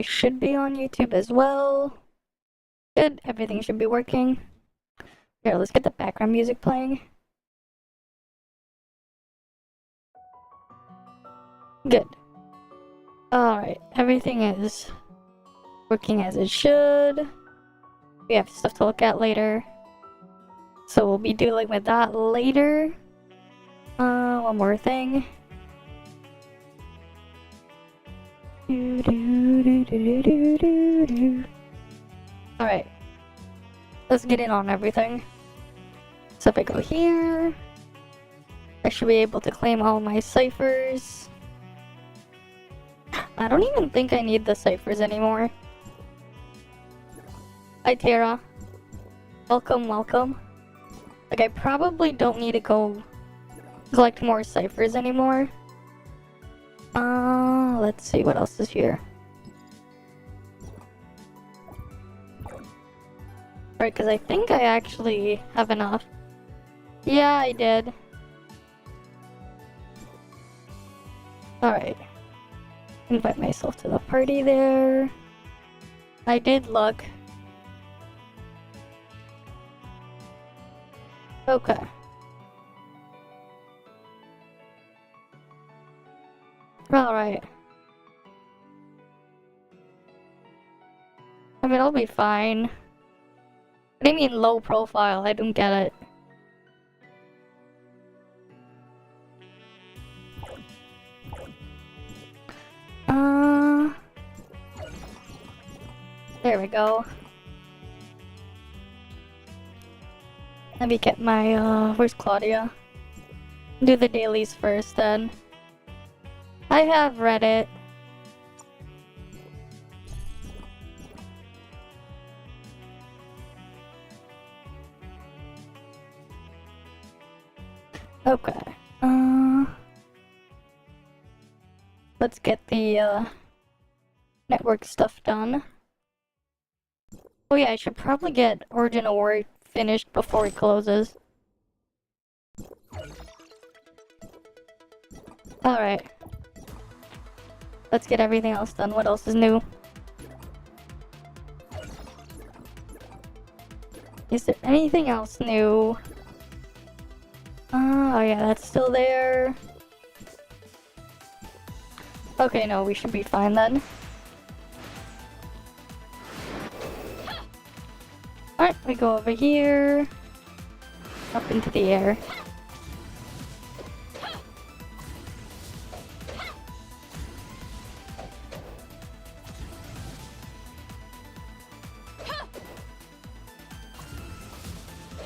It should be on YouTube as well. Good, everything should be working. Here, let's get the background music playing. Good. Alright, everything is working as it should. We have stuff to look at later. So we'll be dealing with that later. One more thing. Alright. Let's get in on everything. So if I go here, I should be able to claim all my ciphers. I don't even think I need the ciphers anymore. Hi Tara. Welcome, welcome. Like I probably don't need to go collect more ciphers anymore. Let's see what else is here. Right, because I think I actually have enough. Yeah, I did. Alright. Invite myself to the party there. I did look. Okay. Alright. I mean, I'll be fine. What do you mean low profile? I don't get it. There we go. Let me get my, where's Claudia? Do the dailies first then. I have Reddit. Okay. Let's get the, network stuff done. Oh yeah, I should probably get Origin Award finished before it closes. Alright. Let's get everything else done. What else is new? Is there anything else new? Oh yeah, that's still there. Okay, no, we should be fine then. Alright, we go over here. Up into the air.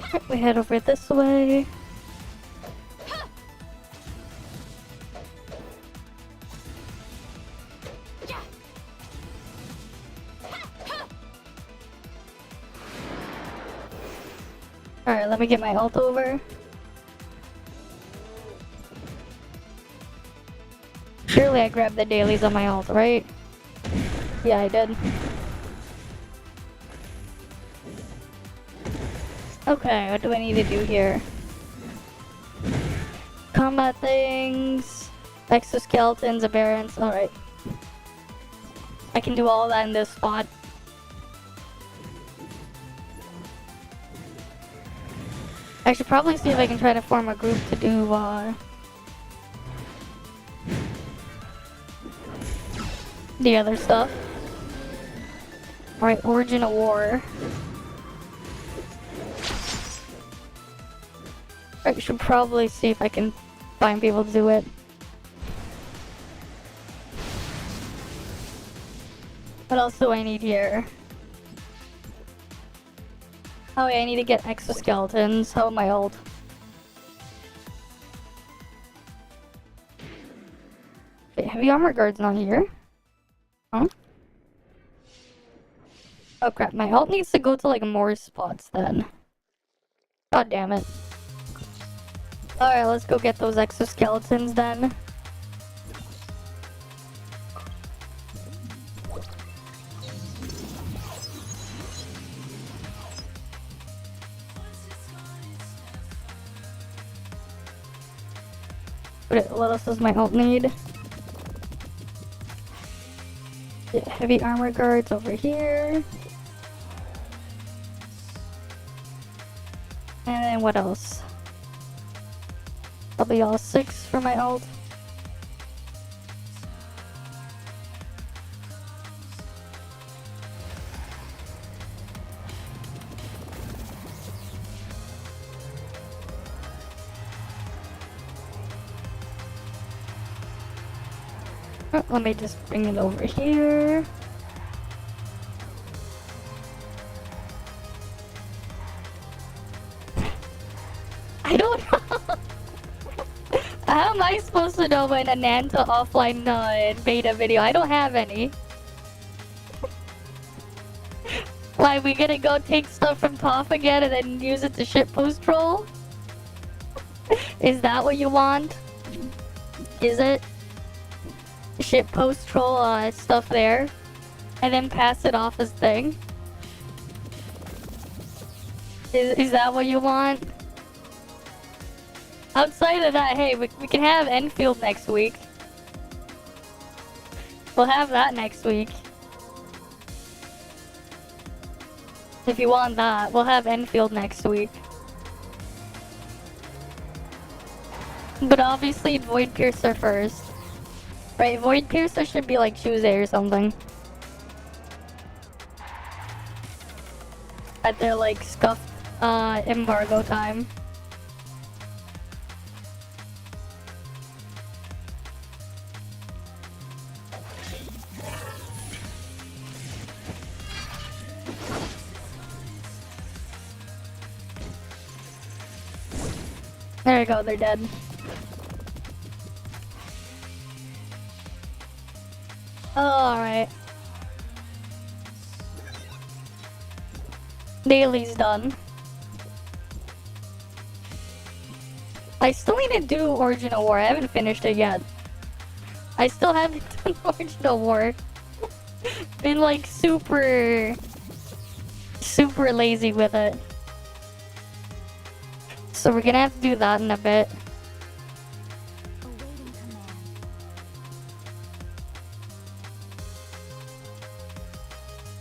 Alright, we head over this way. Alright, let me get my ult over. Surely I grabbed the dailies on my ult, right? Yeah, I did. Okay, what do I need to do here? Combat things, exoskeletons, aberrants, alright. I can do all that in this spot. I should probably see if I can try to form a group to do, the other stuff. Alright, Origin of War. I should probably see if I can find people to do it. What else do I need here? Oh yeah, I need to get exoskeletons. How am I old? Wait, heavy armor guard's not here? Huh? Oh crap, my ult needs to go to like more spots then. God damn it. Alright, let's go get those exoskeletons then. What else does my ult need? Heavy armor guards over here. And then what else? Probably all 6 for my ult. Oh, let me just bring it over here. I don't know. How am I supposed to know when a Nanta offline beta video? I don't have any. Why, we gonna go take stuff from ToF again and then use it to shitpost troll? Is that what you want? Is it? Shitpost troll stuff there? And then pass it off as thing? Is that what you want? Outside of that, hey, we can have Endfield next week. We'll have that next week. If you want that, we'll have Endfield next week. But obviously Void Piercer first. Right, Void Piercer should be like Tuesday or something. At their like scuffed embargo time. There we go, they're dead. Alright. Daily's done. I still need to do Original War. I haven't finished it yet. I still haven't done Original War. Been like super lazy with it. So we're gonna have to do that in a bit.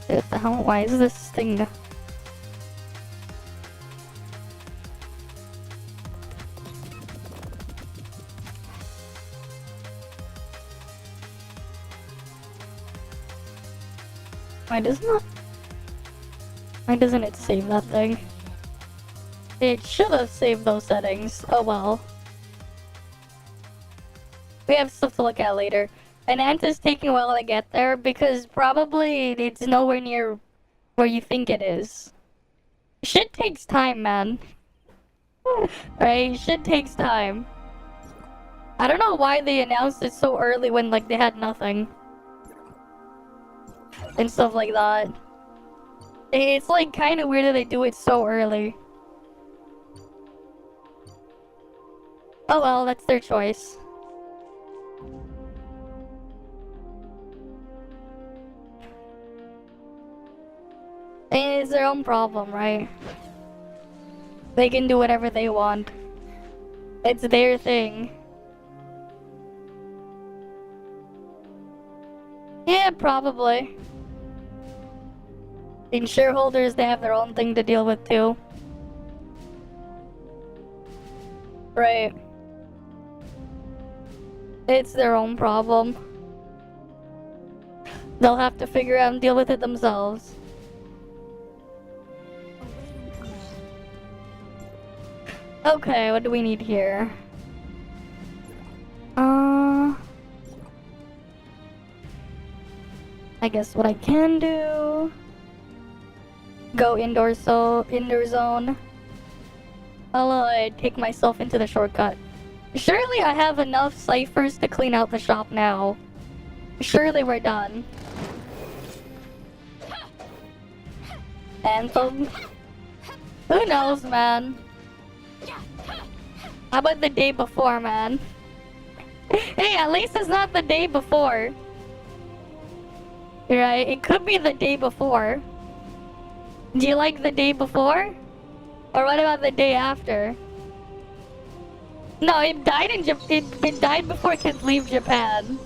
What the hell? Why is this thing? Why doesn't it save that thing? It should have saved those settings. Oh well. We have stuff to look at later. And Anta's taking a while to get there because probably it's nowhere near where you think it is. Shit takes time, man. Right? Shit takes time. I don't know why they announced it so early when like they had nothing. And stuff like that. It's like kind of weird that they do it so early. Oh well, that's their choice. It's their own problem, right? They can do whatever they want. It's their thing. Yeah, probably. And shareholders, they have their own thing to deal with too. Right. It's their own problem. They'll have to figure out and deal with it themselves. Okay, what do we need here? I guess what I can do... Go indoor zone. I'll take myself into the shortcut. Surely I have enough ciphers to clean out the shop now. Surely we're done. Anthem? Who knows, man? How about the day before, man? Hey, at least it's not the day before. Right? It could be the day before. Do you like the day before? Or what about the day after? No, it died in Japan. It died before it could leave Japan.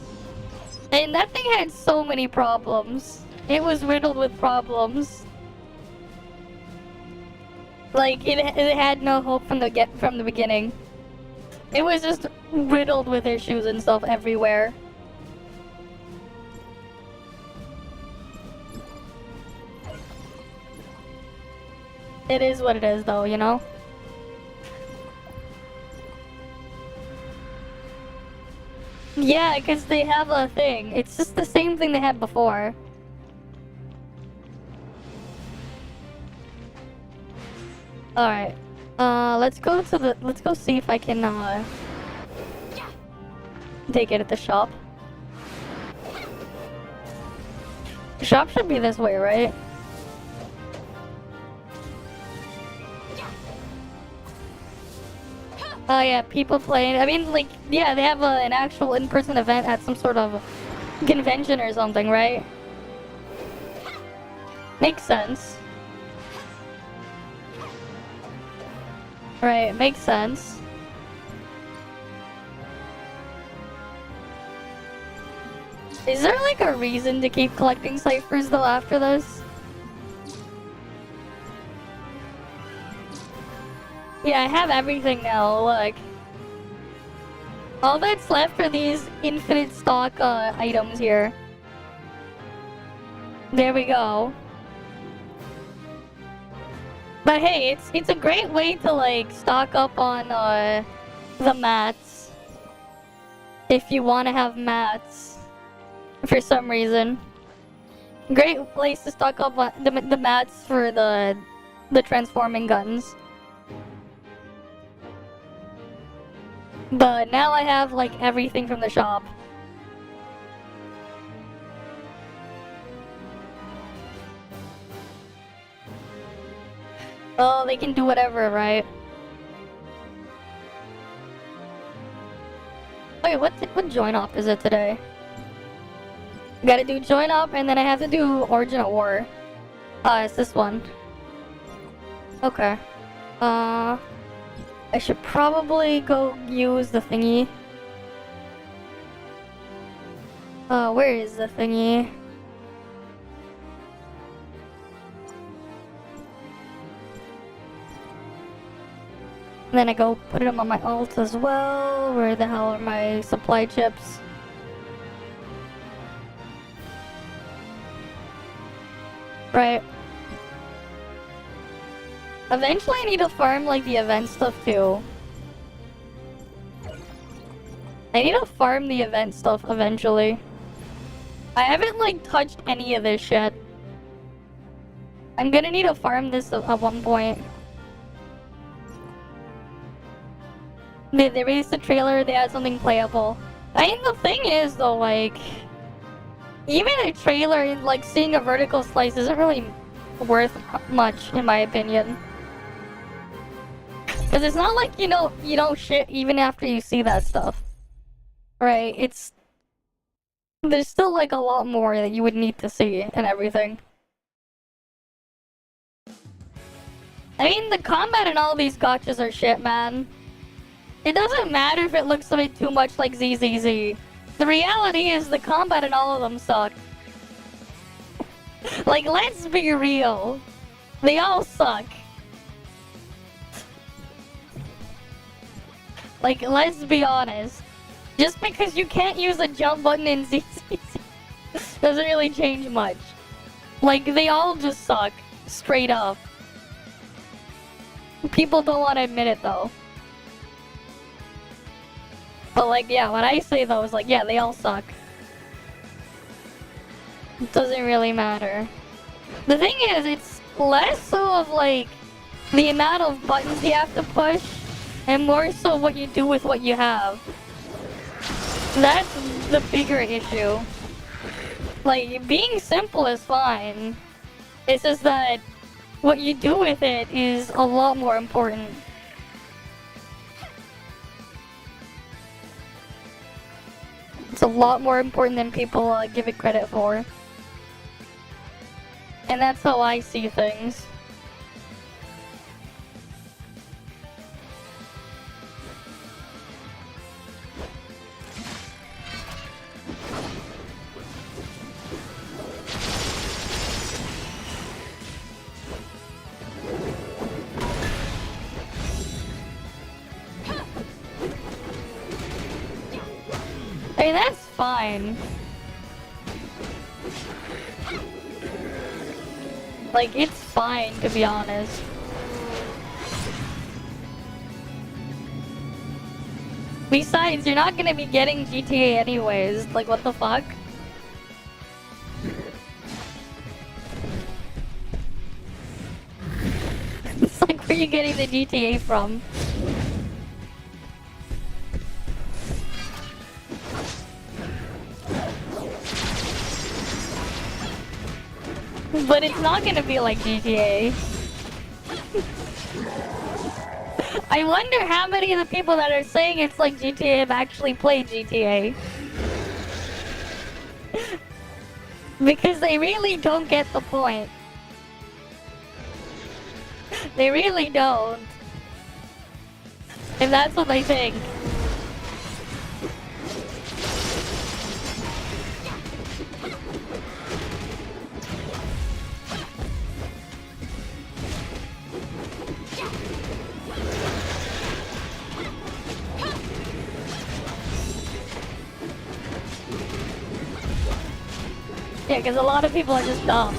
And that thing had so many problems. It was riddled with problems. Like, it had no hope from the beginning. It was just riddled with issues and stuff everywhere. It is what it is, though, you know? Yeah, because they have a thing. It's just the same thing they had before. Alright. Let's go see if I can, take it at the shop. The shop should be this way, right? Oh yeah, people playing. I mean, like, yeah, they have an actual in-person event at some sort of convention or something, right? Makes sense. Right, makes sense. Is there like a reason to keep collecting ciphers though after this? Yeah, I have everything now, look. All that's left are these infinite stock items here. There we go. But hey, it's a great way to like stock up on the mats. If you want to have mats for some reason. Great place to stock up on the mats for the transforming guns. But now I have like everything from the shop. Oh, they can do whatever, right? Wait, what join op is it today? Gotta do join op and then I have to do Origin of War. It's this one. Okay. I should probably go use the thingy. Where is the thingy? And then I go put them on my ult as well. Where the hell are my supply chips? Right. Eventually I need to farm like the event stuff too. I need to farm the event stuff eventually. I haven't like touched any of this shit. I'm gonna need to farm this at one point. They released the trailer, they had something playable. I mean, the thing is though, like, even a trailer and like seeing a vertical slice isn't really worth much in my opinion. Cause it's not like you know shit even after you see that stuff. Right, there's still like a lot more that you would need to see and everything. I mean, the combat in all these gachas are shit, man. It doesn't matter if it looks a bit too much like ZZZ. The reality is the combat in all of them suck. Like, let's be real. They all suck. Like, let's be honest. Just because you can't use a jump button in ZZZ doesn't really change much. Like, they all just suck. Straight up. People don't want to admit it, though. But, like, yeah, what I say, though, is like, yeah, they all suck. It doesn't really matter. The thing is, it's less so of, like, the amount of buttons you have to push, and more so what you do with what you have. That's the bigger issue. Like, being simple is fine. It's just that what you do with it is a lot more important. It's a lot more important than people give it credit for. And that's how I see things. mean, that's fine. Like, it's fine, to be honest. Besides, you're not gonna be getting GTA anyways. Like, what the fuck? It's like, where are you getting the GTA from? But it's not gonna be like GTA. I wonder how many of the people that are saying it's like GTA have actually played GTA. Because they really don't get the point. They really don't. If that's what they think. Yeah, because a lot of people are just dumb.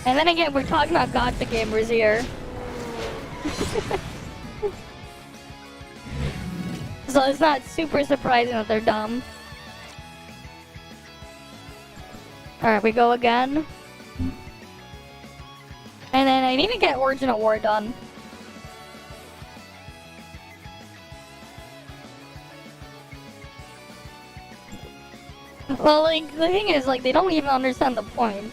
And then again, we're talking about Gacha gamers here. So it's not super surprising that they're dumb. Alright, we go again. And then I need to get Original War done. Well, like, the thing is, like, they don't even understand the point.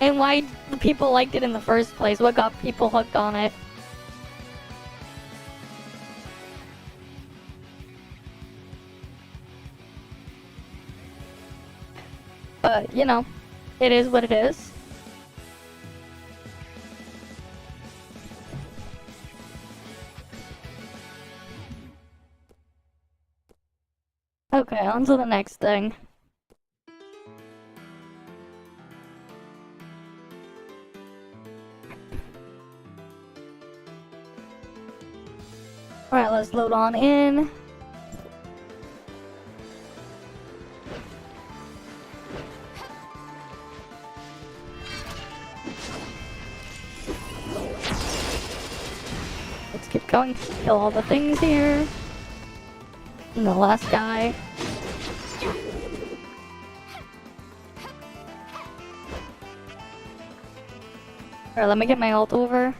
And why the people liked it in the first place, what got people hooked on it. But, you know, it is what it is. Okay, on to the next thing. Alright, let's load on in. Let's keep going, kill all the things here. And the last guy. Alright, let me get my ult over.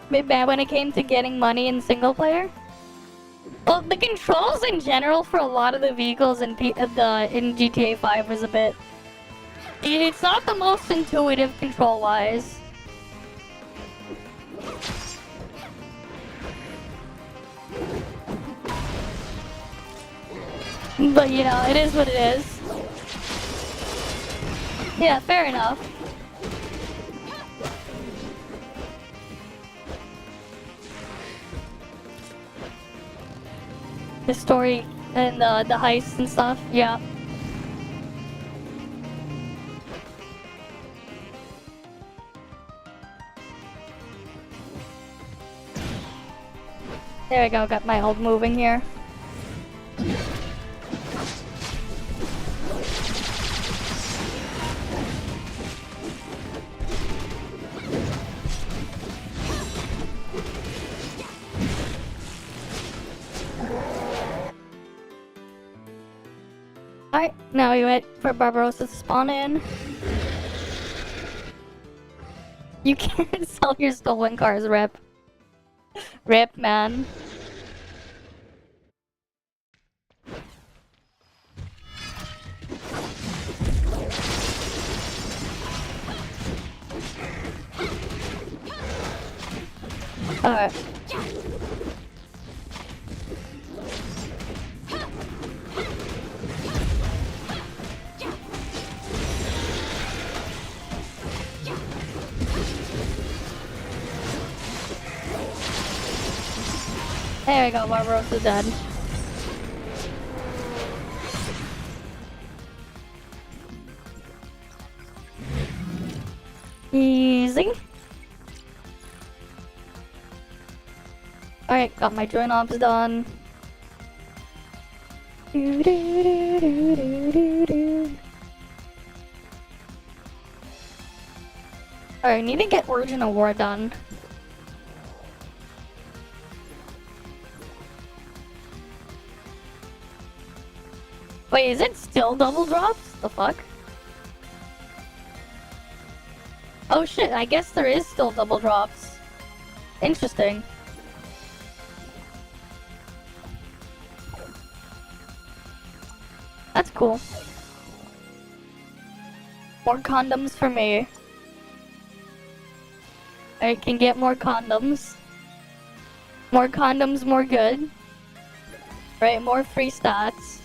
Bit bad when it came to getting money in single player. Well, the controls in general for a lot of the vehicles in GTA 5 was a bit... It's not the most intuitive control-wise. But, you know, it is what it is. Yeah, fair enough. The story and the heists and stuff, yeah. There we go, got my ult moving here. Alright, now we wait for Barbarossa to spawn in. You can't sell your stolen cars, rip. Rip, man. Alright. There we go, Barbarossa's dead. Easy. Alright, Alright, got my join ops done. Alright, I need to get Origin of War done. Wait, is it still double drops? The fuck? Oh shit, I guess there is still double drops. Interesting. That's cool. More condoms for me. I can get more condoms. More condoms, more good. Right, more free stats.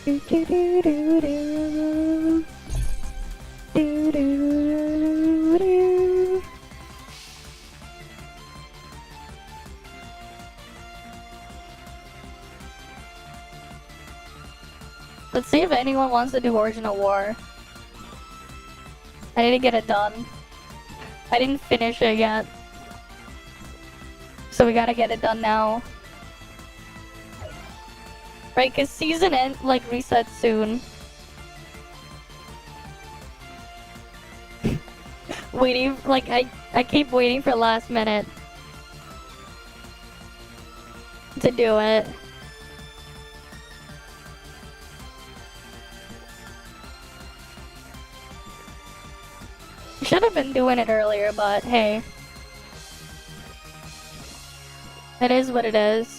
Do do do do do. Do do do. Let's see if anyone wants to do Origin of War. I need to get it done. I didn't finish it yet. So we gotta get it done now. Right, cause season end like resets soon. Waiting, like I keep waiting for last minute to do it. Should have been doing it earlier, but hey. It is what it is.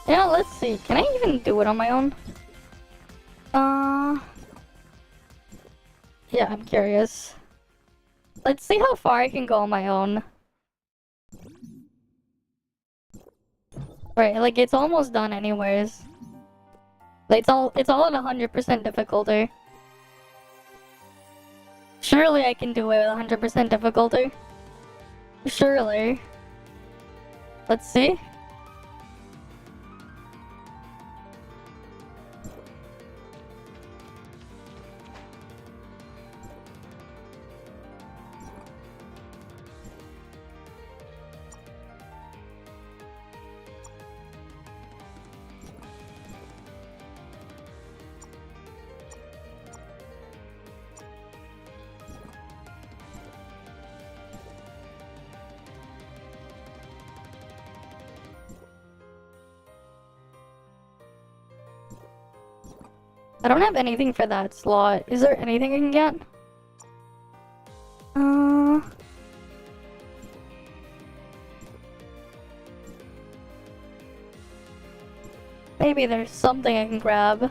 Yeah, let's see. Can I even do it on my own? Yeah, I'm curious. Let's see how far I can go on my own. Right, like it's almost done anyways. Like, it's all at 100% difficulty. Surely I can do it with 100% difficulty. Surely. Let's see. I don't have anything for that slot. Is there anything I can get? Maybe there's something I can grab.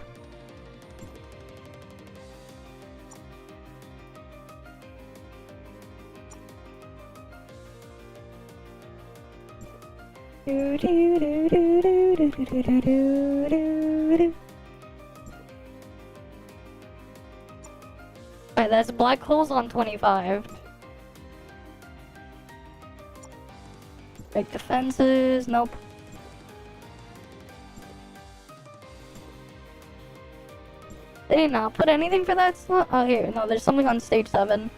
Do do do do do do do do do do do. Alright, that's black holes on 25. Break defenses, nope. They did not put anything for that slot? Oh, here, no, there's something on stage 7.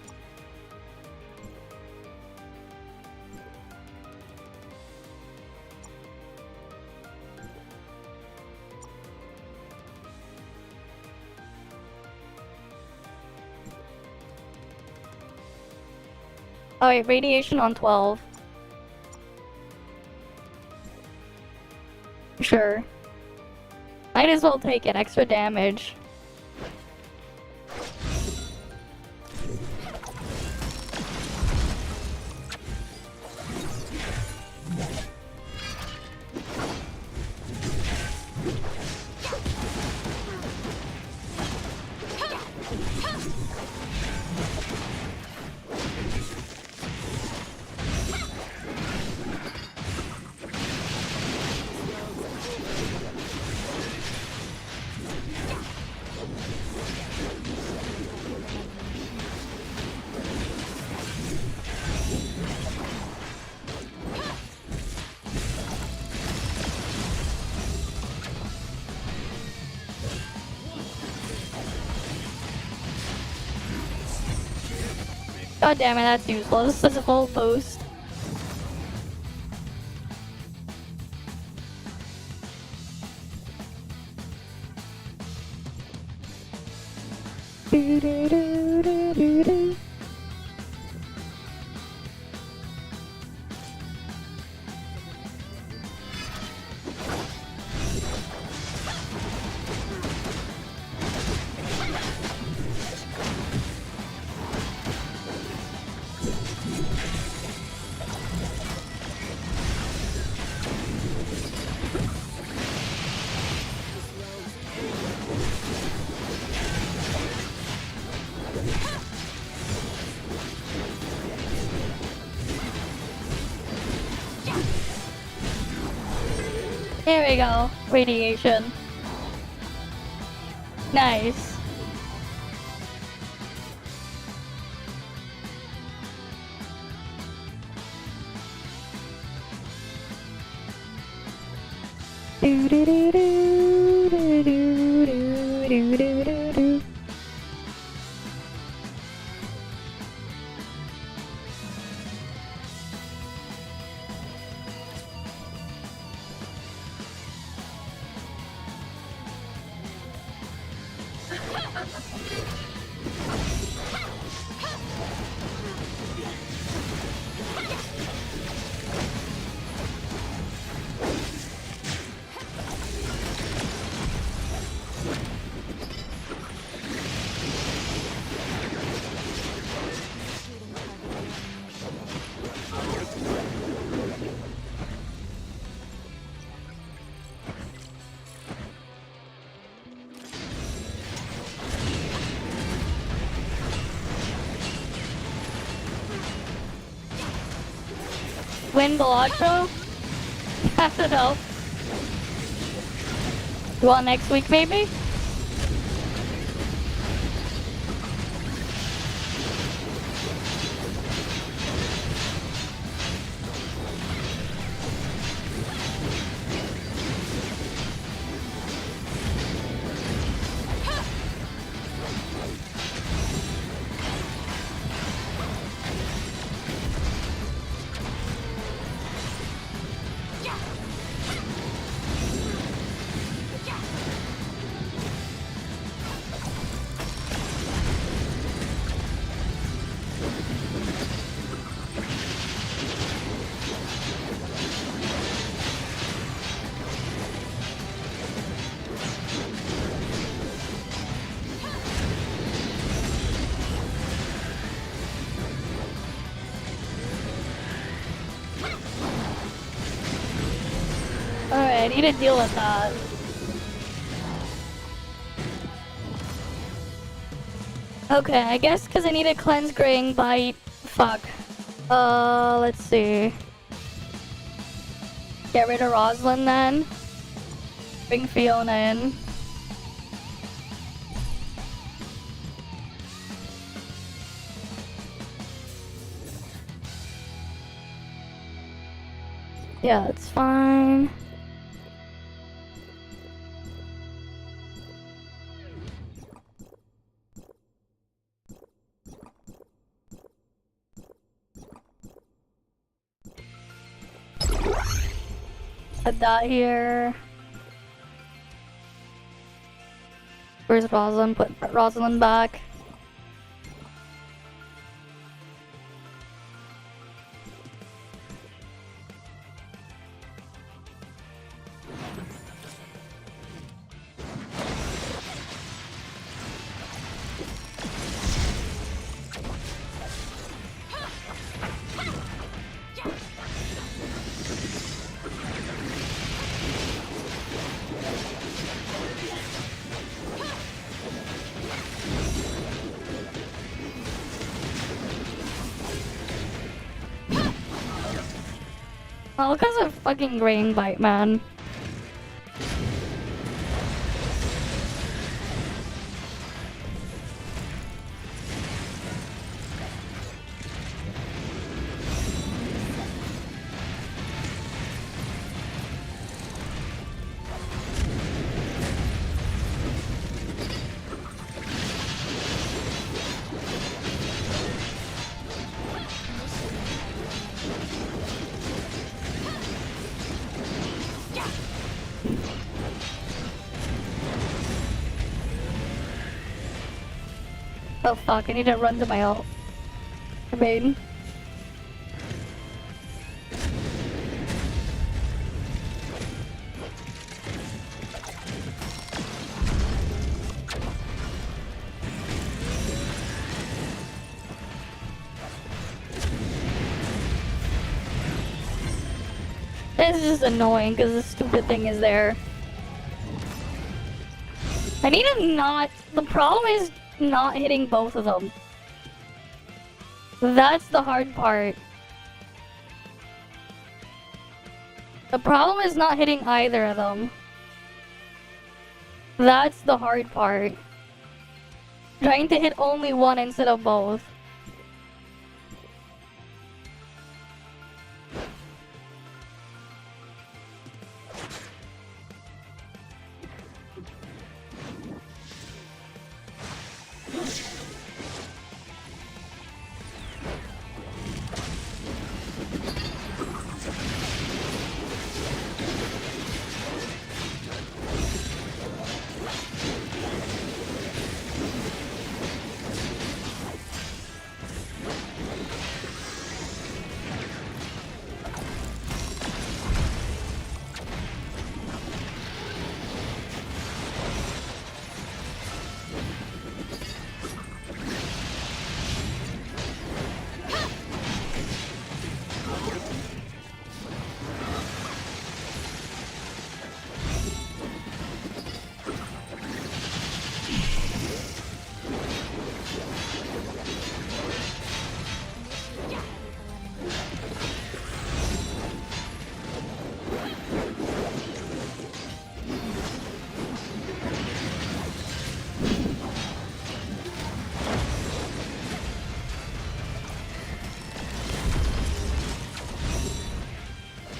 Oh wait, radiation on 12. Sure. Might as well take it, extra damage. God damn it, that's useless. That's a full boost. Do, do, do, do, do, do. There we go. Radiation. Nice. Do do do do do do do do do do. Win Bellagio? I don't know. You want next week maybe? Alright, I need to deal with that. Okay, I guess because I need to cleanse Graying Bite. Fuck. Let's see. Get rid of Rosalind then. Bring Fiona in. Yeah, it's fine. Put that here. Where's Rosalind? Put Rosalind back. Oh, because of fucking Graying Bite, man. Oh fuck, I need to run to my ult. I mean... This is just annoying because this stupid thing is there. I need to not... The problem is not hitting both of them. That's the hard part. The problem is not hitting either of them. That's the hard part. Trying to hit only one instead of both.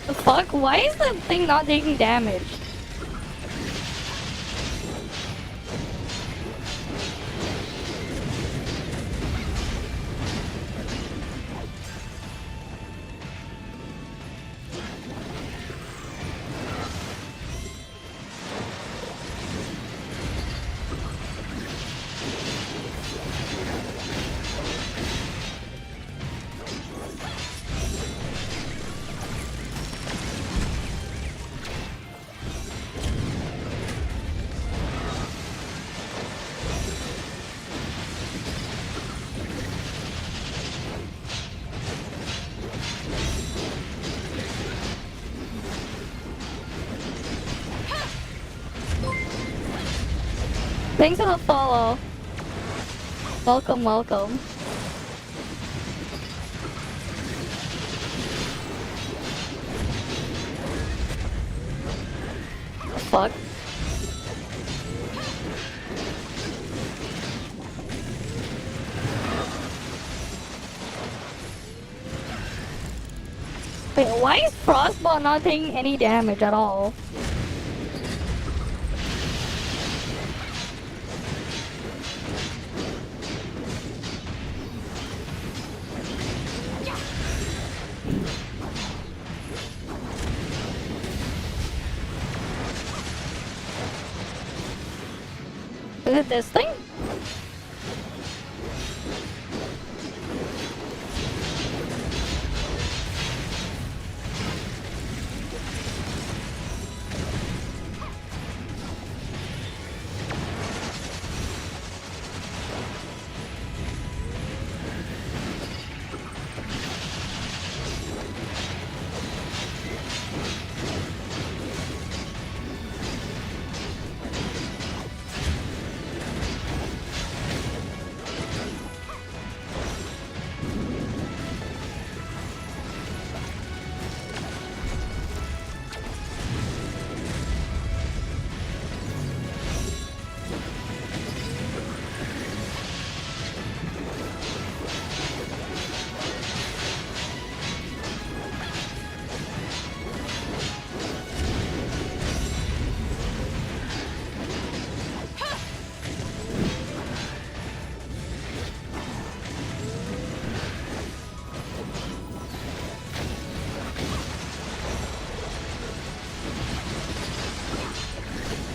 The fuck? Why is that thing not taking damage? Thanks for the follow. Welcome, welcome. Fuck. Wait, why is Frostball not taking any damage at all? Is it this thing?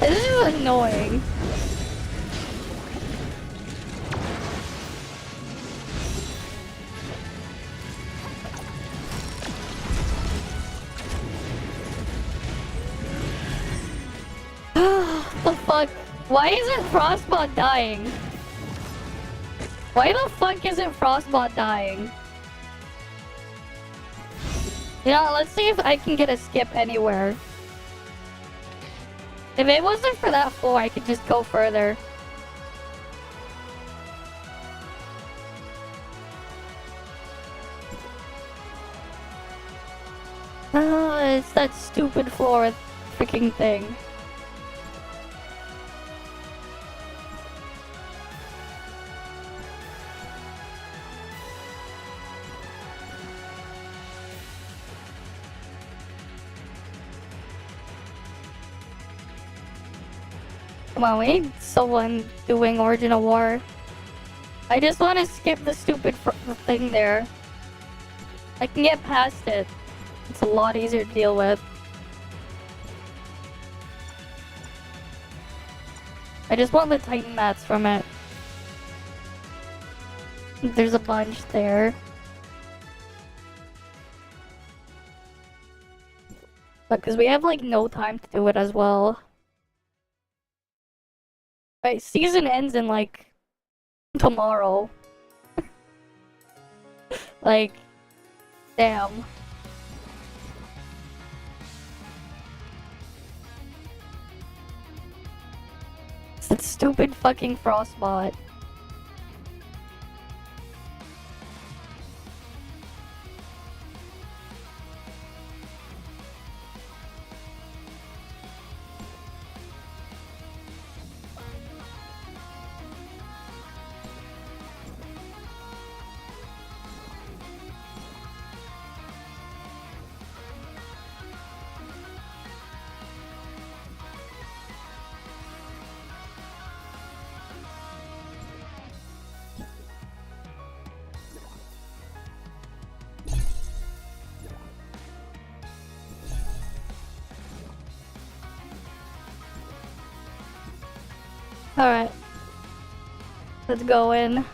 This is annoying. fuck? Why isn't Frostbot dying? Why the fuck isn't Frostbot dying? You know, let's see if I can get a skip anywhere. If it wasn't for that floor, I could just go further. It's that stupid floor freaking thing. Come on, we need someone doing Original War. I just want to skip the stupid thing there. I can get past it. It's a lot easier to deal with. I just want the Titan mats from it. There's a bunch there. But because we have like no time to do it as well. Right, season ends in like tomorrow. Like, damn. It's that stupid fucking Frostbot. Alright. Let's go in.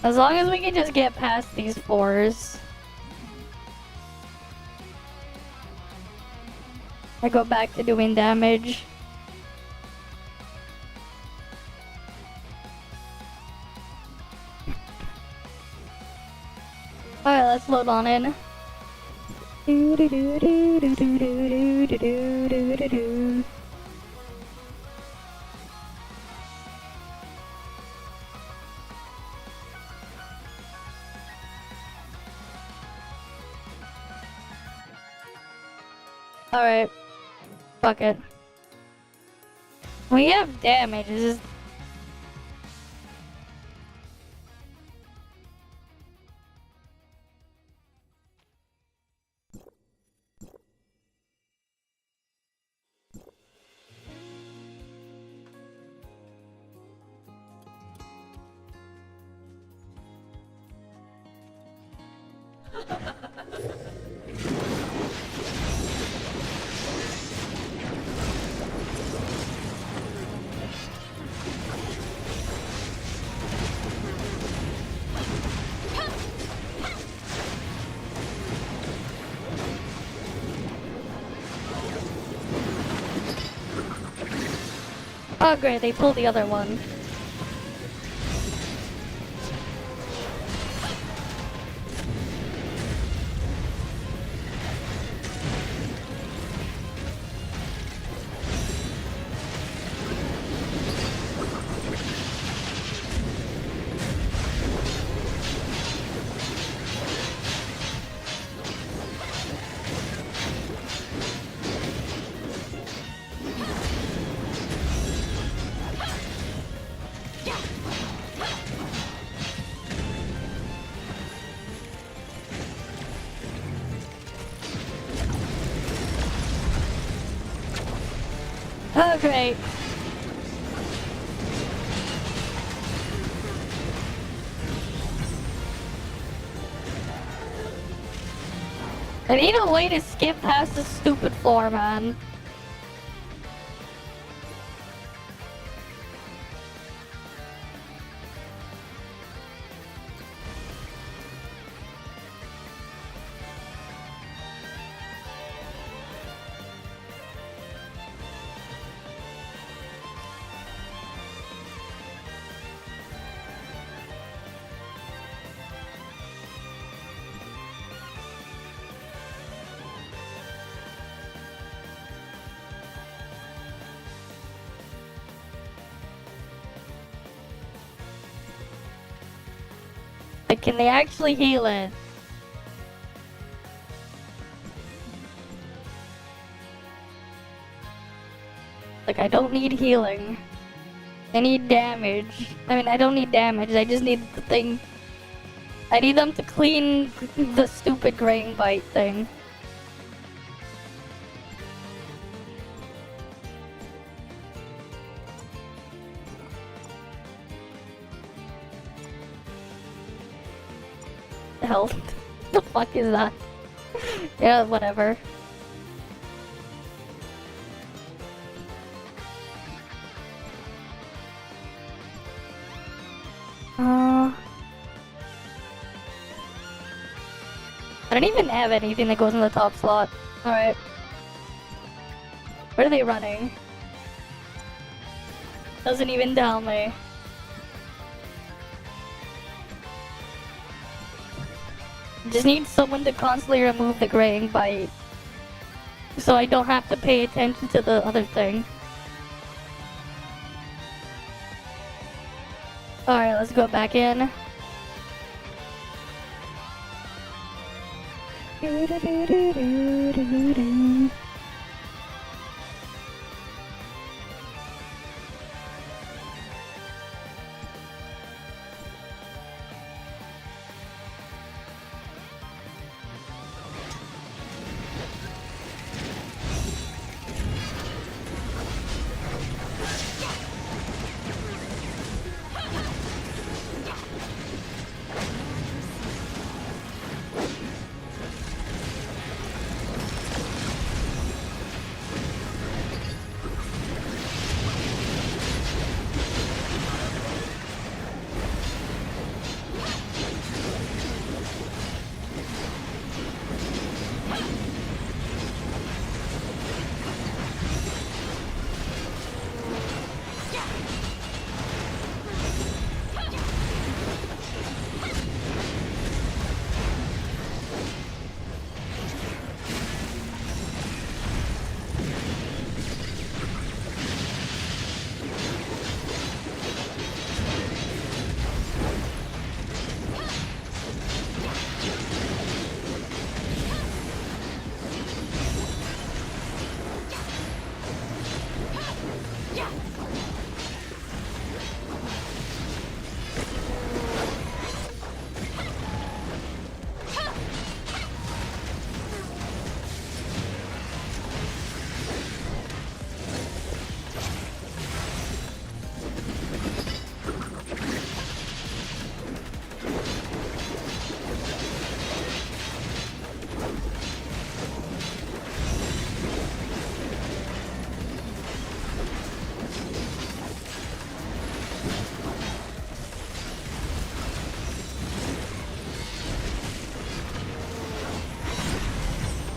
As long as we can just get past these floors. I go back to doing damage. Alright, let's load on in. Alright. Fuck it. We have damage. It's just... Oh great, they pulled the other one. Oh great. I need a way to skip past this stupid floor, man. Like, can they actually heal it? Like, I don't need healing. I need damage. I mean, I don't need damage, I just need the thing. I need them to clean the stupid grain bite thing. The hell? The fuck is that? Yeah, whatever. I don't even have anything that goes in the top slot. Alright. Where are they running? Doesn't even tell me. Just need someone to constantly remove the graying bite, so I don't have to pay attention to the other thing. Alright, let's go back in.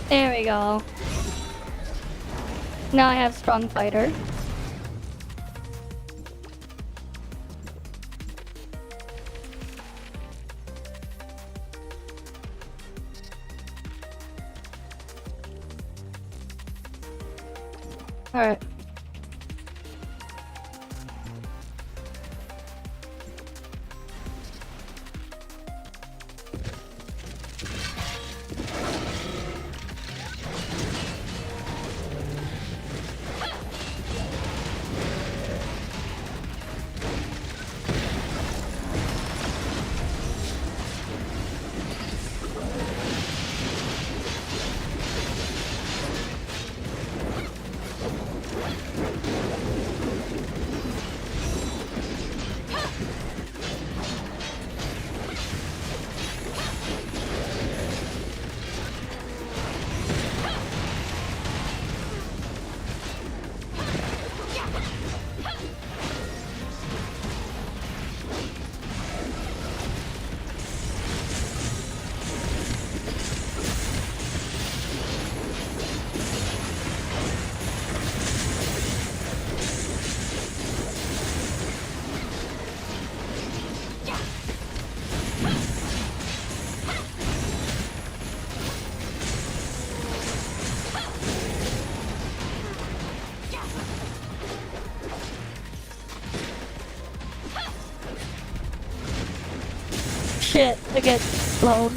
There we go. Now I have strong fighter. Alright. shit, I get slowed.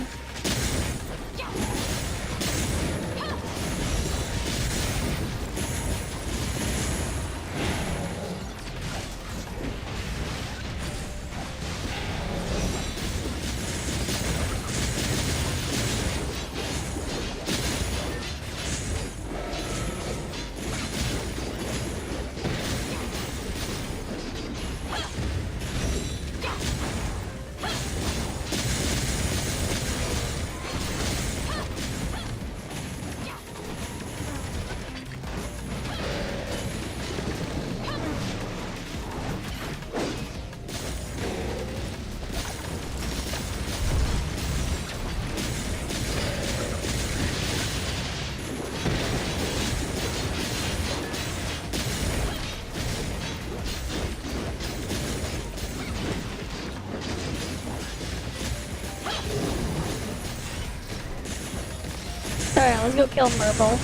Alright, let's go kill Merble.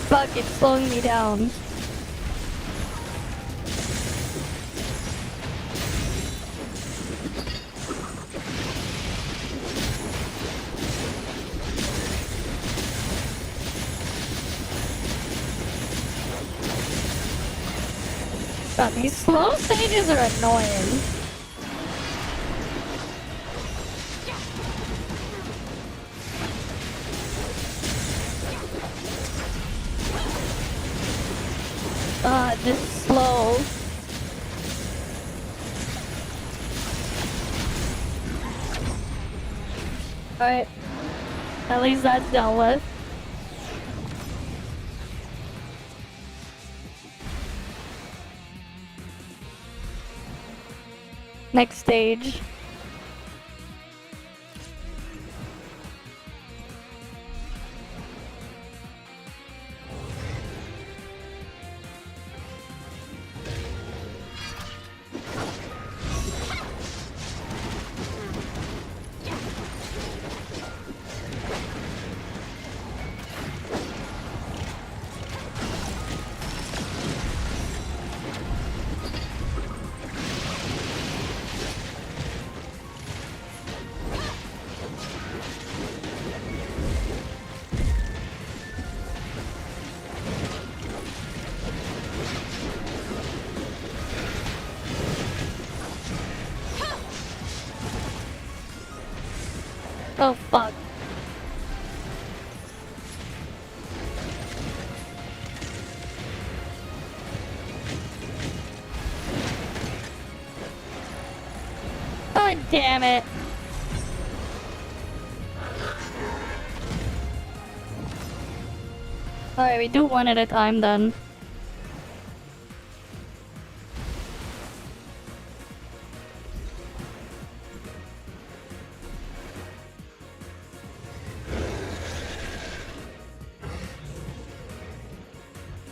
Fuck, it's slowing me down. God, these slow stages are annoying. God, this is slow. Alright. At least that's dealt with. Next stage. Oh fuck. God damn it. Alright, we do one at a time then.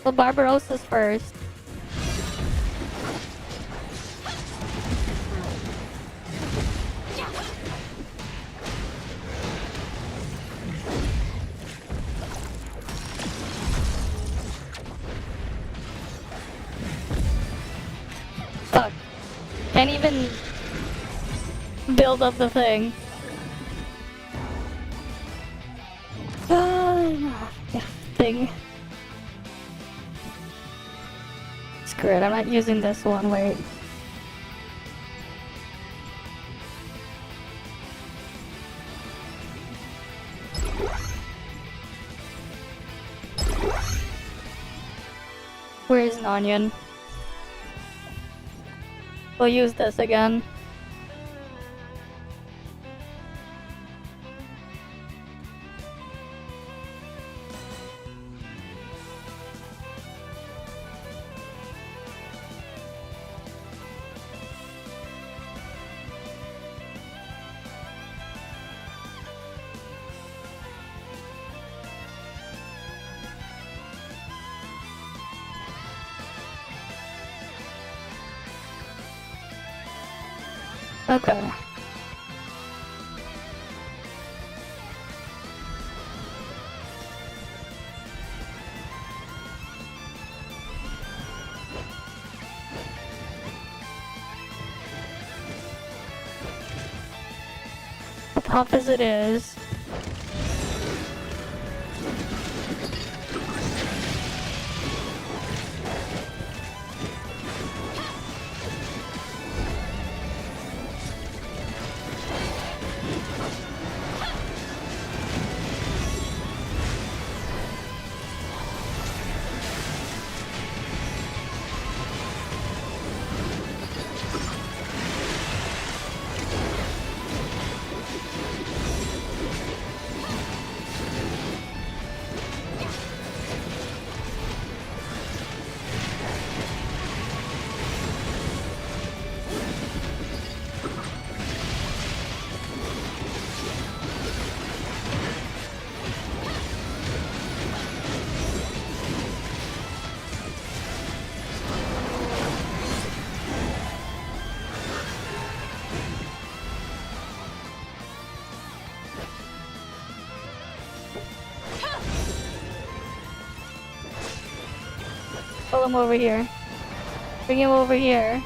Well, Barbarossa's first. Fuck. Can't even build up the thing. Thing. Screw it, I'm not using this one, wait. Where's an onion? We'll use this again. Okay. tough as it is. Pull him over here. Bring him over here.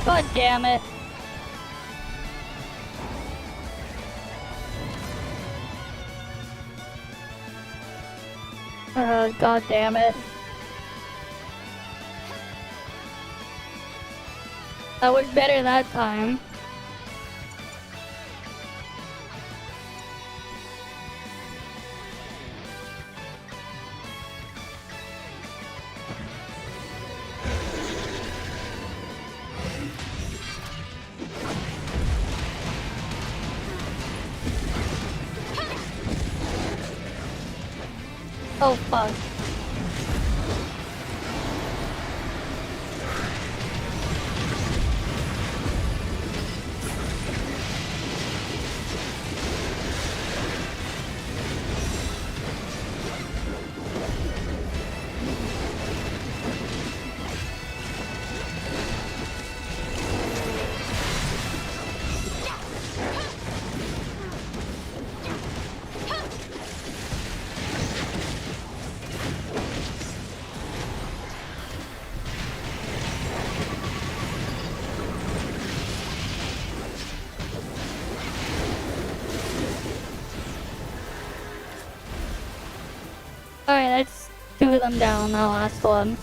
God damn it. God damn it. That was better that time. Oh fuck. Alright, let's do them down, the last one.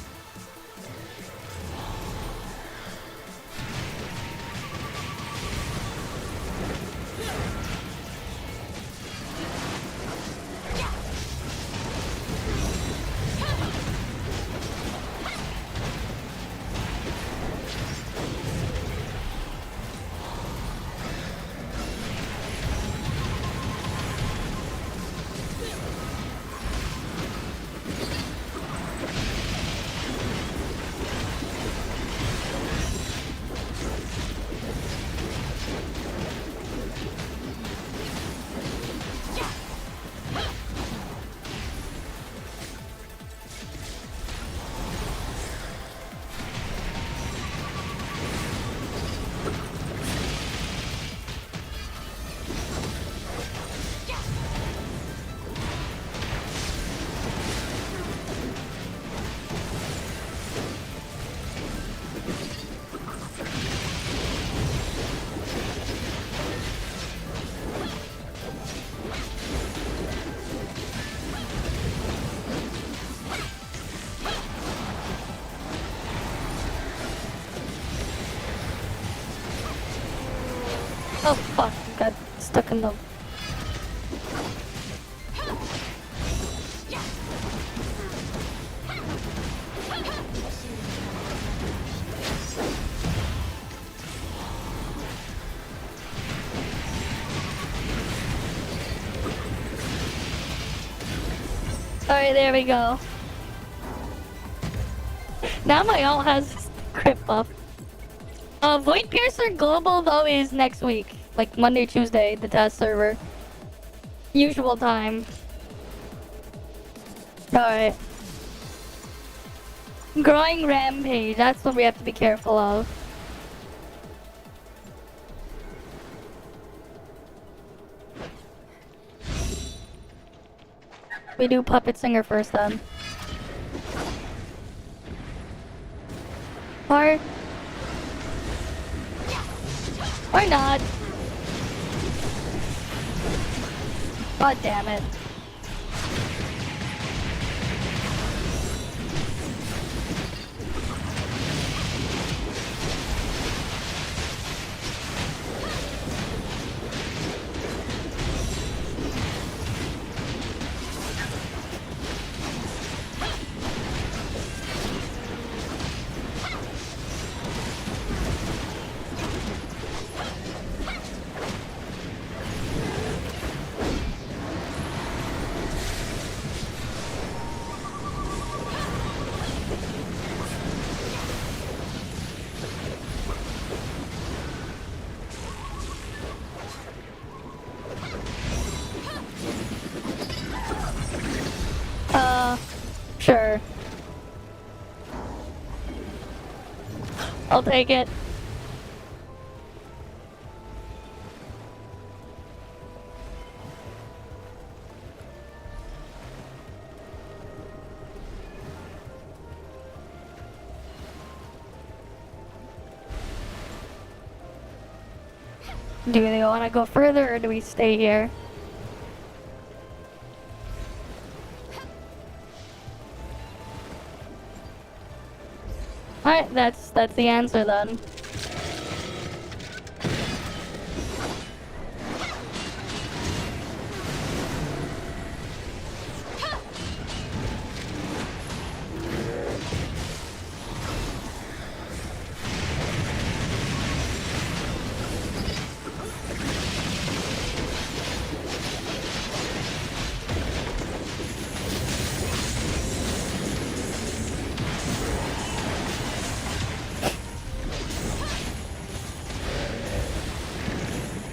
Oh fuck, I got stuck in the Alright, there we go. Now my ult has crit buff. Void Piercer Global though is next week. Like Monday, Tuesday, the test server. Usual time. Alright. Growing Rampage, that's what we have to be careful of. We do Puppet Singer first then. Or not. God damn it. Sure. I'll take it. Do they want to go further or do we stay here? Alright, that's the answer then.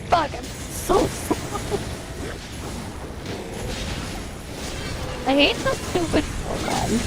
Fuck, I'm so slow. I hate the stupid program.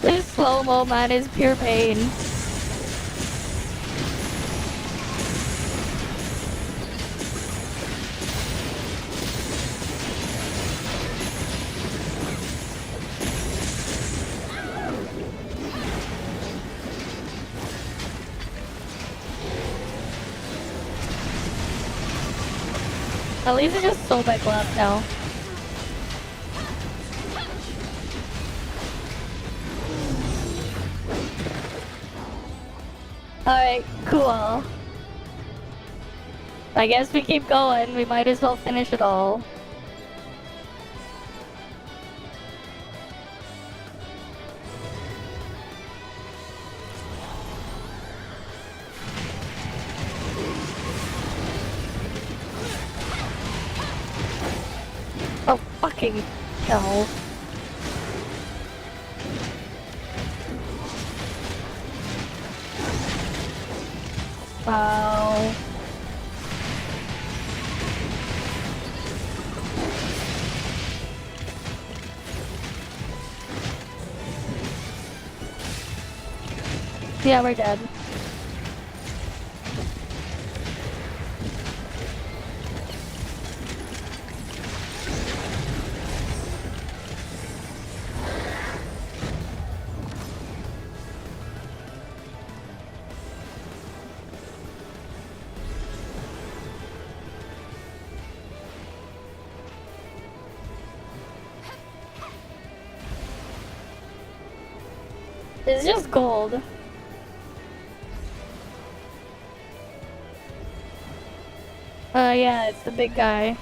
This slow-mo, man, is pure pain. At least it's just so back left now. Alright, cool. I guess we keep going. We might as well finish it all. Oh, fucking hell. Wow. Yeah, we're dead. It's just gold. Yeah, it's the big guy.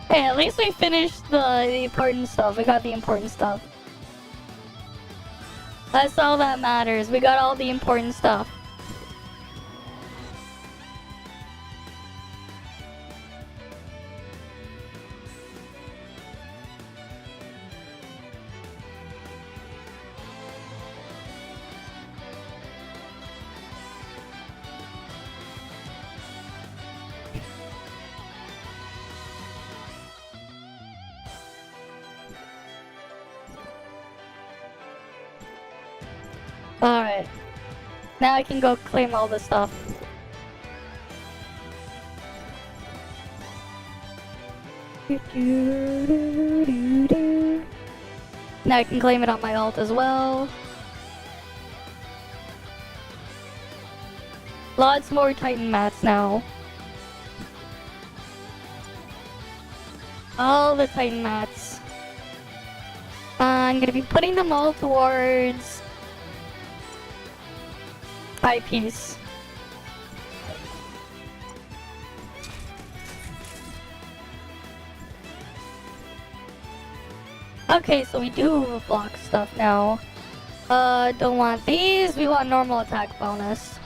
Hey, at least we finished the important stuff. We got the important stuff. That's all that matters. We got all the important stuff. Alright. Now I can go claim all the stuff. Now I can claim it on my alt as well. Lots more Titan mats now. All the Titan mats. I'm gonna be putting them all towards eyepiece. Okay, so we do block stuff now. Don't want these. We want normal attack bonus.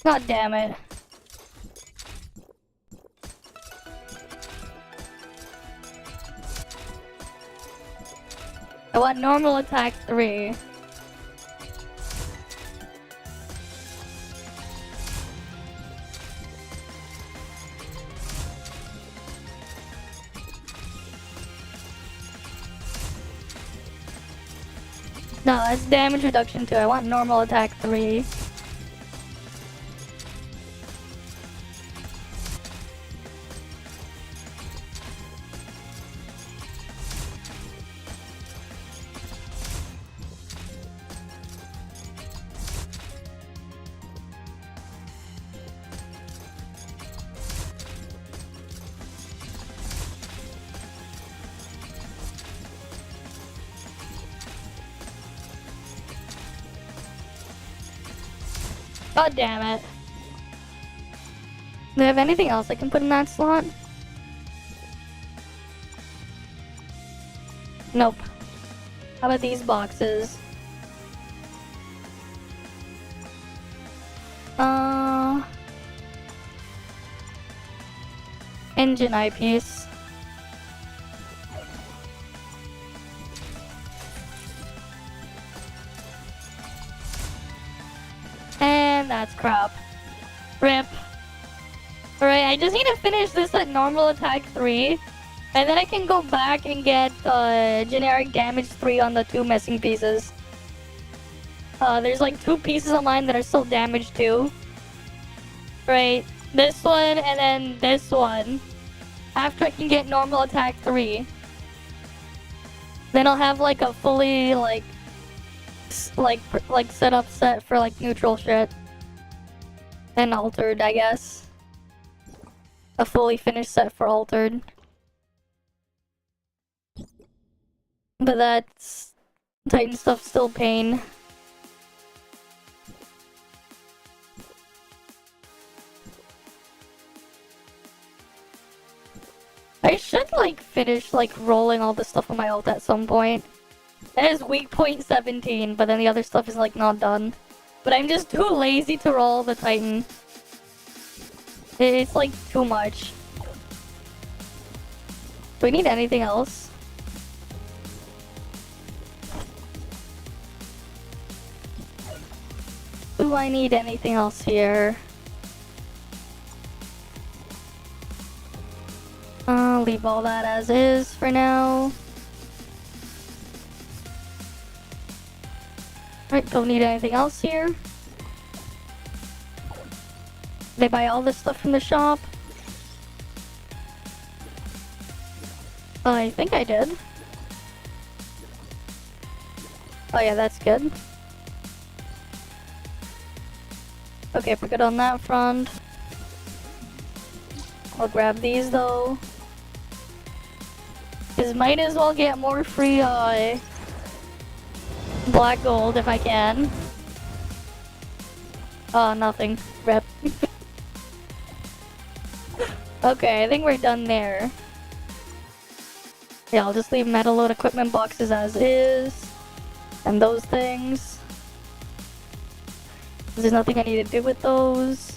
God damn it. I want normal attack 3. No, that's damage reduction 2. I want normal attack 3. God damn it. Do I have anything else I can put in that slot? Nope. How about these boxes? Engine eyepiece. And that's crap. Rip. Alright, I just need to finish this at normal attack 3. And then I can go back and get generic damage 3 on the 2 missing pieces. There's like 2 pieces of mine that are still damaged 2. Right, this one and then this one. After I can get normal attack 3. Then I'll have like a fully like setup set for like neutral shit. And altered, I guess. A fully finished set for altered. But that's Titan stuff still pain. I should like finish like rolling all the stuff on my ult at some point. That is weak point 17, but then the other stuff is like not done. But I'm just too lazy to roll the Titan. It's like too much. Do we need anything else? Do I need anything else here? Leave all that as is for now. Right, don't need anything else here. Did I buy all this stuff from the shop? I think I did. Oh yeah, that's good. Okay, we're good on that front. I'll grab these though. Cause might as well get more free black gold if I can. Oh, nothing. Rep. Okay, I think we're done there. Yeah, I'll just leave metal load equipment boxes as is. And those things. There's nothing I need to do with those.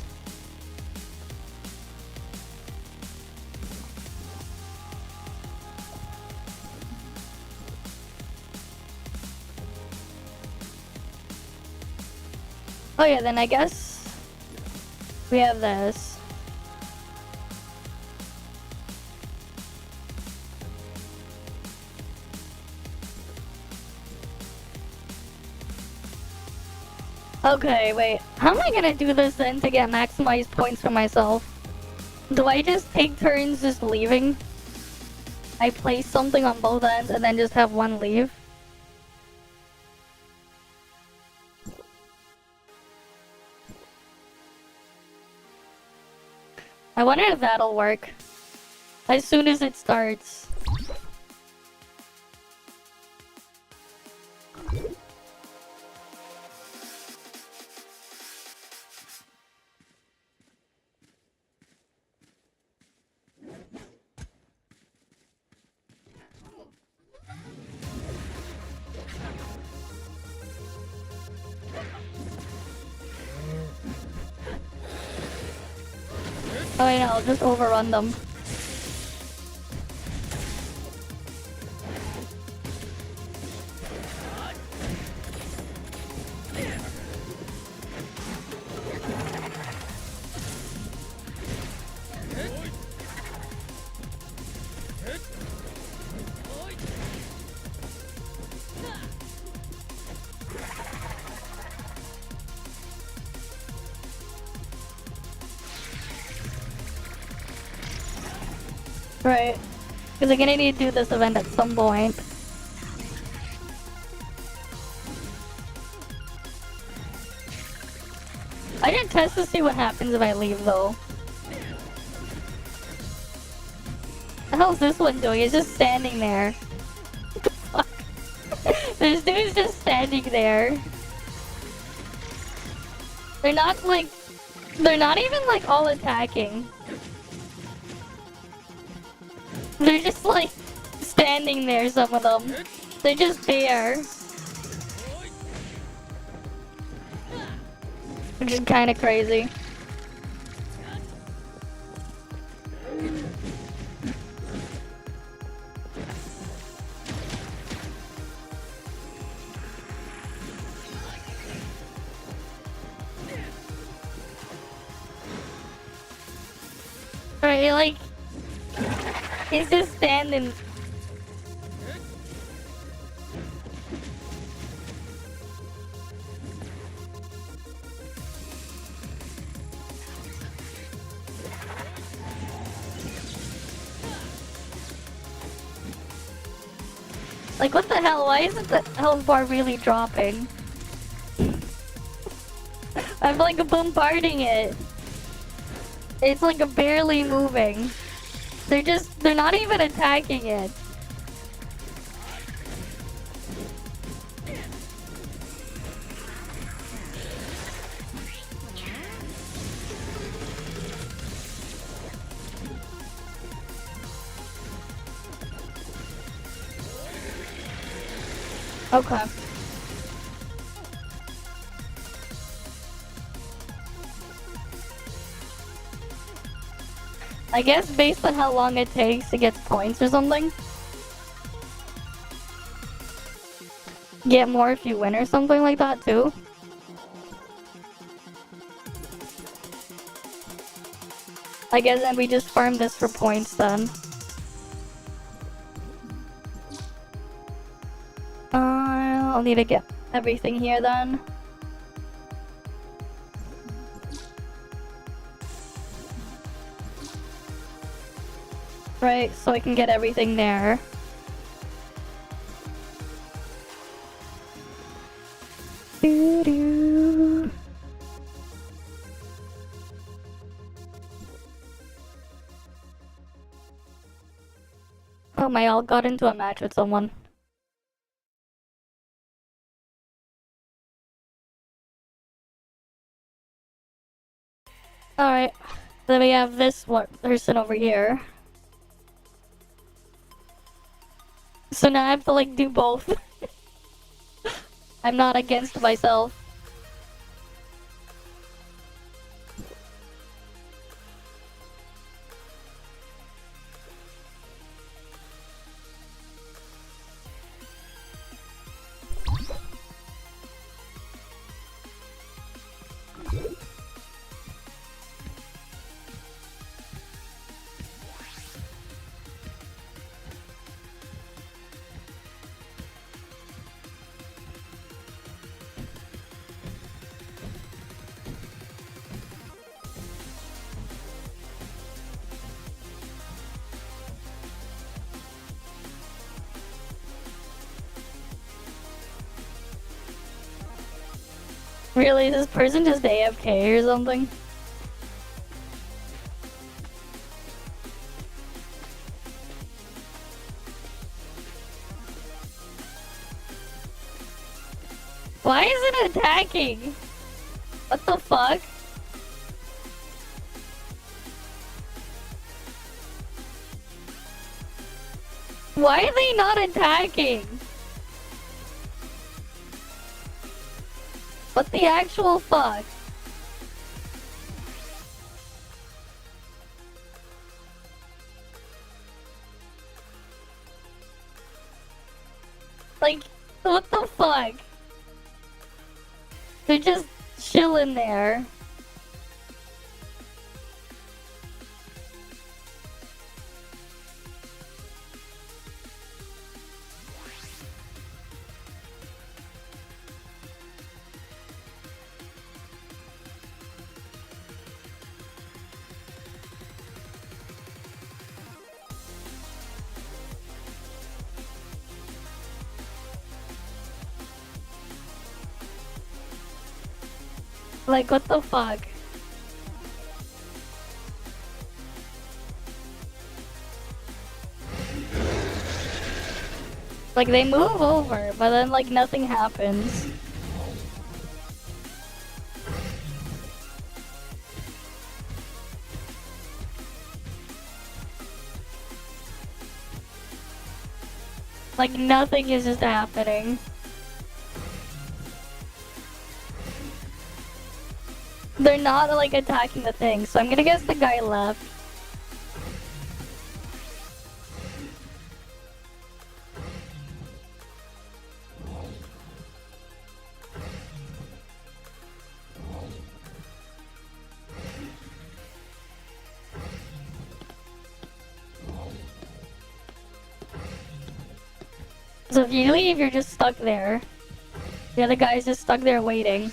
Oh yeah, then I guess we have this. Okay, wait. How am I gonna do this then to get maximized points for myself? Do I just take turns just leaving? I place something on both ends and then just have one leave? I wonder if that'll work. As soon as it starts. Oh yeah, I'll just overrun them. Right. Because I'm gonna need to do this event at some point. I didn't test to see what happens if I leave though. What the hell's this one doing? It's just standing there. What the fuck? This dude's just standing there. They're not even like all attacking. They're just like standing there, some of them. They're just there. Which is kind of crazy. Right, like... He's just standing. Like, what the hell? Why isn't the health bar really dropping? I'm like bombarding it. It's like barely moving. They're not even attacking it. Okay. I guess based on how long it takes to get points or something. Get more if you win or something like that too. I guess then we just farm this for points then. I'll need to get everything here then. Right, so I can get everything there. Doo-doo. Oh, my alt got into a match with someone. Alright, then we have this one person over here. So now I have to like do both. I'm not against myself. Really, this person just AFK or something? Why is it attacking? What the fuck? Why are they not attacking? What the actual fuck? Like, what the fuck? They're just chilling there. Like, what the fuck? Like, they move over, but then, like, nothing happens. Like, nothing is just happening. They're not, like, attacking the thing, so I'm gonna guess the guy left. So if you leave, you're just stuck there. The other guy's just stuck there waiting.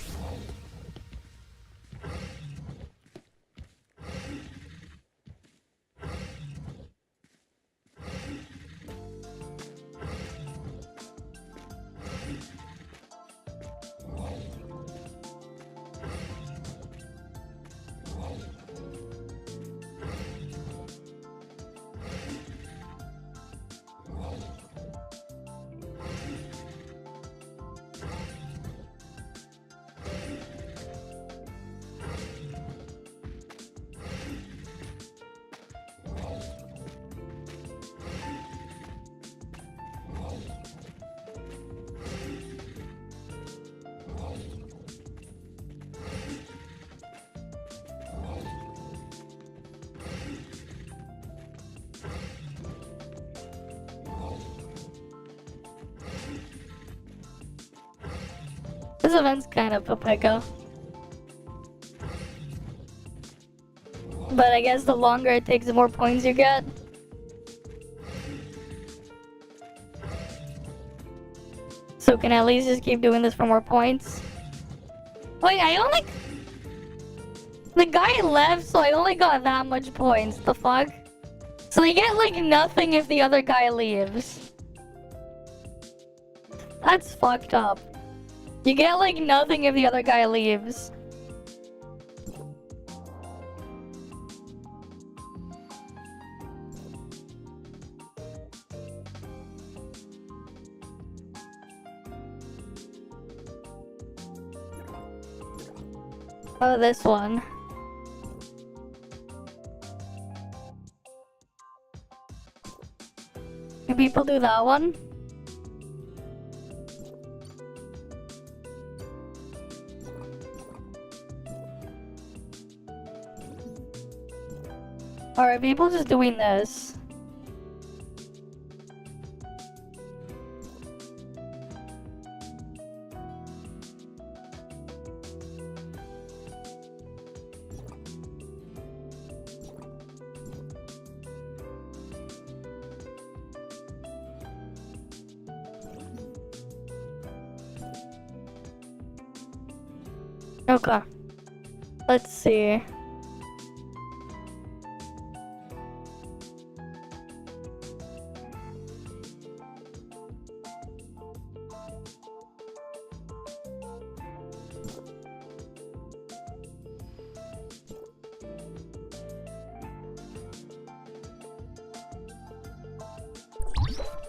This event's kind of Papeka. But I guess the longer it takes, the more points you get. So can I at least just keep doing this for more points? Wait, I only... The guy left, so I only got that much points. The fuck? So you get like nothing if the other guy leaves. That's fucked up. You get like nothing if the other guy leaves. Oh, this one. Can people do that one? Or are people just doing this? Okay. Let's see.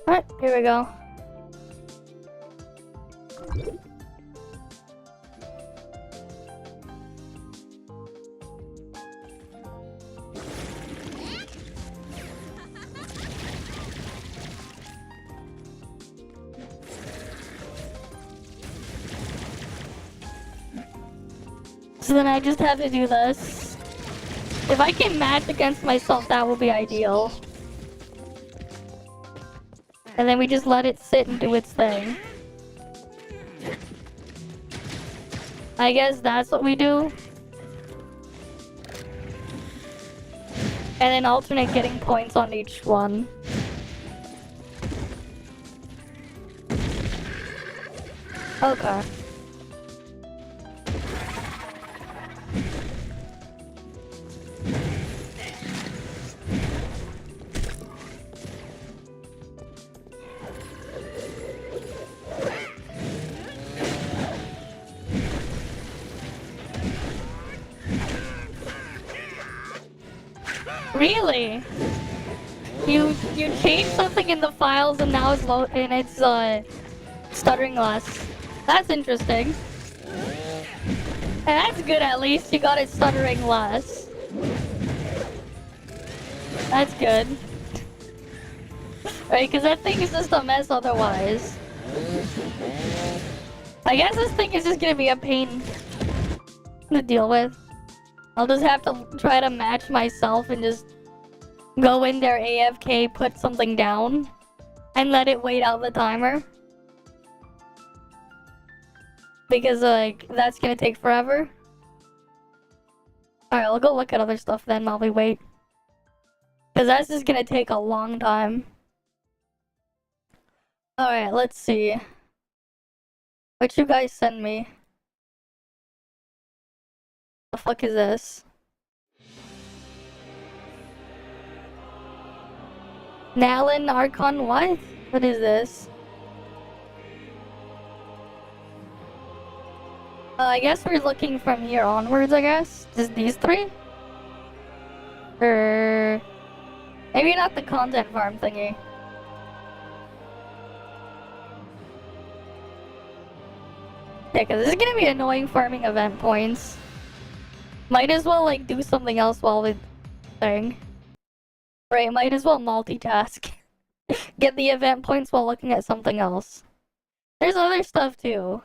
Alright, here we go. So then I just have to do this. If I can match against myself, that would be ideal. And then we just let it sit and do its thing. I guess that's what we do. And then alternate getting points on each one. Okay. Really? You changed something in the files and now it's stuttering less. That's interesting. And that's good, at least you got it stuttering less. That's good. Right, because that thing is just a mess otherwise. I guess this thing is just gonna be a pain to deal with. I'll just have to try to match myself and just go in there AFK, put something down, and let it wait out the timer. Because, like, that's gonna take forever. Alright, I'll go look at other stuff then while we wait. Because that's just gonna take a long time. Alright, let's see. What you guys send me? The fuck is this? Nalin Archon, what? What is this? I guess we're looking from here onwards, I guess? Just these three? Or... maybe not the content farm thingy. Yeah, because this is gonna be annoying farming event points. Might as well, like, do something else while we're thing. Right, might as well multitask. Get the event points while looking at something else. There's other stuff, too.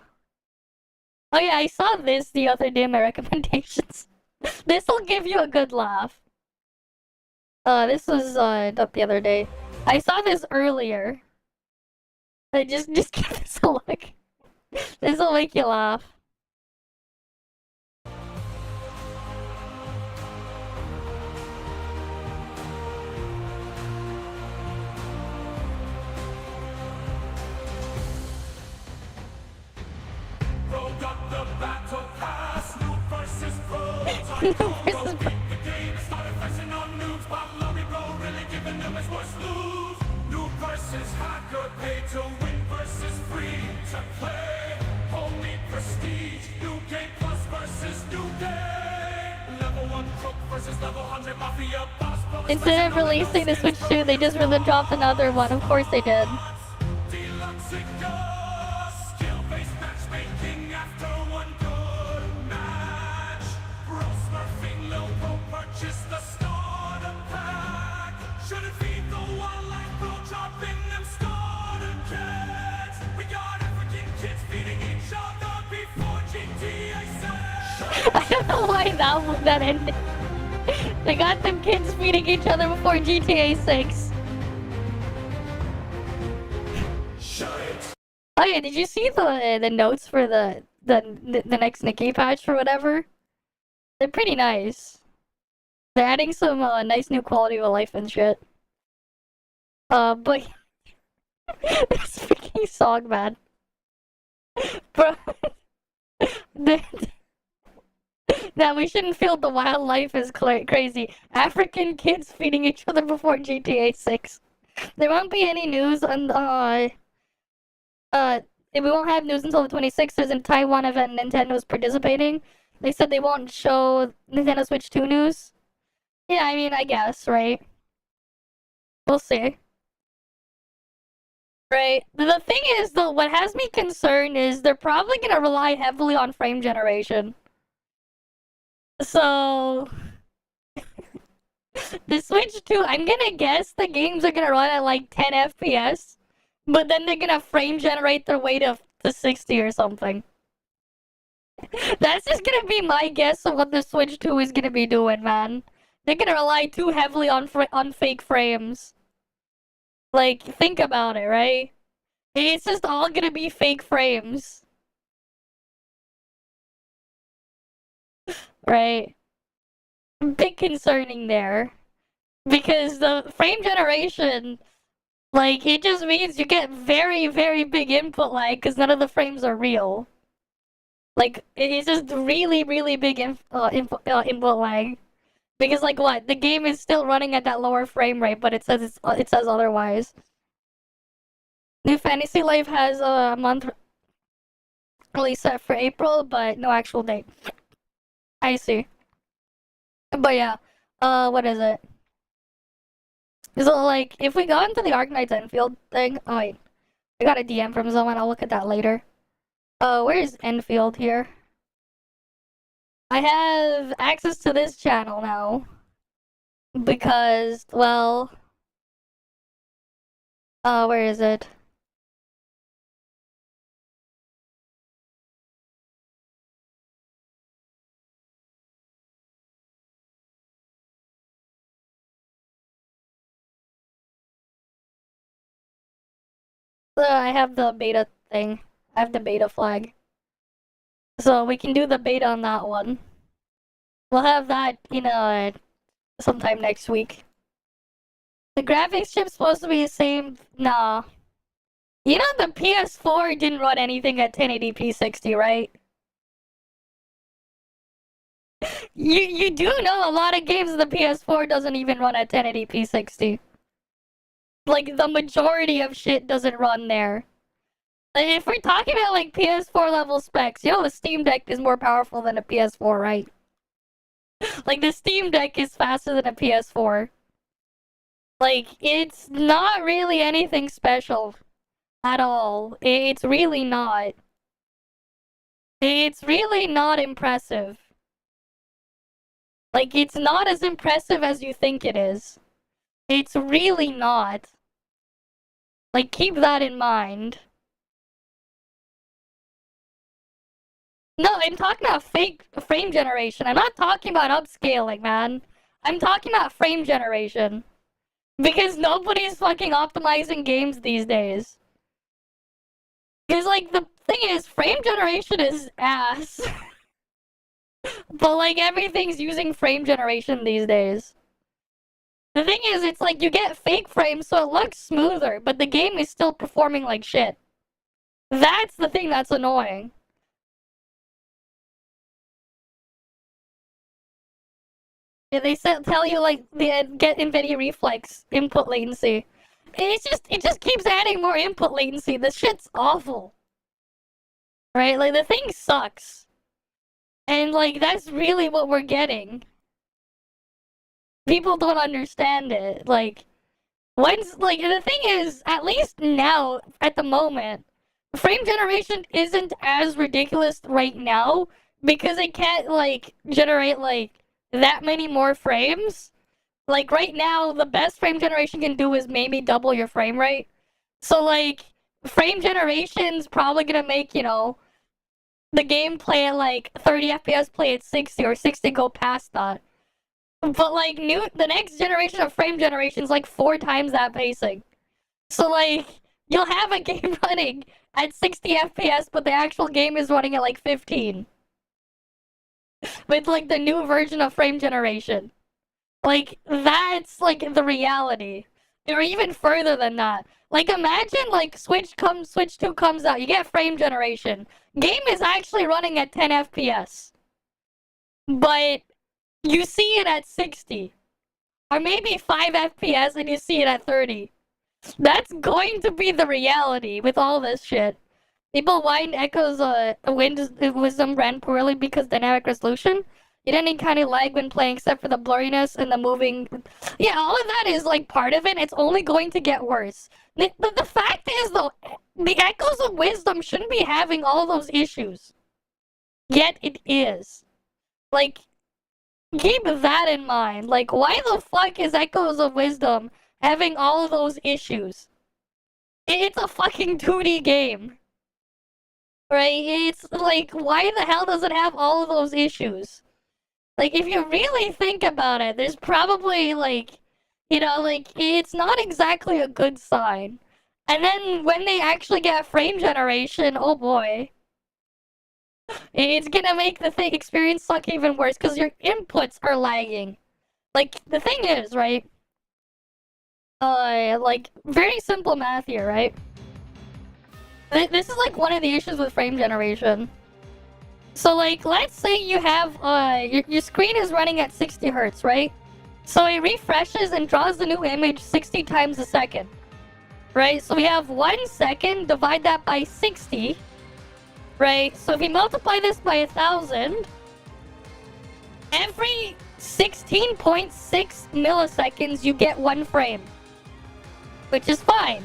Oh yeah, I saw this the other day in my recommendations. This'll give you a good laugh. This was, up the other day. I saw this earlier. Just give this a look. This will make you laugh. Rolled up the battle pass, noob versus pro. Noob versus pro. The game started flexing on noobs, but Lobby Bro really giving them his worst lose. Noob versus hacker, pay to win versus free to play. Only prestige, new game plus versus new game. Level 1 crook versus level 100 mafia boss. Instead of releasing the Switch 2, they just really dropped another one. Of course they did. Deluxe it goes. Skill-based matchmaking after one good match. Bro smurfing, Lil Bro purchase the starter pack. Shouldn't feed the wall like Bro dropping them starter kits. We got African kids feeding each other before GTA 6. I don't know why that ended. They got them kids feeding each other before GTA 6. Oh yeah, did you see the notes for the next Nikki patch or whatever? They're pretty nice. They're adding some nice new quality of life and shit. But this freaking song, man, bro. That we shouldn't feel the wildlife is crazy. African kids feeding each other before GTA 6. There won't be any news on we won't have news until the 26th. There's a Taiwan event Nintendo's participating. They said they won't show Nintendo Switch 2 news. Yeah, I mean, I guess, right? We'll see. Right. The thing is, though, what has me concerned is they're probably gonna rely heavily on frame generation. So the Switch 2, I'm gonna guess the games are gonna run at like 10 FPS, but then they're gonna frame generate their way to 60 or something. That's just gonna be my guess of what the Switch 2 is gonna be doing, man. They're gonna rely too heavily on fake frames. Like, think about it, right? It's just all gonna be fake frames. Right? Big concerning there. Because the frame generation, like, it just means you get very, very big input lag because none of the frames are real. Like, it's just really, really big input lag. Because, like, what? The game is still running at that lower frame rate, but it says otherwise. New Fantasy Life has a month release set for April, but no actual date. I see. But yeah, what is it? So, like, if we go into the Arknight's Endfield thing, oh wait, I got a DM from someone, I'll look at that later. Where's Endfield here? I have access to this channel now. Because, well... where is it? I have the beta thing. I have the beta flag. So we can do the beta on that one. We'll have that, you know, sometime next week. The graphics chip's supposed to be the same. Nah. You know the PS4 didn't run anything at 1080p 60, right? You do know a lot of games the PS4 doesn't even run at 1080p 60. Like, the majority of shit doesn't run there. If we're talking about, like, PS4 level specs, the Steam Deck is more powerful than a PS4, right? Like, the Steam Deck is faster than a PS4. Like, it's not really anything special at all. It's really not. It's really not impressive. Like, it's not as impressive as you think it is. It's really not. Like, keep that in mind. No, I'm talking about fake frame generation. I'm not talking about upscaling, man. I'm talking about frame generation. Because nobody's fucking optimizing games these days. Because, like, Thing is, frame generation is ass. But like everything's using frame generation these days. The thing is, it's like you get fake frames so it looks smoother, but the game is still performing like shit. That's the thing that's annoying. Yeah, they tell you like they get NVIDIA reflex input latency. It just keeps adding more input latency. This shit's awful. Right? Like the thing sucks. And like that's really what we're getting. People don't understand it. Like once like the thing is, at least now, at the moment, frame generation isn't as ridiculous right now because it can't like generate like that many more frames. Like right now, the best frame generation can do is maybe double your frame rate. So like frame generation's probably gonna make, you know, the game play at like 30 FPS, play at 60 or 60 go past that. But like the next generation of frame generation is like 4 times that pacing. So like you'll have a game running at 60 FPS, but the actual game is running at like 15. With like the new version of frame generation. Like that's like the reality. Or even further than that. Like imagine like Switch 2 comes out, you get frame generation. Game is actually running at 10 FPS. But you see it at 60. Or maybe 5 FPS and you see it at 30. That's going to be the reality with all this shit. People whine Echo's wisdom ran poorly because dynamic resolution. You didn't kind of lag when playing except for the blurriness and the moving. Yeah, all of that is like part of it. It's only going to get worse. The fact is though, the Echoes of Wisdom shouldn't be having all those issues. Yet it is. Like, keep that in mind. Like, why the fuck is Echoes of Wisdom having all of those issues? It's a fucking 2D game. Right? It's like, why the hell does it have all of those issues? Like, if you really think about it, there's probably, like, you know, like, it's not exactly a good sign. And then when they actually get frame generation, oh boy. It's gonna make the thing experience suck even worse, because your inputs are lagging. Like, the thing is, right? Like, very simple math here, right? This is, like, one of the issues with frame generation. So, like, let's say you have, your screen is running at 60 hertz, right? So it refreshes and draws the new image 60 times a second. Right? So we have 1 second, divide that by 60. Right? So if we multiply this by 1,000, every 16.6 milliseconds you get 1 frame. Which is fine.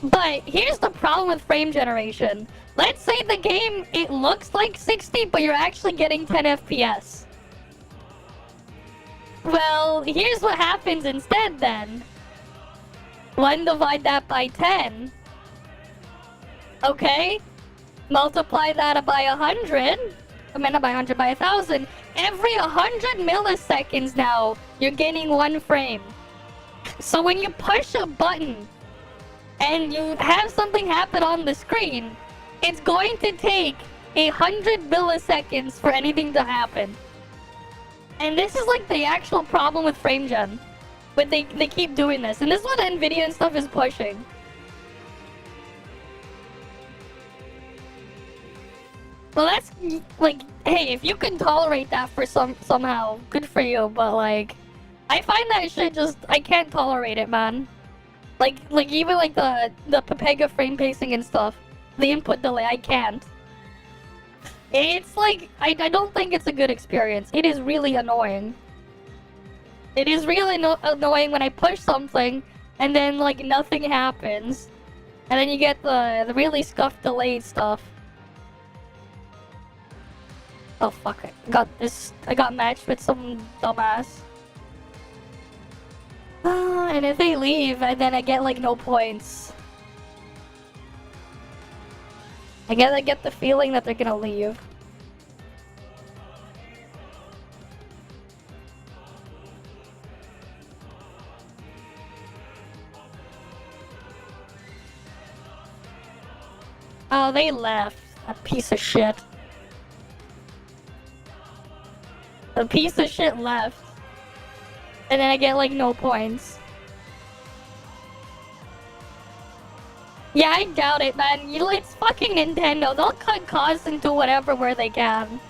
But here's the problem with frame generation. Let's say the game, it looks like 60, but you're actually getting 10 FPS. Well, here's what happens instead then. 1 divide that by 10. Okay? Multiply that by 100. I mean, not by 100, by 1,000. Every 100 milliseconds now, you're gaining 1 frame. So when you push a button and you have something happen on the screen, it's going to take 100 milliseconds for anything to happen. And this is like the actual problem with frame gen. But they keep doing this. And this is what NVIDIA and stuff is pushing. Well, that's like, hey, if you can tolerate that for somehow, good for you. But like, I find that shit just, I can't tolerate it, man. Like even like the Pepega frame pacing and stuff, the input delay, I can't. It's like, I don't think it's a good experience. It is really annoying. It is really annoying when I push something and then like nothing happens. And then you get the really scuffed delayed stuff. Oh fuck, I got matched with some dumbass. And if they leave, and then I get like no points. I get the feeling that they're gonna leave. Oh, they left. That piece of shit. The piece of shit left. And then I get like no points. Yeah, I doubt it, man. It's fucking Nintendo. They'll cut costs and do whatever where they can.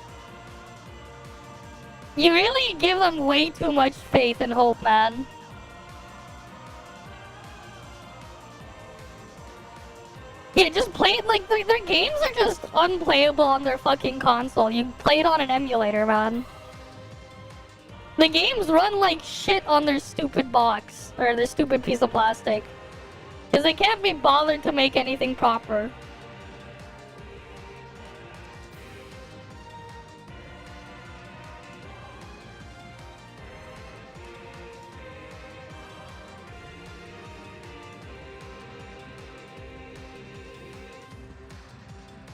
You really give them way too much faith and hope, man. Yeah, just play it like their games are just unplayable on their fucking console. You play it on an emulator, man. The games run like shit on their stupid box or their stupid piece of plastic. Because they can't be bothered to make anything proper.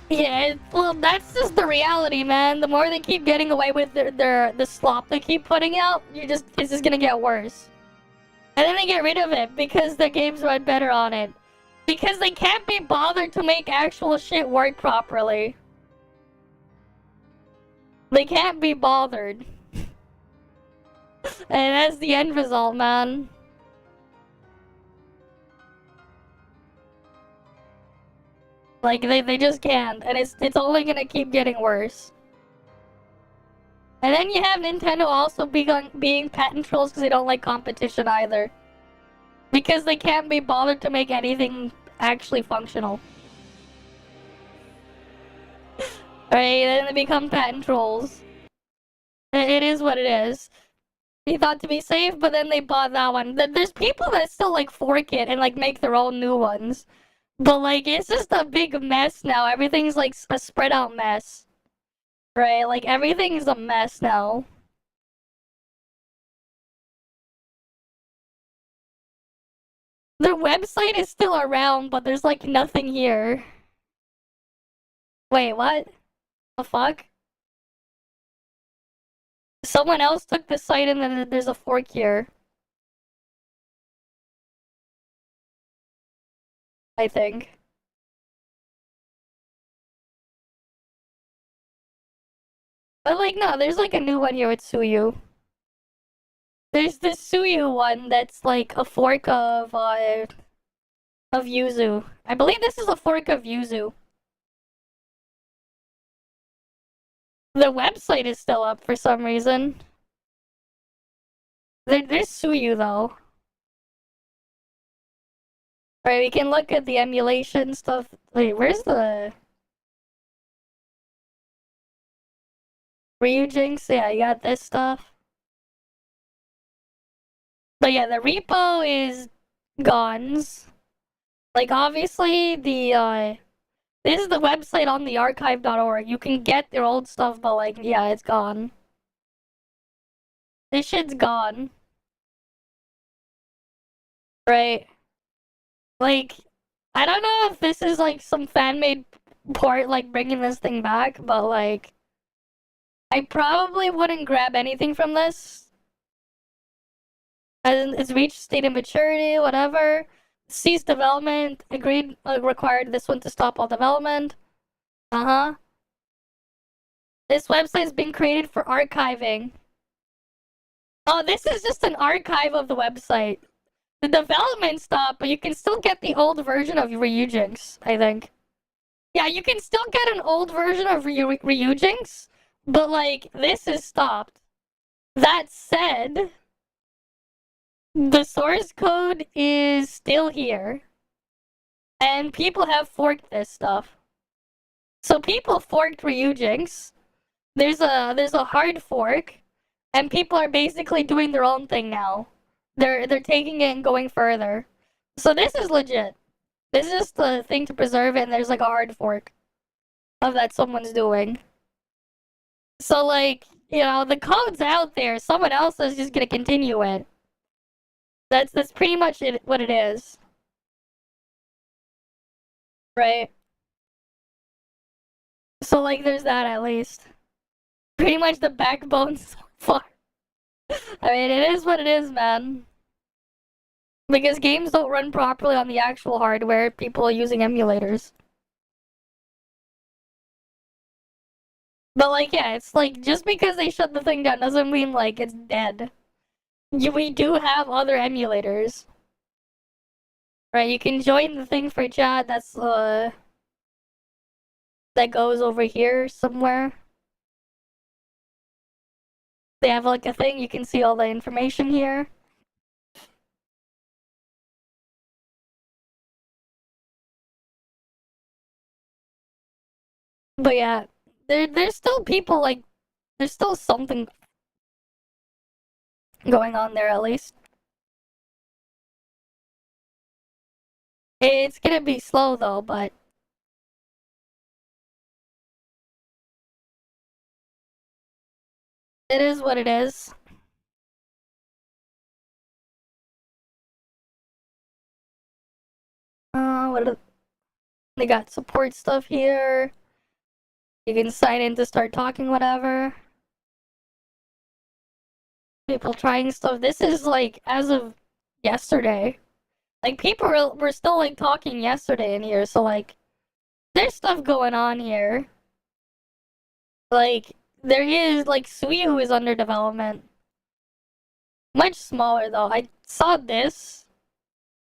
Yeah, well, that's just the reality, man. The more they keep getting away with the slop they keep putting out, it's just gonna get worse. And then they get rid of it because their games run better on it. Because they can't be bothered to make actual shit work properly. They can't be bothered. And that's the end result, man. Like, they just can't, and it's only gonna keep getting worse. And then you have Nintendo also being patent trolls because they don't like competition either. Because they can't be bothered to make anything actually functional. Right, then they become patent trolls. It is what it is. They thought to be safe, but then they bought that one. There's people that still like fork it and like make their own new ones. But, like, it's just a big mess now. Everything's, like, a spread-out mess. Right? Like, everything's a mess now. Their website is still around, but there's, like, nothing here. Wait, what? The fuck? Someone else took the site and then there's a fork here. I think. But, like, no, there's, like, a new one here with Suyu. There's this Suyu one that's, like, a fork of Yuzu. I believe this is a fork of Yuzu. The website is still up for some reason. There's Suyu, though. Alright, we can look at the emulation stuff. Wait, where's the... Ryujinx? Yeah, you got this stuff. But yeah, the repo is Gon's. Like, obviously, this is the website on the archive.org. You can get their old stuff, but, like, yeah, it's gone. This shit's gone. Right. Like, I don't know if this is, like, some fan-made port, like, bringing this thing back, but, like, I probably wouldn't grab anything from this. As it's reached state of maturity, whatever. Cease development. Agreed, required this one to stop all development. Uh-huh. This website's been created for archiving. Oh, this is just an archive of the website. The development stopped, but you can still get the old version of Ryujinx, I think. Yeah, you can still get an old version of Ryujinx, but, like, this is stopped. That said, the source code is still here. And people have forked this stuff. So people forked Ryujinx. There's a hard fork, and people are basically doing their own thing now. They're taking it and going further. So this is legit. This is just the thing to preserve it, and there's like a hard fork of that someone's doing. So, like, you know, the code's out there. Someone else is just gonna continue it. That's pretty much what it is. Right? So, like, there's that at least. Pretty much the backbone so far. I mean, it is what it is, man. Because games don't run properly on the actual hardware, people are using emulators. But like, yeah, it's like just because they shut the thing down doesn't mean like it's dead. We do have other emulators, right? You can join the thing for chat. That goes over here somewhere. They have like a thing. You can see all the information here. But yeah, there's still people like there's still something going on there at least. It's gonna be slow though, but it is what it is. They got support stuff here. You can sign in to start talking whatever. People trying stuff. This is like as of yesterday. Like people were still like talking yesterday in here, so like there's stuff going on here. Like there is like Suyu is under development. Much smaller though. I saw this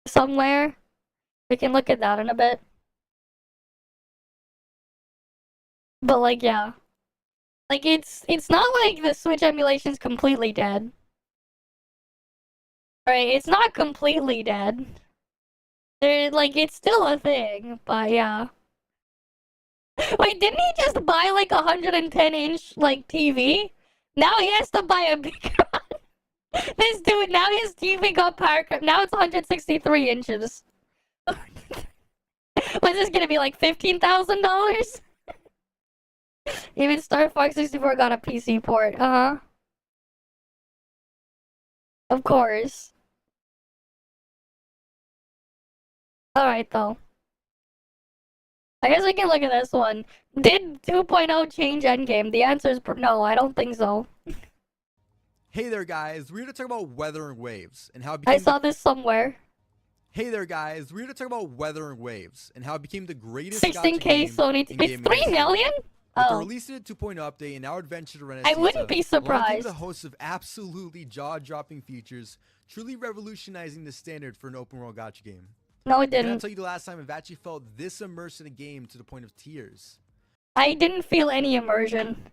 somewhere. We can look at that in a bit. But like yeah. Like it's not like the Switch emulation's completely dead. Right, it's not completely dead. Like it's still a thing, but yeah. Wait, didn't he just buy like 110-inch like TV? Now he has to buy a bigger one. This dude, now his TV got power. Now it's 163 inches. Was this gonna be like $15,000? Even Star Fox 64 got a PC port. Of course. Alright though. I guess we can look at this one. Did 2.0 change Endgame? The answer is no, I don't think so. Hey there guys, we're here to talk about Weathering Waves and how it became I saw this somewhere. Hey there guys, we're here to talk about Weathering Waves and how it became the greatest 16K Sony. It's 3 million? With the Oh. release of the 2.0 update and our adventure to Reinx, I wouldn't be surprised. The host of absolutely jaw-dropping features, truly revolutionizing the standard for an open world gacha game. No, it I can't didn't. tell you the last time I've actually felt this immersed in a game to the point of tears. I didn't feel any immersion.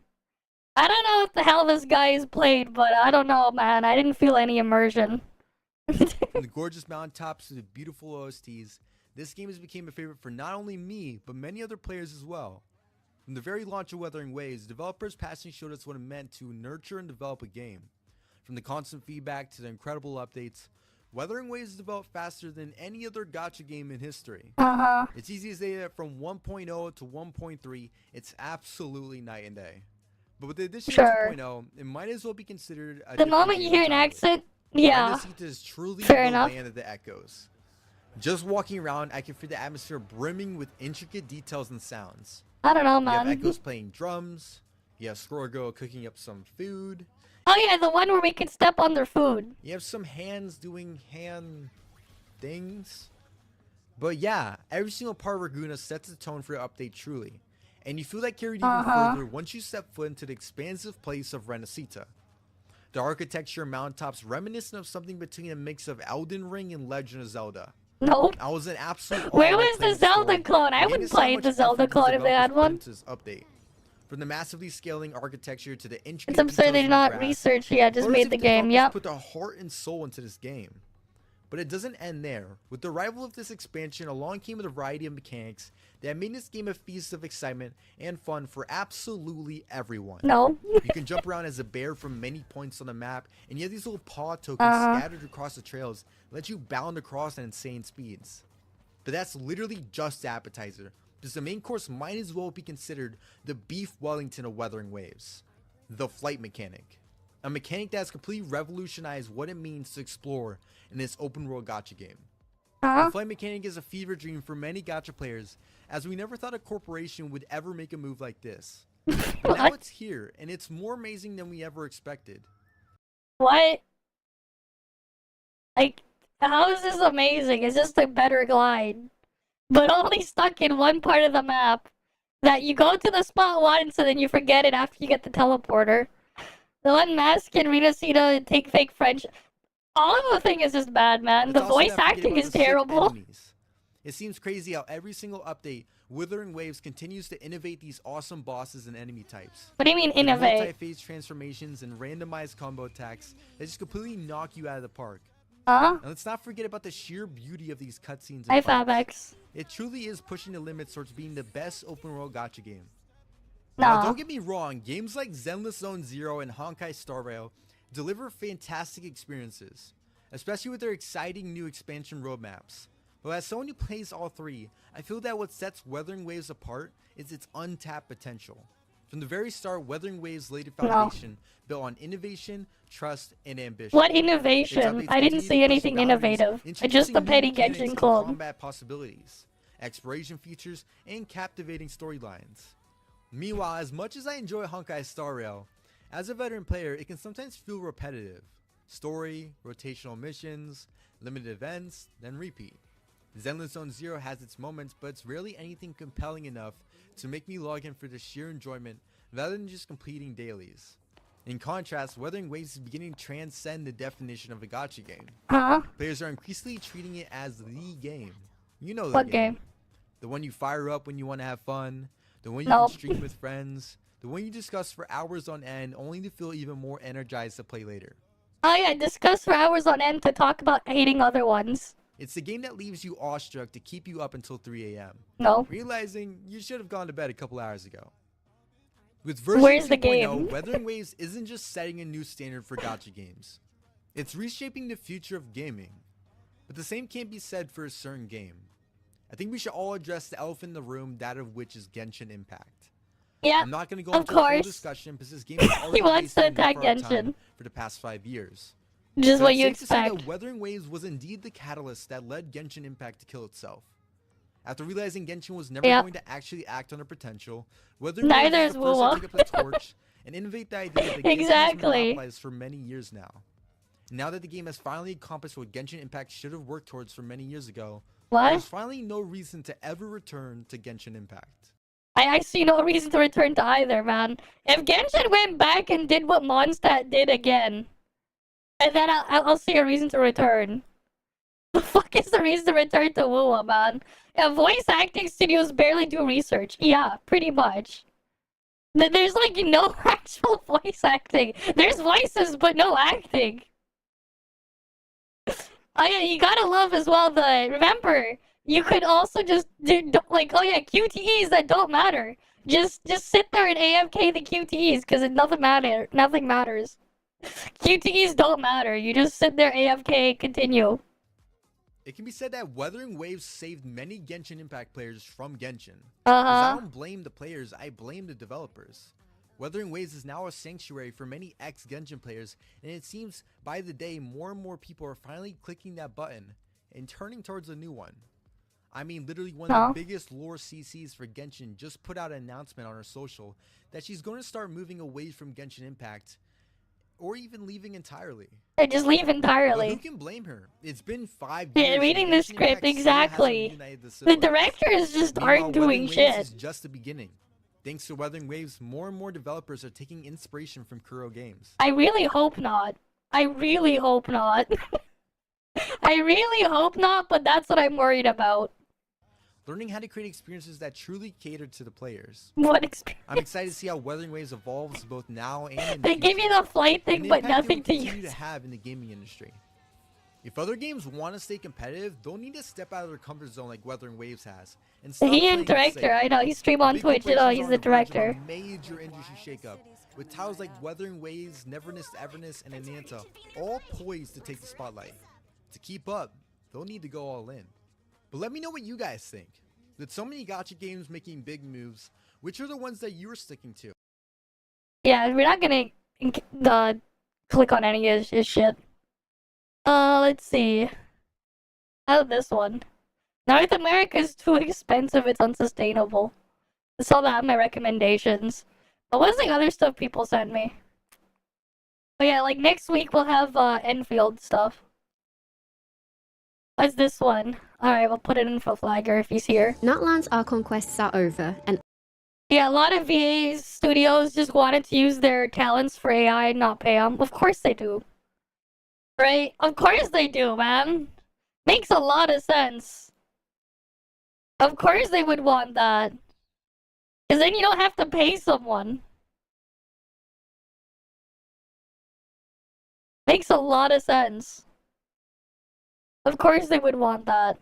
I don't know what the hell this guy has played, but I don't know, man. I didn't feel any immersion. From the gorgeous mountaintops to the beautiful OSTs, this game has become a favorite for not only me, but many other players as well. From the very launch of Weathering Waves, developers passionately showed us what it meant to nurture and develop a game. From the constant feedback to the incredible updates, Weathering Waves developed faster than any other gacha game in history. It's easy to say that from 1.0 to 1.3, it's absolutely night and day. But with the addition of 2.0, it might as well be considered a The moment you hear an accent, yeah. Reinx is truly Fair the enough. land of the echoes. Just walking around, I can feel the atmosphere brimming with intricate details and sounds. I don't know, You have man. echoes playing drums. You have Scorgo cooking up some food. Oh yeah, the one where we could step on their food. You have some hands doing hand things. But yeah, every single part of Raguna sets the tone for your update truly. And you feel that carried even further once you step foot into the expansive place of Renacita. The architecture and mountaintops reminiscent of something between a mix of Elden Ring and Legend of Zelda. Nope. I was an absolute Where was the Zelda clone? I would play the Zelda clone if they had one. Update. From the massively scaling architecture to the intricate It's absurd they details did in not grass, research yet, just Photos made of the game, developers yep. Put their heart and soul into this game. But it doesn't end there. With the arrival of this expansion, along came a variety of mechanics that made this game a feast of excitement and fun for absolutely everyone. No. You can jump around as a bear from many points on the map, and you have these little paw tokens scattered across the trails that let you bound across at insane speeds. But that's literally just the appetizer, because the main course might as well be considered the beef Wellington of Weathering Waves. The flight mechanic. A mechanic that has completely revolutionized what it means to explore in this open world gacha game. The flight mechanic is a fever dream for many gacha players, as we never thought a corporation would ever make a move like this. But now it's here, and it's more amazing than we ever expected. What? Like, how is this amazing? It's just a better glide. But only stuck in one part of the map. that you go to the spot once and then you forget it after you get the teleporter. The unmask and Renacita and take fake French. All of the thing is just bad, man. Let's The also voice not forget acting about is the sick terrible. enemies. It seems crazy how every single update, Withering Waves continues to innovate these awesome bosses and enemy types. What do you mean With innovate? multi-phase transformations and randomized combo attacks that just completely knock you out of the park. Huh? And let's not forget about the sheer beauty of these cutscenes Hi, and fights. Fabex. It truly is pushing the limits towards being the best open world gacha game. Now, No. don't get me wrong, games like Zenless Zone Zero and Honkai Star Rail deliver fantastic experiences, especially with their exciting new expansion roadmaps. But as someone who plays all three, I feel that what sets Wuthering Waves apart is its untapped potential. From the very start, Wuthering Waves laid a foundation built on innovation, trust, and ambition. What Its innovation? updates I didn't continue to see push the anything boundaries, innovative. Just introducing the new petty mechanics Genshin and clone. combat possibilities, exploration features, and captivating storylines. Meanwhile, as much as I enjoy Honkai Star Rail, as a veteran player, it can sometimes feel repetitive. Story, rotational missions, limited events, then repeat. Zenless Zone Zero has its moments, but it's rarely anything compelling enough to make me log in for the sheer enjoyment rather than just completing dailies. In contrast, Wuthering Waves is beginning to transcend the definition of a gacha game. Huh? Players are increasingly treating it as the game. You know that What game? The one you fire up when you want to have fun, the one you Nope. can stream with friends, the one you discuss for hours on end only to feel even more energized to play later. Oh yeah, discuss for hours on end to talk about hating other ones. It's the game that leaves you awestruck to keep you up until 3 a.m. No. realizing you should have gone to bed a couple hours ago. With version Where's the 2.0, game? Wuthering Waves isn't just setting a new standard for gacha games. It's reshaping the future of gaming. But the same can't be said for a certain game. I think we should all address the elephant in the room, that of which is Genshin Impact. Yeah. I'm not going to go of into a full course. discussion because this game has already wants to wasted enough attack of our time Genshin. for the past 5 years. Just But what it's you safe to say expect. that Wuthering Waves was indeed the catalyst that led Genshin Impact to kill itself. After realizing Genshin was never Yeah. going to actually act on her potential, Wuthering Neither Waves is is the first Wuwa. to take up the torch and innovate the idea that Genshin has Exactly. monopolized for many years now. Now that the game has finally accomplished what Genshin Impact should have worked towards for many years ago, What? there's finally no reason to ever return to Genshin Impact. I see no reason to return to either, man. If Genshin went back and did what Mondstadt did again, and then I'll see a reason to return. The fuck is the reason to return to WoW, man? Yeah, voice acting studios barely do research. Yeah, pretty much. There's like no actual voice acting. There's voices, but no acting. Oh yeah, you gotta love as well the... Remember, you could also just do, like, oh yeah, QTEs that don't matter. Just sit there and AFK the QTEs, because nothing matters. QTEs don't matter. You just sit there AFK, continue. It can be said that Wuthering Waves saved many Genshin Impact players from Genshin. 'Cause I don't blame the players, I blame the developers. Wuthering Waves is now a sanctuary for many ex-Genshin players, and it seems by the day more and more people are finally clicking that button and turning towards a new one. I mean, literally one of the biggest lore CCs for Genshin just put out an announcement on her social that she's going to start moving away from Genshin Impact, or even leaving entirely. They just leave But entirely. who can blame her? It's been 5 Yeah, years. and reading the Genshin script, Impact still hasn't exactly. reunited the The siblings. directors just Meanwhile, aren't doing Wuthering Waves is shit. just the beginning. Thanks to Wuthering Waves, more and more developers are taking inspiration from Kuro Games. I really hope not. I really hope not. I really hope not, but that's what I'm worried about. Learning how to create experiences that truly cater to the players. What experience? I'm excited to see how Wuthering Waves evolves both now and in the They give future, you the flight and thing, the but impact it nothing will to continue use. to have in the gaming industry. If other games want to stay competitive, they'll need to step out of their comfort zone like Wuthering Waves has. And stop He playing and it director, safe. I know. He stream on Big Twitch, you know, corporations he's are the on verge of director. a major industry shakeup, with titles like Wuthering Waves, Neverness to Everness, and Ananta all poised to take the spotlight. To keep up, they'll need to go all in. But let me know what you guys think. With so many gacha games making big moves, which are the ones that you're sticking to? Yeah, we're not gonna click on any of his shit. Let's see. How about this one? North America is too expensive, it's unsustainable. That's all that my recommendations. But what's the other stuff people sent me? Oh yeah, like next week we'll have Enfield stuff. What's this one? Alright, we'll put it in for Flagger if he's here. Nutland's our conquests are over, and Yeah, a lot of VA studios just wanted to use their talents for AI and not pay them. Of course they do. Right? Of course they do, man. Makes a lot of sense. Of course they would want that. Because then you don't have to pay someone. Makes a lot of sense. Of course they would want that.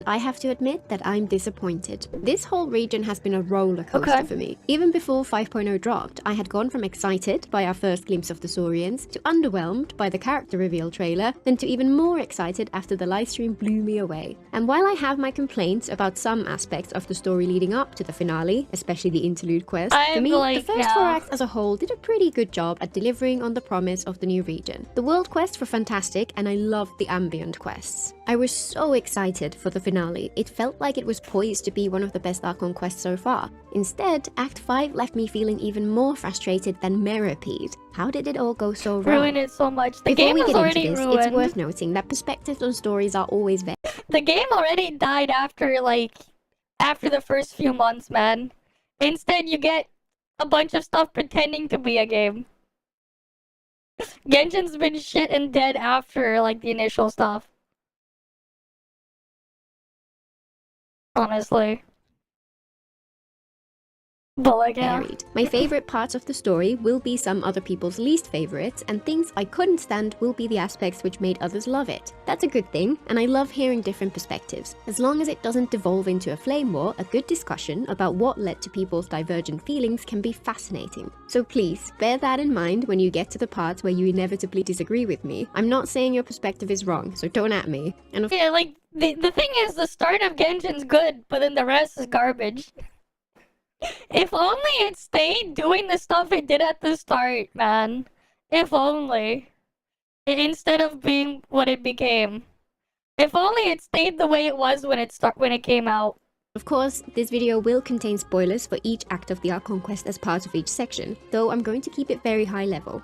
I have to admit that I'm disappointed. This whole region has been a roller coaster for me. Even before 5.0 dropped, I had gone from excited by our first glimpse of the Saurians, to underwhelmed by the character reveal trailer, then to even more excited after the livestream blew me away. And while I have my complaints about some aspects of the story leading up to the finale, especially the interlude quest, for me, the first 4 acts as a whole did a pretty good job at delivering on the promise of the new region. The world quests were fantastic, and I loved the ambient quests. I was so excited for the finale. It felt like it was poised to be one of the best Archon quests so far. Instead, Act 5 left me feeling even more frustrated than Meripede. How did it all go so wrong? Ruined it so much. The Before game we was get already into this, ruined. it's worth noting that perspectives on stories are always vague. The game already died after the first few months, man. Instead, you get a bunch of stuff pretending to be a game. Genshin's been shit and dead after, like, the initial stuff. Honestly. But like, yeah. Varied. My favorite parts of the story will be some other people's least favorites, and things I couldn't stand will be the aspects which made others love it. That's a good thing, and I love hearing different perspectives. As long as it doesn't devolve into a flame war, a good discussion about what led to people's divergent feelings can be fascinating. So please, bear that in mind when you get to the parts where you inevitably disagree with me. I'm not saying your perspective is wrong, so don't at me. And yeah, like, the thing is, the start of Genshin's good, but then the rest is garbage. If only it stayed doing the stuff it did at the start, man. If only. Instead of being what it became. If only it stayed the way it was when it came out. of course, this video will contain spoilers for each act of the Archon quest as part of each section, though I'm going to keep it very high level.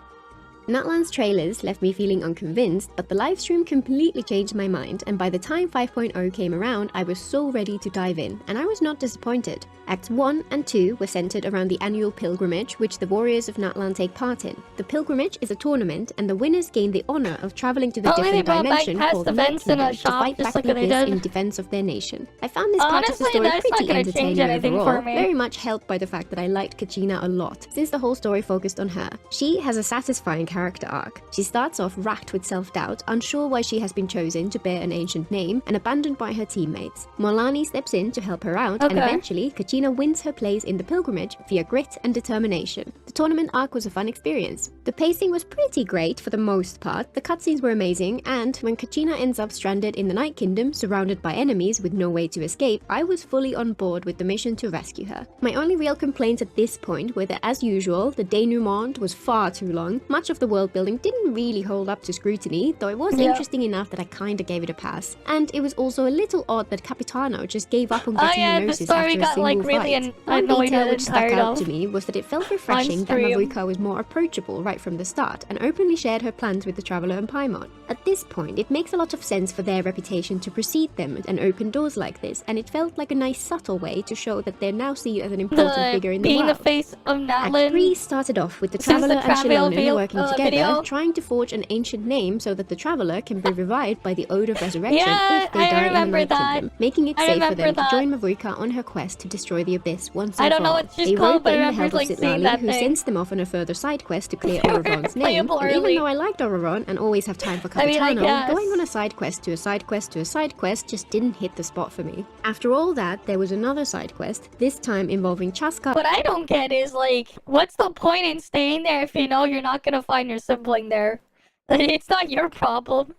Nutland's trailers left me feeling unconvinced, but the livestream completely changed my mind, and by the time 5.0 came around, I was so ready to dive in, and I was not disappointed. Acts 1 and 2 were centered around the annual pilgrimage, which the warriors of Nutland take part in. The pilgrimage is a tournament, and the winners gain the honor of traveling to the different dimension called Night Kingdom to fight back the abyss in defense of their nation. I found this part of the story pretty entertaining overall, very much helped by the fact that I liked Kachina a lot, since the whole story focused on her. She has a satisfying character arc. She starts off racked with self-doubt, unsure why she has been chosen to bear an ancient name, and abandoned by her teammates. Morlani steps in to help her out, and eventually, Kachina wins her place in the pilgrimage via grit and determination. The tournament arc was a fun experience. The pacing was pretty great for the most part, the cutscenes were amazing, and when Kachina ends up stranded in the Night Kingdom, surrounded by enemies with no way to escape, I was fully on board with the mission to rescue her. My only real complaints at this point were that, as usual, the denouement was far too long. Much of the world building didn't really hold up to scrutiny, though it was interesting enough that I kinda gave it a pass. And it was also a little odd that Capitano just gave up on getting Gnosis after a single fight. One detail which stuck out to me was that it felt refreshing that Mavuika was more approachable right from the start, and openly shared her plans with the Traveler and Paimon. At this point, it makes a lot of sense for their reputation to precede them and open doors like this, and it felt like a nice subtle way to show that they're now seen as an important figure in the world. Being the face of Natlan. Act 3 started off with the Traveler and Shilonen working together, trying to forge an ancient name so that the Traveler can be revived by the Ode of Resurrection if they die in the Night Kingdom, making it safe for them to join Mavuika on her quest to destroy the Abyss once and for all. They rope in the help of Zitlali, who sends them off on a further side quest to clear Auroron's name, and even though I liked Auroron and always have time for Capitano, going on a side quest to a side quest to a side quest just didn't hit the spot for me. After all that, there was another side quest, this time involving Chaska. What I don't get is, like, what's the point in staying there if you know you're not gonna find your sibling there? It's not your problem.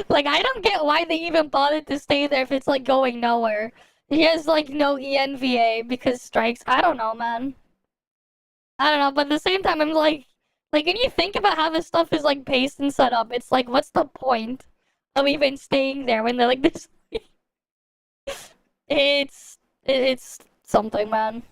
Like, I don't get why they even bothered to stay there if it's, like, going nowhere. He has, like, no ENVA because strikes. I don't know, man. I don't know, but at the same time, I'm like, when you think about how this stuff is, like, paced and set up, it's like, what's the point of even staying there when they're like this? It's something, man.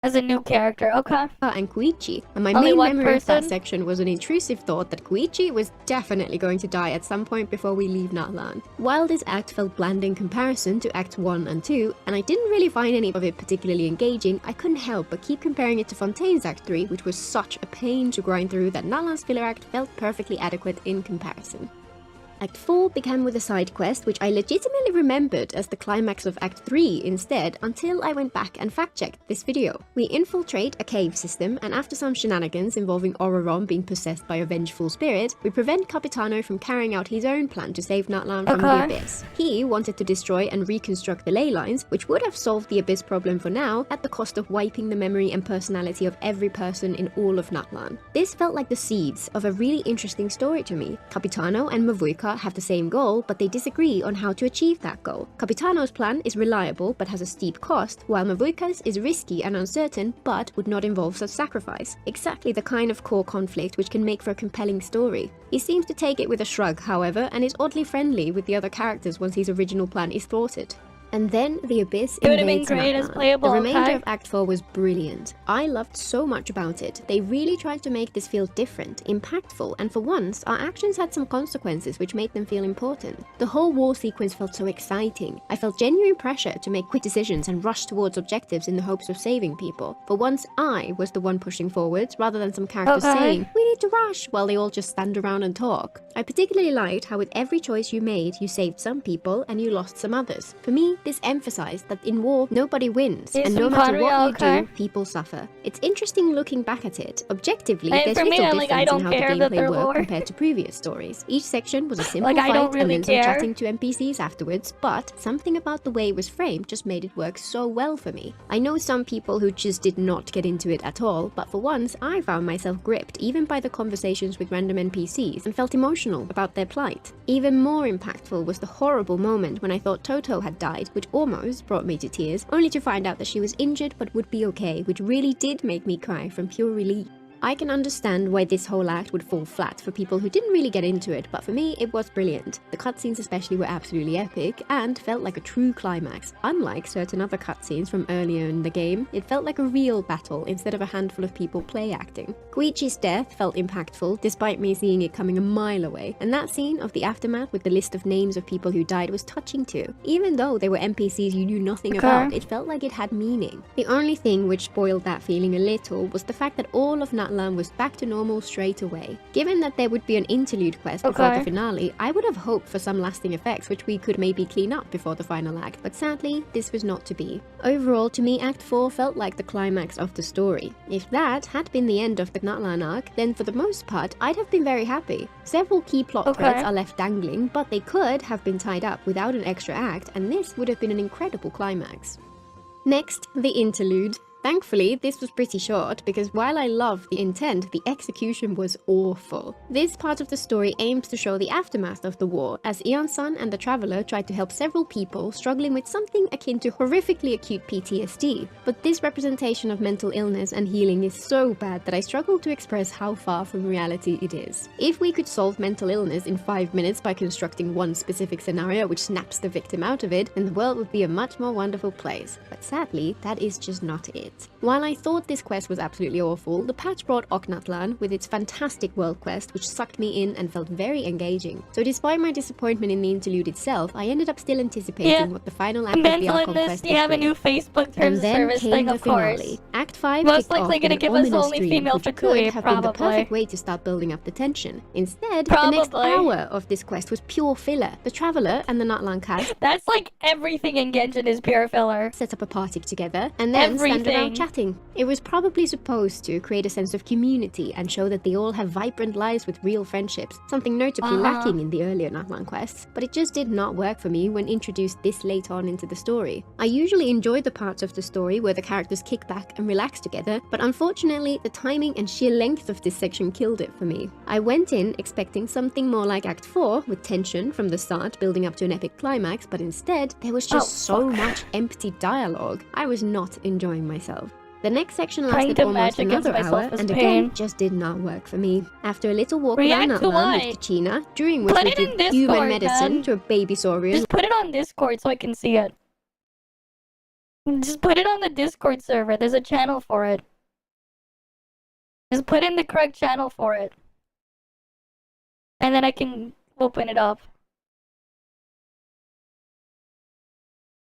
As a new character, okay. and Koichi, and my Only main one memory of that person? section was an intrusive thought that Koichi was definitely going to die at some point before we leave Natlan. While this act felt bland in comparison to Acts 1 and 2, and I didn't really find any of it particularly engaging, I couldn't help but keep comparing it to Fontaine's Act 3, which was such a pain to grind through that Natlan's filler act felt perfectly adequate in comparison. Act 4 began with a side quest which I legitimately remembered as the climax of Act 3 instead until I went back and fact-checked this video. We infiltrate a cave system, and after some shenanigans involving Auroron being possessed by a vengeful spirit, we prevent Capitano from carrying out his own plan to save Natlan from the Abyss. He wanted to destroy and reconstruct the ley lines, which would have solved the Abyss problem for now at the cost of wiping the memory and personality of every person in all of Natlan. This felt like the seeds of a really interesting story to me. Capitano and Mavuika have the same goal, but they disagree on how to achieve that goal. Capitano's plan is reliable but has a steep cost, while Mavuika's is risky and uncertain but would not involve such sacrifice. Exactly the kind of core conflict which can make for a compelling story. He seems to take it with a shrug, however, and is oddly friendly with the other characters once his original plan is thwarted. And then the Abyss It would have been invades great as Natlan. playable, The remainder okay? of Act 4 was brilliant. I loved so much about it. They really tried to make this feel different, impactful, and for once, our actions had some consequences which made them feel important. The whole war sequence felt so exciting. I felt genuine pressure to make quick decisions and rush towards objectives in the hopes of saving people. For once, I was the one pushing forwards, rather than some characters saying, "We need to rush," while they all just stand around and talk. I particularly liked how with every choice you made, you saved some people and you lost some others. For me, this emphasized that in war, nobody wins, and no matter what you do, people suffer. It's interesting looking back at it. Objectively, And there's for me, little like, difference I don't in how the care that gameplay they're worked war. compared to previous stories. Each section was a simple Like, I fight don't really and then some care. chatting to NPCs afterwards, but something about the way it was framed just made it work so well for me. I know some people who just did not get into it at all, but for once, I found myself gripped even by the conversations with random NPCs and felt emotional about their plight. Even more impactful was the horrible moment when I thought Toto had died, which almost brought me to tears, only to find out that she was injured but would be okay, which really did make me cry from pure relief. I can understand why this whole act would fall flat for people who didn't really get into it, but for me, it was brilliant. The cutscenes especially were absolutely epic, and felt like a true climax. Unlike certain other cutscenes from earlier in the game, it felt like a real battle instead of a handful of people play acting. Koichi's death felt impactful, despite me seeing it coming a mile away, and that scene of the aftermath with the list of names of people who died was touching too. Even though they were NPCs you knew nothing about, it felt like it had meaning. The only thing which spoiled that feeling a little was the fact that all of Natlan was back to normal straight away. Given that there would be an interlude quest before the finale, I would have hoped for some lasting effects which we could maybe clean up before the final act, but sadly, this was not to be. Overall, to me, Act 4 felt like the climax of the story. If that had been the end of the Natlan arc, then for the most part, I'd have been very happy. Several key plot threads are left dangling, but they could have been tied up without an extra act, and this would have been an incredible climax. Next, the interlude. Thankfully, this was pretty short, because while I love the intent, the execution was awful. This part of the story aims to show the aftermath of the war, as Ian-san and the Traveler tried to help several people struggling with something akin to horrifically acute PTSD. But this representation of mental illness and healing is so bad that I struggle to express how far from reality it is. If we could solve mental illness in 5 minutes by constructing one specific scenario which snaps the victim out of it, then the world would be a much more wonderful place. But sadly, that is just not it. While I thought this quest was absolutely awful, the patch brought Oknatlan with its fantastic world quest which sucked me in and felt very engaging. So despite my disappointment in the interlude itself, I ended up still anticipating what the final act of the Archon quest you have a new Facebook terms of service thing, of course. Finale. Act 5 Most kicked off likely with gonna an give us ominous only dream, female which Fukui, could have been the probably. perfect way to start building up the tension. Instead, the next hour of this quest was pure filler. The Traveler and the Natlan cast That's like everything in Genshin is pure filler. set up a party together and then stand around chatting. It was probably supposed to create a sense of community and show that they all have vibrant lives with real friendships, something notably lacking in the earlier Natlan quests, but it just did not work for me when introduced this late on into the story. I usually enjoy the parts of the story where the characters kick back and relax together, but unfortunately the timing and sheer length of this section killed it for me. I went in expecting something more like Act 4, with tension from the start building up to an epic climax, but instead there was just so much empty dialogue. I was not enjoying myself. The next section lasted almost another hour, and again, just did not work for me. After a little walk around Natlan with Kachina, during which we did human medicine to a baby saurian. Just put it on Discord so I can see it. Just put it on the Discord server. There's a channel for it. Just put in the correct channel for it. And then I can open it up.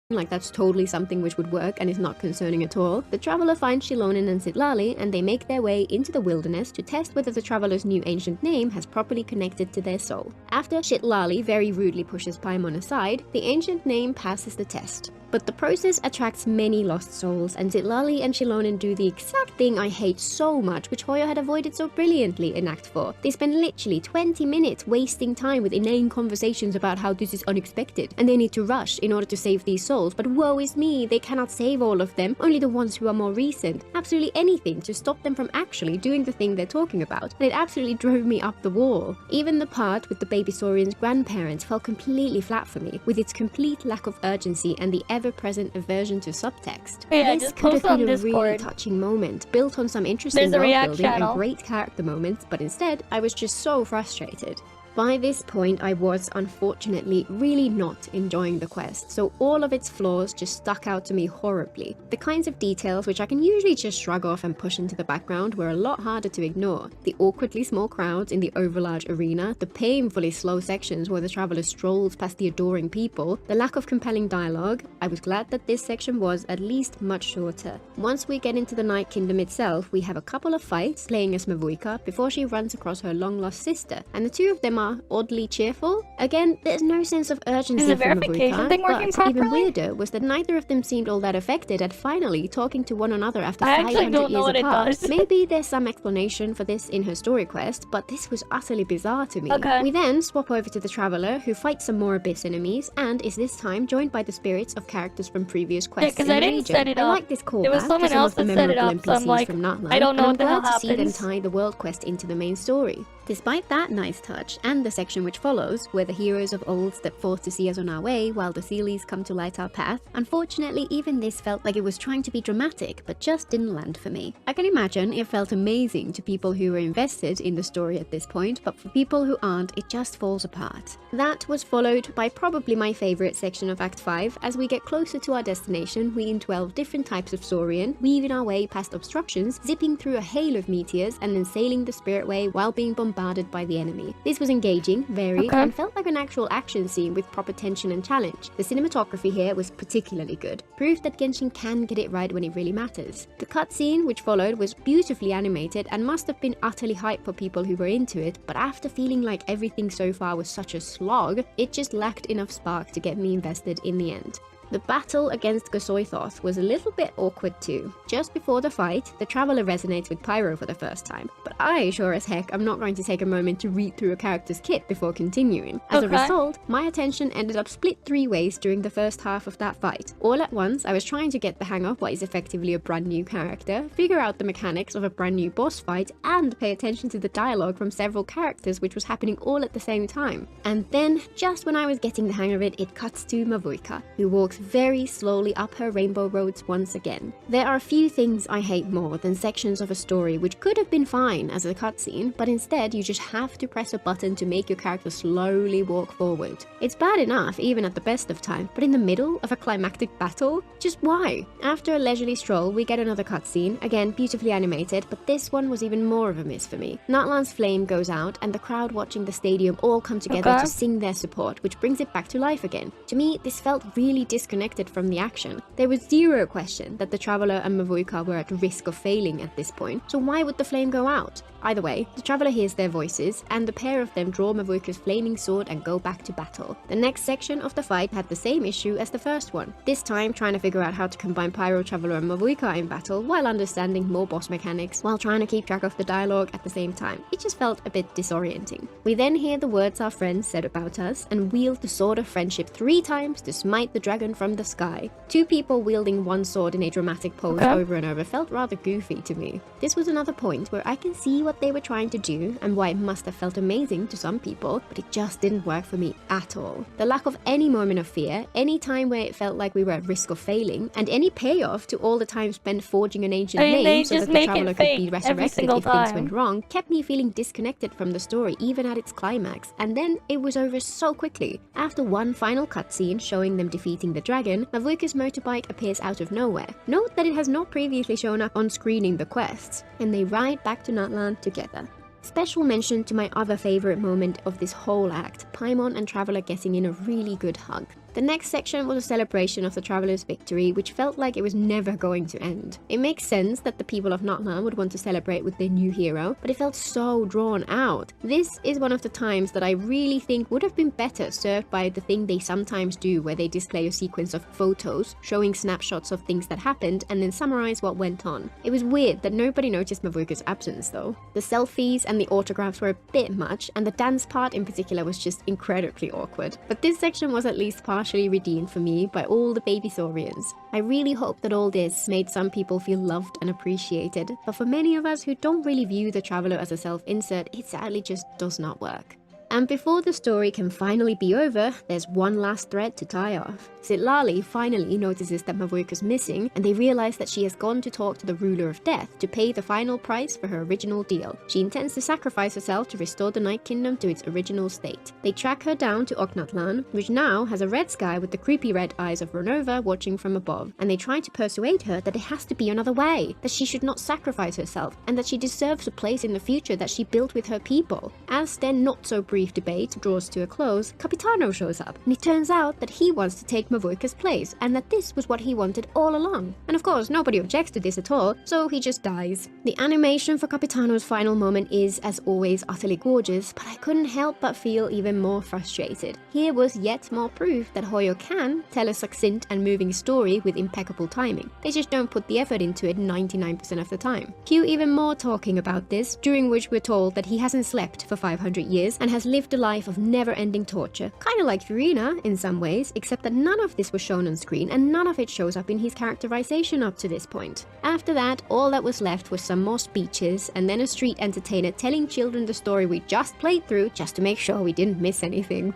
Like that's totally something which would work and is not concerning at all. The traveler finds Shilonen and Zitlali, and they make their way into the wilderness to test whether the traveler's new ancient name has properly connected to their soul. After Shitlali very rudely pushes Paimon aside, the ancient name passes the test. But the process attracts many lost souls, and Zitlali and Shilonen do the exact thing I hate so much, which Hoyo had avoided so brilliantly in Act 4. They spend literally 20 minutes wasting time with inane conversations about how this is unexpected, and they need to rush in order to save these souls, but woe is me, they cannot save all of them, only the ones who are more recent. Absolutely anything to stop them from actually doing the thing they're talking about, and it absolutely drove me up the wall. Even the part with the baby Saurian's grandparents fell completely flat for me, with its complete lack of urgency and the ever-present aversion to subtext. Yeah, This just could have post on been a really Discord. touching moment, built on some interesting There's a world React building channel. and great character moments, but instead, I was just so frustrated. By this point, I was, unfortunately, really not enjoying the quest, so all of its flaws just stuck out to me horribly. The kinds of details which I can usually just shrug off and push into the background were a lot harder to ignore. The awkwardly small crowds in the overlarge arena, the painfully slow sections where the traveler strolls past the adoring people, the lack of compelling dialogue. I was glad that this section was at least much shorter. Once we get into the Night Kingdom itself, we have a couple of fights playing as Mavuika before she runs across her long-lost sister, and the two of them are oddly cheerful. Again, there's no sense of urgency Is the from verification Mavuika, thing working but even properly? weirder was that neither of them seemed all that affected at finally talking to one another after I actually 500 don't know years what it apart. does. Maybe there's some explanation for this in her story quest, but this was utterly bizarre to me. Okay. We then swap over to the Traveler, who fights some more Abyss enemies, and is this time joined by the spirits of characters from previous quests 'cause in I the didn't region. set it I up. like this callback It was someone to some else of the that set it memorable up, so I'm NPCs like, from Natlan, I don't know and I'm what the hell glad to see them happens. tie the world quest into the main story. Despite that nice touch, and the section which follows, where the heroes of old step forth to see us on our way while the Sealies come to light our path, unfortunately even this felt like it was trying to be dramatic, but just didn't land for me. I can imagine it felt amazing to people who were invested in the story at this point, but for people who aren't, it just falls apart. That was followed by probably my favourite section of Act 5. As we get closer to our destination, we in 12 different types of Saurian, weaving our way past obstructions, zipping through a hail of meteors, and then sailing the Spirit Way while being bombarded by the enemy. This was engaging, varied, Okay. and felt like an actual action scene with proper tension and challenge. The cinematography here was particularly good, proof that Genshin can get it right when it really matters. The cutscene which followed was beautifully animated and must have been utterly hype for people who were into it, but after feeling like everything so far was such a slog, it just lacked enough spark to get me invested in the end. The battle against Gasoithoth was a little bit awkward too. Just before the fight, the Traveler resonates with Pyro for the first time, but I sure as heck am not going to take a moment to read through a character's kit before continuing. As a Okay. result, my attention ended up split 3 ways during the first half of that fight. All at once, I was trying to get the hang of what is effectively a brand new character, figure out the mechanics of a brand new boss fight, and pay attention to the dialogue from several characters which was happening all at the same time. And then, just when I was getting the hang of it, it cuts to Mavuika, who walks very slowly up her rainbow roads once again. There are few things I hate more than sections of a story which could have been fine as a cutscene, but instead you just have to press a button to make your character slowly walk forward. It's bad enough even at the best of time, but in the middle of a climactic battle? Just why? After a leisurely stroll, we get another cutscene, again beautifully animated, but this one was even more of a miss for me. Natlan's flame goes out, and the crowd watching the stadium all come together Okay. to sing their support, which brings it back to life again. To me, this felt really disconnected from the action. There was zero question that the Traveler and Mavuika were at risk of failing at this point, so why would the flame go out? Either way, the Traveler hears their voices, and the pair of them draw Mavuika's flaming sword and go back to battle. The next section of the fight had the same issue as the first one, this time trying to figure out how to combine Pyro, Traveler and Mavuika in battle while understanding more boss mechanics, while trying to keep track of the dialogue at the same time. It just felt a bit disorienting. We then hear the words our friends said about us, and wield the sword of friendship 3 times to smite the dragon from the sky. 2 people wielding one sword in a dramatic pose Okay. over and over felt rather goofy to me. This was another point where I can see what they were trying to do and why it must have felt amazing to some people, but it just didn't work for me at all. The lack of any moment of fear, any time where it felt like we were at risk of failing, and any payoff to all the time spent forging an ancient I mean, they name so just that the make it Traveler could be fake every resurrected single if things time. went wrong, kept me feeling disconnected from the story even at its climax, and then it was over so quickly. After one final cutscene showing them defeating the the dragon, Mavuika's motorbike appears out of nowhere. Note that it has not previously shown up on screen in the quests, and they ride back to Natlan together. Special mention to my other favorite moment of this whole act, Paimon and Traveler getting in a really good hug. The next section was a celebration of the Traveler's victory, which felt like it was never going to end. It makes sense that the people of Natlan would want to celebrate with their new hero, but it felt so drawn out. This is one of the times that I really think would have been better served by the thing they sometimes do, where they display a sequence of photos showing snapshots of things that happened and then summarize what went on. It was weird that nobody noticed Mavuika's absence though. The selfies and the autographs were a bit much, and the dance part in particular was just incredibly awkward. But this section was at least partially redeemed for me by all the baby Saurians. I really hope that all this made some people feel loved and appreciated, but for many of us who don't really view the Traveler as a self-insert, it sadly just does not work. And before the story can finally be over, there's one last thread to tie off. Zitlali finally notices that Mavuika's missing, and they realize that she has gone to talk to the ruler of death to pay the final price for her original deal. She intends to sacrifice herself to restore the Night Kingdom to its original state. They track her down to Oknatlan, which now has a red sky with the creepy red eyes of Renova watching from above, and they try to persuade her that there has to be another way, that she should not sacrifice herself, and that she deserves a place in the future that she built with her people. As their not so brief debate draws to a close, Capitano shows up, and it turns out that he wants to take Mavuika's place, and that this was what he wanted all along. And of course, nobody objects to this at all, so he just dies. The animation for Capitano's final moment is, as always, utterly gorgeous, but I couldn't help but feel even more frustrated. Here was yet more proof that Hoyo can tell a succinct and moving story with impeccable timing. They just don't put the effort into it 99% of the time. Cue even more talking about this, during which we're told that he hasn't slept for 500 years and has lived a life of never-ending torture. Kinda like Furina in some ways, except that none of this was shown on screen and none of it shows up in his characterization up to this point. After that, all that was left was some more speeches and then a street entertainer telling children the story we just played through just to make sure we didn't miss anything.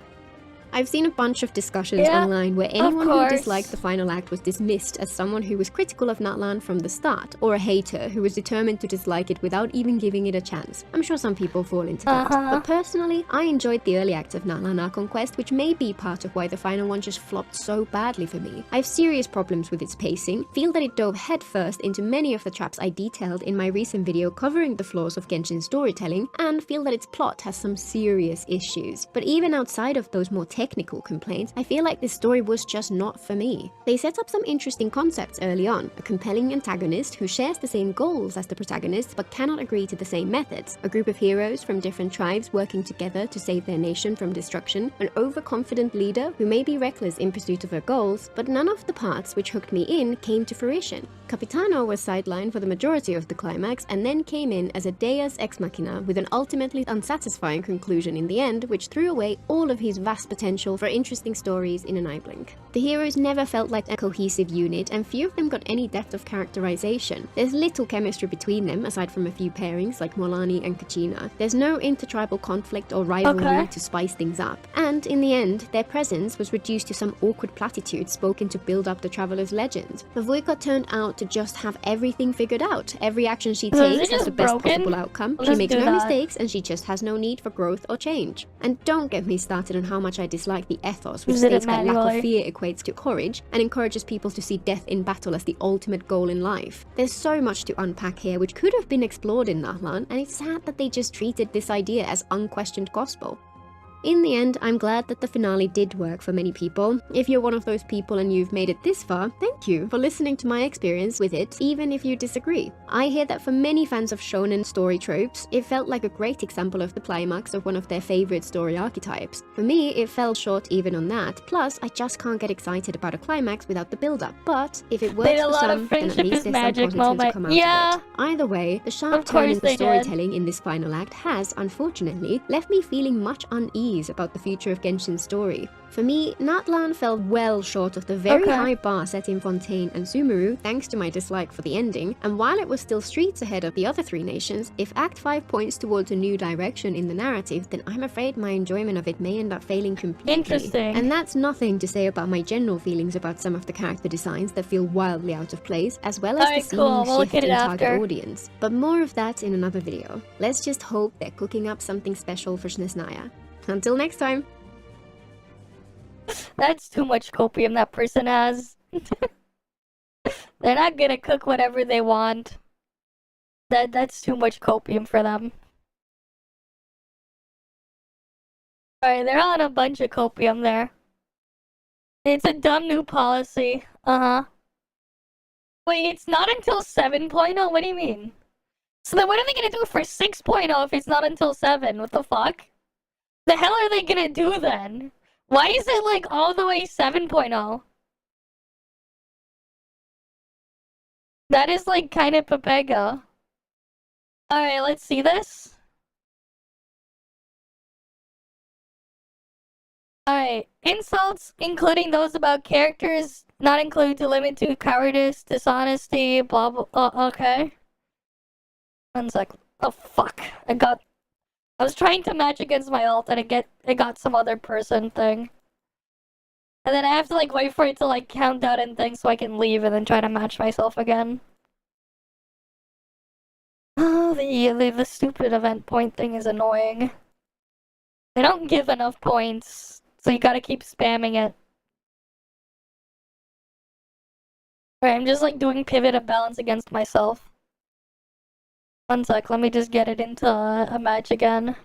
I've seen a bunch of discussions online where anyone who disliked the final act was dismissed as someone who was critical of Natlan from the start, or a hater who was determined to dislike it without even giving it a chance. I'm sure some people fall into that. But personally, I enjoyed the early acts of Natlan Archon Quest, which may be part of why the final one just flopped so badly for me. I have serious problems with its pacing, feel that it dove headfirst into many of the traps I detailed in my recent video covering the flaws of Genshin storytelling, and feel that its plot has some serious issues. But even outside of those more technical complaints, I feel like this story was just not for me. They set up some interesting concepts early on: a compelling antagonist who shares the same goals as the protagonist but cannot agree to the same methods, a group of heroes from different tribes working together to save their nation from destruction, an overconfident leader who may be reckless in pursuit of her goals, but none of the parts which hooked me in came to fruition. Capitano was sidelined for the majority of the climax and then came in as a deus ex machina with an ultimately unsatisfying conclusion in the end, which threw away all of his vast potential for interesting stories in an eye blink. The heroes never felt like a cohesive unit, and few of them got any depth of characterization. There's little chemistry between them, aside from a few pairings like Molani and Kachina. There's no intertribal conflict or rivalry to spice things up. And in the end, their presence was reduced to some awkward platitudes spoken to build up the Traveler's legend. Mavuika turned out to just have everything figured out. Every action she takes has the best possible outcome. She makes no mistakes, and she just has no need for growth or change. And don't get me started on how much I dislike the ethos, which states that lack of fear equates to courage and encourages people to see death in battle as the ultimate goal in life. There's so much to unpack here which could have been explored in Natlan, and it's sad that they just treated this idea as unquestioned gospel. In the end, I'm glad that the finale did work for many people. If you're one of those people and you've made it this far, thank you for listening to my experience with it, even if you disagree. I hear that for many fans of shonen story tropes, it felt like a great example of the climax of one of their favorite story archetypes. For me, it fell short even on that, plus I just can't get excited about a climax without the build-up. But if it works for some, then at least there's some positive to come out of it. Either way, the sharp turn in the storytelling in this final act has, unfortunately, left me feeling much unease about the future of Genshin's story. For me, Natlan fell well short of the very high bar set in Fontaine and Sumeru thanks to my dislike for the ending, and while it was still streets ahead of the other three nations, if Act 5 points towards a new direction in the narrative, then I'm afraid my enjoyment of it may end up failing completely. And that's nothing to say about my general feelings about some of the character designs that feel wildly out of place, as well as the seeming shift in target audience. But more of that in another video. Let's just hope they're cooking up something special for Snezhnaya. Until next time! That's too much copium that person has. They're not gonna cook whatever they want. That's too much copium for them. Alright, they're on a bunch of copium there. It's a dumb new policy. Uh-huh. Wait, it's not until 7.0? What do you mean? So then what are they gonna do for 6.0 if it's not until 7? What the fuck? The hell are they gonna do then? Why is it like all the way 7.0? That is like kind of Pepega. Alright, let's see this. Alright, insults, including those about characters, not included to limit to cowardice, dishonesty, blah blah. Okay. 1 sec. Oh fuck! I was trying to match against my ult, and it got some other person thing. And then I have to like wait for it to like count down and things so I can leave and then try to match myself again. Oh, the stupid event point thing is annoying. They don't give enough points, so you gotta keep spamming it. Alright, I'm just like doing pivot and balance against myself. 1 sec, let me just get it into a match again.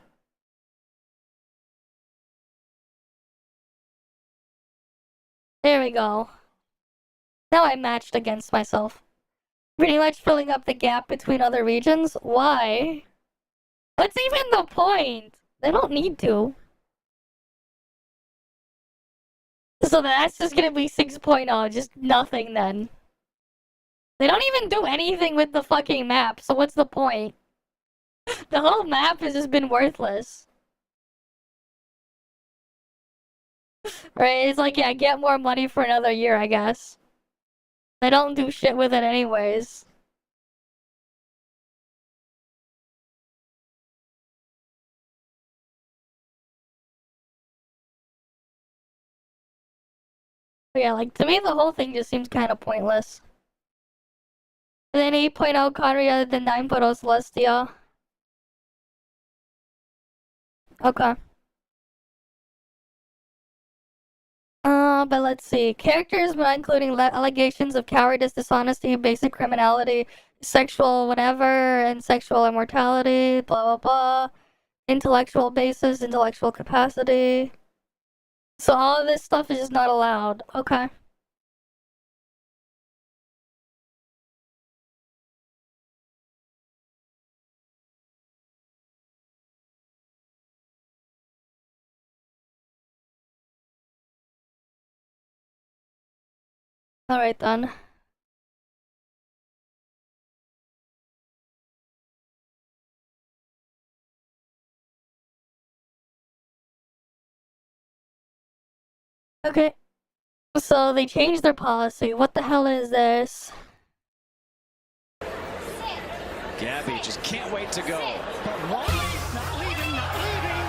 There we go. Now I matched against myself. Pretty much filling up the gap between other regions. Why? What's even the point? They don't need to. So that's just gonna be 6.0, just nothing then. They don't even do anything with the fucking map, so what's the point? The whole map has just been worthless. Right, it's like, yeah, get more money for another year, I guess. They don't do shit with it anyways. But yeah, like, to me the whole thing just seems kind of pointless. And then 8.0 Conria, then 9.0 Celestia. Okay. But let's see. Characters not including allegations of cowardice, dishonesty, basic criminality, sexual whatever, and sexual immortality, blah blah blah. Intellectual basis, intellectual capacity. So all of this stuff is just not allowed. Okay. Alright then. Okay. So they changed their policy. What the hell is this? Gabby just can't wait to go. But one, not leaving, not leaving.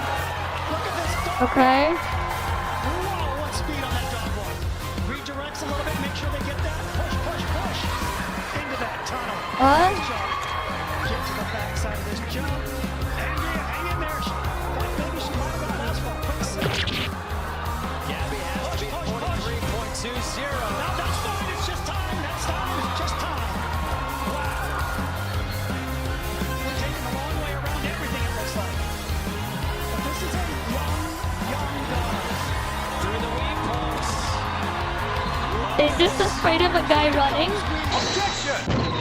Look at this dog. Okay. Whoa, what speed on that dog walk. Redirects a little bit, make sure they get that. Push, push, push. Into that tunnel. What? Nice jump. Get to the backside of this jump. Andrea, hang in there. Thought maybe she might have got asphalt. Quick save. Gabby has to be 43.20. No, that's fine. It's just time. That's time. It's just time. We're taking a long way around everything, it looks like. But this is a young dog. Through the weak post. Is this the sprite of a guy running? Objection!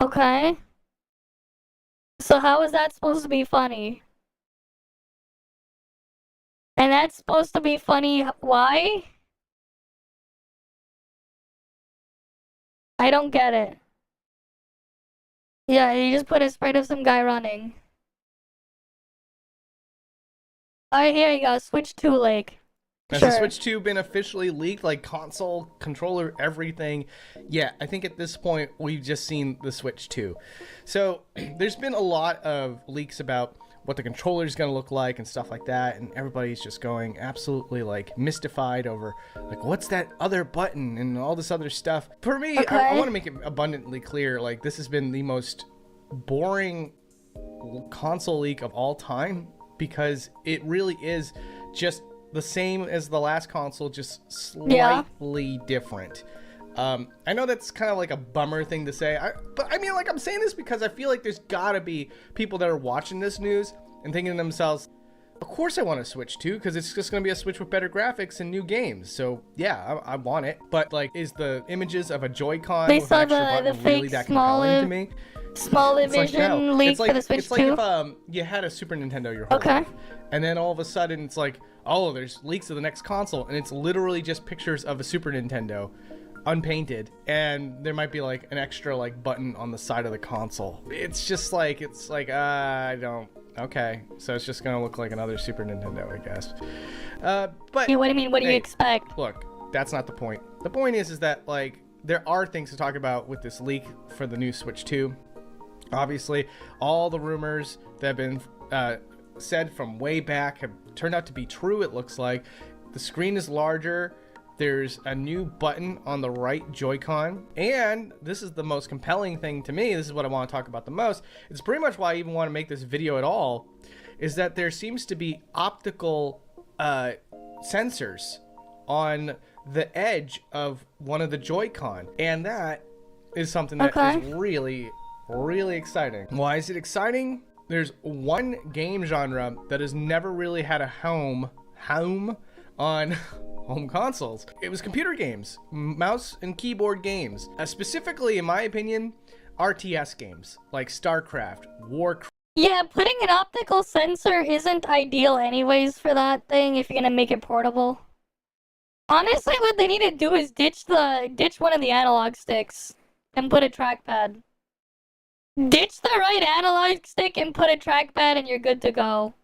Okay. So how is that supposed to be funny? And that's supposed to be funny. Why? I don't get it. Yeah, you just put a sprite of some guy running. Alright, here you go. Switch 2 Lake. Has the Switch 2 been officially leaked? Like console, controller, everything? Yeah, I think at this point we've just seen the Switch 2. So there's been a lot of leaks about what the controller is going to look like and stuff like that, and everybody's just going absolutely like mystified over like what's that other button and all this other stuff. For me, I want to make it abundantly clear, like this has been the most boring console leak of all time, because it really is just the same as the last console, just slightly different. I know that's kind of like a bummer thing to say, but I mean, like, I'm saying this because I feel like there's gotta be people that are watching this news and thinking to themselves, of course I want to Switch 2, because it's just going to be a Switch with better graphics and new games. So yeah, I want it. But like, is the images of a Joy-Con with an extra button really that compelling to me? Small Division leak for the Switch 2? It's like if you had a Super Nintendo your whole life, and then all of a sudden it's like, oh, there's leaks of the next console, and it's literally just pictures of a Super Nintendo unpainted, and there might be like an extra like button on the side of the console. It's just like, I don't, okay, so it's just gonna look like another Super Nintendo, I guess. But yeah, what do you mean, what do you expect? Look, that's not the point. The point is that like there are things to talk about with this leak for the new Switch 2. Obviously, all the rumors that have been said from way back have turned out to be true. It looks like the screen is larger. There's a new button on the right Joy-Con, and this is the most compelling thing to me. This is what I want to talk about the most. It's pretty much why I even want to make this video at all, is that there seems to be optical sensors on the edge of one of the Joy-Con, and that is something that is really, really exciting. Why is it exciting? There's one game genre that has never really had a home on home consoles. It was computer games, mouse and keyboard games. Specifically, in my opinion, RTS games like StarCraft, Warcraft. Yeah, putting an optical sensor isn't ideal anyways for that thing if you're gonna make it portable. Honestly, what they need to do is ditch one of the analog sticks and put a trackpad. Ditch the right analog stick and put a trackpad and you're good to go.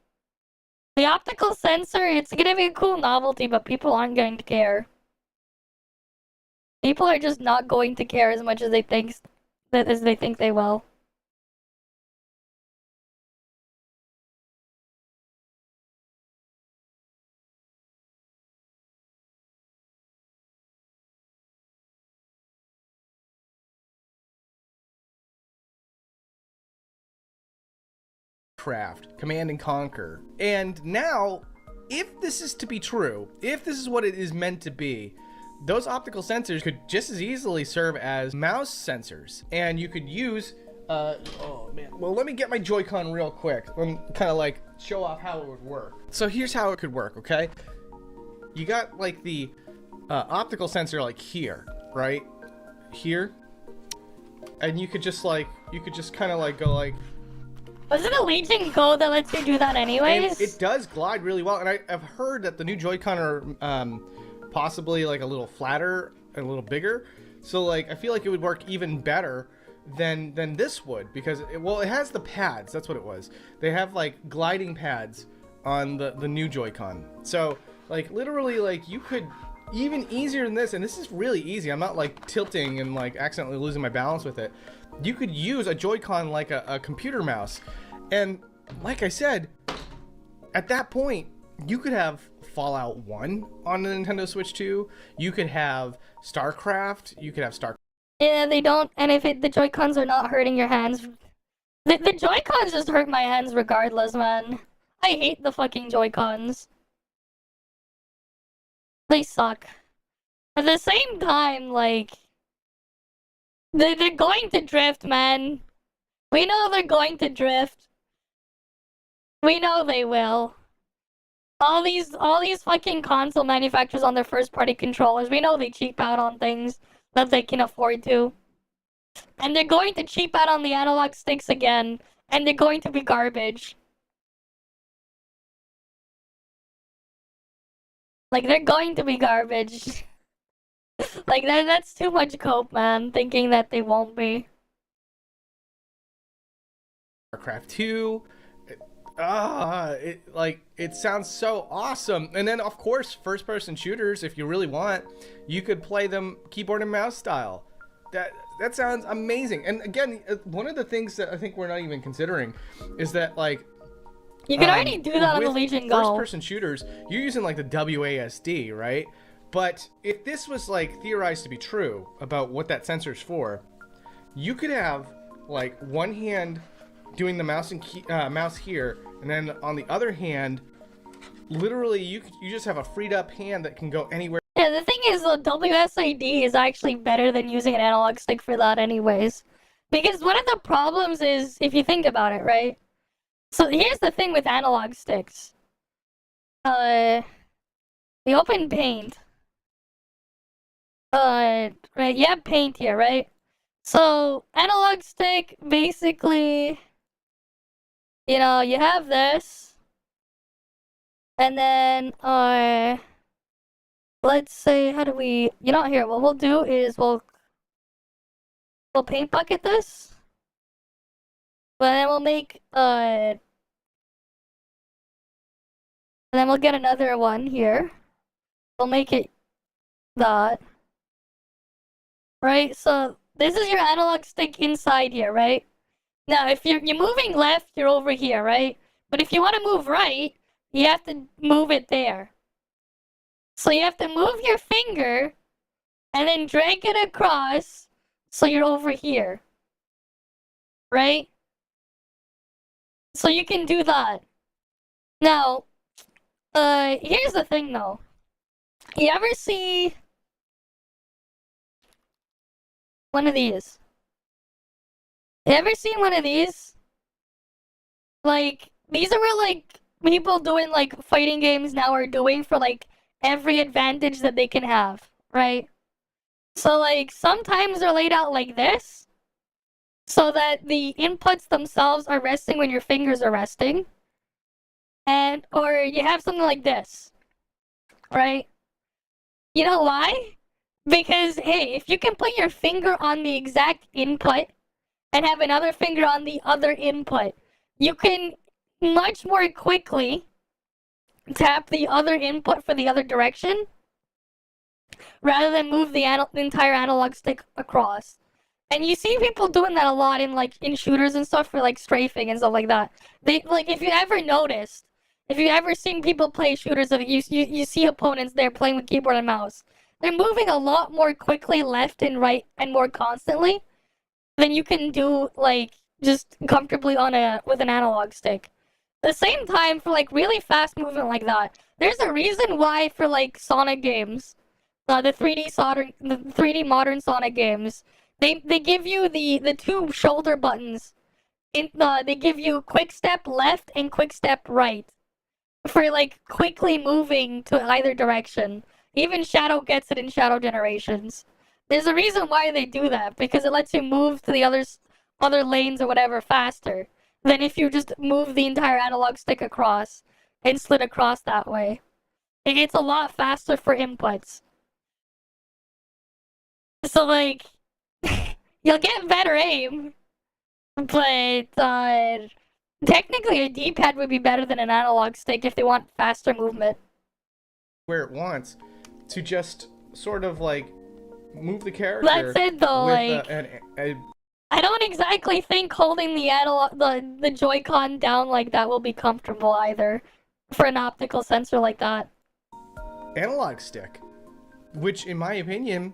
The optical sensor, it's gonna be a cool novelty, but people aren't going to care. People are just not going to care as much as they think they will. Command and Conquer. And now, if this is to be true, if this is what it is meant to be, those optical sensors could just as easily serve as mouse sensors. And you could use, oh man, well, let me get my Joy-Con real quick and kind of like show off how it would work. So here's how it could work, okay? You got like the optical sensor like here, right? Here. And you could just kind of like go like, wasn't it a Legion Go that lets you do that anyways? It does glide really well, and I've heard that the new Joy-Con are possibly like a little flatter and a little bigger. So like I feel like it would work even better than this would, because it has the pads. That's what it was. They have like gliding pads on the new Joy-Con. So like literally like you could even easier than this, and this is really easy. I'm not like tilting and like accidentally losing my balance with it. You could use a Joy-Con like a computer mouse. And like I said, at that point, you could have Fallout 1 on the Nintendo Switch 2. You could have StarCraft. You could have StarCraft. Yeah, they don't. And if the Joy-Cons are not hurting your hands, the Joy-Cons just hurt my hands regardless, man. I hate the fucking Joy-Cons. They suck. At the same time, like, they're going to drift, man. We know they're going to drift. We know they will. All these fucking console manufacturers on their first-party controllers, we know they cheap out on things that they can afford to. And they're going to cheap out on the analog sticks again, and they're going to be garbage. Like, they're going to be garbage. Like, that's too much cope, man, thinking that they won't be. Warcraft 2. It sounds so awesome. And then, of course, first-person shooters, if you really want, you could play them keyboard and mouse style. That sounds amazing. And again, one of the things that I think we're not even considering is that, like, you can already do that on the Legion Go. First-person shooters, you're using, like, the WASD, right? But if this was, like, theorized to be true about what that sensor's for, you could have, like, one hand doing the mouse and mouse here, and then on the other hand, literally you just have a freed up hand that can go anywhere. Yeah, the thing is, the WSID is actually better than using an analog stick for that anyways. Because one of the problems is, if you think about it, right? So here's the thing with analog sticks. We open Paint. Right, you have Paint here, right? So, analog stick, basically, you know, you have this. And then, let's say, how do we, you know, here, what we'll do is we'll paint bucket this. But then we'll make, and then we'll get another one here. We'll make it that. Right, so this is your analog stick inside here, right? Now, if you're moving left, you're over here, right? But if you want to move right, you have to move it there. So you have to move your finger and then drag it across so you're over here. Right? So you can do that. Now, here's the thing though. You ever see one of these? You ever seen one of these? Like, these are what, like, people doing, like, fighting games now are doing for, like, every advantage that they can have, right? So, like, sometimes they're laid out like this, so that the inputs themselves are resting when your fingers are resting. Or you have something like this, right? You know why? Because, hey, if you can put your finger on the exact input and have another finger on the other input, you can much more quickly tap the other input for the other direction rather than move the entire analog stick across. And you see people doing that a lot in, like, in shooters and stuff for, like, strafing and stuff like that. They, like, if you ever noticed, if you ever seen people play shooters, you see opponents there playing with keyboard and mouse. They're moving a lot more quickly left and right and more constantly than you can do, like, just comfortably with an analog stick. At the same time, for, like, really fast movement like that, there's a reason why for, like, Sonic games, the 3D modern Sonic games, they give you the two shoulder buttons. They give you quick step left and quick step right for, like, quickly moving to either direction. Even Shadow gets it in Shadow Generations. There's a reason why they do that, because it lets you move to the other lanes or whatever faster than if you just move the entire analog stick across and slid across that way. It's a lot faster for inputs. So, like, you'll get better aim, but technically a D-pad would be better than an analog stick if they want faster movement. Where it wants to just sort of, like, move the character. That's it though, with, like, I don't exactly think holding the Joy-Con down like that will be comfortable either for an optical sensor like that. Analog stick, which in my opinion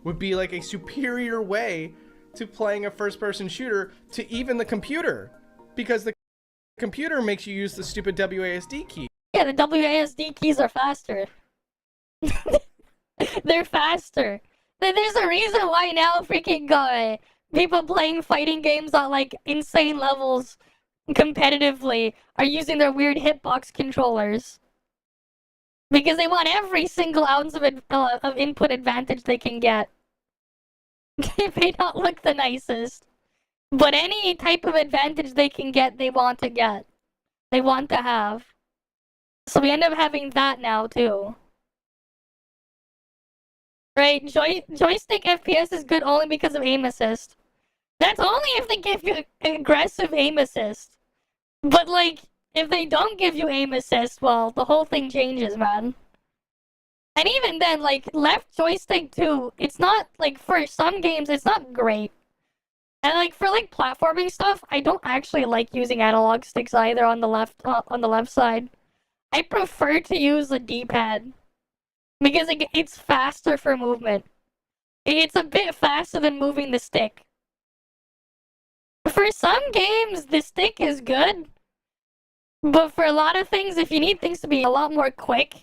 would be like a superior way to playing a first-person shooter to even the computer, because the computer makes you use the stupid WASD key. Yeah, the WASD keys are faster. They're faster. There's a reason why now freaking people playing fighting games on, like, insane levels competitively are using their weird hitbox controllers. Because they want every single ounce of input advantage they can get. It may not look the nicest, but any type of advantage they can get, they want to get. They want to have. So we end up having that now, too. right? Joystick FPS is good only because of aim assist. That's only if they give you aggressive aim assist. But like, if they don't give you aim assist, well, the whole thing changes, man. And even then, like, left joystick too, it's not, like, for some games, it's not great. And like, for like platforming stuff, I don't actually like using analog sticks either on the left side. I prefer to use the D-pad. Because it's faster for movement. It's a bit faster than moving the stick. For some games, the stick is good. But for a lot of things, if you need things to be a lot more quick,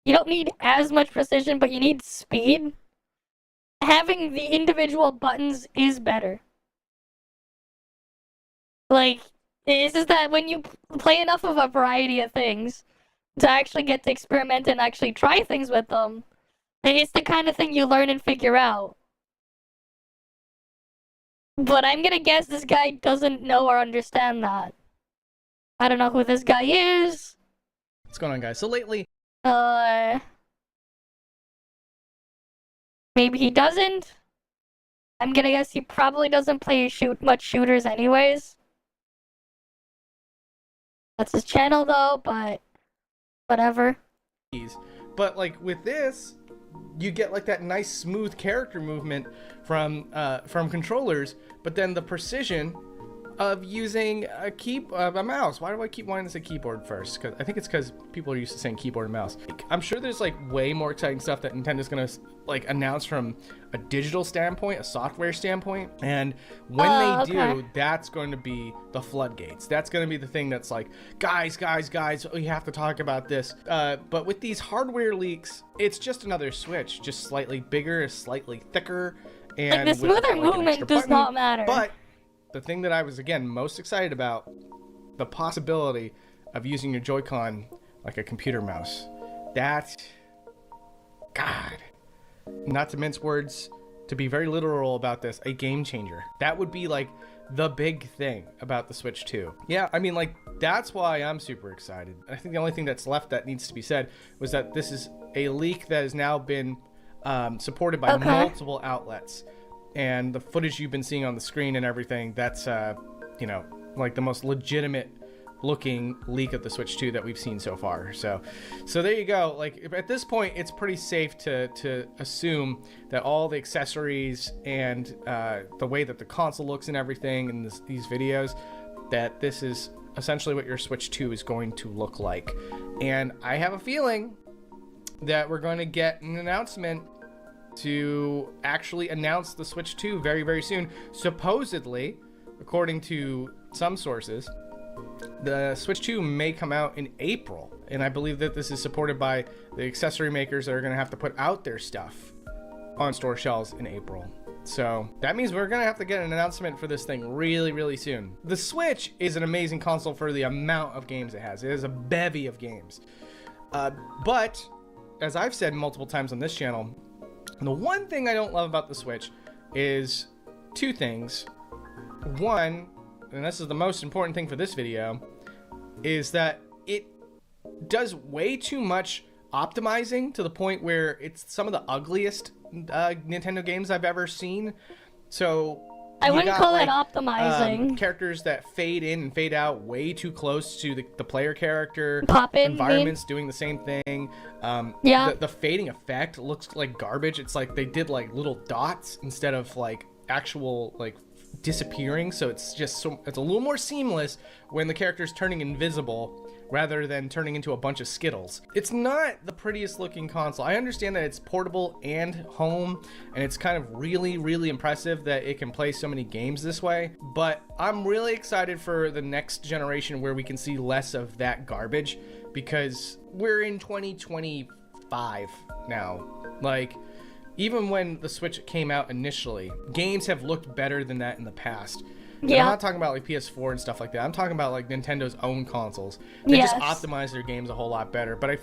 you don't need as much precision, but you need speed. Having the individual buttons is better. Like, it's just that when you play enough of a variety of things to actually get to experiment and actually try things with them, it's the kind of thing you learn and figure out. But I'm gonna guess this guy doesn't know or understand that. I don't know who this guy is. What's going on, guys? So lately, maybe he doesn't. I'm gonna guess he probably doesn't play much shooters anyways. That's his channel though, but whatever. but like with this, you get like that nice smooth character movement from controllers, but then the precision of using a mouse. Why do I keep wanting to say keyboard first? Because I think it's because people are used to saying keyboard and mouse. I'm sure there's like way more exciting stuff that Nintendo's gonna like announce from a digital standpoint, a software standpoint, and when they do, that's going to be the floodgates. That's going to be the thing that's like, guys, we have to talk about this. But with these hardware leaks, it's just another Switch, just slightly bigger, slightly thicker, and like the smoother movement does not matter. But the thing that I was, again, most excited about, the possibility of using your Joy-Con like a computer mouse. That, God, not to mince words, to be very literal about this, a game changer. That would be like the big thing about the Switch 2. Yeah, I mean, like, that's why I'm super excited. I think the only thing that's left that needs to be said was that this is a leak that has now been supported by multiple outlets. And the footage you've been seeing on the screen and everything, that's, you know, like the most legitimate looking leak of the Switch 2 that we've seen so far. So there you go. Like, at this point, it's pretty safe to assume that all the accessories and the way that the console looks and everything in these videos, that this is essentially what your Switch 2 is going to look like. And I have a feeling that we're going to get an announcement to actually announce the Switch 2 very, very soon. Supposedly, according to some sources, the Switch 2 may come out in April. And I believe that this is supported by the accessory makers that are going to have to put out their stuff on store shelves in April. So that means we're going to have to get an announcement for this thing really, really soon. The Switch is an amazing console for the amount of games it has. It has a bevy of games. But, as I've said multiple times on this channel, the one thing I don't love about the Switch is two things. One, and this is the most important thing for this video, is that it does way too much optimizing to the point where it's some of the ugliest Nintendo games I've ever seen. So I wouldn't call it optimizing. Characters that fade in and fade out way too close to the player character. Pop-in environments doing the same thing. Yeah. The fading effect looks like garbage. It's like they did like little dots instead of like actual like disappearing. So it's just it's a little more seamless when the character's turning invisible rather than turning into a bunch of Skittles. It's not the prettiest looking console. I understand that it's portable and home, and it's kind of really, really impressive that it can play so many games this way, but I'm really excited for the next generation where we can see less of that garbage, because we're in 2025 now. Like, even when the Switch came out initially, games have looked better than that in the past. And I'm not talking about like PS4 and stuff like that. I'm talking about like Nintendo's own consoles. They just optimize their games a whole lot better. But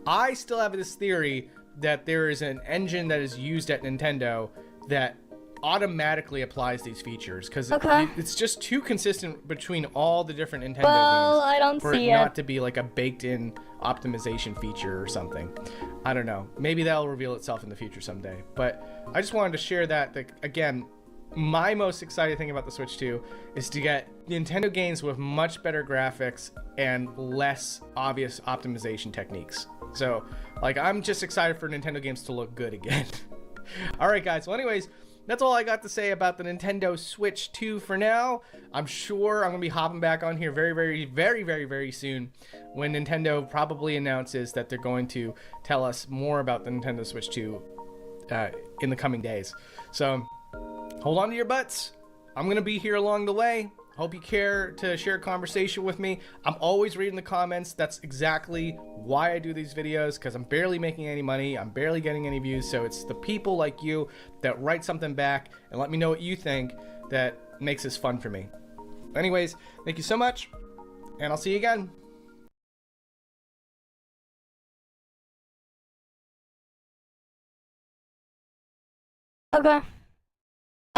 I still have this theory that there is an engine that is used at Nintendo that automatically applies these features, because it's just too consistent between all the different Nintendo games I don't for see it not to be like a baked in optimization feature or something. I don't know. Maybe that'll reveal itself in the future someday. But I just wanted to share that again, my most exciting thing about the Switch 2 is to get Nintendo games with much better graphics and less obvious optimization techniques. So, like, I'm just excited for Nintendo games to look good again. All right, guys. Well, anyways, that's all I got to say about the Nintendo Switch 2 for now. I'm sure I'm going to be hopping back on here very soon when Nintendo probably announces that they're going to tell us more about the Nintendo Switch 2 in the coming days. So, hold on to your butts. I'm going to be here along the way. Hope you care to share a conversation with me. I'm always reading the comments. That's exactly why I do these videos, because I'm barely making any money. I'm barely getting any views. So it's the people like you that write something back and let me know what you think that makes this fun for me. Anyways, thank you so much, and I'll see you again. Okay.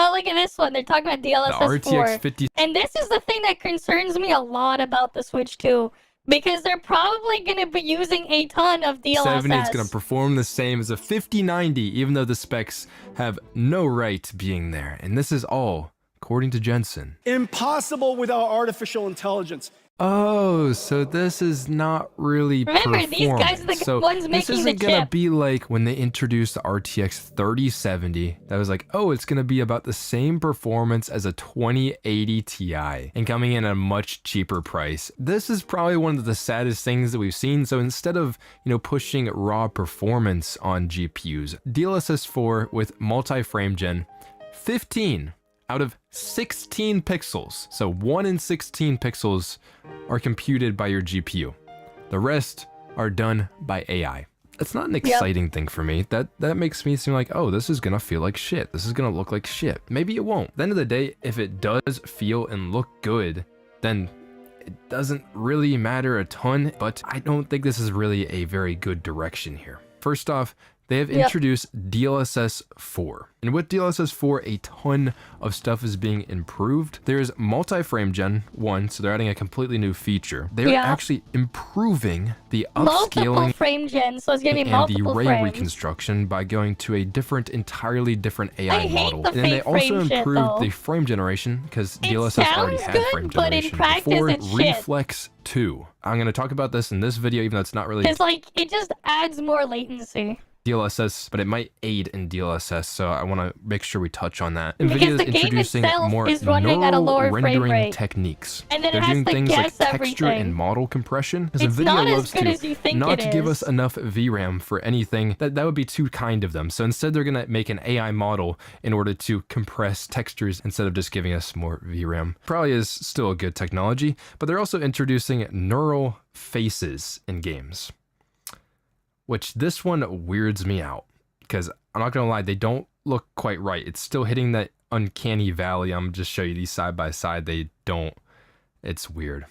Oh, look at this one. They're talking about DLSS 4. RTX 50. And this is the thing that concerns me a lot about the Switch 2. Because they're probably going to be using a ton of DLSS. 70 is going to perform the same as a 5090, even though the specs have no right being there. And this is all according to Jensen. Impossible without artificial intelligence. Oh, so this is not really Remember, these guys are the so ones this making isn't the gonna chip. be like when they introduced the RTX 3070. That was like, oh, it's gonna be about the same performance as a 2080 Ti and coming in at a much cheaper price. This is probably one of the saddest things that we've seen. So instead of, pushing raw performance on GPUs, DLSS 4 with multi-frame gen, 15 out of 16 pixels, so 1 in 16 pixels are computed by your GPU. The rest are done by AI. That's not an exciting thing for me. That makes me seem like, oh, this is gonna feel like shit. This is gonna look like shit. Maybe it won't. At the end of the day, if it does feel and look good, then it doesn't really matter a ton, but I don't think this is really a very good direction here. First off, they have introduced DLSS 4. And with DLSS 4, a ton of stuff is being improved. There's multi-frame gen 1, so they're adding a completely new feature. They're actually improving the Multiple upscaling frame gen, so it's going to be and the multiple ray frames. reconstruction by going to a entirely different AI I hate model. the And then they fake also frame shit, improved though. the frame generation, because DLSS already sounds had good, frame but in generation practice before. it's shit. Reflex 2. I'm going to talk about this in this video, even though it's not really Because, like, it just adds more latency. DLSS, but it might aid in DLSS, so I want to make sure we touch on that. Because NVIDIA is the game introducing itself more is running at a neural lower frame rendering rate. techniques. And then it They're has doing to things like guess texture everything. and model compression, because It's NVIDIA not as loves good to as you think not it give us is. enough VRAM for anything. That would be too kind of them. So instead, they're going to make an AI model in order to compress textures instead of just giving us more VRAM. Probably is still a good technology, but they're also introducing neural faces in games, which this one weirds me out. Because I'm not gonna lie, they don't look quite right. It's still hitting that uncanny valley. I'm just show you these side by side. They don't. It's weird.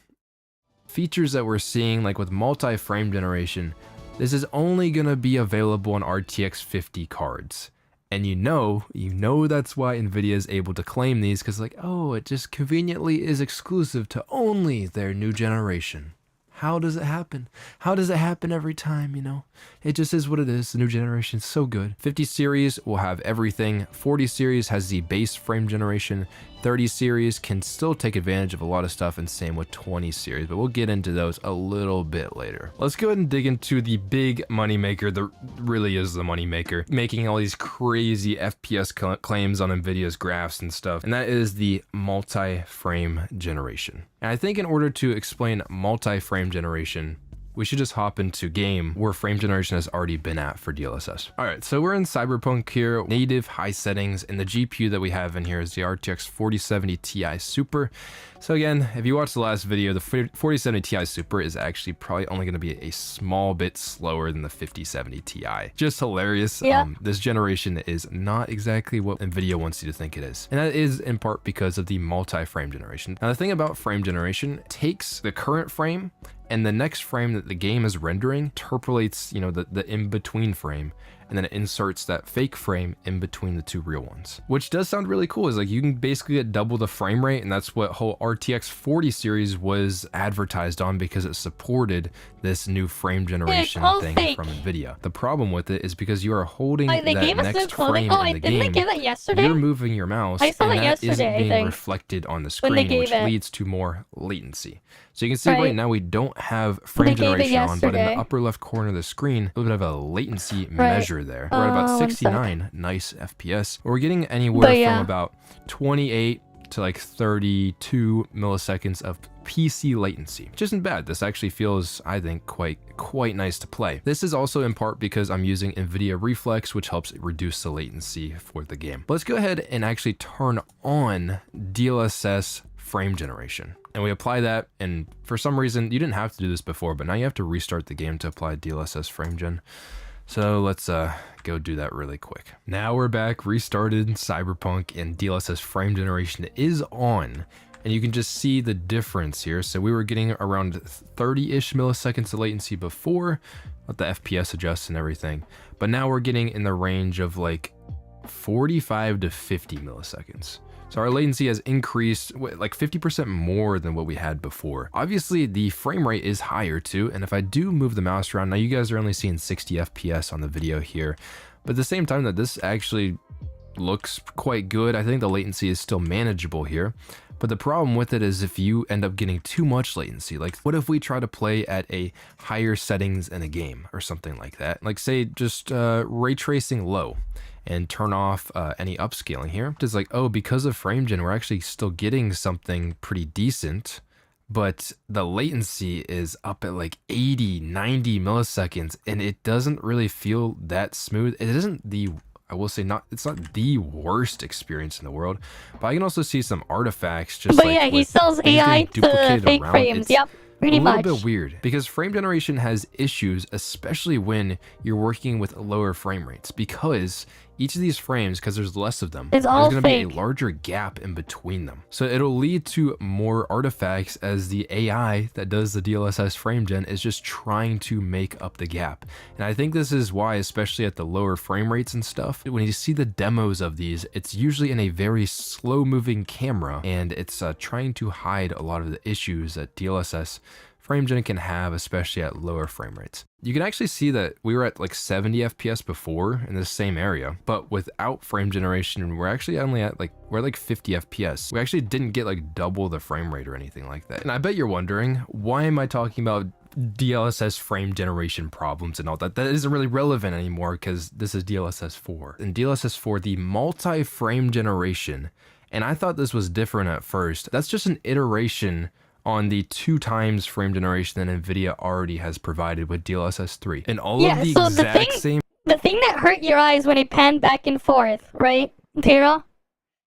Features that we're seeing, like with multi-frame generation, this is only gonna be available on RTX 50 cards. And you know that's why NVIDIA is able to claim these, because like, oh, it just conveniently is exclusive to only their new generation. How does it happen? How does it happen every time, It just is what it is. The new generation is so good. 50 series will have everything. 40 series has the base frame generation. 30 series can still take advantage of a lot of stuff, and same with 20 series, but we'll get into those a little bit later. Let's go ahead and dig into the big moneymaker that really is the moneymaker, making all these crazy FPS claims on NVIDIA's graphs and stuff, and that is the multi-frame generation. And I think in order to explain multi-frame generation, we should just hop into game where frame generation has already been at for DLSS. All right, so we're in Cyberpunk here, native high settings, and the GPU that we have in here is the RTX 4070 Ti Super. So again, if you watched the last video, the 4070 Ti Super is actually probably only gonna be a small bit slower than the 5070 Ti. Just hilarious. This generation is not exactly what NVIDIA wants you to think it is. And that is in part because of the multi-frame generation. Now the thing about frame generation, takes the current frame and the next frame that the game is rendering, interpolates, the in-between frame, and then it inserts that fake frame in between the two real ones, which does sound really cool. Is like you can basically get double the frame rate, and that's what whole RTX 40 series was advertised on because it supported this new frame generation thing fake. from Nvidia. The problem with it is because you are holding They that gave us next new clothing. frame in the didn't game, they give that yesterday? you're moving your mouse, I saw and that that yesterday, isn't I being think, reflected on the when they screen, which gave it. leads to more latency. So you can see Right. right now we don't have frame They gave it generation on, but in the yesterday. upper left corner of the screen, a little bit of a latency measure there. We're at about 69 nice FPS. We're getting anywhere from about 28 to like 32 milliseconds of PC latency, which isn't bad. This actually feels, I think, quite nice to play. This is also in part because I'm using NVIDIA Reflex, which helps reduce the latency for the game. Let's go ahead and actually turn on DLSS frame generation. And we apply that, and for some reason, you didn't have to do this before, but now you have to restart the game to apply DLSS frame gen. So let's go do that really quick. Now we're back, restarted Cyberpunk, and DLSS frame generation is on. And you can just see the difference here. So we were getting around 30-ish milliseconds of latency before, let the FPS adjust and everything. But now we're getting in the range of like 45 to 50 milliseconds. So our latency has increased like 50% more than what we had before. Obviously the frame rate is higher too. And if I do move the mouse around, now you guys are only seeing 60 FPS on the video here, but at the same time that this actually looks quite good, I think the latency is still manageable here. But the problem with it is if you end up getting too much latency, like what if we try to play at a higher settings in a game or something like that? Like say just ray tracing low and turn off any upscaling here. It's like, oh, because of frame gen, we're actually still getting something pretty decent, but the latency is up at like 80, 90 milliseconds, and it doesn't really feel that smooth. It isn't the, I will say, it's not the worst experience in the world, but I can also see some artifacts just But like yeah, he sells AI to fake frames. Yep, pretty much. A little bit weird because frame generation has issues, especially when you're working with lower frame rates, because each of these frames, because there's less of them, there's going to be a larger gap in between them. So it'll lead to more artifacts as the AI that does the DLSS frame gen is just trying to make up the gap. And I think this is why, especially at the lower frame rates and stuff, when you see the demos of these, it's usually in a very slow moving camera, and it's trying to hide a lot of the issues that DLSS frame gen can have, especially at lower frame rates. You can actually see that we were at like 70 FPS before in the same area, but without frame generation, we're actually only at we're like 50 FPS. We actually didn't get like double the frame rate or anything like that. And I bet you're wondering, why am I talking about DLSS frame generation problems and all that? That isn't really relevant anymore because this is DLSS 4. In DLSS 4, the multi-frame generation, and I thought this was different at first, that's just an iteration on the 2x frame generation that Nvidia already has provided with DLSS 3. And all of the exact same... The thing that hurt your eyes when it panned back and forth, right, Tira?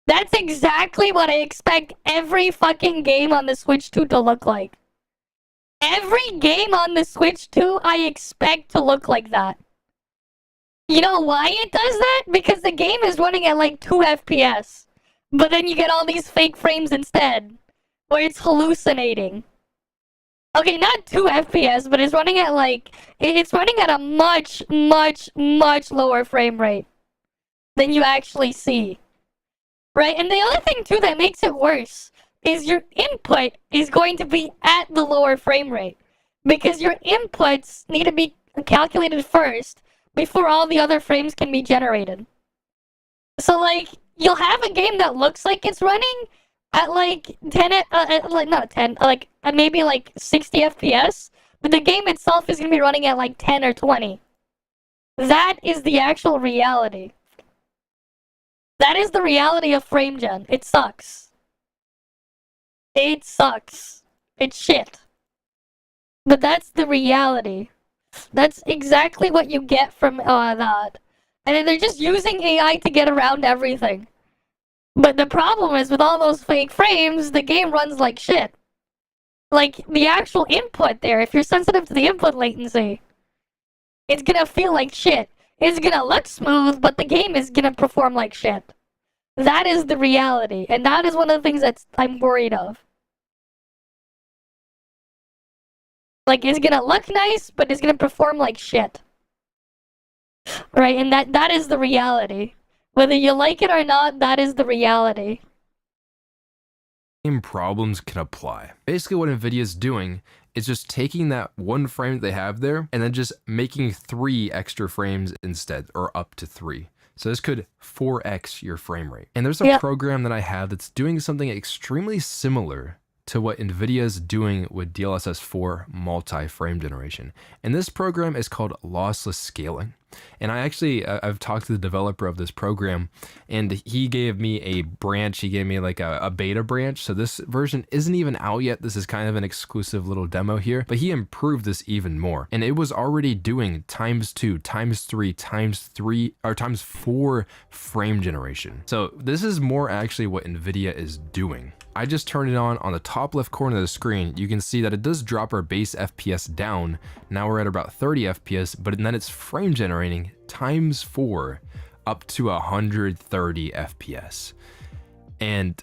That's exactly what I expect every fucking game on the Switch 2 to look like. Every game on the Switch 2, I expect to look like that. You know why it does that? Because the game is running at like 2 FPS. But then you get all these fake frames instead, where it's hallucinating. Okay, not 2 FPS, but it's running at like... It's running at a much, much, much lower frame rate than you actually see. Right? And the other thing, too, that makes it worse is your input is going to be at the lower frame rate. Because your inputs need to be calculated first before all the other frames can be generated. So, like, you'll have a game that looks like it's running at like 10, not 10, like maybe like 60 FPS, but the game itself is going to be running at like 10 or 20. That is the actual reality. That is the reality of frame gen. It sucks. It sucks. It's shit. But that's the reality. That's exactly what you get from that. And then they're just using AI to get around everything. But the problem is, with all those fake frames, the game runs like shit. Like, the actual input there, if you're sensitive to the input latency, it's gonna feel like shit. It's gonna look smooth, but the game is gonna perform like shit. That is the reality, and that is one of the things that I'm worried of. Like, it's gonna look nice, but it's gonna perform like shit. right? And that is the reality. Whether you like it or not, that is the reality. Same problems can apply. Basically what Nvidia is doing is just taking that one frame that they have there and then just making 3 extra frames instead, or up to 3. So this could 4x your frame rate. And there's a program that I have that's doing something extremely similar to what Nvidia is doing with DLSS 4 multi-frame generation. And this program is called lossless scaling. And I've talked to the developer of this program, and he gave me a branch. He gave me like a beta branch. So this version isn't even out yet. This is kind of an exclusive little demo here, but he improved this even more. And it was already doing ×2, ×3, ×3, or ×4 frame generation. So this is more actually what Nvidia is doing. I just turned it on the top left corner of the screen. You can see that it does drop our base FPS down. Now we're at about 30 FPS, but then it's frame generating ×4 up to 130 FPS. And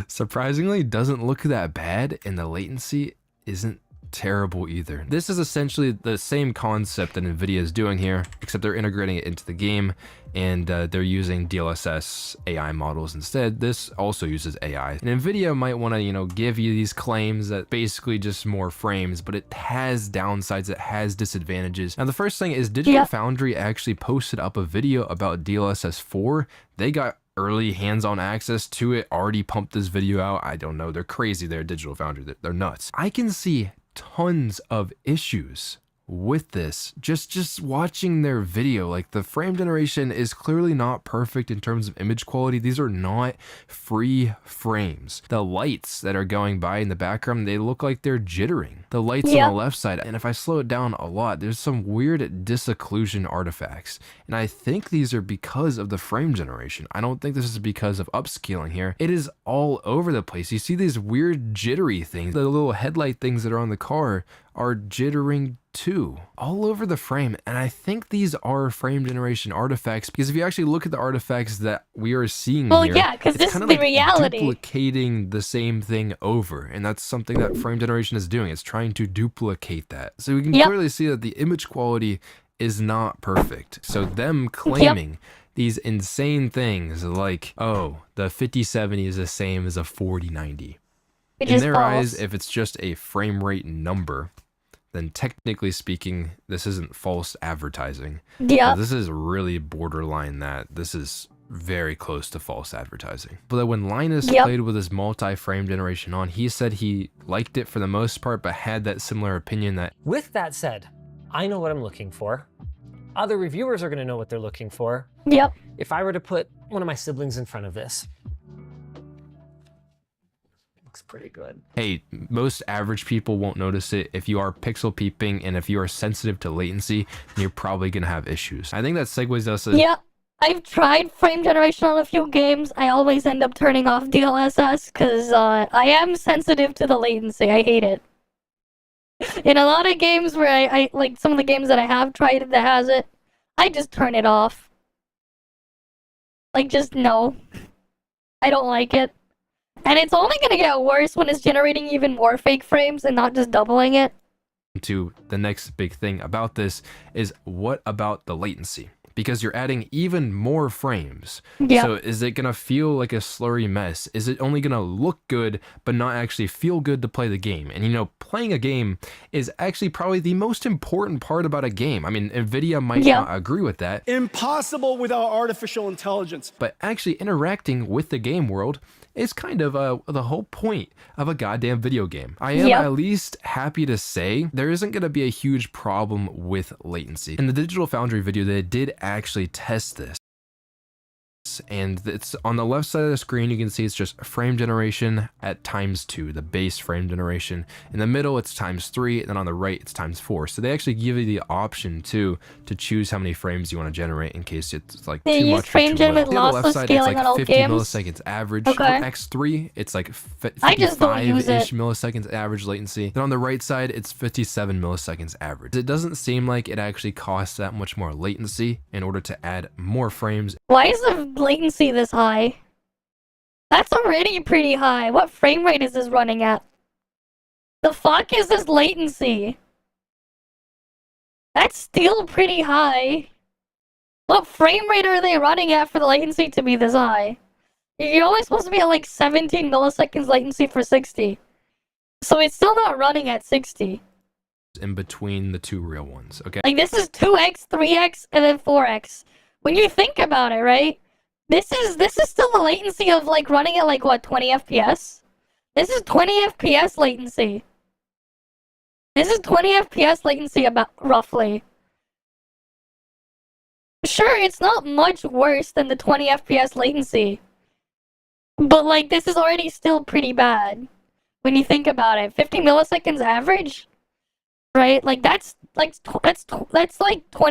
surprisingly, doesn't look that bad, and the latency isn't terrible either. This is essentially the same concept that Nvidia is doing here, except they're integrating it into the game, and they're using DLSS AI models instead. This also uses AI. And Nvidia might want to, give you these claims that basically just more frames, but it has downsides, it has disadvantages. Now, the first thing is Digital Foundry actually posted up a video about DLSS 4. They got early hands-on access to it, already pumped this video out. I don't know, they're crazy there, Digital Foundry, they're nuts. I can see tons of issues with this just watching their video. Like, the frame generation is clearly not perfect in terms of image quality. These are not free frames. The lights that are going by in the background, they look like they're jittering. The lights on the left side, and if I slow it down a lot, there's some weird disocclusion artifacts, and I think these are because of the frame generation. I don't think this is because of upscaling here. It is all over the place. You see these weird jittery things. The little headlight things that are on the car are jittering too, all over the frame. And I think these are frame generation artifacts, because if you actually look at the artifacts that we are seeing here, yeah, because this is the reality. Duplicating the same thing over, and that's something that frame generation is doing. It's trying to duplicate that. So we can clearly see that the image quality is not perfect. So them claiming these insane things like, oh, the 5070 is the same as a 4090. In their eyes, if it's just a frame rate number, then technically speaking, this isn't false advertising. Yeah. This is really borderline that. This is very close to false advertising. But when Linus played with his multi-frame generation on, he said he liked it for the most part, but had that similar opinion that... With that said, I know what I'm looking for. Other reviewers are going to know what they're looking for. Yep. If I were to put one of my siblings in front of this, looks pretty good. Hey, most average people won't notice it. If you are pixel peeping and if you are sensitive to latency, then you're probably going to have issues. I think that segues us... Yeah, I've tried frame generation on a few games. I always end up turning off DLSS because I am sensitive to the latency. I hate it. In a lot of games where I like some of the games that I have tried that has it, I just turn it off. Like, just no. I don't like it. And it's only gonna get worse when it's generating even more fake frames and not just doubling it. To the next big thing about this is, what about the latency? Because you're adding even more frames. So is it gonna feel like a slurry mess? Is it only gonna look good but not actually feel good to play the game? And playing a game is actually probably the most important part about a game. I mean, Nvidia might not agree with that. Impossible without artificial intelligence. But actually interacting with the game world is kind of the whole point of a goddamn video game. I am at least happy to say there isn't going to be a huge problem with latency. In the Digital Foundry video, they did actually test this. And it's on the left side of the screen. You can see it's just frame generation at ×2, the base frame generation. In the middle, it's ×3, and then on the right, it's ×4. So they actually give you the option to choose how many frames you want to generate in case it's like too much or too little. On the left side, it's like 50 milliseconds average. For X3, it's like 55-ish milliseconds average latency. Then on the right side, it's 57 milliseconds average. It doesn't seem like it actually costs that much more latency in order to add more frames. Why is the latency this high? That's already pretty high. What frame rate is this running at? The fuck is this latency? That's still pretty high. What frame rate are they running at for the latency to be this high? You're only supposed to be at like 17 milliseconds latency for 60. So it's still not running at 60. In between the two real ones, okay? Like this is 2x, 3x, and then 4x. When you think about it, right? This is still the latency of like running at like what, 20 FPS? This is 20 FPS latency. This is 20 FPS latency about roughly. Sure, it's not much worse than the 20 FPS latency. But like this is already still pretty bad. When you think about it, 50 milliseconds average? Right? Like that's like 20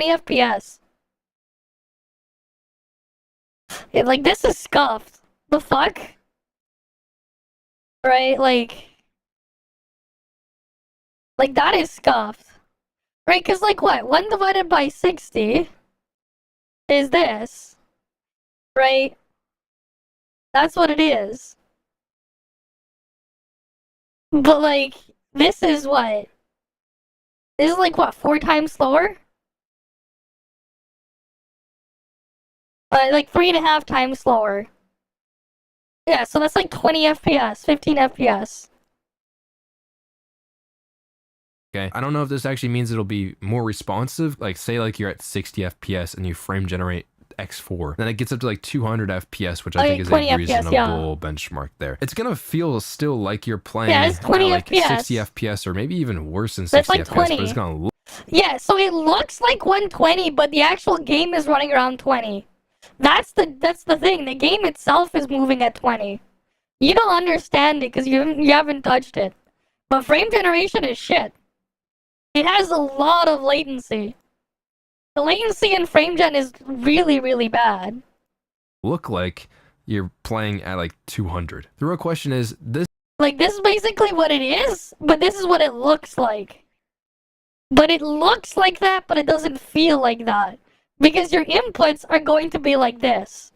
FPS. Like this is scuffed. The fuck? Right? Like that is scuffed. Right? Cause like what? 1 divided by 60 is this. Right? That's what it is. But like this is what? This is like what, 4 times slower? Like 3.5 times slower. Yeah, so that's like 20 FPS, 15 FPS. Okay, I don't know if this actually means it'll be more responsive. Like say like you're at 60 FPS and you frame generate X4, then it gets up to like 200 FPS, which I think is a 20 FPS, reasonable yeah. benchmark there. It's gonna feel still like you're playing it's 20 at like FPS. 60 FPS or maybe even worse than That's 60 like FPS, 20. but it's gonna look Yeah, so it looks like 120, but the actual game is running around 20. That's the thing. The game itself is moving at 20. You don't understand it because you haven't touched it. But frame generation is shit. It has a lot of latency. The latency in frame gen is really, really bad. look like you're playing at like 200. The real question is this. Like, this is basically what it is, but this is what it looks like. But it looks like that, but it doesn't feel like that. Because your inputs are going to be like this.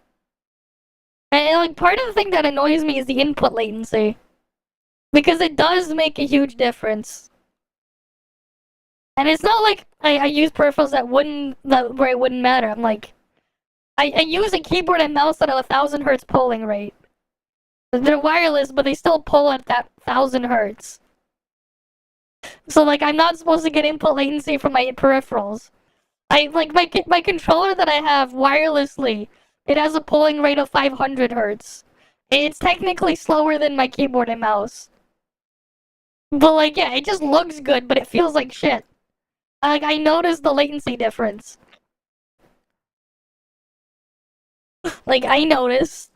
And, like, part of the thing that annoys me is the input latency. Because it does make a huge difference. And it's not like I use peripherals where it wouldn't matter. I'm like, I use a keyboard and mouse at a 1000 hertz polling rate. They're wireless, but they still pull at that 1000 hertz. So, like, I'm not supposed to get input latency from my peripherals. Like, my controller that I have wirelessly, it has a polling rate of 500 hertz. It's technically slower than my keyboard and mouse. But, like, yeah, it just looks good, but it feels like shit. Like, I noticed the latency difference. Like, I noticed.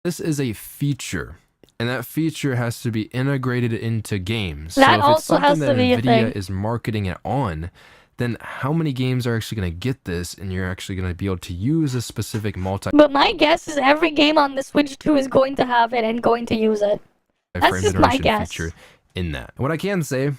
This is a feature, and that feature has to be integrated into games. That so if it's also has something to that be a NVIDIA thing. is marketing it on, then how many games are actually going to get this, and you're actually going to be able to use a specific But my guess is every game on the Switch 2 is going to have it and going to use it. That's frame just my generation guess. feature in that. And what I can say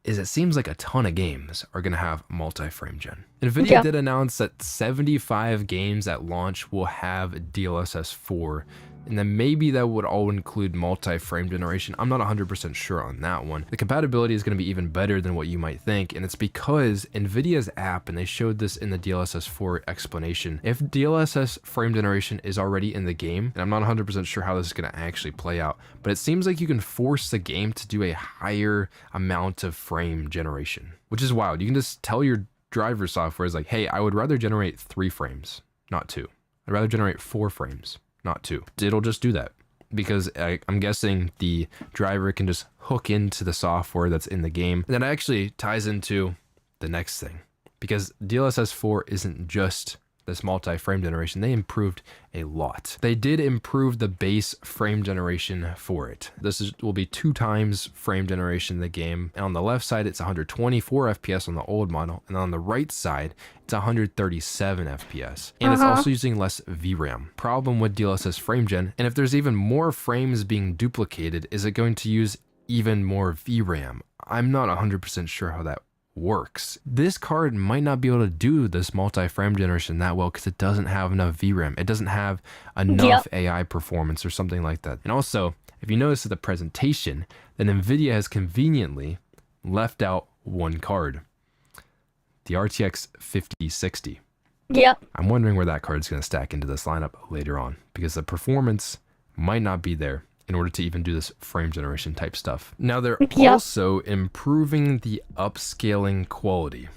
is it seems like a ton of games are going to have multi-frame gen. NVIDIA Yeah. did announce that 75 games at launch will have DLSS 4, and then maybe that would all include multi-frame generation. I'm not 100% sure on that one. The compatibility is going to be even better than what you might think, and it's because NVIDIA's app, and they showed this in the DLSS 4 explanation, if DLSS frame generation is already in the game, and I'm not 100% sure how this is going to actually play out, but it seems like you can force the game to do a higher amount of frame generation, which is wild. You can just tell your driver software is like, hey, I would rather generate 3 frames, not 2. I'd rather generate 4 frames, not 2. It'll just do that because I'm guessing the driver can just hook into the software that's in the game. And that actually ties into the next thing, because DLSS 4 isn't just this multi-frame generation. They improved a lot. They did improve the base frame generation for it. Will be 2 times frame generation in the game. And on the left side, it's 124 FPS on the old model. And on the right side, it's 137 FPS. And it's also using less VRAM. Problem with DLSS frame gen, and if there's even more frames being duplicated, is it going to use even more VRAM? I'm not 100% sure how that works. This card might not be able to do this multi-frame generation that well because it doesn't have enough VRAM. It doesn't have enough AI performance or something like that. And also, if you notice at the presentation, then NVIDIA has conveniently left out one card, the RTX 5060. Yep. I'm wondering where that card's going to stack into this lineup later on, because the performance might not be there in order to even do this frame generation type stuff. Now they're also improving the upscaling quality,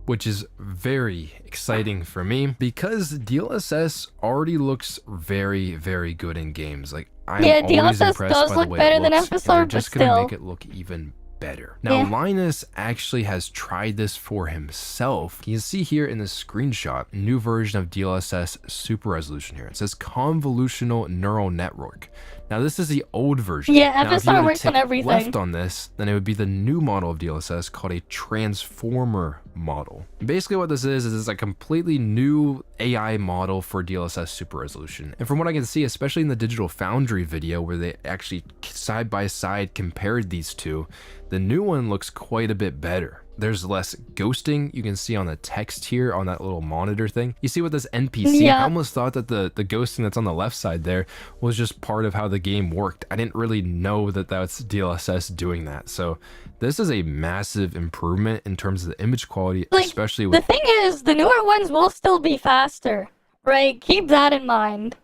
which is very exciting for me because DLSS already looks very, very good in games. Like, I'm always DLSS impressed does by look the way better it than looks, and they're FSR, just but gonna still. make it look even better. Now, Linus actually has tried this for himself. You can see here in the screenshot, new version of DLSS super resolution here. It says convolutional neural network. Now, this is the old version. Yeah, now, if you FSR were to works on tick everything. left on this, then it would be the new model of DLSS called a transformer model. Basically what this is it's a completely new AI model for DLSS super resolution. And from what I can see, especially in the Digital Foundry video where they actually side by side compared these two, the new one looks quite a bit better. There's less ghosting. You can see on the text here on that little monitor thing. You see with this NPC, I almost thought that the ghosting that's on the left side there was just part of how the game worked. I didn't really know that that's DLSS doing that. So this is a massive improvement in terms of the image quality, Like, especially with... The thing is, the newer ones will still be faster, right? Keep that in mind.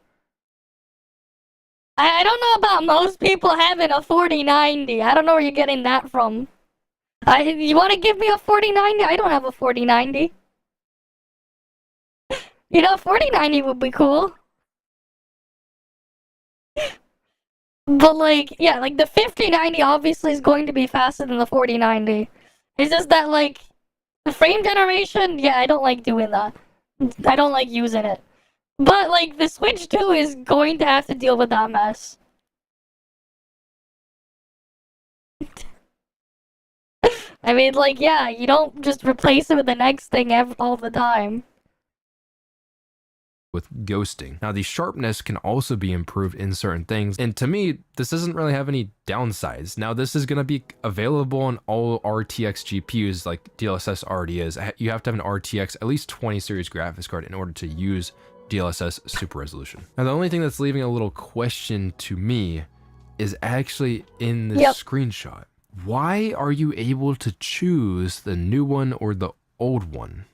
I don't know about most people having a 4090. I don't know where you're getting that from. You want to give me a 4090? I don't have a 4090. You know, 4090 would be cool. But like, yeah, like the 5090 obviously is going to be faster than the 4090. It's just that like, the frame generation, yeah, I don't like doing that. I don't like using it. But like, the Switch 2 is going to have to deal with that mess. I mean, like, yeah, you don't just replace it with the next thing all the time. With ghosting. Now, the sharpness can also be improved in certain things, and to me, this doesn't really have any downsides. Now, this is going to be available on all RTX GPUs like DLSS already is. You have to have an RTX at least 20 series graphics card in order to use DLSS super resolution. Now, the only thing that's leaving a little question to me is actually in this screenshot. Why are you able to choose the new one or the old one?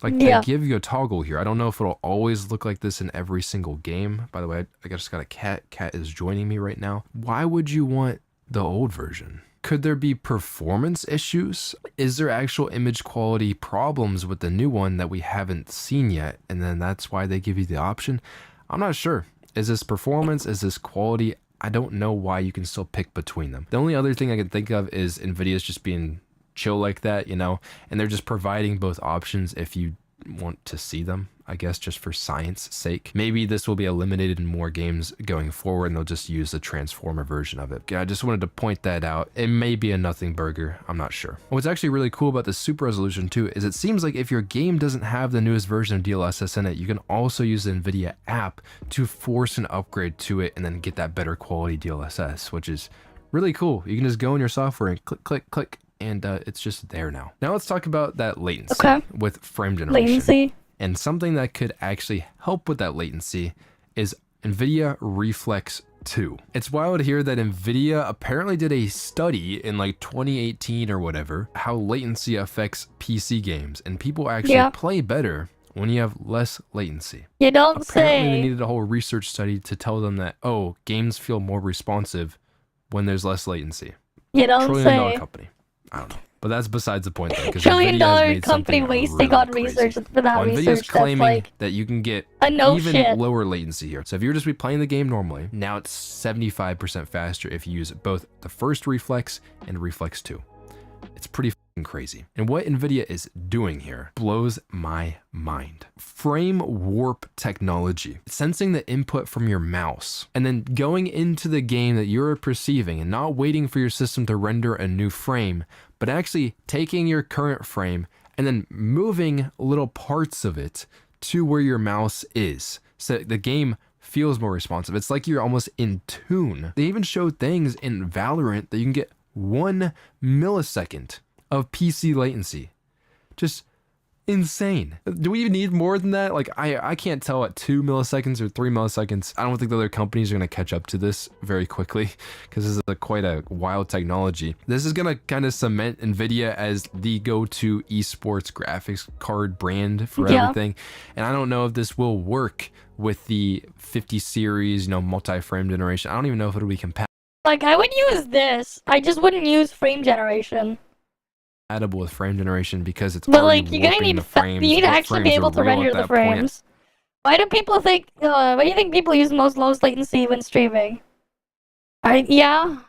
Like, they give you a toggle here. I don't know if it'll always look like this in every single game. By the way, I just got a cat. Cat is joining me right now. Why would you want the old version? Could there be performance issues? Is there actual image quality problems with the new one that we haven't seen yet? And then that's why they give you the option? I'm not sure. Is this performance? Is this quality? I don't know why you can still pick between them. The only other thing I can think of is NVIDIA's just being chill like that, you know, and they're just providing both options if you want to see them, I guess, just for science sake. Maybe this will be eliminated in more games going forward and they'll just use the transformer version of it. I just wanted to point that out. It may be a nothing burger, I'm not sure. What's actually really cool about the super resolution too is it seems like if your game doesn't have the newest version of DLSS in it, you can also use the NVIDIA app to force an upgrade to it and then get that better quality DLSS, which is really cool. You can just go in your software and click, click, click, and it's just there now. Now let's talk about that latency with frame generation. And something that could actually help with that latency is NVIDIA Reflex 2. It's wild to hear that NVIDIA apparently did a study in like 2018 or whatever, how latency affects PC games, and people actually play better when you have less latency. You don't Apparently they needed a whole research study to tell them that, oh, games feel more responsive when there's less latency. You don't $1 trillion company. I don't know. But that's besides the point, though. $1 trillion company wasting on research for that research. NVIDIA's claiming like that you can get even lower latency here. So if you're just playing the game normally, now it's 75% faster if you use both the first Reflex and Reflex 2. It's pretty fucking crazy. And what NVIDIA is doing here blows my mind. Frame warp technology. Sensing the input from your mouse and then going into the game that you're perceiving and not waiting for your system to render a new frame, but actually taking your current frame and then moving little parts of it to where your mouse is. So the game feels more responsive. It's like you're almost in tune. They even show things in Valorant that you can get 1 millisecond of PC latency. Just insane. Do we even need more than that? Like, I can't tell at 2 milliseconds or 3 milliseconds. I don't think the other companies are going to catch up to this very quickly because this is quite a wild technology. This is going to kind of cement NVIDIA as the go-to esports graphics card brand for everything. And I don't know if this will work with the 50 series, you know, multi-frame generation. I don't even know if it'll be compatible. Like, I would use this. I just wouldn't use frame generation. With frame generation because it's but already like you're gonna need the frames. you need to actually be able to render the frames. Why do people think? Why do you think people use most lowest latency when streaming? Yeah.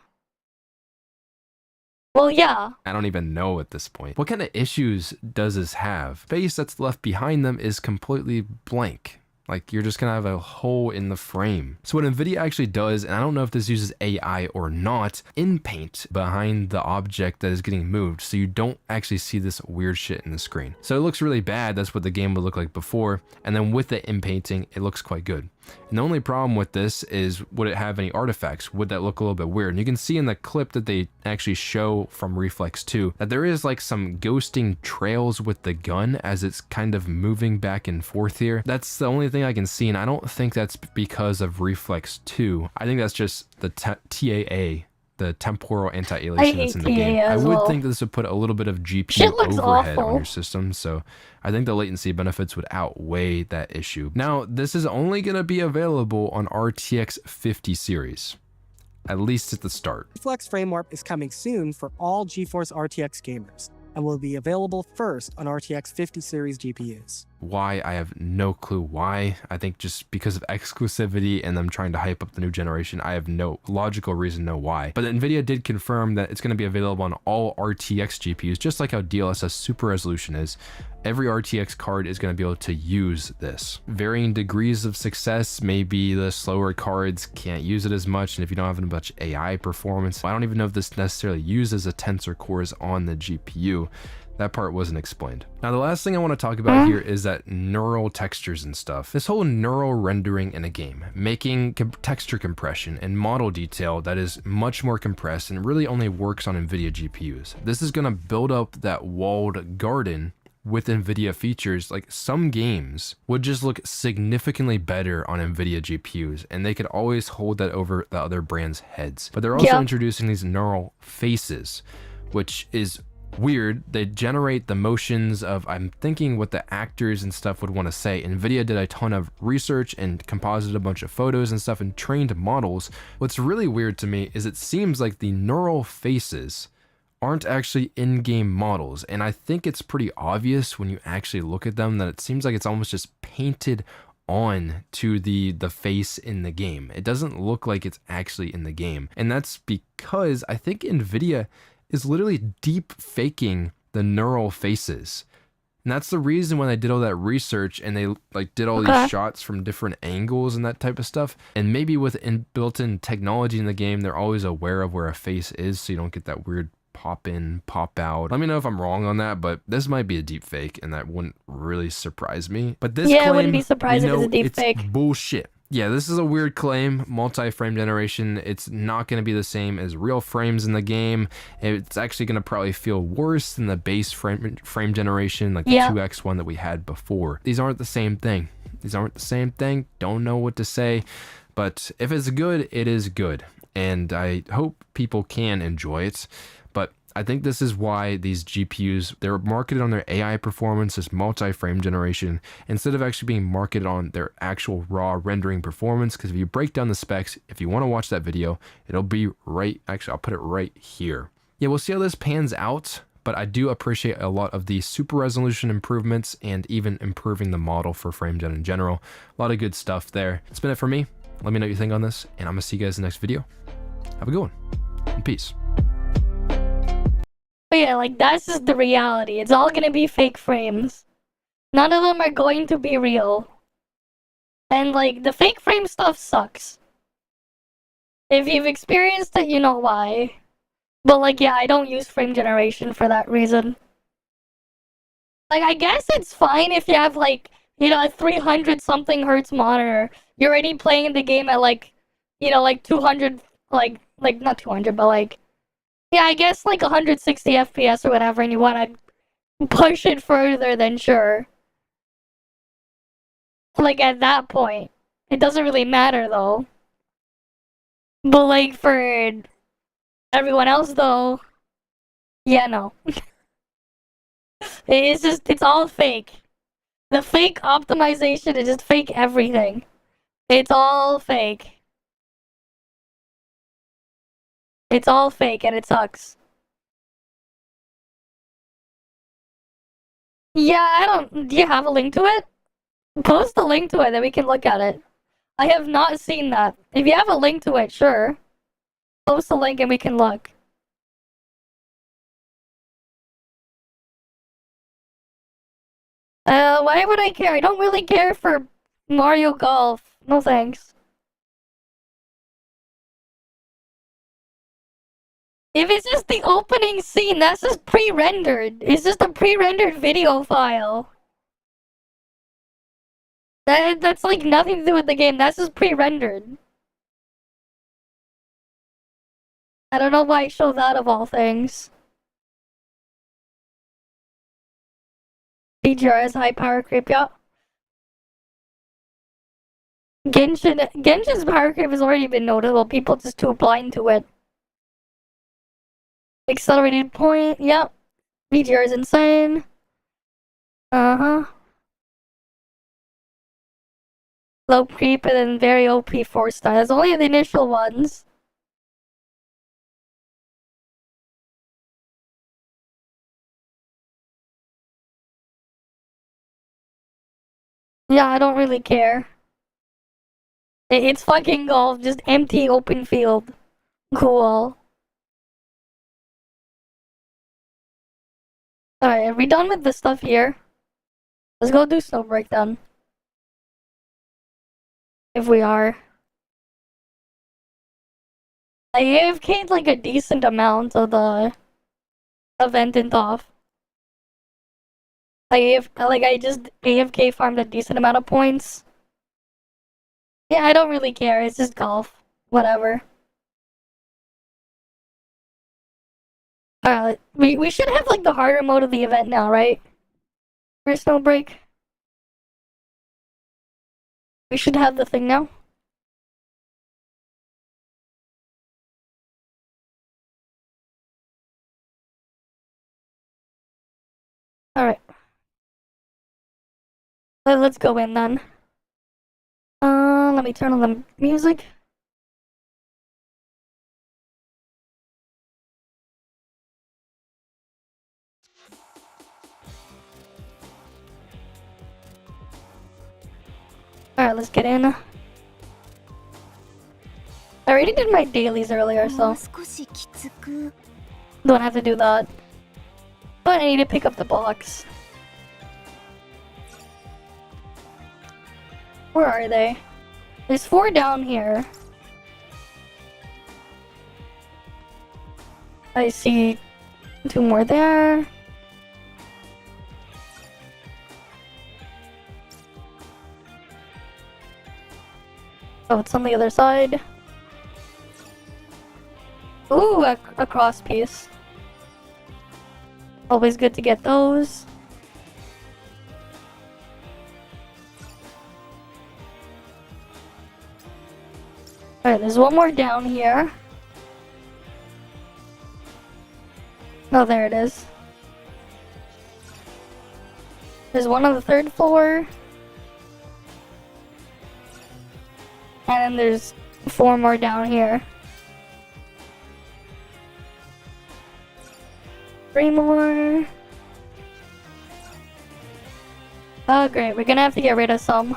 Well, yeah. I don't even know at this point. What kind of issues does this have? Space that's left behind them is completely blank. Like, you're just gonna have a hole in the frame. So what NVIDIA actually does, and I don't know if this uses AI or not, in paint behind the object that is getting moved, so you don't actually see this weird shit in the screen. So it looks really bad. That's what the game would look like before. And then with the in painting, it looks quite good. And the only problem with this is, would it have any artifacts? Would that look a little bit weird? And you can see in the clip that they actually show from Reflex 2 that there is like some ghosting trails with the gun as it's kind of moving back and forth here. That's the only thing I can see, and I don't think that's because of Reflex 2. I think that's just the TAA, the temporal anti-aliasing that's in the game. I would think that this would put a little bit of GPU overhead on your system, so I think the latency benefits would outweigh that issue. Now, this is only going to be available on RTX 50 series, at least at the start. Reflex Frame Warp is coming soon for all GeForce RTX gamers and will be available first on RTX 50 series GPUs. Why? I have no clue why. I think just because of exclusivity and them trying to hype up the new generation. I have no logical reason to know why. But NVIDIA did confirm that it's going to be available on all RTX GPUs, just like how DLSS Super Resolution is. Every RTX card is going to be able to use this. Varying degrees of success, maybe the slower cards can't use it as much, and if you don't have much AI performance, I don't even know if this necessarily uses a tensor cores on the GPU. That part wasn't explained. Now, the last thing I want to talk about here is that neural textures and stuff. This whole neural rendering in a game, making texture compression and model detail that is much more compressed and really only works on NVIDIA GPUs. This is going to build up that walled garden with NVIDIA features. Like, some games would just look significantly better on NVIDIA GPUs, and they could always hold that over the other brands' heads. But they're also introducing these neural faces, which is weird. They generate the motions of, I'm thinking, what the actors and stuff would want to say. NVIDIA did a ton of research and composited a bunch of photos and stuff and trained models. What's really weird to me is it seems like the neural faces aren't actually in-game models, and I think it's pretty obvious when you actually look at them that it seems like it's almost just painted on to the face in the game. It doesn't look like it's actually in the game, and that's because I think NVIDIA is literally deep faking the neural faces. And that's the reason when they did all that research and they like did all these shots from different angles and that type of stuff. And maybe with built-in technology in the game, they're always aware of where a face is, so you don't get that weird pop in, pop out. Let me know if I'm wrong on that, but this might be a deep fake, and that wouldn't really surprise me. But this claim, I wouldn't be surprised if it's a deep fake. Bullshit. Yeah, this is a weird claim, multi-frame generation. It's not going to be the same as real frames in the game. It's actually going to probably feel worse than the base frame generation, like the 2x one that we had before. These aren't the same thing. These aren't the same thing. Don't know what to say. But if it's good, it is good. And I hope people can enjoy it. But I think this is why these GPUs, they're marketed on their AI performance, this multi-frame generation, instead of actually being marketed on their actual raw rendering performance. Because if you break down the specs, if you want to watch that video, it'll be right, actually I'll put it right here. Yeah, we'll see how this pans out, but I do appreciate a lot of the super resolution improvements and even improving the model for frame gen in general. A lot of good stuff there. That's been it for me. Let me know what you think on this, and I'm gonna see you guys in the next video. Have a good one, and peace. But yeah, like, that's just the reality. It's all gonna be fake frames. None of them are going to be real. And, like, the fake frame stuff sucks. If you've experienced it, you know why. But, like, yeah, I don't use frame generation for that reason. Like, I guess it's fine if you have, like, you know, a 300-something hertz monitor. You're already playing the game at, like, you know, like, 200, like, not 200, but, like, yeah, I guess like 160 FPS or whatever, and you want to push it further, then sure. Like, at that point. It doesn't really matter, though. But, like, for everyone else, though, yeah, no. It's all fake. The fake optimization is just fake everything. It's all fake. It's all fake and it sucks. Yeah, I don't. Do you have a link to it? Post a link to it, then we can look at it. I have not seen that. If you have a link to it, sure. Post a link and we can look. Why would I care? I don't really care for Mario Golf. No thanks. If it's just the opening scene, that's just pre-rendered. It's just a pre-rendered video file. That's like nothing to do with the game. That's just pre-rendered. I don't know why I show that of all things. BGR has high power creep, yeah. Genshin's power creep has already been noticeable. People just too blind to it. Accelerated point, yep. BGR is insane. Uh-huh. Low creep and then very OP 4-star. That's only the initial ones. Yeah, I don't really care. It's fucking golf, just empty open field. Cool. Alright, are we done with this stuff here? Let's go do Snowbreak then. If we are. I AFK'd like a decent amount of the event in ToF. I just AFK farmed a decent amount of points. Yeah, I don't really care. It's just golf. Whatever. Alright, we should have like the harder mode of the event now, right? For Snowbreak. We should have the thing now. Alright. Let's go in then. Let me turn on the music. Alright, let's get in. I already did my dailies earlier, so don't have to do that. But I need to pick up the box. Where are they? There's 4 down here. I see 2 more there. Oh, it's on the other side. Ooh, a cross piece. Always good to get those. Alright, there's one more down here. Oh, there it is. There's one on the 3rd floor. And then there's 4 more down here. 3 more. Oh, great. We're gonna have to get rid of some.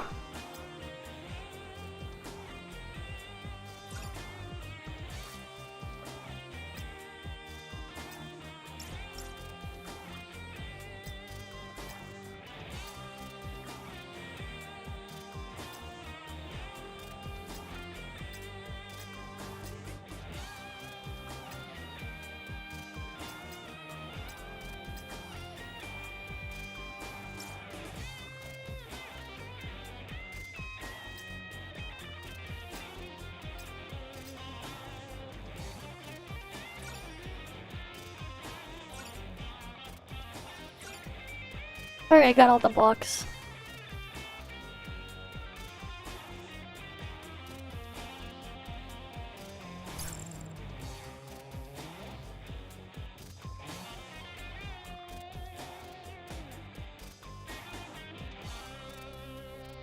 Alright, I got all the blocks.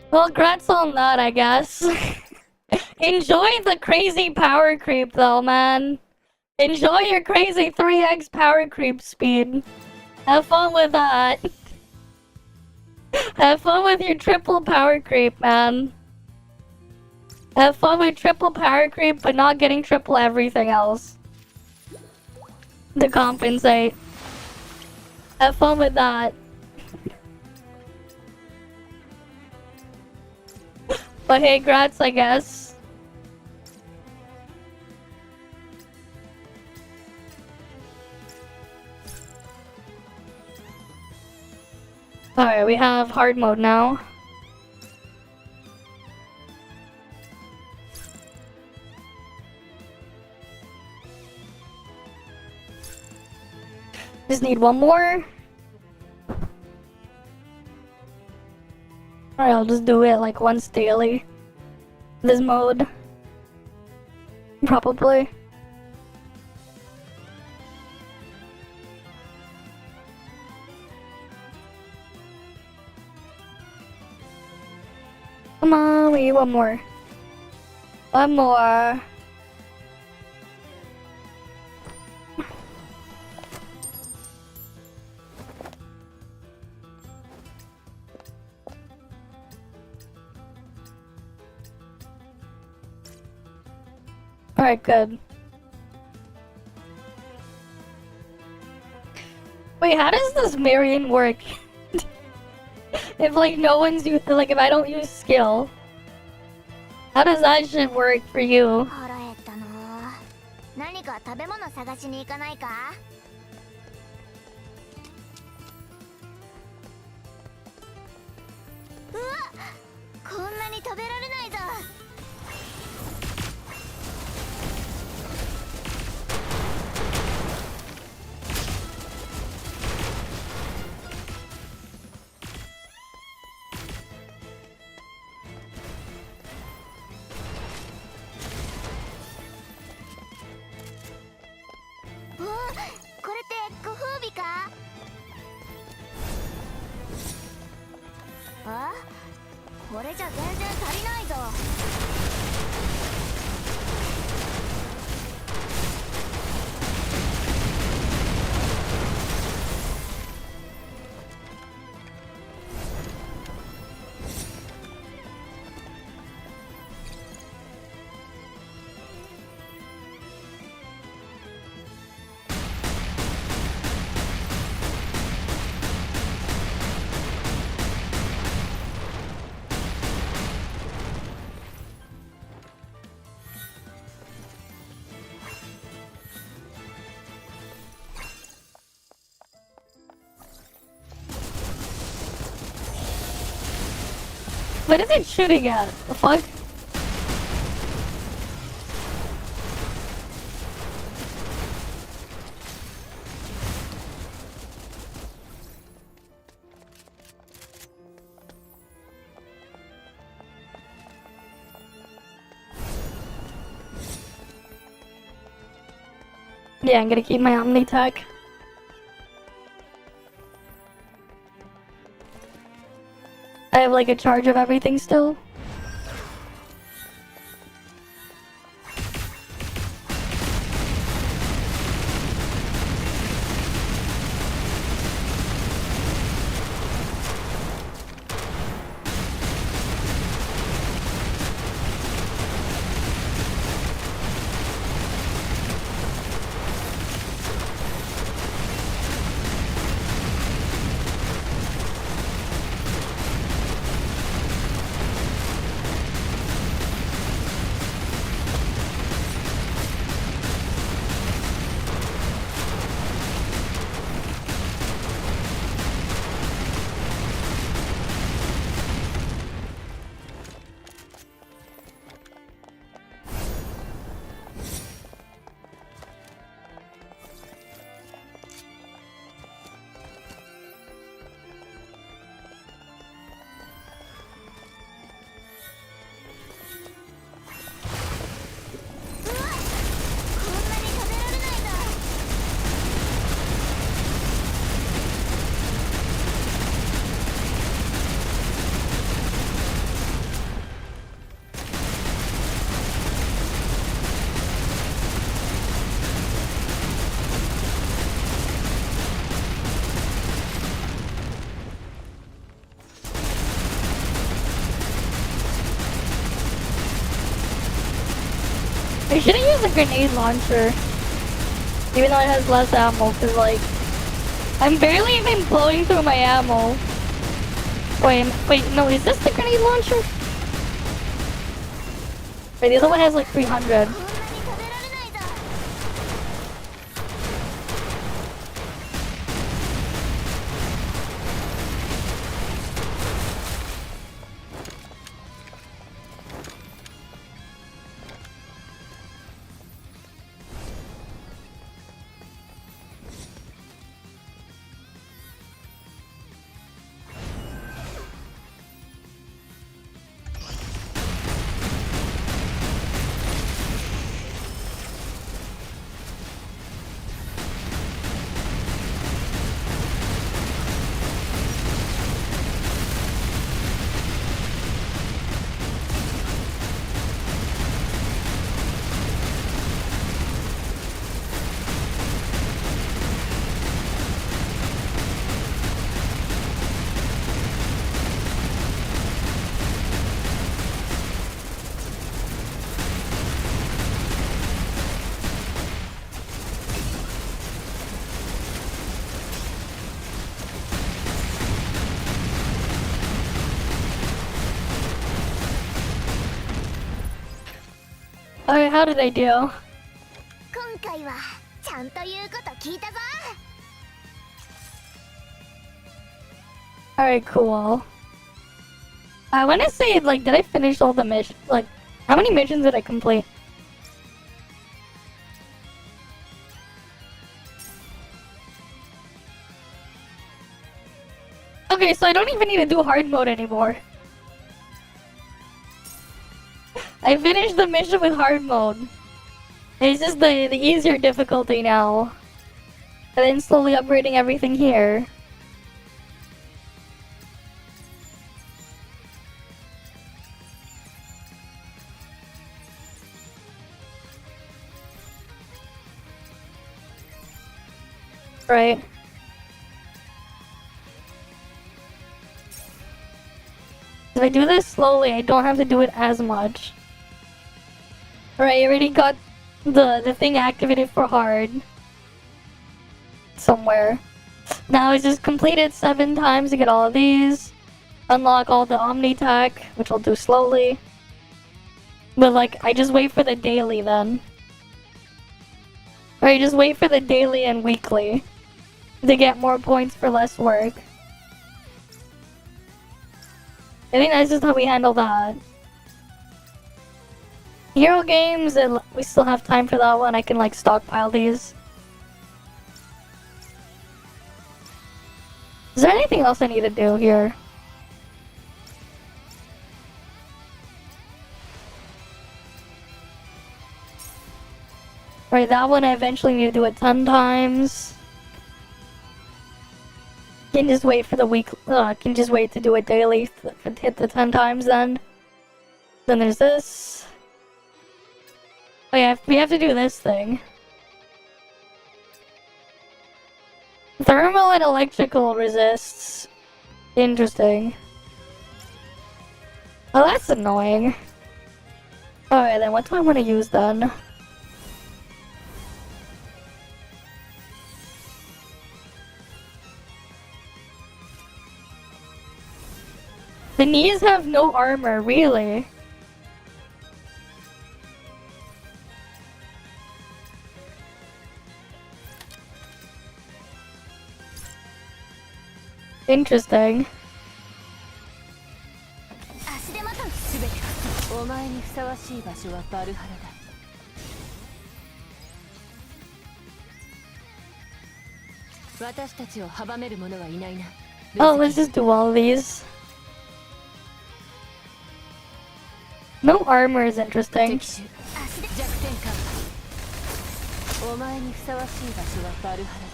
Well, congrats on that, I guess. Enjoy the crazy power creep, though, man. Enjoy your crazy 3x power creep speed. Have fun with that. Have fun with your triple power creep, man. Have fun with triple power creep, but not getting triple everything else. To compensate. Have fun with that. But hey, grats, I guess. Alright, we have hard mode now. Just need one more. Alright, I'll just do it like once daily. This mode. Probably. Come on, we need one more. One more. Alright, good. Wait, how does this Marion work? If like no one's used, like if I don't use skill, how does that shit work for you? 腹減ったな。何か食べ物探しに行かないか？うわ、こんなに食べられないぞ。お、これってご褒美か？あ？これじゃ全然足りないぞ。What is it shooting at? The fuck? Yeah, I'm gonna keep my Omni tech. I have like a charge of everything still. has a grenade launcher. Even though it has less ammo, because, like, I'm barely even blowing through my ammo. Wait, no, is this the grenade launcher? Wait, the other one has like 300. Alright, how did I do? 今回はちゃんと言うこと聞いたぞ。 Alright, cool. I want to say, like, did I finish all the missions? Like, how many missions did I complete? Okay, so I don't even need to do hard mode anymore. I finished the mission with hard mode. It's just the easier difficulty now. And then slowly upgrading everything here. Right. If I do this slowly, I don't have to do it as much. Alright, I already got the thing activated for hard. Somewhere. Now I just complete it 7 times to get all of these. Unlock all the Omni Tech, which I'll do slowly. But like, I just wait for the daily then. Or I just wait for the daily and weekly. To get more points for less work. I think that's just how we handle that. Hero games, and we still have time for that one. I can like stockpile these. Is there anything else I need to do here? Right, that one I eventually need to do it 10 times. Can just wait for the week. Can just wait to do it daily. Hit the 10 times then. Then there's this. Oh yeah, we have to do this thing. Thermal and electrical resists. Interesting. Oh, that's annoying. Alright then, what do I want to use then? The knees have no armor, really? Interesting. 足手まとい。全てお前にふさわしい場所はバルハラだ。私たちを阻める者はいないな。Oh, let's just do all of these. No armor is interesting. 弱点感。お前にふさわしい場所はバルハラだ。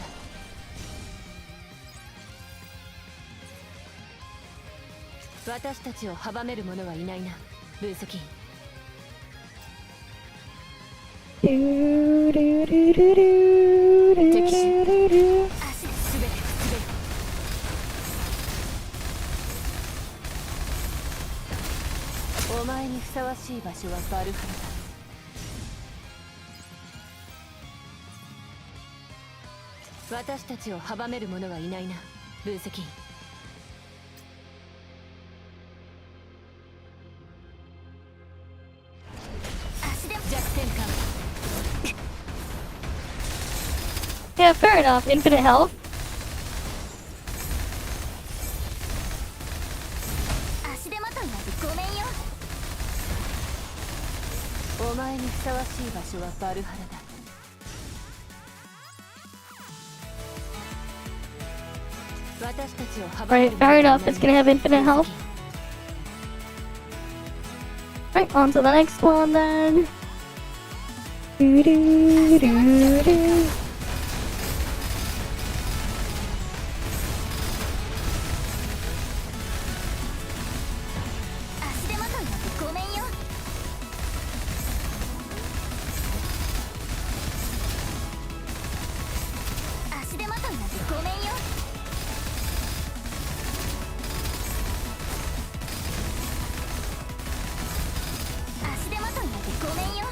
私たちを阻める者はいないな。分析。敵手。足で全てを滑る。お前にふさわしい場所はバルハラだ。私たちを阻める者はいないな、分析員。弱点か。 Yeah, fair enough. Infinite health. 足手まといなんてごめんよ。お前にふさわしい場所はバルハラだ。私たちを阻め Right, る fair 者は enough. いない It's gonna have infinite health. Right, on to the next one then. Do, do, do, do. 足手まといなんてごめんよ。足手まといなんてごめんよ。足手まといなんてごめんよ。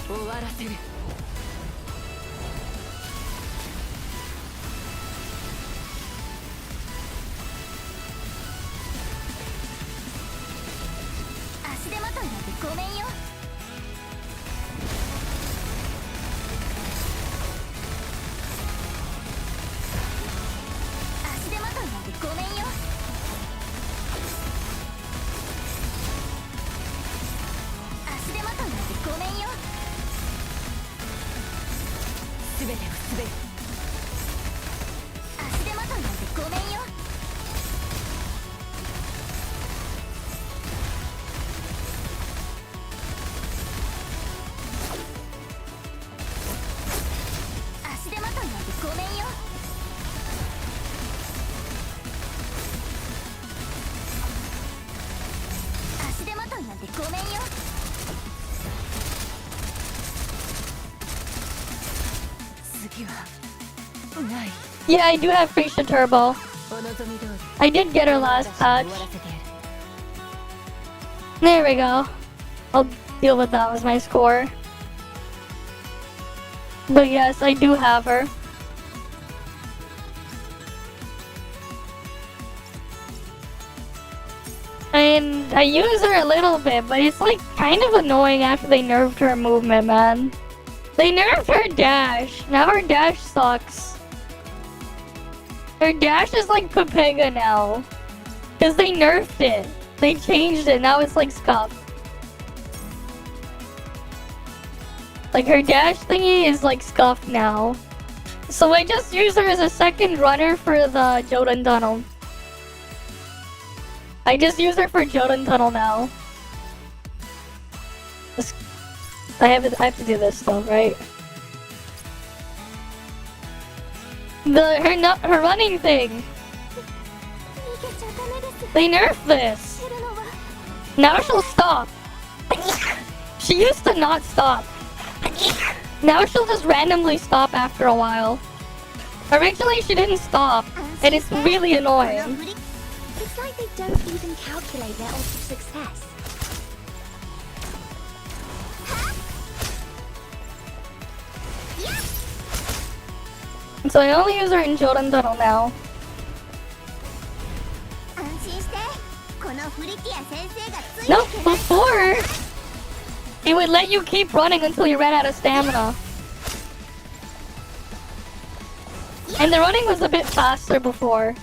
終わらせる。足手まといなんてごめんよ。足手まといなんてごめんよ。足手まといなんてごめんよ。すべてを滑る。足手まといなんてごめんよ。足手まといなんてごめんよ。足手まといなんてごめんよ。次はない。 Yeah, I do have Freisha Turbo. お望み通り I did get her last 私 patch. に終わらせてやる。 There we go. I'll deal with that as my score. But yes, I do have her. And I use her a little bit, but it's like kind of annoying after they nerfed her movement, man. They nerfed her dash. Now her dash sucks. Her dash is like Pepega now. Because they nerfed it. They changed it, now it's like scuffed. Like her dash thingy is like scuffed now. So I just use her as a second runner for the Jodan Tunnel. I just use her for Jodan Tunnel now. I have to do this stuff, right? Her running thing. They nerfed this. Now she'll stop. She used to not stop. Now she'll just randomly stop after a while. Originally she didn't stop, and it's really annoying. It's like they don't even calculate their odds of success. So I only use her in Jodan Tunnel now. No, before it would let you keep running until you ran out of stamina. And the running was a bit faster before.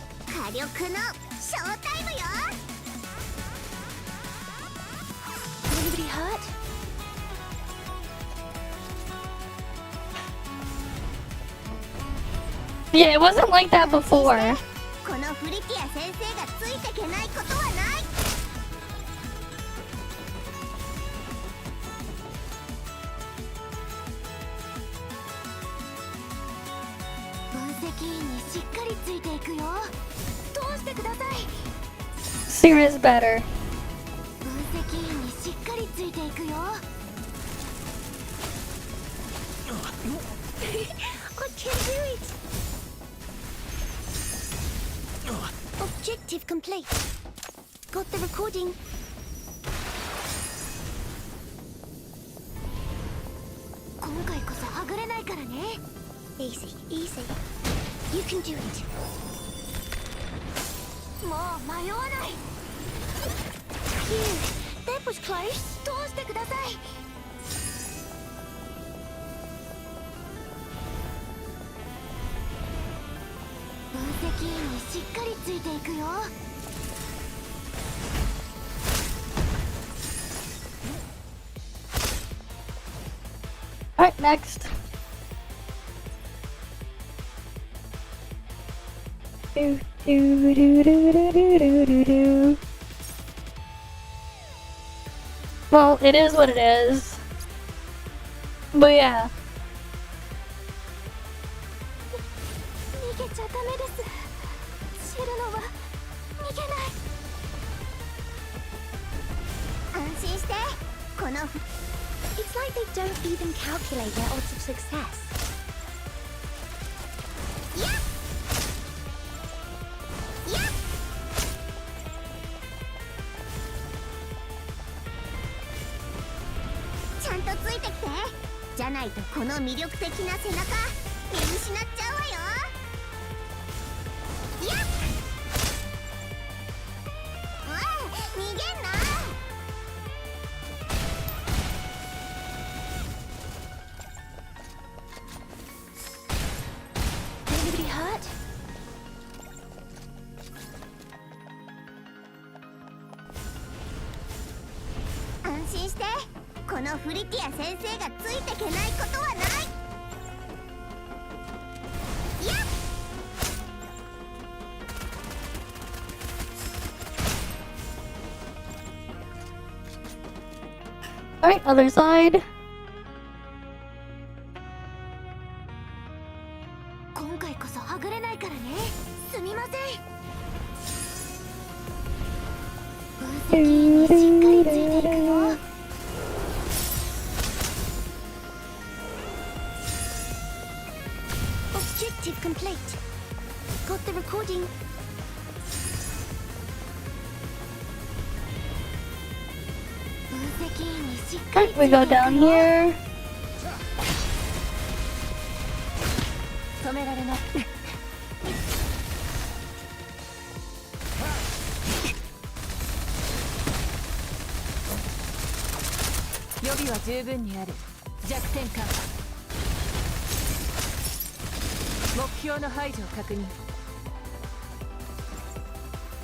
Anybody hurt? Yeah, it wasn't like that before. Sira's better. I can do it. Objective complete. Got the recording. Easy, easy. You can do it. もう迷わない。Phew, that was close. 通してください。分析員にしっかりついていくよ。Alright, next. Do, do, do, do, do, do, do, do. Well, it is what it is. But yeah. 逃げちゃダメです。知るのは逃げない。安心して。この It's like they don't even calculate their odds of success. Yep. Yep. ちゃんとついてきて。じゃないとこの魅力的な背中見失っちゃうわよ。Yep. 逃げんな。Anybody hurt? 安心して。このフリティア先生がついてけないことはない。やっ。Alright, other side. 今回こそはぐれないからね。すみません。分析員にしっかりついていくよ。Objective complete. Got the recording. Alright, we go down here. 止められない。予備は十分にある。弱点か。目標の排除を確認。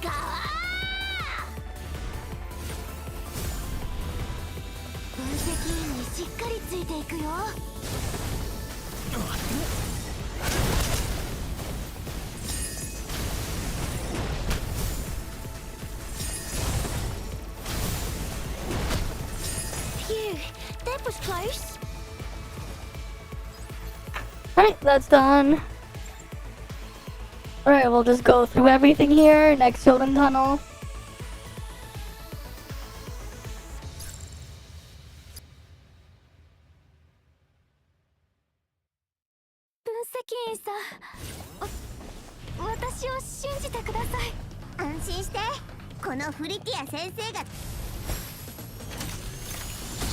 ガー。分析員にしっかりついていくよ。Phew, that was close. Alright, that's done. Alright, we'll just go through everything here. Next golden tunnel.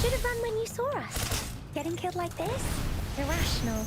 Should have run when you saw us. Getting killed like this? Irrational.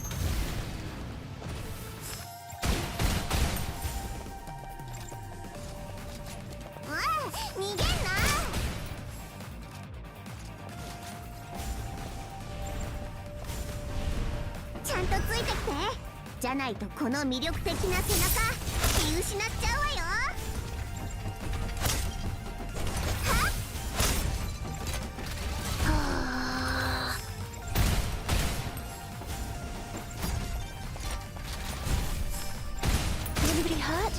Anybody hurt?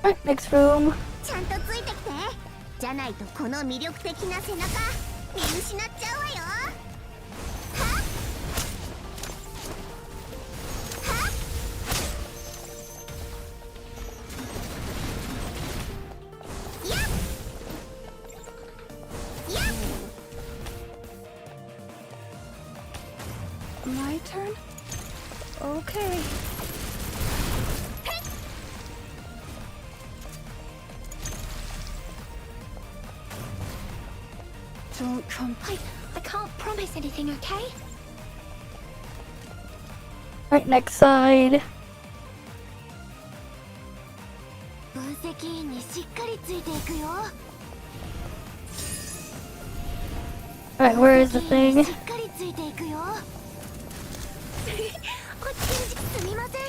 Alright, next room. ちゃんとついてきて。じゃないとこの魅力的な背中見失っちゃうわよ。はっはっ。やっやっ。My turn? Okay. Don't come. I can't promise anything, okay? Alright, next side. 分析員にしっかりついていくよ。 Alright, where is the thing? しっかりついていくよ。おちんじすみません。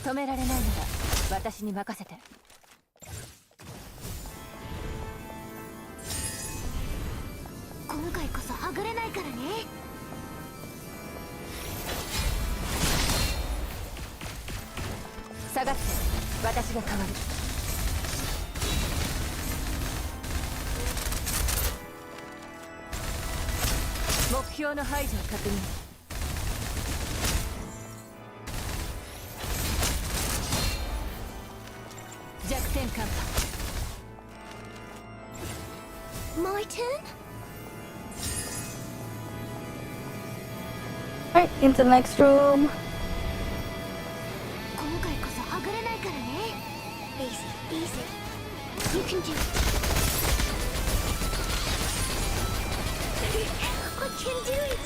止められないなら私に任せて。今回こそはぐれないからね。下がって、私が代わる。目標の排除を確認。弱点カンパ。My turn? Alright, into the next room. 今回こそはぐれないからね。Easy, easy. You can do it. I can do it.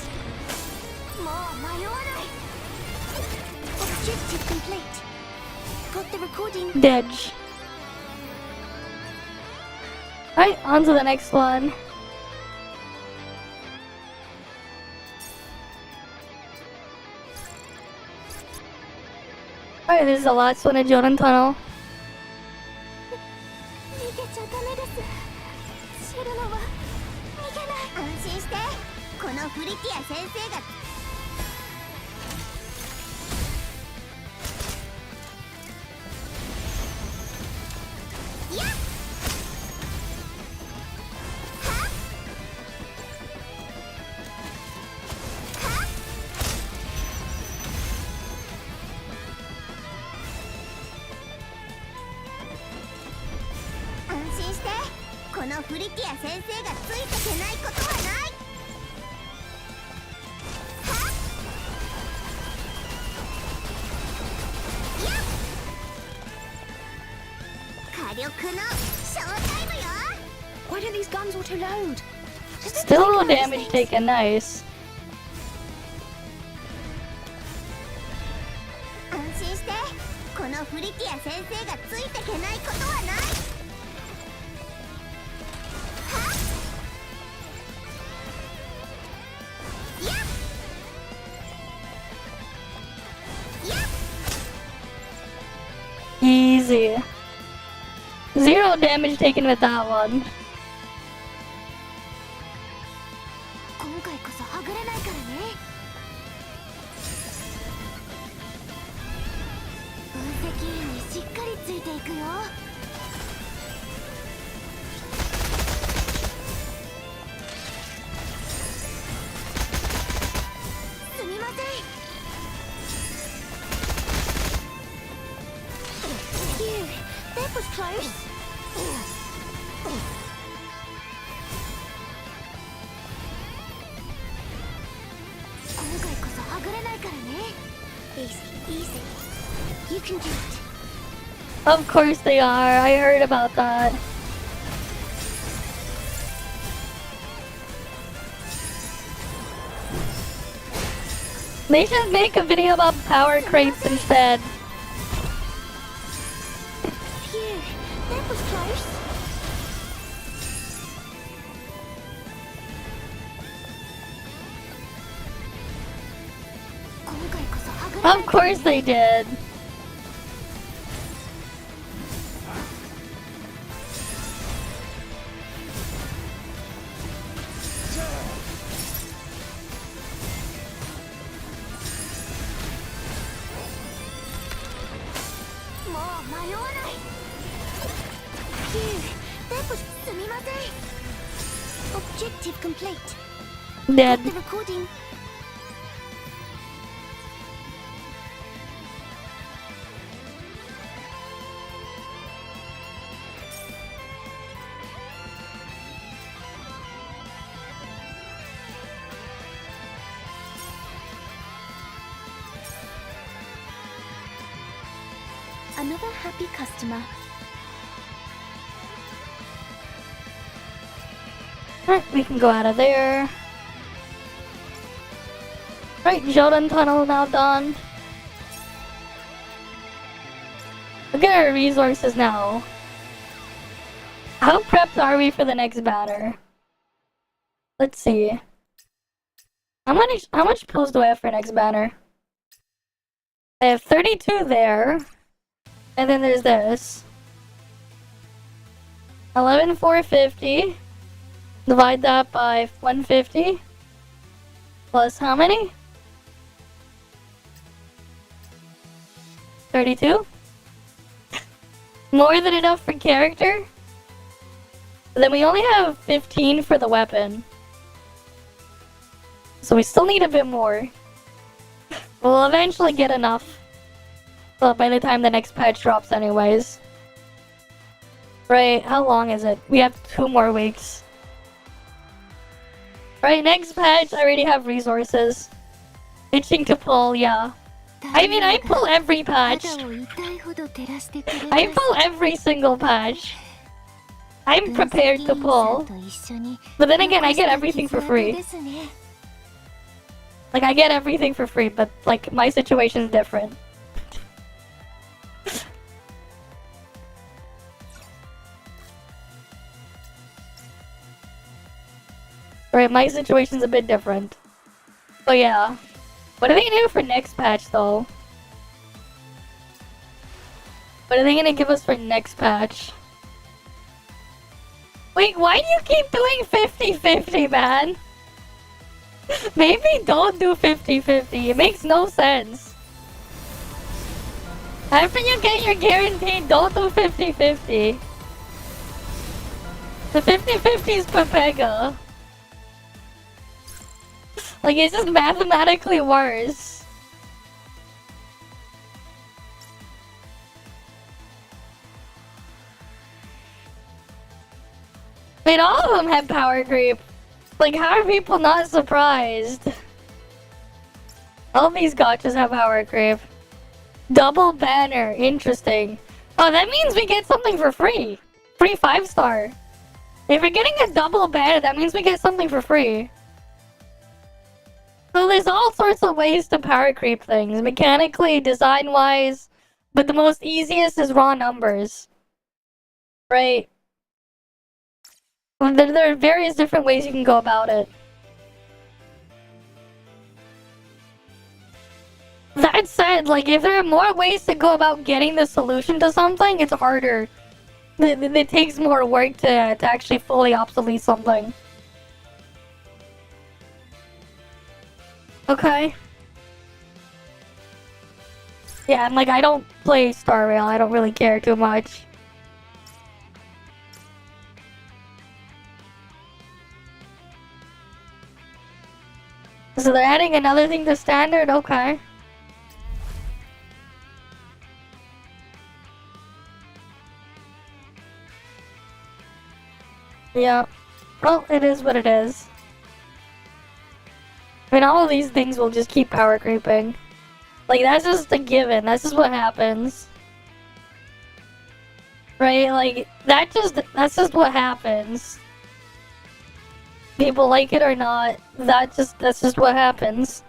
もう迷わない。Objective complete. Got the recording. Dedge. Alright, on to the next one. Alright, this is the last one at Jordan Tunnel. 逃げちゃダメです。知るのは逃げない。安心して。このフリティア先生が。やっ。はっ。はっ。安心して。このフリティア先生がついてけないことはない。はっ。やっ。火力のショータイムよ。 Why don't these guns auto load? Still no damage taken, nice. 安心して。このフリティア先生がついてけないことはない。はっ。やっ。やっ。 Easy. 0 damage taken with that one. 今回こそはぐれないからね。分析員にしっかりついていくよ。すみません。Phew, that was close. 今回こそはぐれないからね。Easy, easy. You can do it. Of course they are. I heard about that. They should make a video about power crates instead. Phew, that was close. Of course they did. Objective complete. Dead. The recording. Another happy customer. Alright, we can go out of there. Right, Jodan Tunnel now done. Look at our resources now. How prepped are we for the next banner? Let's see. How much pulls do I have for next banner? I have 32 there. And then there's this. 11,450. Divide that by 150. Plus how many? 32? More than enough for character? Then we only have 15 for the weapon. So we still need a bit more. We'll eventually get enough. Well, by the time the next patch drops anyways. Right, how long is it? We have 2 more weeks. Right, next patch, I already have resources. Itching to pull, yeah. I mean, I pull every patch. I pull every single patch. I'm prepared to pull. But then again, I get everything for free. Like, I get everything for free, but, like, my situation's different. Right, my situation's a bit different. But yeah. What are they gonna do for next patch, though? What are they gonna give us for next patch? Wait, why do you keep doing 50-50, man? Maybe don't do 50-50. It makes no sense. After you get your guarantee, don't do 50-50. The 50-50 is Pepega. Like, it's just mathematically worse. Wait, all of them have power creep. Like, how are people not surprised? All these gachas have power creep. Double banner, interesting. Oh, that means we get something for free. Free 5-star. If we're getting a double banner, that means we get something for free. So there's all sorts of ways to power creep things, mechanically, design-wise, but the most easiest is raw numbers. Right? There are various different ways you can go about it. That said, like, if there are more ways to go about getting the solution to something, it's harder. It takes more work to actually fully obsolete something. Okay. Yeah, and like, I don't play Star Rail, I don't really care too much. So they're adding another thing to standard? Okay. Yeah. Well, it is what it is. I mean, all of these things will just keep power creeping. Like, that's just a given. That's just what happens. Right? Like, that's just what happens. People like it or not, that's just what happens.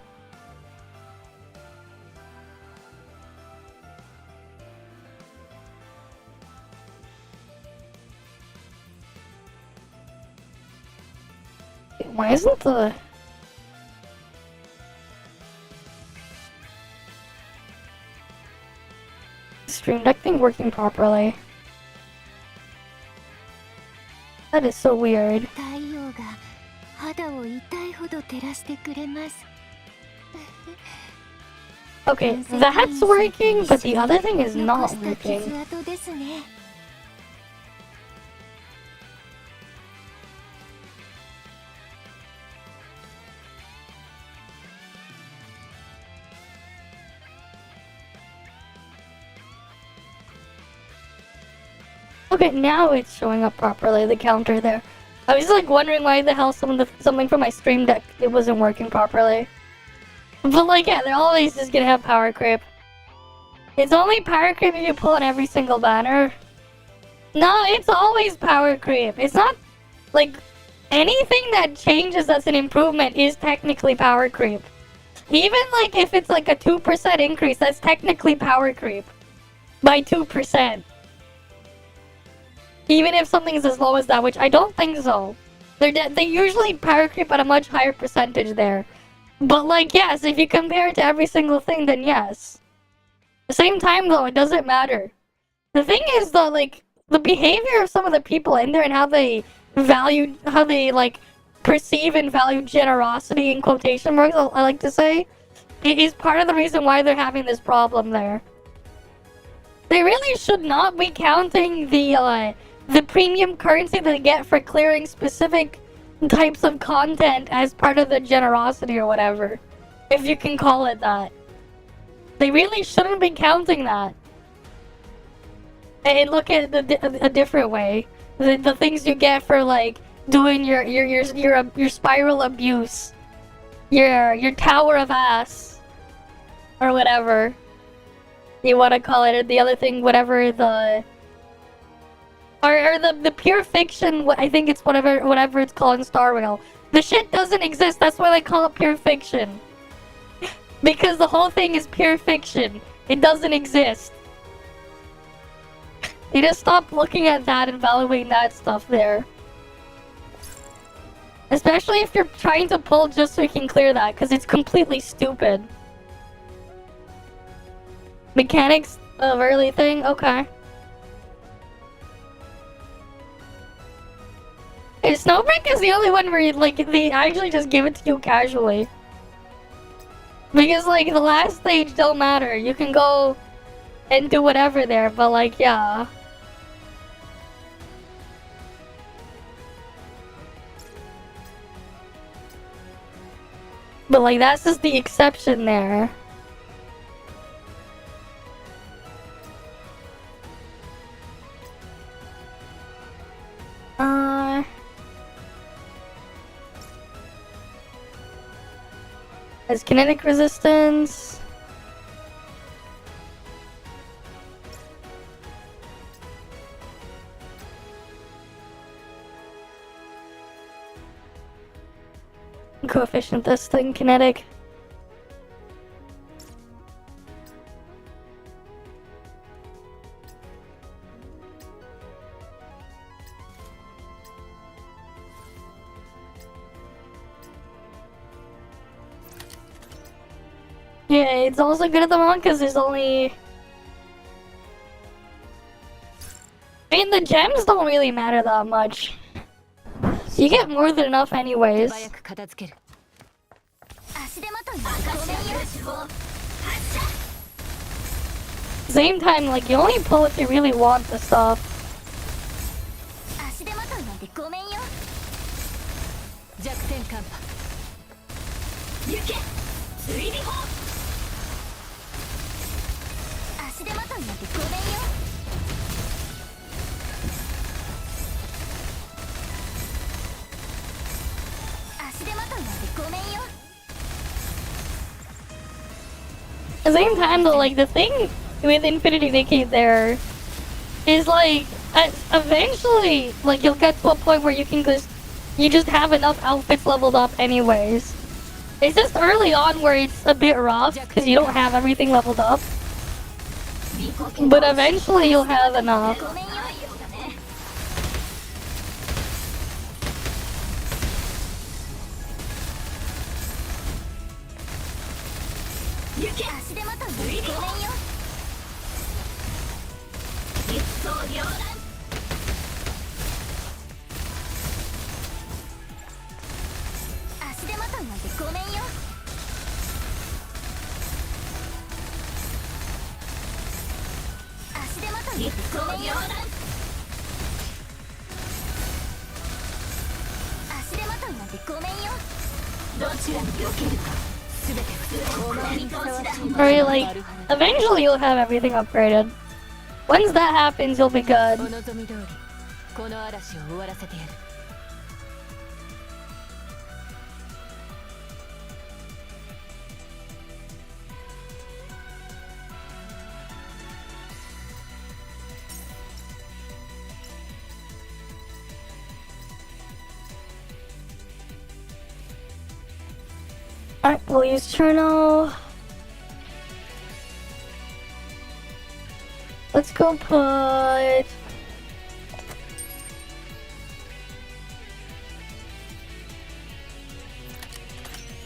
Why isn't the Stream Deck thing working properly? That is so weird. Okay, that's working, but the other thing is not working. Okay, now it's showing up properly, the counter there. I was like wondering why the hell something from my Stream Deck, it wasn't working properly. But like, yeah, they're always just gonna have power creep. It's only power creep if you pull on every single banner. No, it's always power creep. It's not like anything that changes that's an improvement is technically power creep. Even like if it's like a 2% increase, that's technically power creep. By 2%. Even if something's as low as that, which I don't think so. They usually power creep at a much higher percentage there. But like, yes, if you compare it to every single thing, then yes. At the same time though, it doesn't matter. The thing is though, like, the behavior of some of the people in there and how they like perceive and value generosity in quotation marks, I like to say, it is part of the reason why they're having this problem there. They really should not be counting the premium currency they get for clearing specific types of content as part of the generosity or whatever, if you can call it that. They really shouldn't be counting that. And look at it a different way. The things you get for like doing your spiral abuse, your tower of ass, or whatever you want to call it, or the other thing, whatever the pure fiction. I think it's whatever it's called in Star Rail. The shit doesn't exist. That's why they call it pure fiction. Because the whole thing is pure fiction. It doesn't exist. You just stop looking at that and evaluating that stuff there. Especially if you're trying to pull just so you can clear that, because it's completely stupid. Mechanics of early thing? Okay. Hey, Snowbreak is the only one where they actually just give it to you casually. Because like the last stage don't matter. You can go and do whatever there, but like, yeah. But like, that's just the exception there. Has kinetic resistance. Coefficient this thing, kinetic. Yeah, it's also good at the moment because there's only... I mean, the gems don't really matter that much. So you get more than enough anyways. Same time, like, you only pull if you really want the stuff. At the same time though, like, the thing with Infinity Decay there is like, eventually, like, you'll get to a point where you just have enough outfits leveled up anyways. It's just early on where it's a bit rough because you don't have everything leveled up. But eventually you'll have enough. Or like, eventually you'll have everything upgraded. Once that happens, you'll be good. Alright, we'll use Cherno. Let's go put...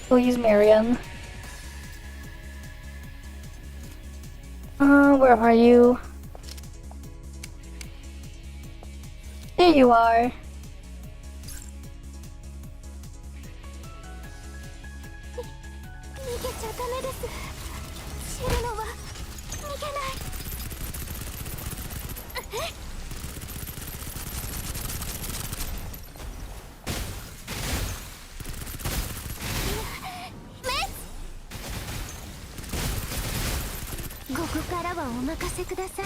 We'll use Marion. Where are you? There you are. 逃げちゃダメです。シェルノは逃げない。ここからはお任せください。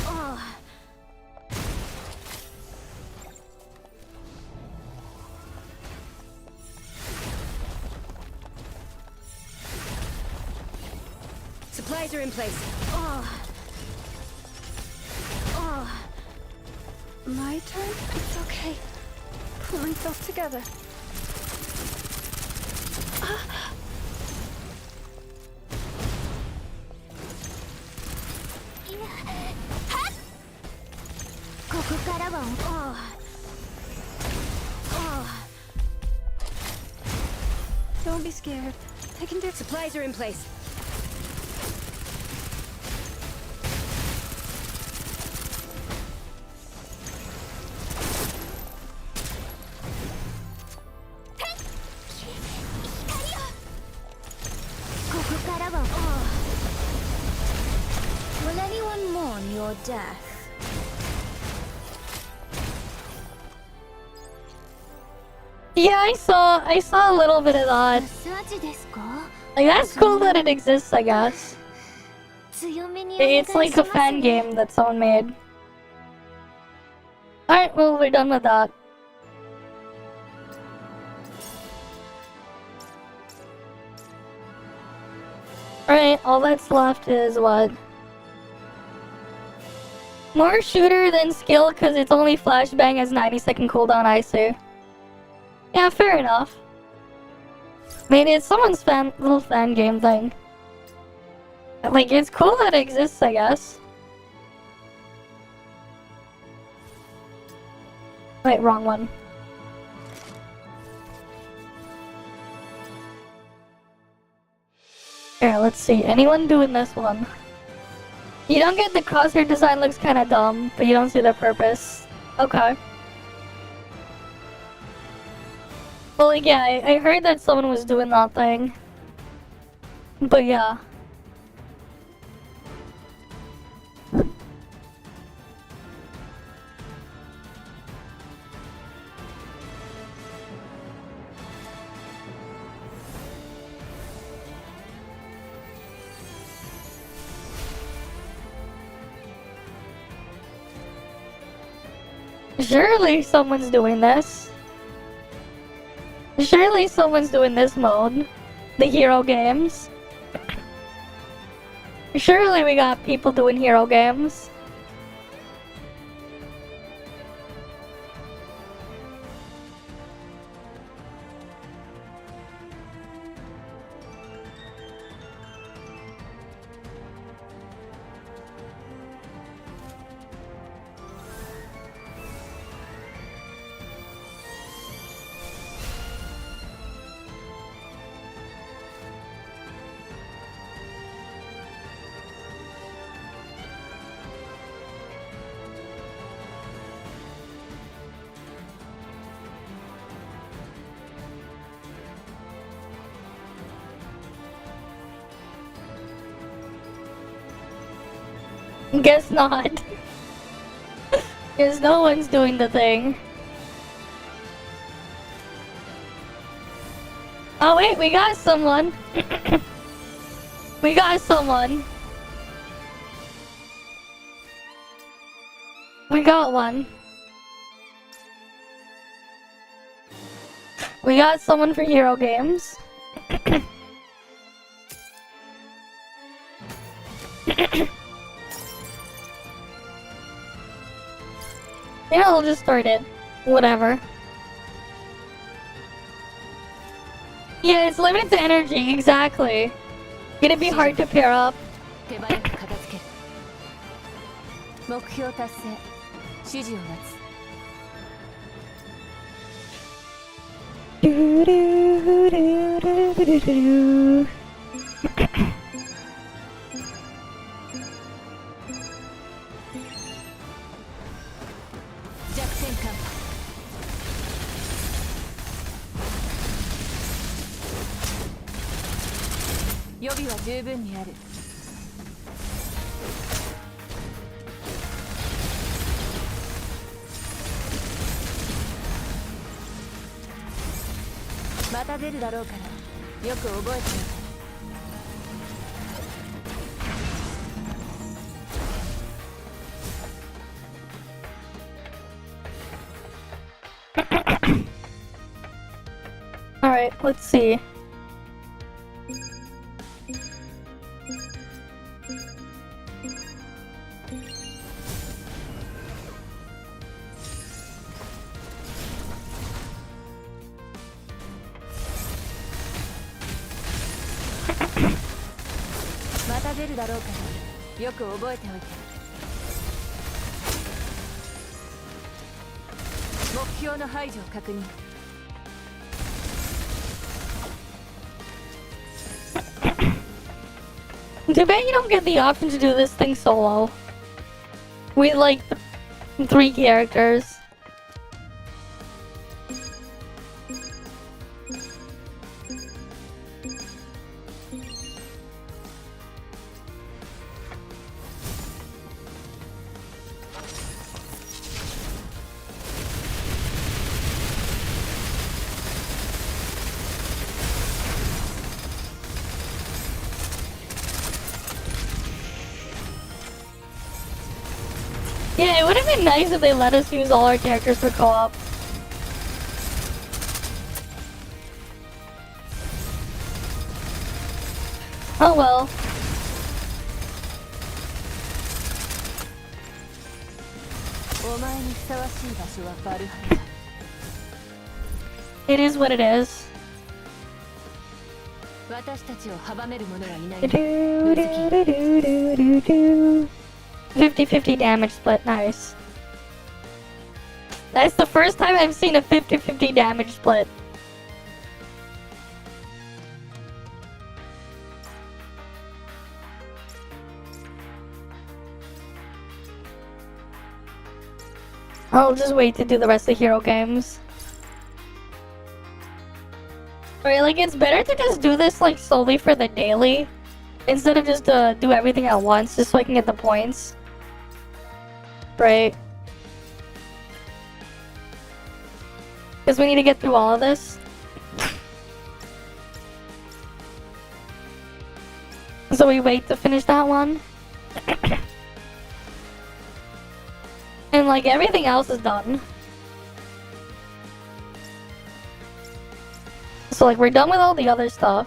ああ。 Supplies are in place. My turn? It's okay. Pull myself together. Don't be scared. I can do. Supplies are in place. Will anyone mourn your death? Yeah, I saw a little bit of that. Like, that's cool that it exists, I guess. It's like a fan game that someone made. Alright, well, we're done with that. Alright, all that's left is what? More shooter than skill because it's only flashbang has 90-second cooldown, I see. Yeah, fair enough. I mean, it's someone's little fan game thing. Like, it's cool that it exists, I guess. Wait, wrong one. Here, let's see. Anyone doing this one? You don't get the crosshair design, looks kinda dumb, but you don't see the purpose. Okay. Well, like, yeah, I heard that someone was doing that thing. But yeah. Surely someone's doing this. Surely someone's doing this mode. The hero games. Surely we got people doing hero games. Guess not. Because no one's doing the thing. Oh wait, we got someone. We got someone. We got one. We got someone for hero games. Yeah, I'll just start it. Whatever. Yeah, it's limited to energy, exactly. Gonna be hard to pair up. 手早く片付ける。目標達成。指示を待つ。弱点感。予備は十分にある。また出るだろうからよく覚えておいて。Alright, let's see. Too bad you don't get the option to do this thing solo. We like 3 characters. Yeah, it would have been nice if they let us use all our characters for co-op. Oh well. It is what it is. 50-50 damage split, nice. That's the first time I've seen a 50-50 damage split. I'll just wait to do the rest of the hero games. Right, like it's better to just do this like solely for the daily instead of just do everything at once just so I can get the points. Right. Because we need to get through all of this. So we wait to finish that one. And like everything else is done. So like we're done with all the other stuff.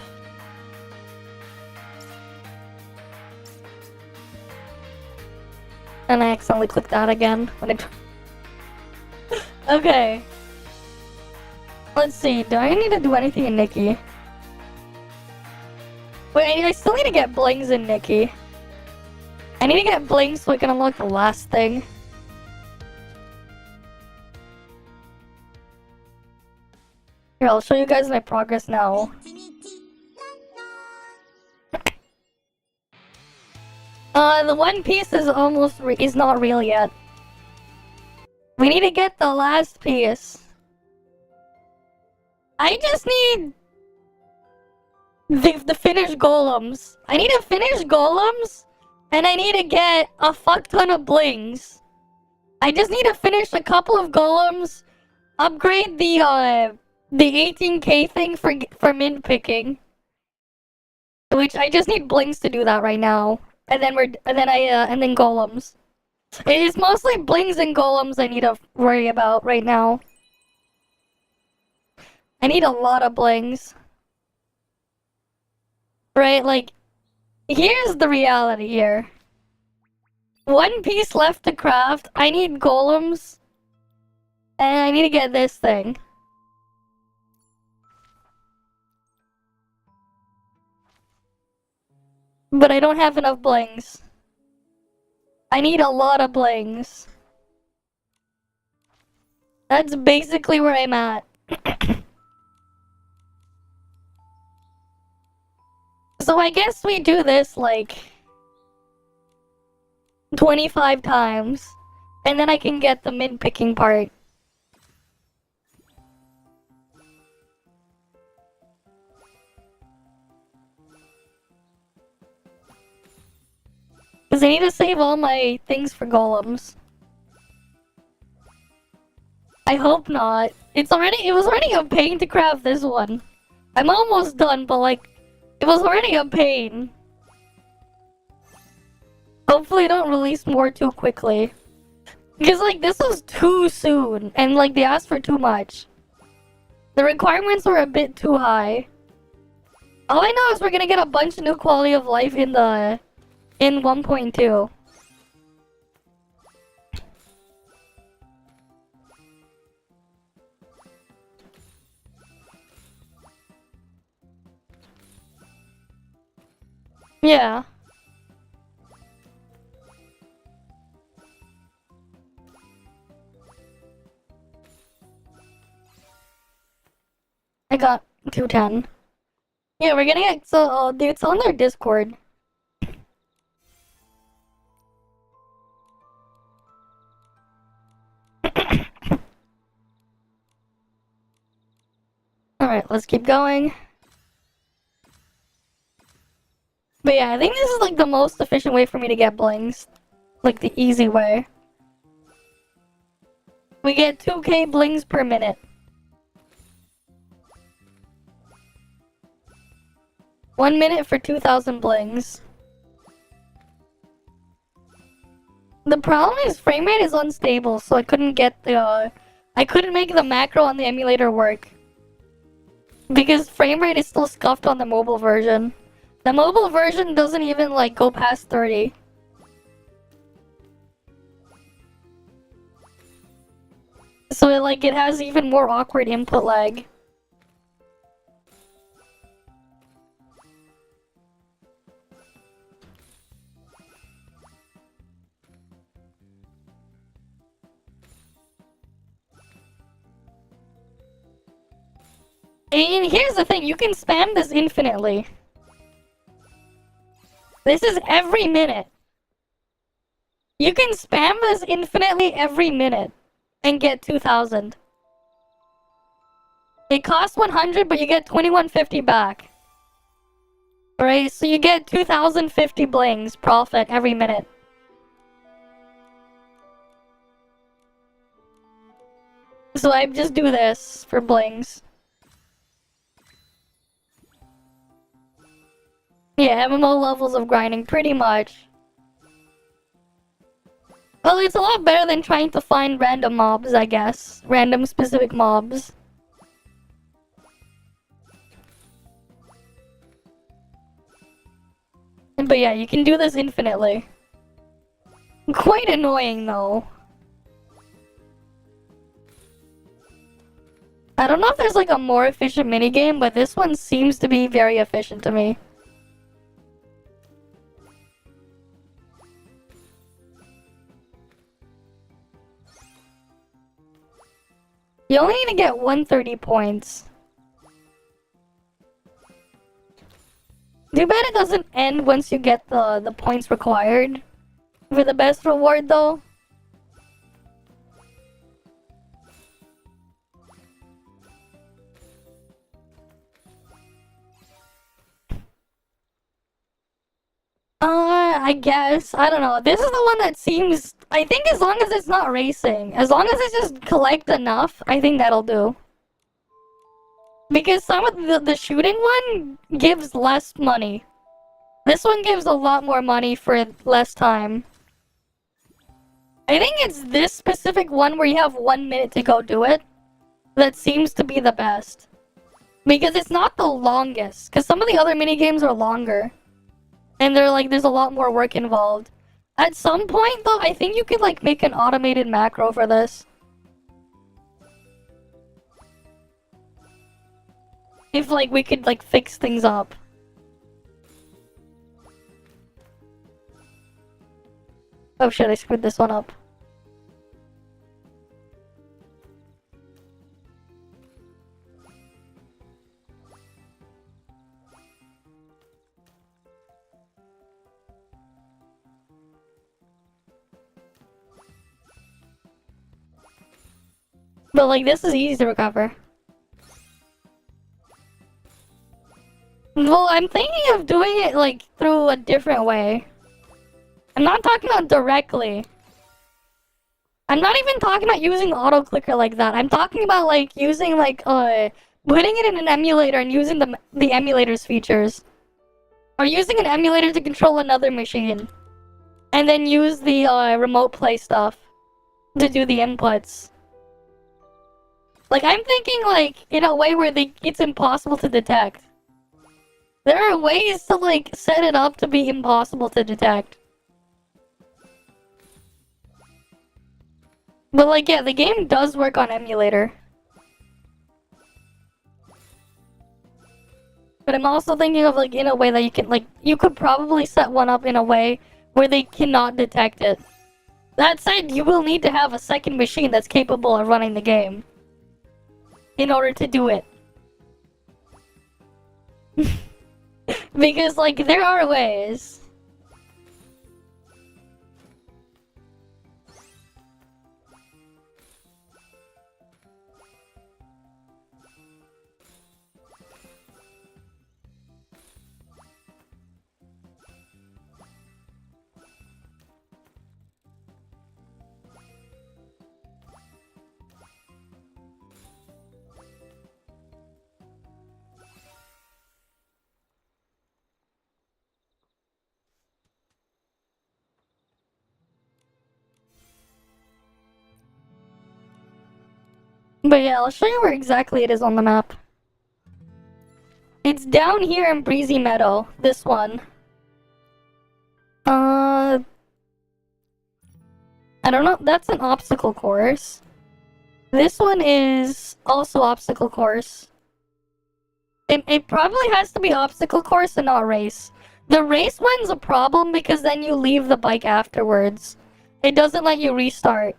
And I accidentally clicked that again when it. Okay. Let's see, do I need to do anything in Nikki? Wait, I still need to get blings in Nikki. I need to get blings so I can unlock the last thing. Here, I'll show you guys my progress now. The One Piece is almost is not real yet. We need to get the last piece. I just need the finished golems. I need to finish golems, and I need to get a fuck ton of blings. I just need to finish a couple of golems, upgrade the 18k thing for min picking, which I just need blings to do that right now. And then and then golems. It is mostly blings and golems I need to worry about right now. I need a lot of blings. Right, like, here's the reality here. One piece left to craft. I need golems. And I need to get this thing. But I don't have enough blings. I need a lot of blings. That's basically where I'm at. So I guess we do this like 25 times. And then I can get the mid picking part. Because I need to save all my things for golems. I hope not. It was already a pain to craft this one. I'm almost done, but like, it was already a pain. Hopefully don't release more too quickly. Because like, this was too soon, and like, they asked for too much. The requirements were a bit too high. All I know is we're gonna get a bunch of new quality of life in 1.2. Yeah. I got 210. Yeah, we're getting it. So, dude, it's on their Discord. Alright, let's keep going. But yeah, I think this is like the most efficient way for me to get blings. Like the easy way. We get 2k blings per minute. One minute for 2,000 blings. The problem is frame rate is unstable, so I couldn't get the I couldn't make the macro on the emulator work. Because frame rate is still scuffed on the mobile version. The mobile version doesn't even like go past 30. So it has even more awkward input lag. And here's the thing, you can spam this infinitely. This is every minute. You can spam this infinitely every minute and get 2,000. It costs 100, but you get 2150 back. Right, so you get 2,050 blings profit every minute. So I just do this for blings. Yeah, MMO levels of grinding, pretty much. Well, it's a lot better than trying to find random mobs, I guess. Random specific mobs. But yeah, you can do this infinitely. Quite annoying, though. I don't know if there's like a more efficient minigame, but this one seems to be very efficient to me. You only need to get 130 points. Too bad it doesn't end once you get the points required. For the best reward, though. I guess. I don't know. This is the one that seems... I think as long as it's not racing. As long as it's just collect enough, I think that'll do. Because some of the shooting one gives less money. This one gives a lot more money for less time. I think it's this specific one where you have 1 minute to go do it that seems to be the best. Because it's not the longest. Because some of the other minigames are longer. And they're like, there's a lot more work involved. At some point, though, I think you could, like, make an automated macro for this. If, like, we could, like, fix things up. Oh shit, I screwed this one up. But like, this is easy to recover. Well, I'm thinking of doing it like through a different way. I'm not talking about directly. I'm not even talking about using auto clicker like that. I'm talking about like using like putting it in an emulator and using the emulator's features. Or using an emulator to control another machine. And then use the remote play stuff to do the inputs. Like, I'm thinking like in a way where it's impossible to detect. There are ways to like set it up to be impossible to detect. But like, yeah, the game does work on emulator. But I'm also thinking of like in a way that you can like, you could probably set one up in a way where they cannot detect it. That said, you will need to have a second machine that's capable of running the game in order to do it. Because like, there are ways. But yeah, I'll show you where exactly it is on the map. It's down here in Breezy Meadow, this one. I don't know, that's an obstacle course. This one is also obstacle course. It probably has to be obstacle course and not race. The race one's a problem because then you leave the bike afterwards. It doesn't let you restart.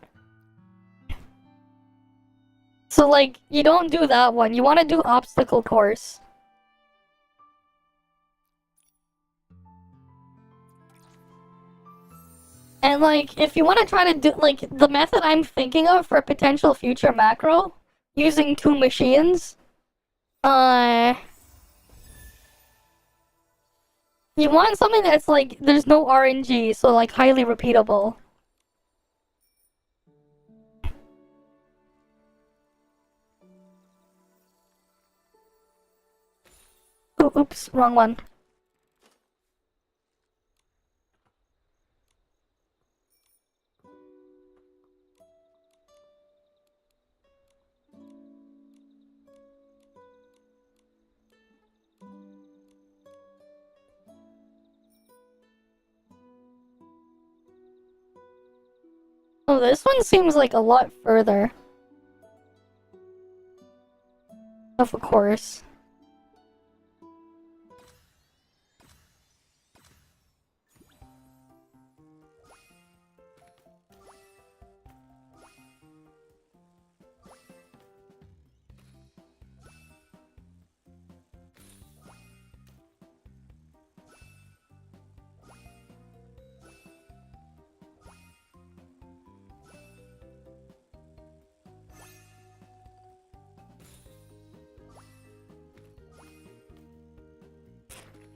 So like, you don't do that one. You want to do obstacle course. And like, if you want to try to do, like, the method I'm thinking of for a potential future macro, using 2 machines, you want something that's like, there's no RNG, so like, highly repeatable. Oops, wrong one. Oh, this one seems like a lot further. Of course.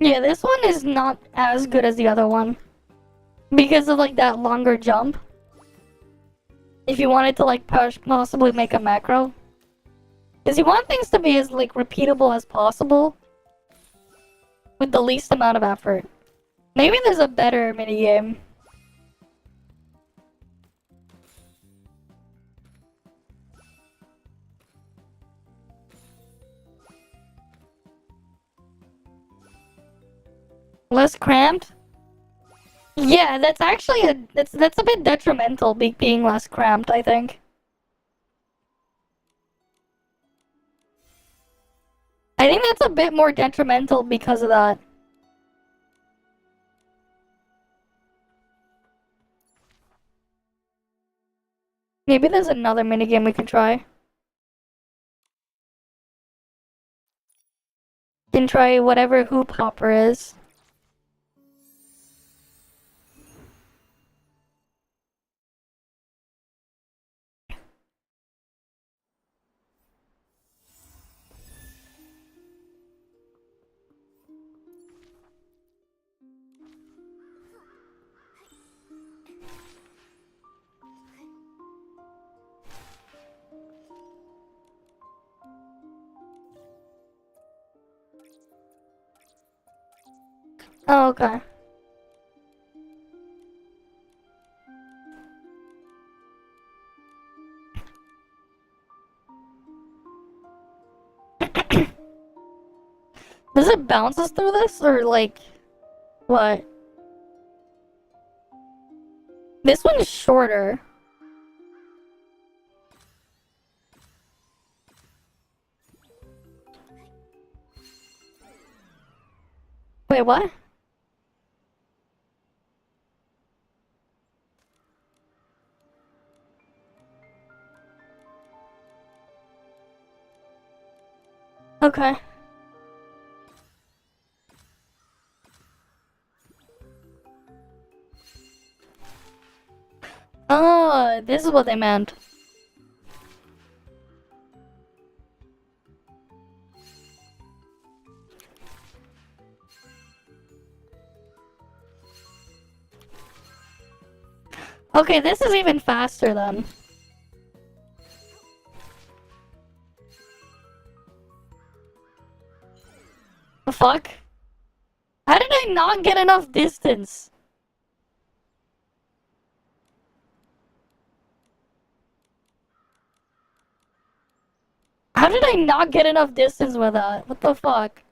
Yeah, this one is not as good as the other one. Because of like that longer jump. If you wanted to like possibly make a macro. Because you want things to be as like repeatable as possible. With the least amount of effort. Maybe there's a better minigame. Less cramped? Yeah, that's actually that's a bit detrimental being less cramped, I think. I think that's a bit more detrimental because of that. Maybe there's another minigame we can try. Can try whatever hoop hopper is. Oh, okay. Does it bounce us through this, or like, what? This one is shorter. Wait, what? Okay. Oh, this is what they meant. Okay, this is even faster then. The fuck? How did I not get enough distance? How did I not get enough distance with that? What the fuck?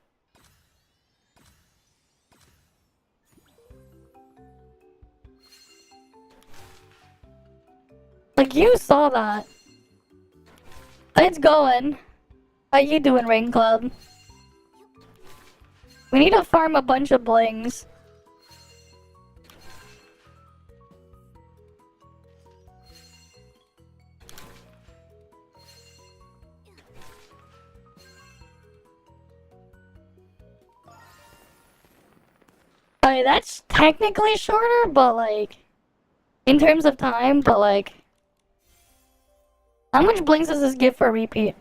Like, you saw that. It's going. How you doing, Rain Cloud? We need to farm a bunch of blings. Alright, that's technically shorter, but like, in terms of time, but like, how much blings does this give for a repeat?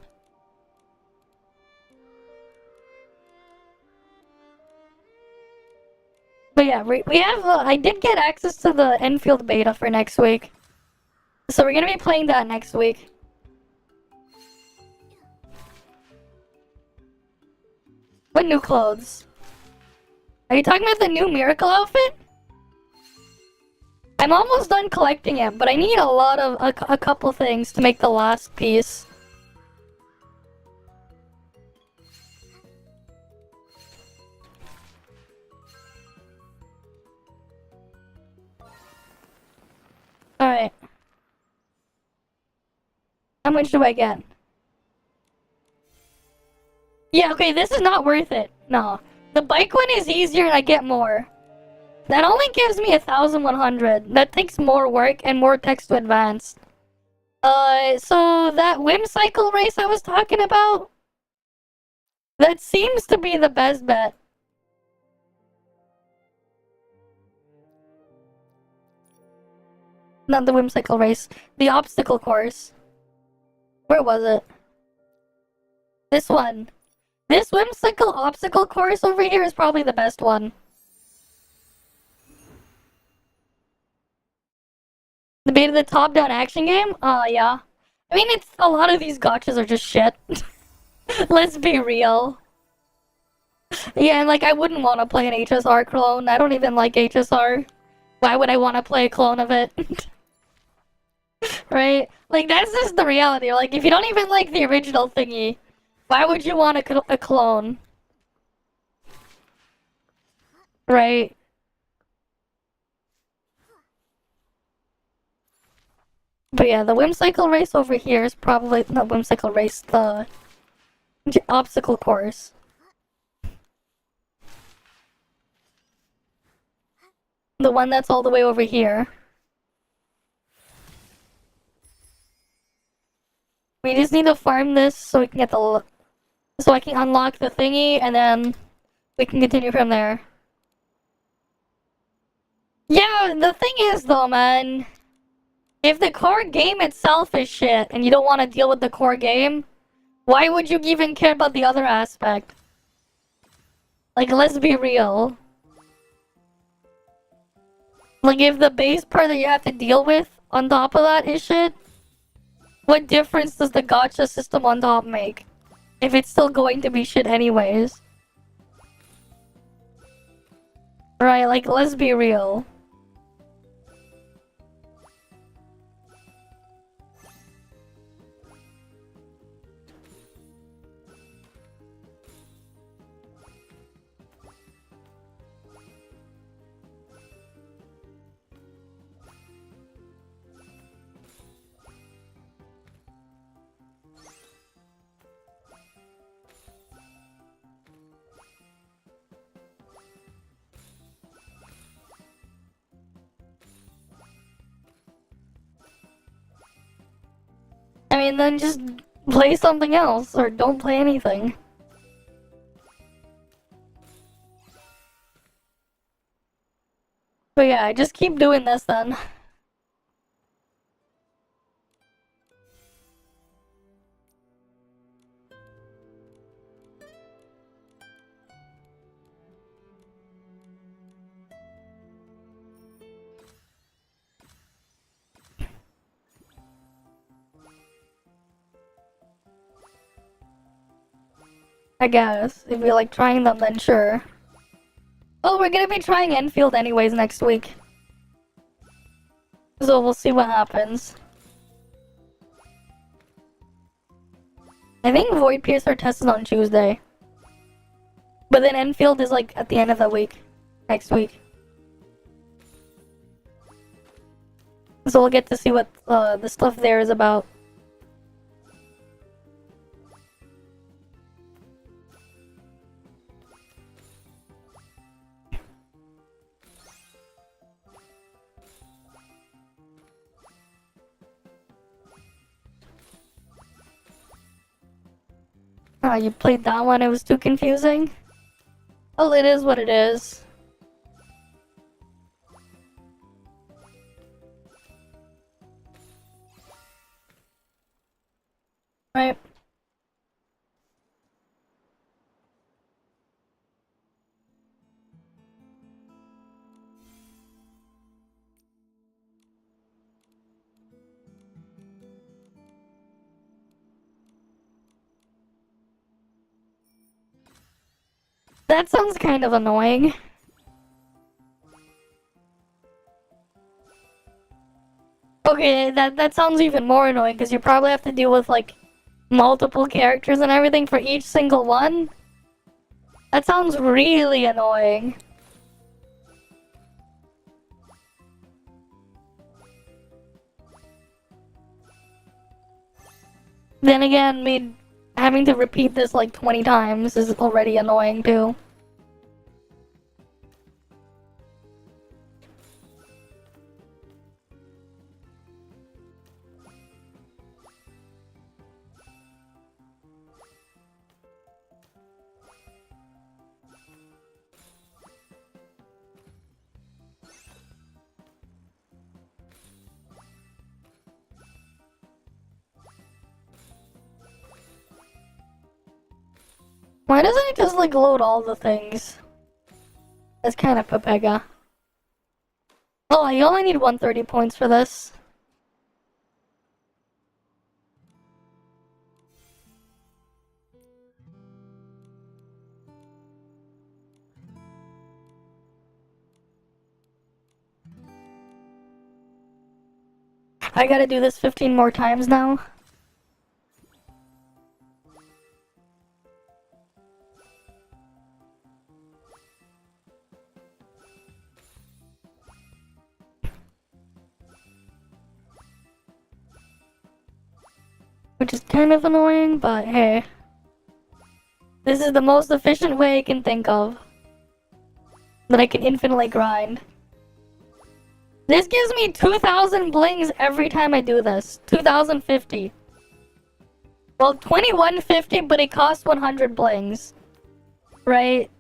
But yeah, we have, I did get access to the Endfield beta for next week. So we're gonna be playing that next week. What new clothes? Are you talking about the new miracle outfit? I'm almost done collecting it, but I need a lot of, a couple things to make the last piece. Alright. How much do I get? Yeah, okay, this is not worth it. No. The bike one is easier and I get more. That only gives me 1,100. That takes more work and more text to advance. So that whimsical race I was talking about? That seems to be the best bet. Not the whimsical race. The obstacle course. Where was it? This one. This whimsical obstacle course over here is probably the best one. The beta of the top-down action game? Yeah. I mean, it's a lot of these gachas are just shit. Let's be real. Yeah, and like, I wouldn't want to play an HSR clone. I don't even like HSR. Why would I want to play a clone of it? Right? Like, that's just the reality. Like, if you don't even like the original thingy, why would you want a clone? Right? But yeah, the whimsical race over here is probably not whimsical race, the obstacle course. The one that's all the way over here. We just need to farm this so we can get the... So I can unlock the thingy, and then we can continue from there. Yeah, the thing is though, man, if the core game itself is shit, and you don't want to deal with the core game, why would you even care about the other aspect? Like, let's be real. Like, if the base part that you have to deal with on top of that is shit, what difference does the gacha system on top make? If it's still going to be shit anyways. Right, like, let's be real. I mean, then just play something else, or don't play anything. But yeah, just keep doing this then. I guess. If you like trying them, then sure. Well, we're gonna be trying Endfield anyways next week. So we'll see what happens. I think Void Piercer test is on Tuesday. But then Endfield is like at the end of the week. Next week. So we'll get to see what the stuff there is about. Oh, you played that one, it was too confusing? Well, it is what it is. Right. That sounds kind of annoying. Okay, that sounds even more annoying because you probably have to deal with like multiple characters and everything for each single one. That sounds really annoying. Then again, me having to repeat this like 20 times is already annoying too. Why doesn't it just like load all the things? That's kind of Pepega. Oh, you only need 130 points for this. I gotta do this 15 more times now. Which is kind of annoying, but hey. This is the most efficient way I can think of. That I can infinitely grind. This gives me 2,000 blings every time I do this. 2,050. Well, 2150, but it costs 100 blings. Right?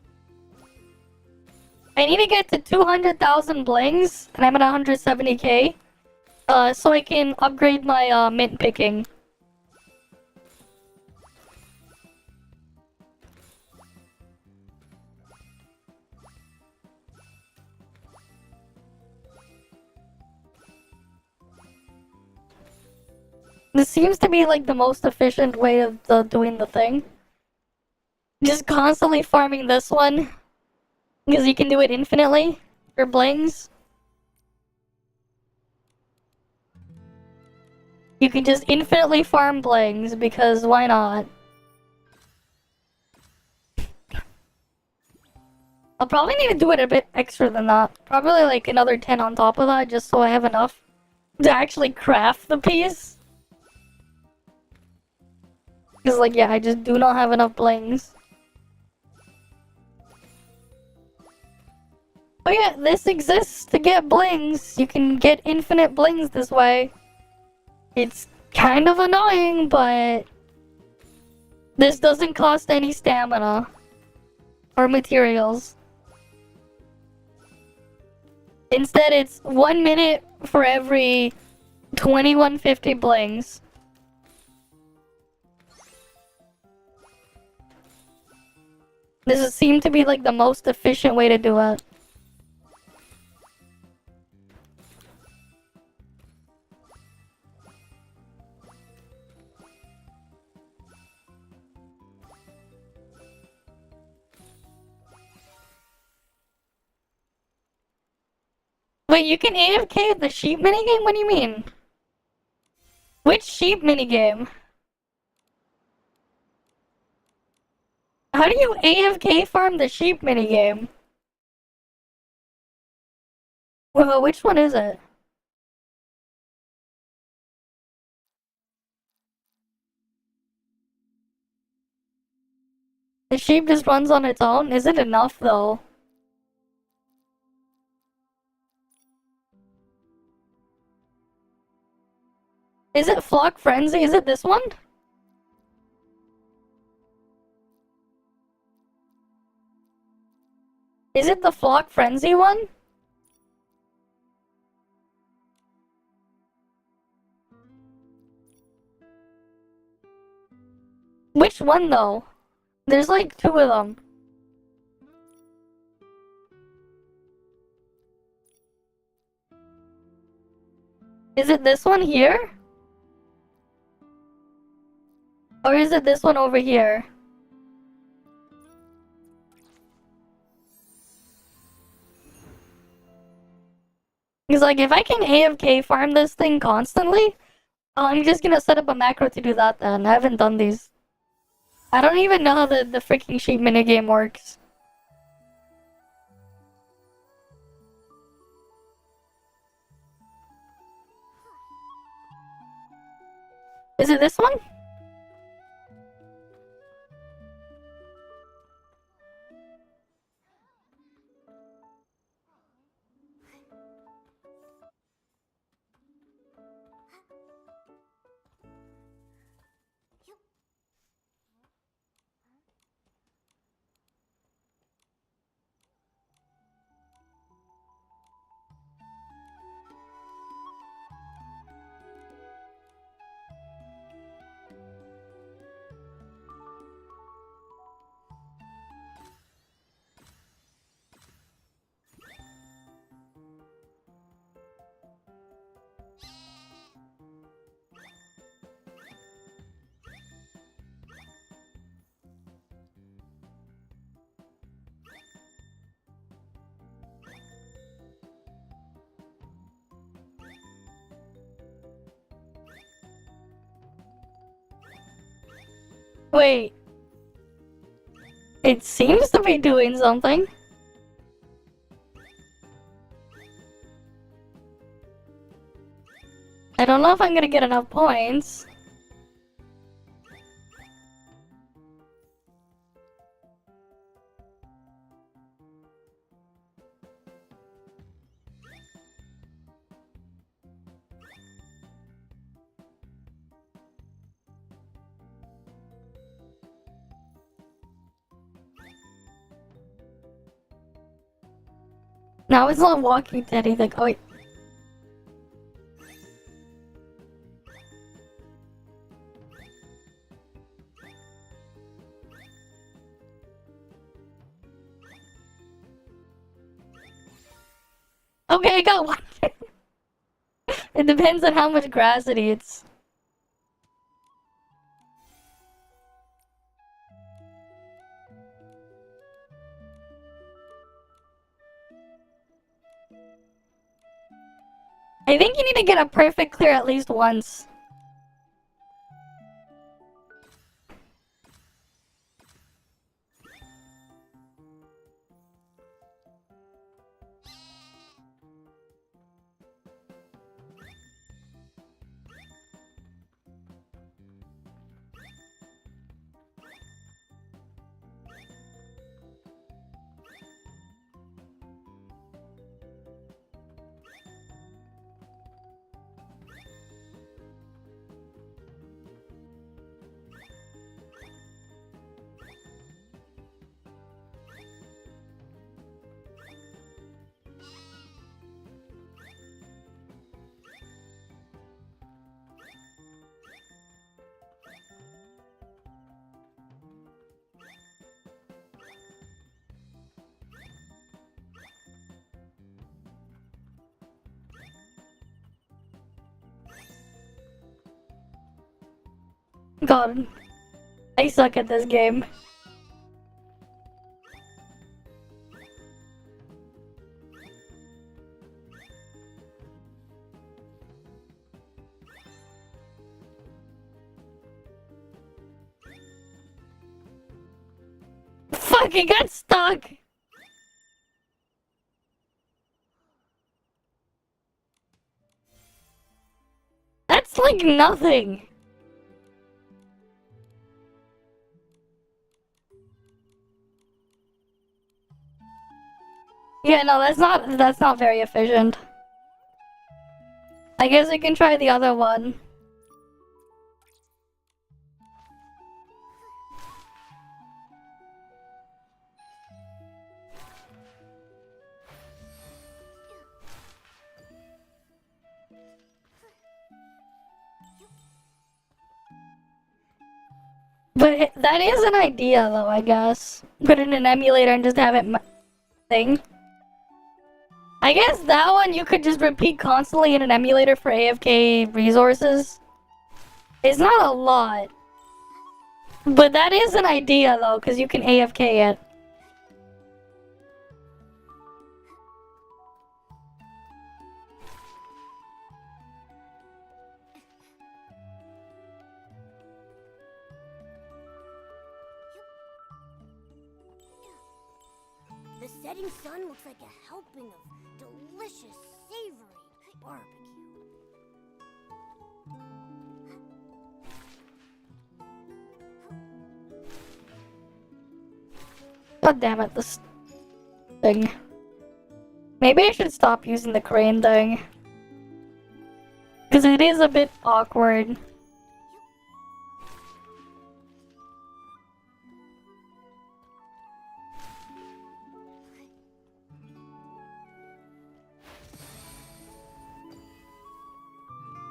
I need to get to 200,000 blings, and I'm at 170k. So I can upgrade my mint picking. This seems to be like the most efficient way of doing the thing. Just constantly farming this one. Because you can do it infinitely for blings. You can just infinitely farm blings because why not? I'll probably need to do it a bit extra than that. Probably like another 10 on top of that just so I have enough to actually craft the piece. Because like yeah, I just do not have enough blings. But yeah, this exists to get blings. You can get infinite blings this way. It's kind of annoying, but this doesn't cost any stamina or materials. Instead, it's 1 minute for every 2150 blings. This seemed to be like the most efficient way to do it. Wait, you can AFK the sheep minigame? What do you mean? Which sheep minigame? How do you AFK farm the sheep minigame? Well, which one is it? The sheep just runs on its own? Is it enough though? Is it Flock Frenzy? Is it this one? Is it the Flock Frenzy one? Which one though? There's like 2 of them. Is it this one here? Or is it this one over here? Because like if I can AFK farm this thing constantly, I'm just gonna set up a macro to do that then. I haven't done these. I don't even know how the freaking sheep minigame works. Is it this one? Wait. It seems to be doing something. I don't know if I'm gonna get enough points. Now it's not walking to anything. Oh wait. Okay, I got one. It depends on how much grass it eats. I think you need to get a perfect clear at least once. God, I suck at this game. Fuck, I got stuck! That's like nothing! Yeah, no, that's not very efficient. I guess I can try the other one. But that is an idea, though, I guess. Put it in an emulator and just have it thing. I guess that one you could just repeat constantly in an emulator for AFK resources. It's not a lot. But that is an idea, though, because you can AFK it. The setting sun looks like a helping of delicious, savory barbecue. God damn it, this thing. Maybe I should stop using the crane thing. Because it is a bit awkward.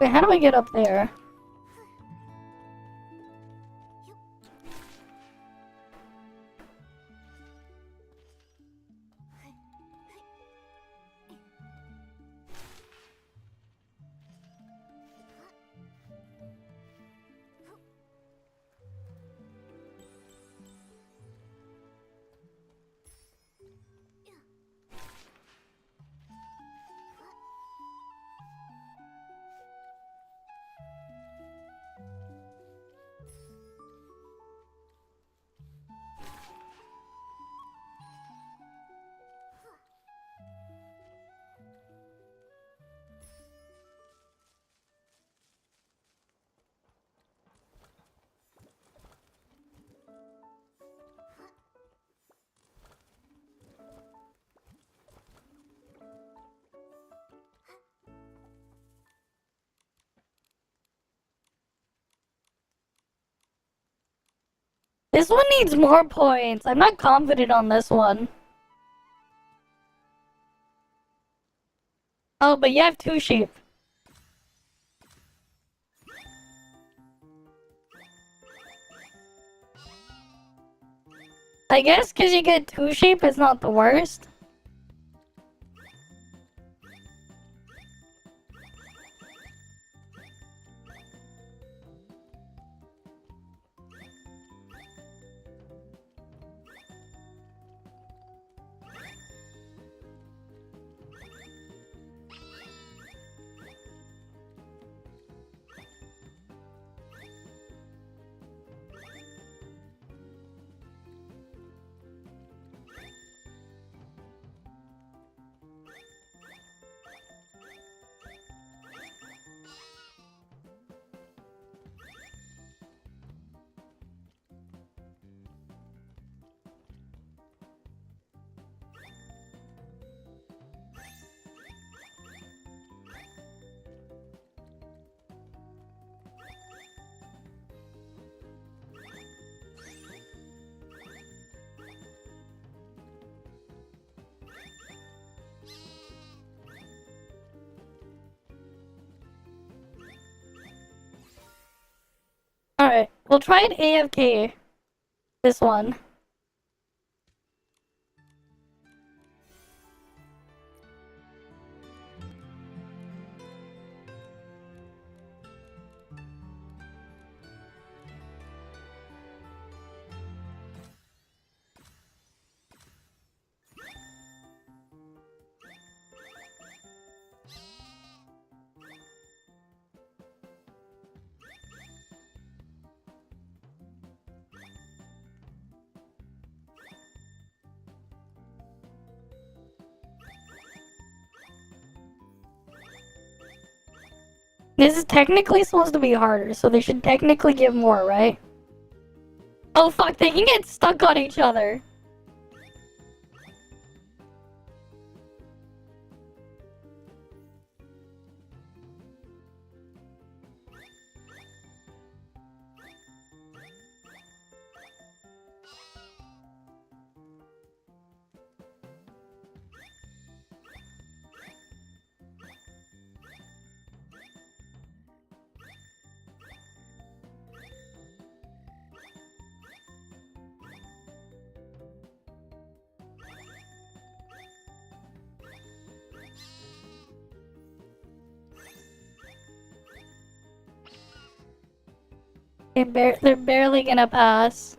Wait, how do I get up there? This one needs more points. I'm not confident on this one. Oh, but you have 2 sheep. I guess because you get 2 sheep is not the worst. Alright, we'll try an AFK. This one. This is technically supposed to be harder, so they should technically give more, right? Oh fuck, they can get stuck on each other. They're barely gonna pass.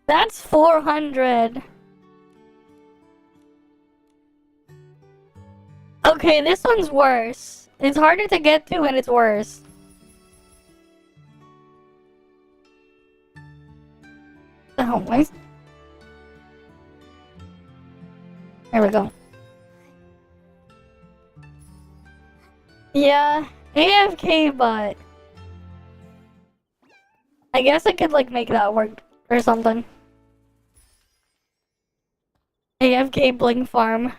That's 400. Okay, this one's worse. It's harder to get to and it's worse. Oh, wait. There we go. Yeah, AFK, but I guess I could like make that work or something. AFK Bling Farm.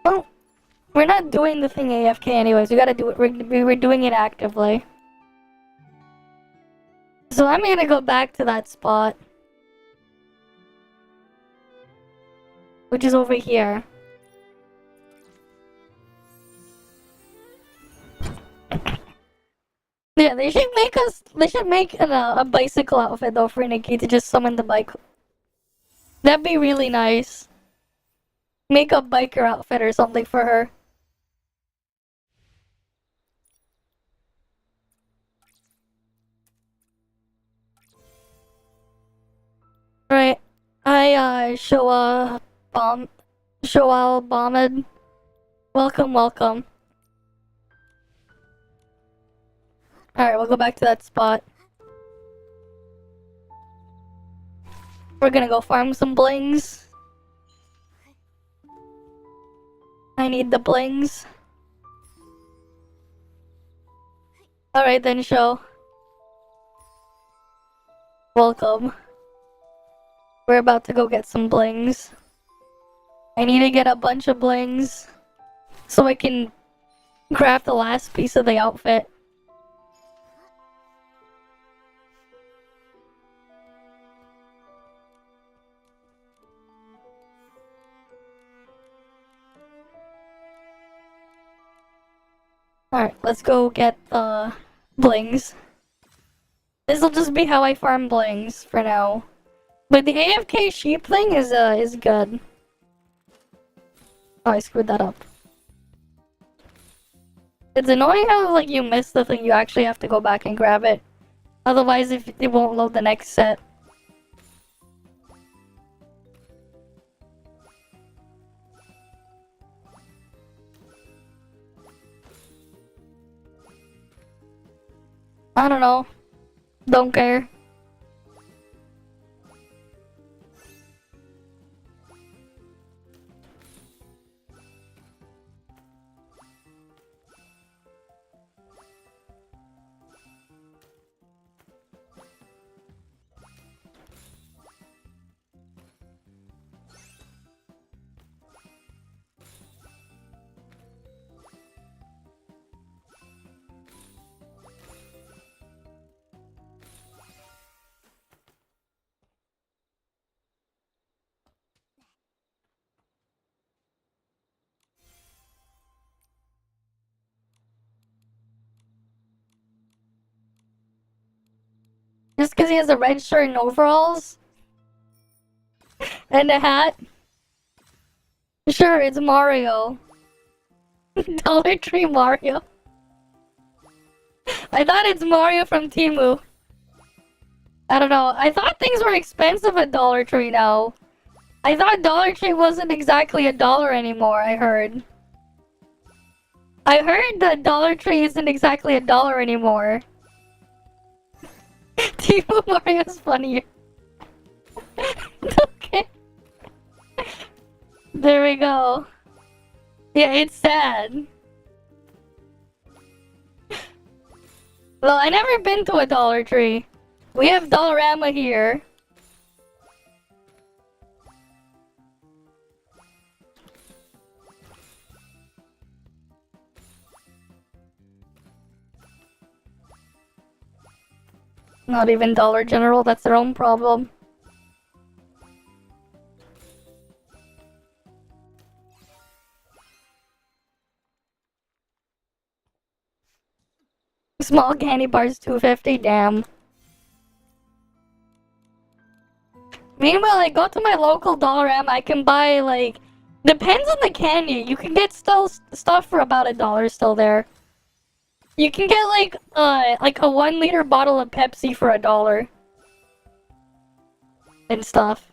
Well, we're not doing the thing AFK anyways. We gotta do it. We're doing it actively. So I'm gonna go back to that spot, which is over here. Yeah, they should make us. They should make a bicycle outfit though for Nikki to just summon the bike. That'd be really nice. Make a biker outfit or something for her. Right. I show a bomb. Shoal Bombed. Welcome, welcome. Alright, we'll go back to that spot. We're gonna go farm some blings. I need the blings. Alright then, show. Welcome. We're about to go get some blings. I need to get a bunch of blings so I can craft the last piece of the outfit. Alright, let's go get the blings. This'll just be how I farm blings for now. But the AFK sheep thing is good. Oh, I screwed that up. It's annoying how like you miss the thing, you actually have to go back and grab it. Otherwise it won't load the next set. I don't know. Don't care. Just because he has a red shirt and overalls? And a hat? Sure, it's Mario. Dollar Tree Mario. I thought it's Mario from Temu. I don't know. I thought things were expensive at Dollar Tree now. I thought Dollar Tree wasn't exactly $1 anymore, I heard. I heard that Dollar Tree isn't exactly $1 anymore. Temu Mario's funnier. Okay. There we go. Yeah, it's sad. Well, I never been to a Dollar Tree. We have Dollarama here. Not even Dollar General, that's their own problem. Small candy bars, $2.50, damn. Meanwhile, I go to my local Dollarama, I can buy, like... Depends on the candy, you can get stuff for about $1 still there. You can get, like a 1-liter bottle of Pepsi for $1. And stuff.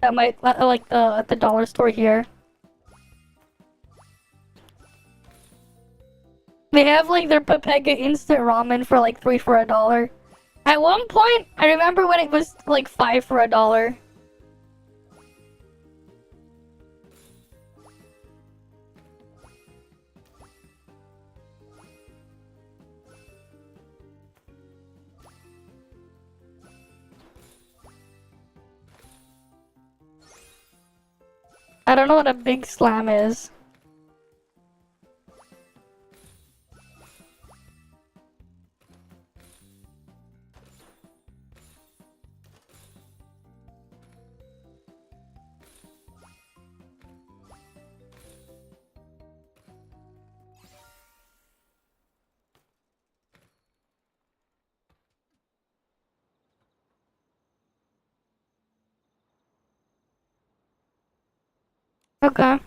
That might, like, at the dollar store here. They have, like, their Pepega instant ramen for, like, 3 for $1. At one point, I remember when it was, like, 5 for $1. I don't know what a big slam is. Okay.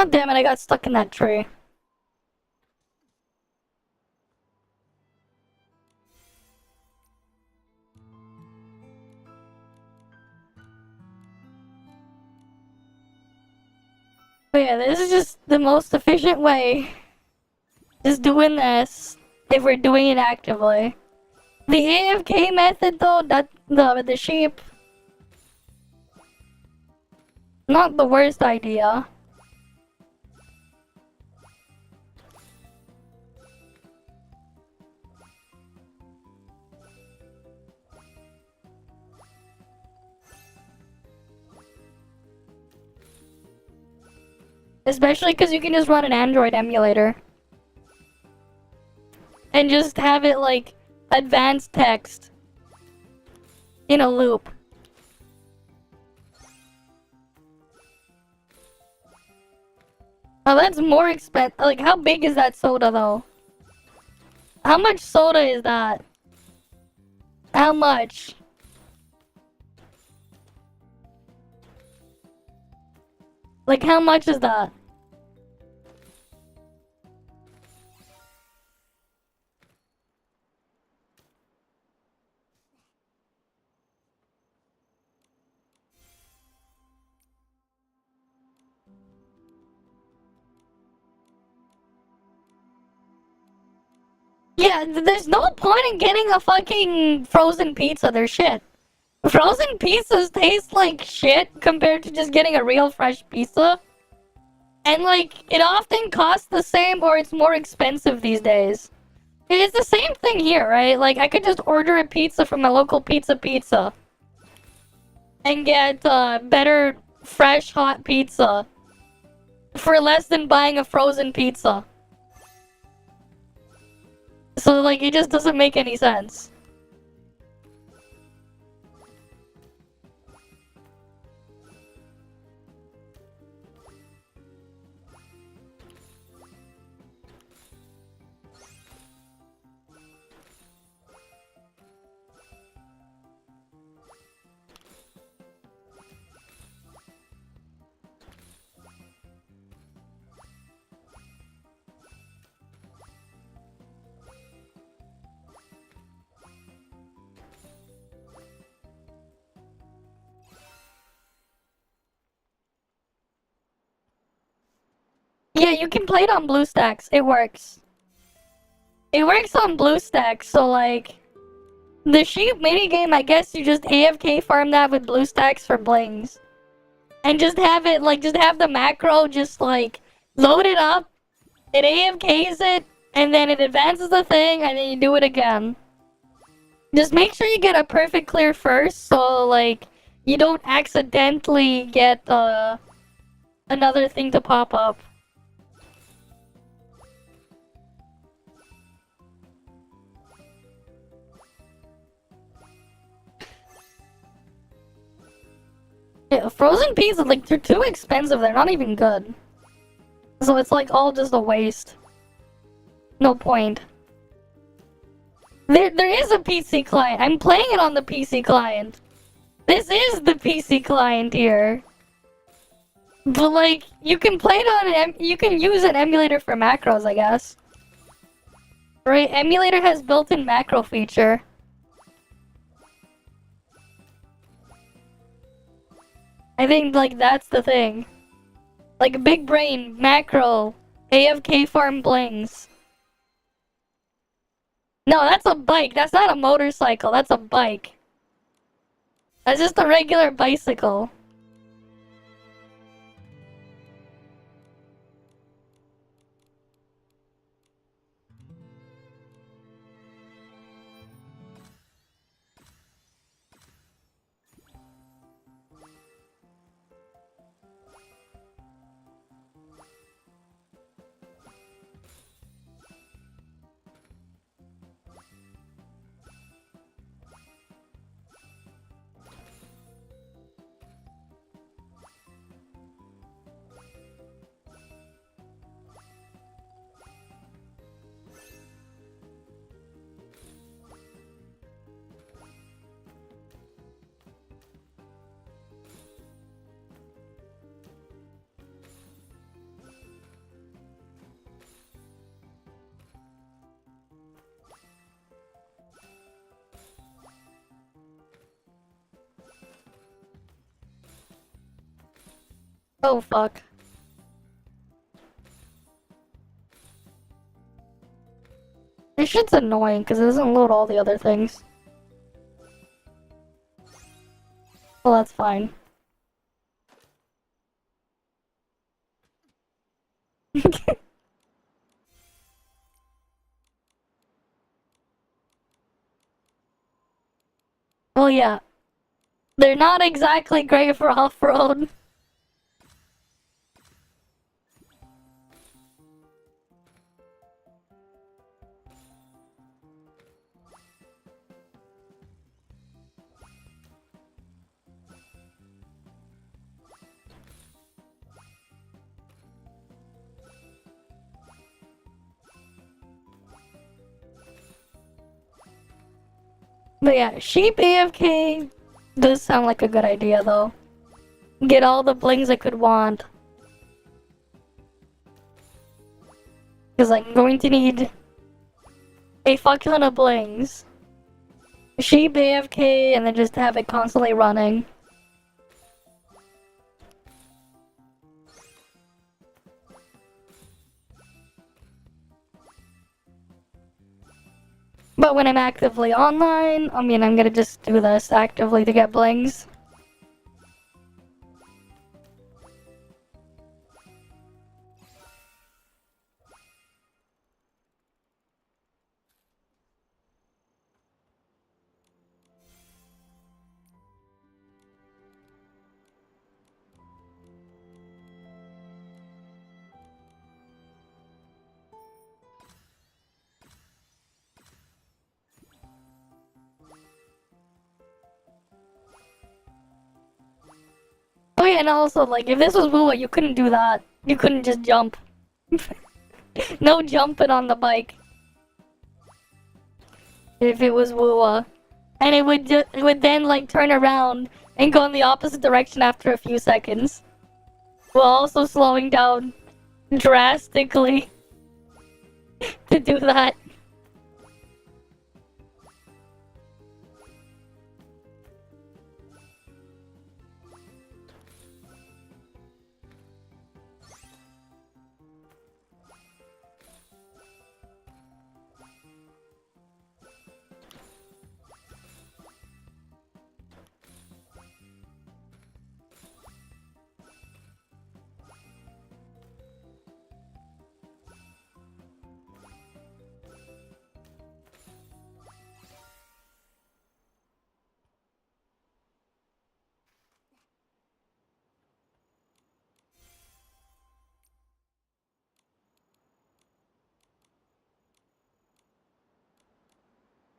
God damn it, I got stuck in that tree. But yeah, this is just the most efficient way. Just doing this if we're doing it actively. The AFK method though, that the sheep, not the worst idea. Especially because you can just run an Android emulator. And just have it like advanced text in a loop. Oh, that's more expensive. Like, how big is that soda though? How much soda is that? How much? Like, how much is that? Yeah, there's no point in getting a fucking frozen pizza. They're shit. Frozen pizzas taste like shit compared to just getting a real fresh pizza. And like, it often costs the same or it's more expensive these days. It's the same thing here, right? Like, I could just order a pizza from a local pizza. And get better, fresh, hot pizza. For less than buying a frozen pizza. So, like, it just doesn't make any sense. Yeah, you can play it on BlueStacks. It works. It works on BlueStacks, so like... The sheep minigame, I guess you just AFK farm that with BlueStacks for blings. And just have it, like, just have the macro just, like, load it up, it AFKs it, and then it advances the thing, and then you do it again. Just make sure you get a perfect clear first, so, like, you don't accidentally get, another thing to pop up. Yeah, frozen pizza, like, they're too expensive, they're not even good. So it's, like, all just a waste. No point. There is a PC client. I'm playing it on the PC client. This is the PC client here. But, like, you can play it on you can use an emulator for macros, I guess. Right? Emulator has built-in macro feature. I think, like, that's the thing. Like, big brain, macro, AFK farm blings. No, that's a bike. That's not a motorcycle. That's a bike. That's just a regular bicycle. Oh fuck. This shit's annoying because it doesn't load all the other things. Well, that's fine. Well, yeah. They're not exactly great for off-road. But yeah, sheep AFK does sound like a good idea though. Get all the blings I could want. Because I'm going to need a fuck ton of blings. Sheep AFK and then just have it constantly running. But when I'm actively online, I mean, I'm gonna just do this actively to get blings. Oh yeah, and also, like, if this was Wua, you couldn't do that. You couldn't just jump. No jumping on the bike. If it was Wua. And it would then, like, turn around and go in the opposite direction after a few seconds. While also slowing down drastically to do that.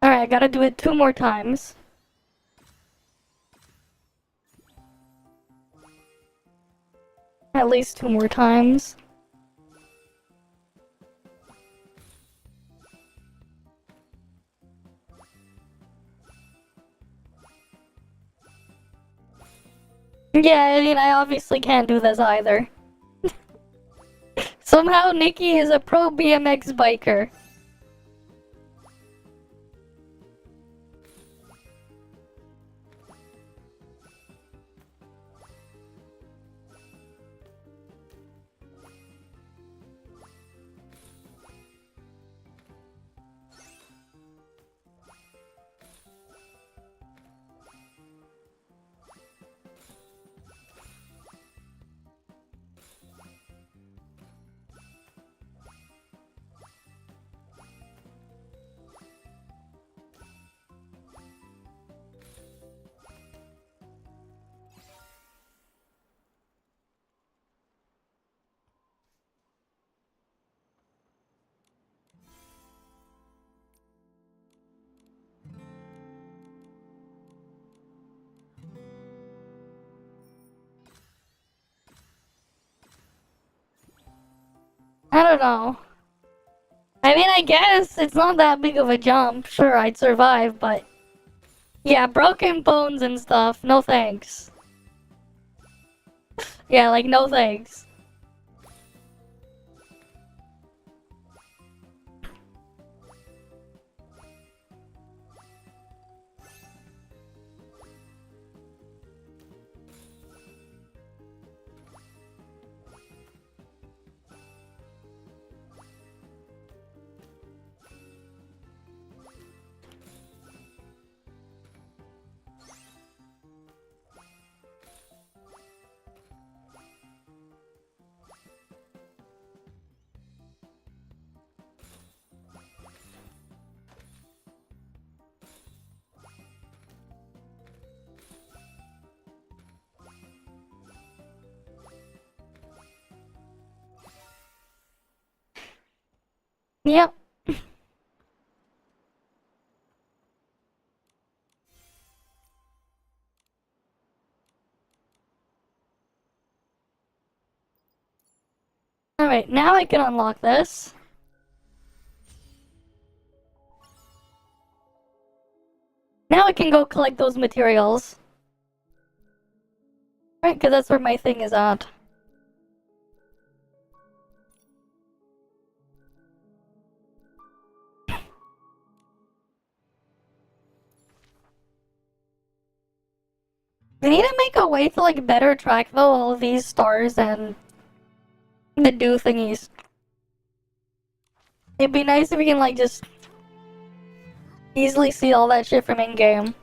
Alright, I gotta do it 2 more times. At least 2 more times. Yeah, I mean, I obviously can't do this either. Somehow Nikki is a pro BMX biker. I don't know. I mean, I guess it's not that big of a jump. Sure, I'd survive, but... Yeah, broken bones and stuff. No thanks. Yeah, like, no thanks. Yep. Alright, now I can unlock this. Now I can go collect those materials. Right, because that's where my thing is at. We need to make a way to like better track though all of these stars and the do thingies. It'd be nice if we can like just easily see all that shit from in-game.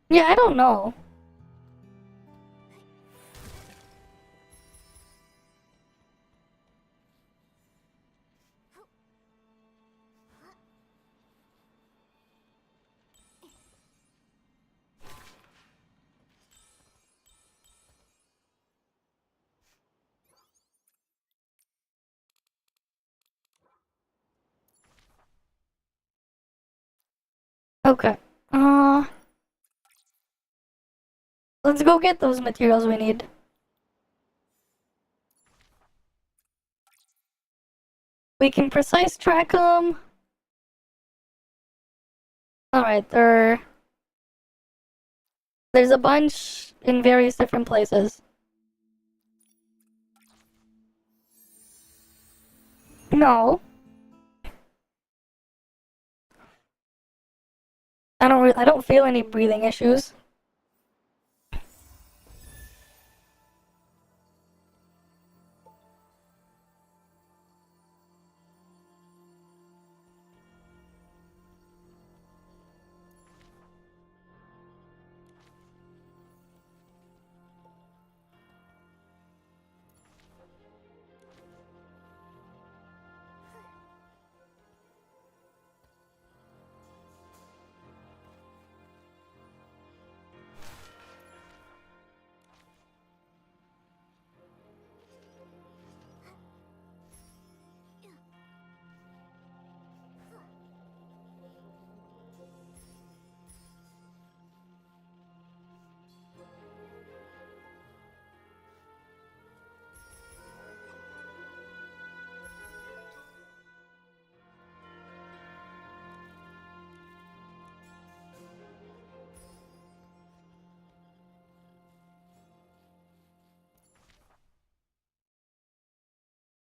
Yeah, I don't know. Okay. Let's go get those materials we need. We can precise track them. Alright, there's a bunch in various different places. No. I don't feel any breathing issues.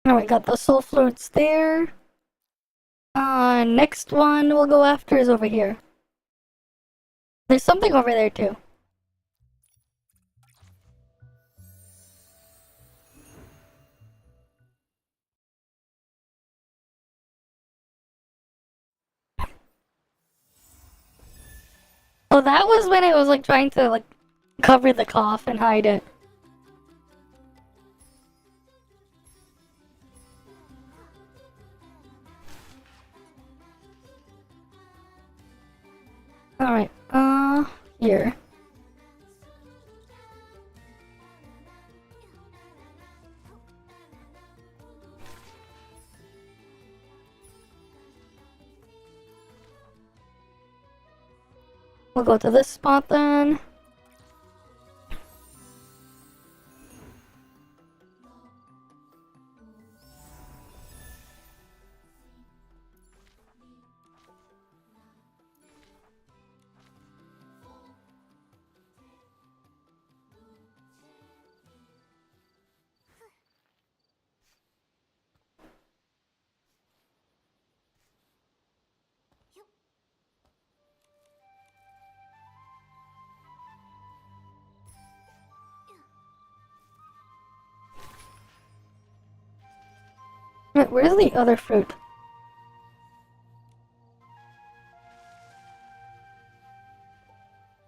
Alright, got the soul flutes there. Next one we'll go after is over here. There's something over there too. Oh, that was when it was like trying to like cover the cough and hide it. Alright, here. We'll go to this spot then. Wait, where's the other fruit?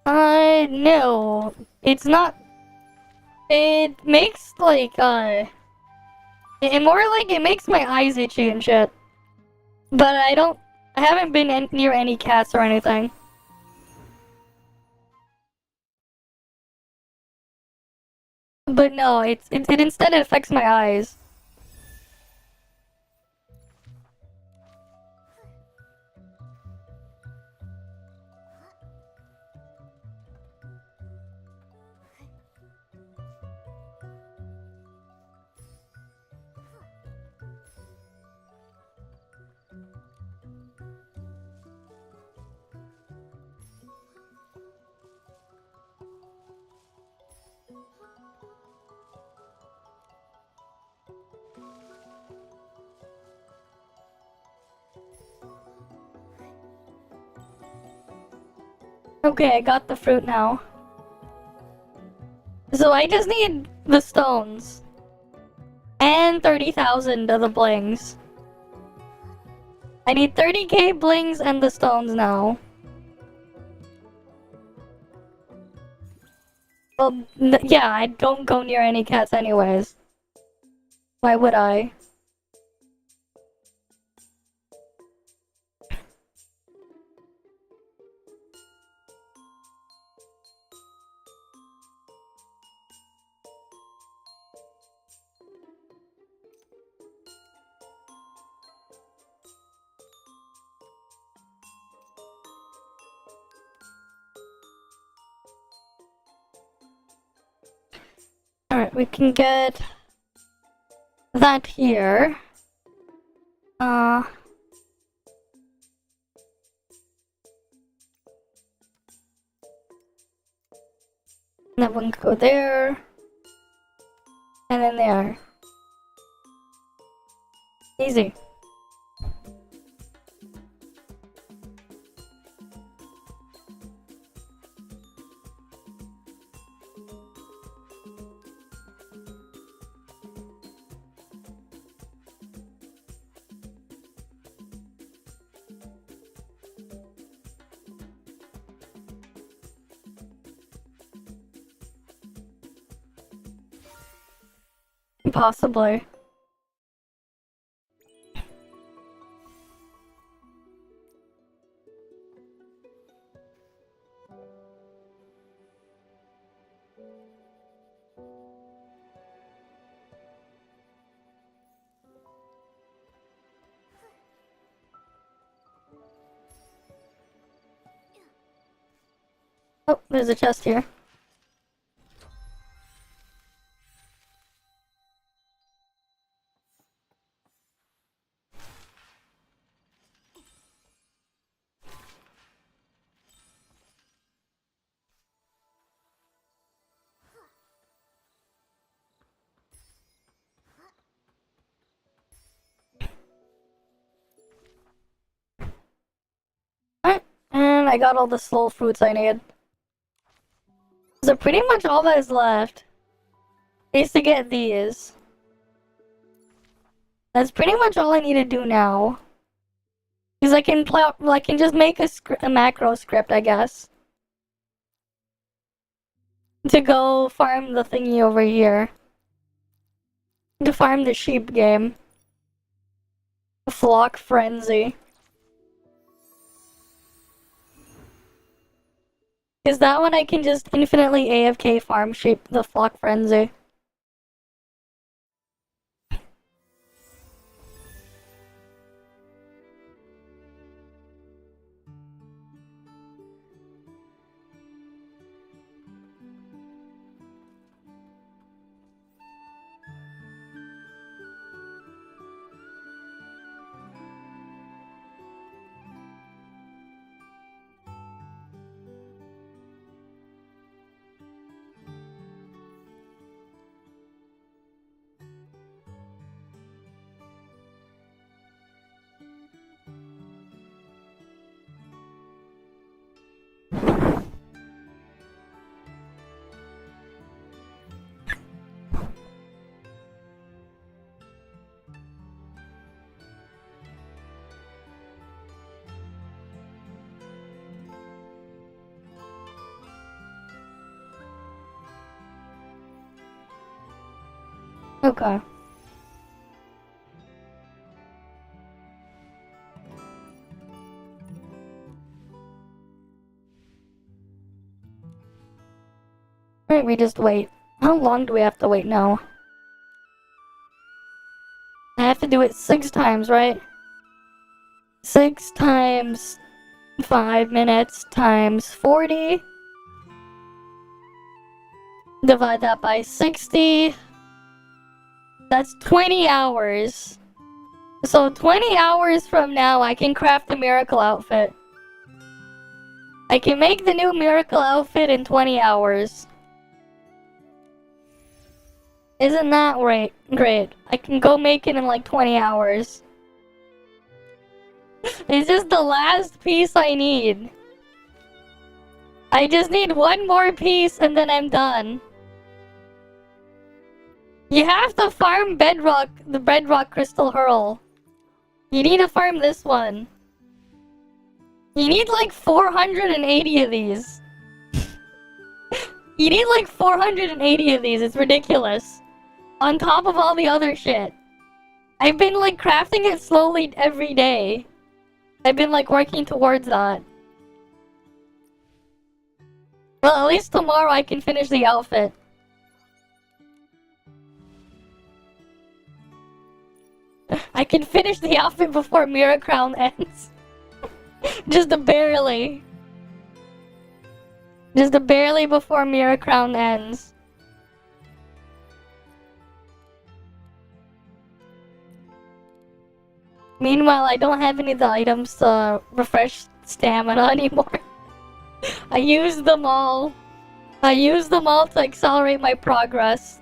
No. It's not... It makes, like, it more like it makes my eyes itchy and shit. But I haven't been near any cats or anything. But no, it instead affects my eyes. Okay, I got the fruit now. So I just need the stones. And 30,000 of the blings. I need 30k blings and the stones now. Well, yeah, I don't go near any cats anyways. Why would I? Alright, we can get that here. That one can go there. And then there. Easy. Possibly. Oh, there's a chest here. Alright, and I got all the soul fruits I need. So pretty much all that is left is to get these. That's pretty much all I need to do now. Because I can just make a macro script, I guess. To go farm the thingy over here. To farm the sheep game. Flock Frenzy. Is that one I can just infinitely AFK farm sheep, the Flock Frenzy? Okay. Alright, we just wait. How long do we have to wait now? I have to do it 6 times, right? 6 times 5 minutes times 40. Divide that by 60. That's 20 hours. So 20 hours from now, I can craft a miracle outfit. I can make the new miracle outfit in 20 hours. Isn't that right? Great. I can go make it in like 20 hours. It's just the last piece I need. I just need one more piece and then I'm done. You have to farm bedrock, the bedrock crystal hurl. You need to farm this one. You need like 480 of these. You need like 480 of these, it's ridiculous. On top of all the other shit. I've been like crafting it slowly every day. I've been like working towards that. Well, at least tomorrow I can finish the outfit. I can finish the outfit before Mirror Crown ends. Just barely. Just barely before Mirror Crown ends. Meanwhile, I don't have any of the items to refresh stamina anymore. I used them all. I used them all to accelerate my progress.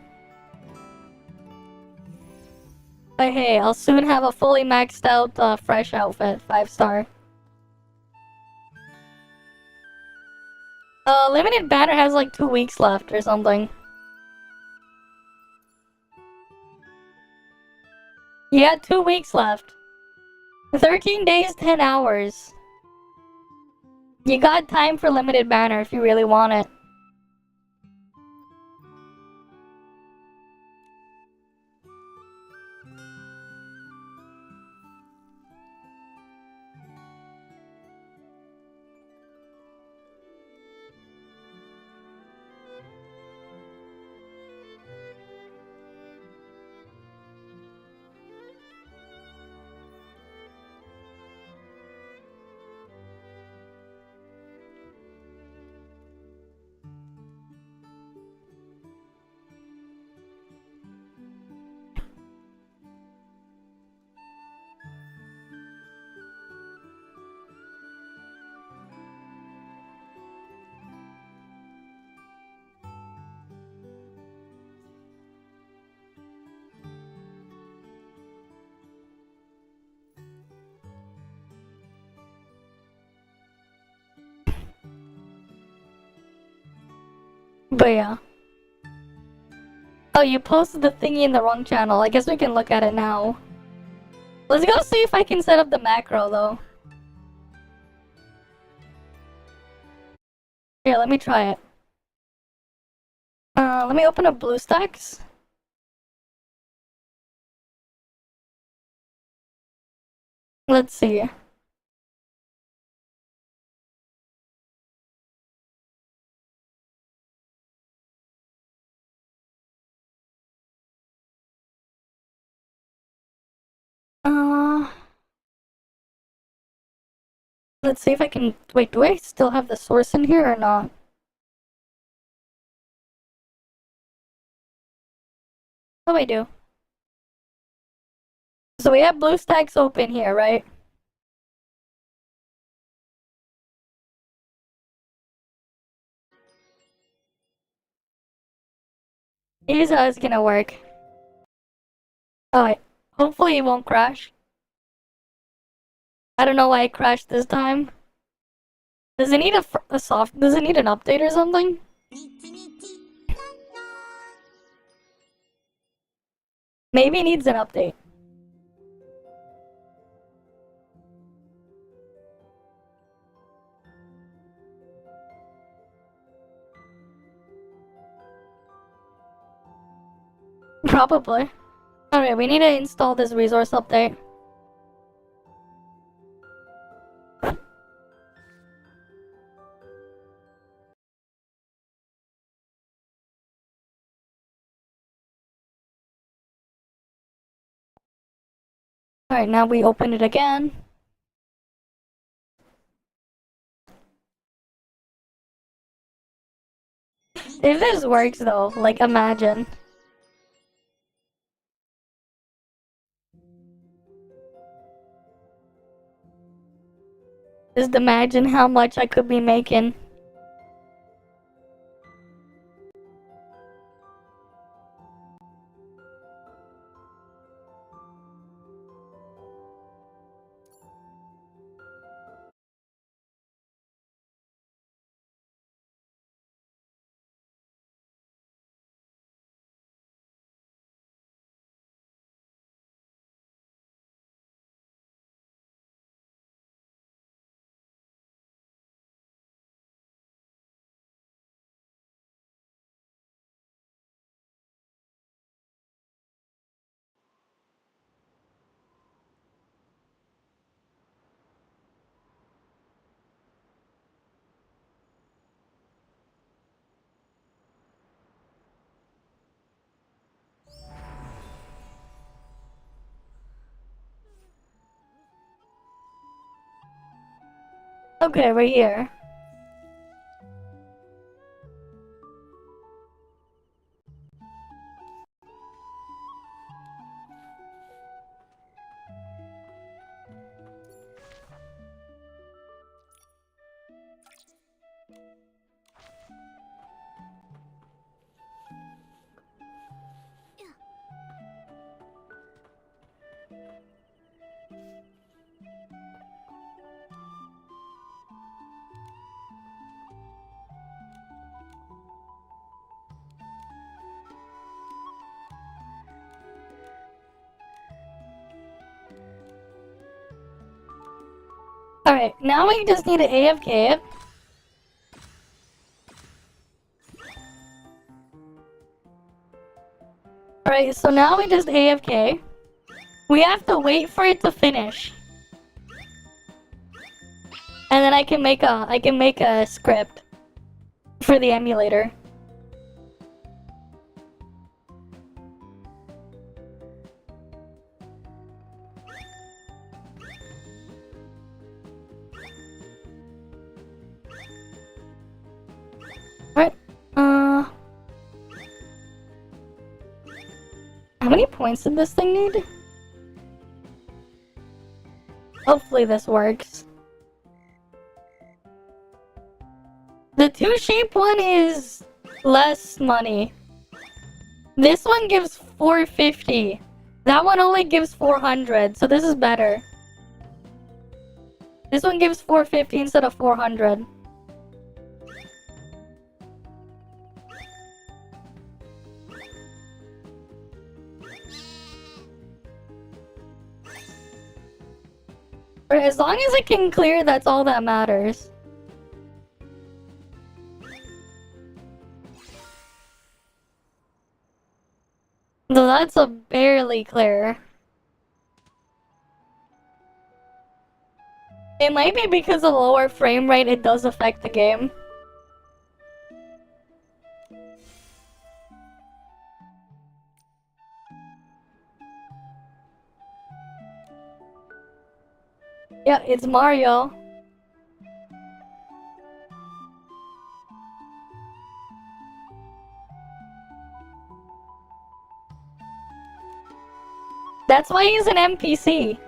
But hey, I'll soon have a fully maxed out fresh outfit, 5-star. Limited banner has like 2 weeks left or something. Yeah, 2 weeks left. 13 days, 10 hours. You got time for limited banner if you really want it. But yeah. Oh, you posted the thingy in the wrong channel. I guess we can look at it now. Let's go see if I can set up the macro, though. Here, let me try it. Let me open up BlueStacks. Let's see. Let's see if I can... Wait, do I still have the source in here or not? Oh, I do. So we have BlueStacks open here, right? Here's how it's gonna work. Alright. Hopefully it won't crash. I don't know why it crashed this time. Does it need a soft... Does it need an update or something? Maybe it needs an update. Probably. Alright, we need to install this resource update. Alright, now we open it again. If this works though, like imagine. Just imagine how much I could be making. Okay, we're here. Alright, now we just need to AFK it. Alright, so now we just AFK. We have to wait for it to finish. And then I can make a script for the emulator. Alright, how many points did this thing need? Hopefully this works. The 2-shape one is less money. This one gives 450. That one only gives 400, so this is better. This one gives 450 instead of 400. As long as it can clear, that's all that matters. So that's a barely clear. It might be because of lower frame rate, it does affect the game. Yeah, it's Mario. That's why he's an NPC.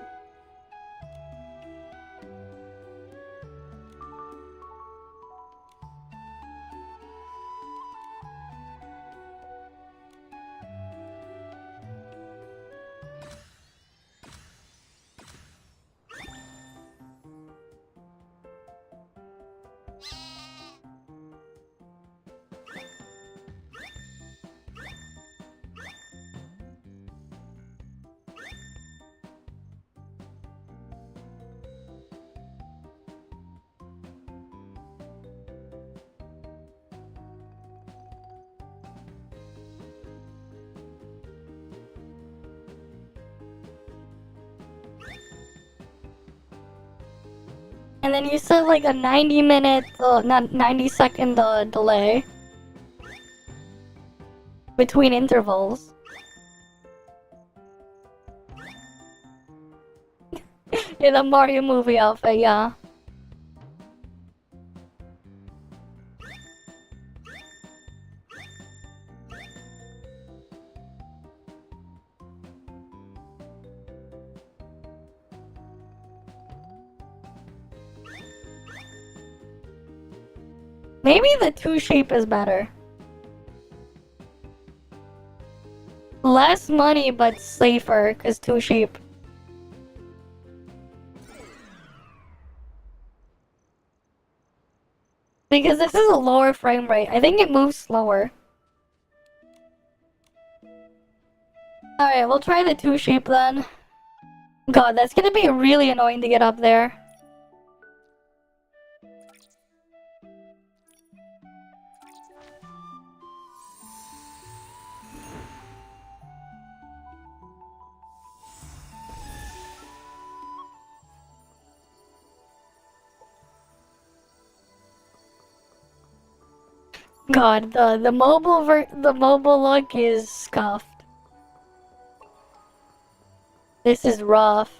And then you said like a 90-minute, not 90-second delay between intervals. In the Mario movie outfit, yeah. Maybe the 2 shape is better. Less money, but safer, because 2 shape. Because this is a lower frame rate. I think it moves slower. Alright, we'll try the 2 shape then. God, that's gonna be really annoying to get up there. God, the mobile look is scuffed. This is rough.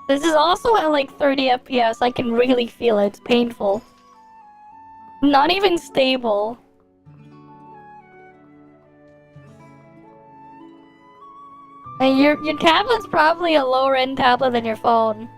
This is also at like 30 FPS. I can really feel it. It's painful. Not even stable. And your tablet's probably a lower end tablet than your phone.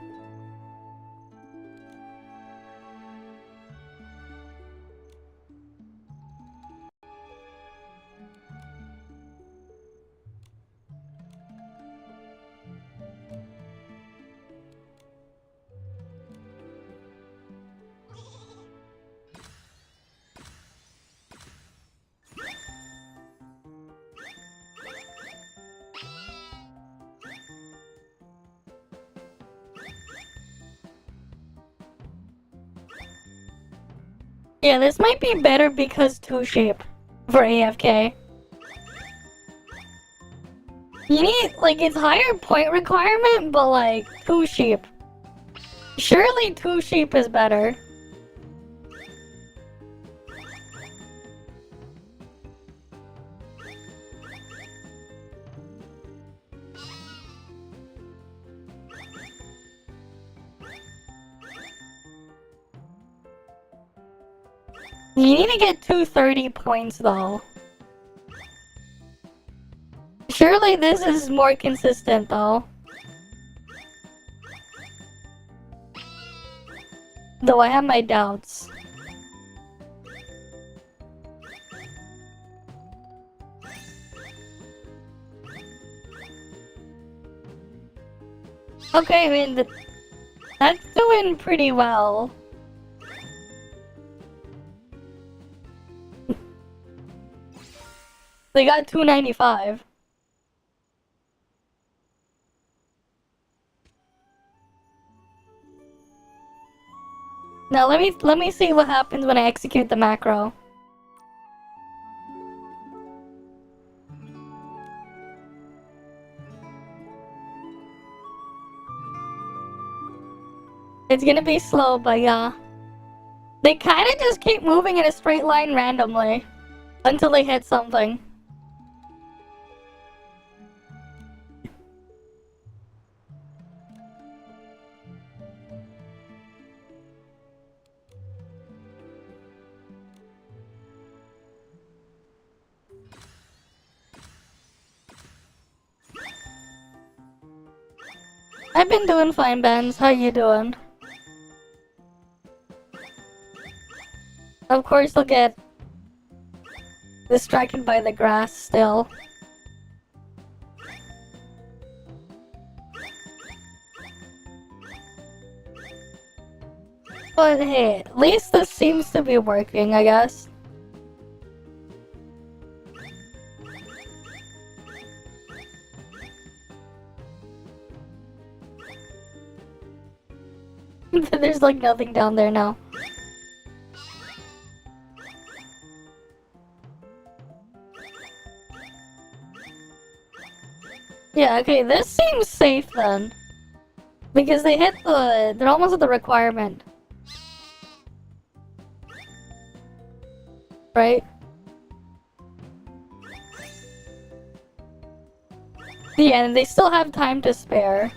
Yeah, this might be better because 2 shape for AFK. You need, like, it's higher point requirement, but like, 2 shape. Surely 2 shape is better. You need to get 230 points though. Surely this is more consistent though. Though I have my doubts. Okay, I mean, that's doing pretty well. They got 295. Now let me see what happens when I execute the macro. It's gonna be slow, but yeah. They kinda just keep moving in a straight line randomly until they hit something. I've been doing fine, Benz. How you doing? Of course, I'll get distracted by the grass still. But hey, at least this seems to be working, I guess. There's like nothing down there now. Yeah, okay, this seems safe then. Because they hit the... they're almost at the requirement. Right? Yeah, and they still have time to spare.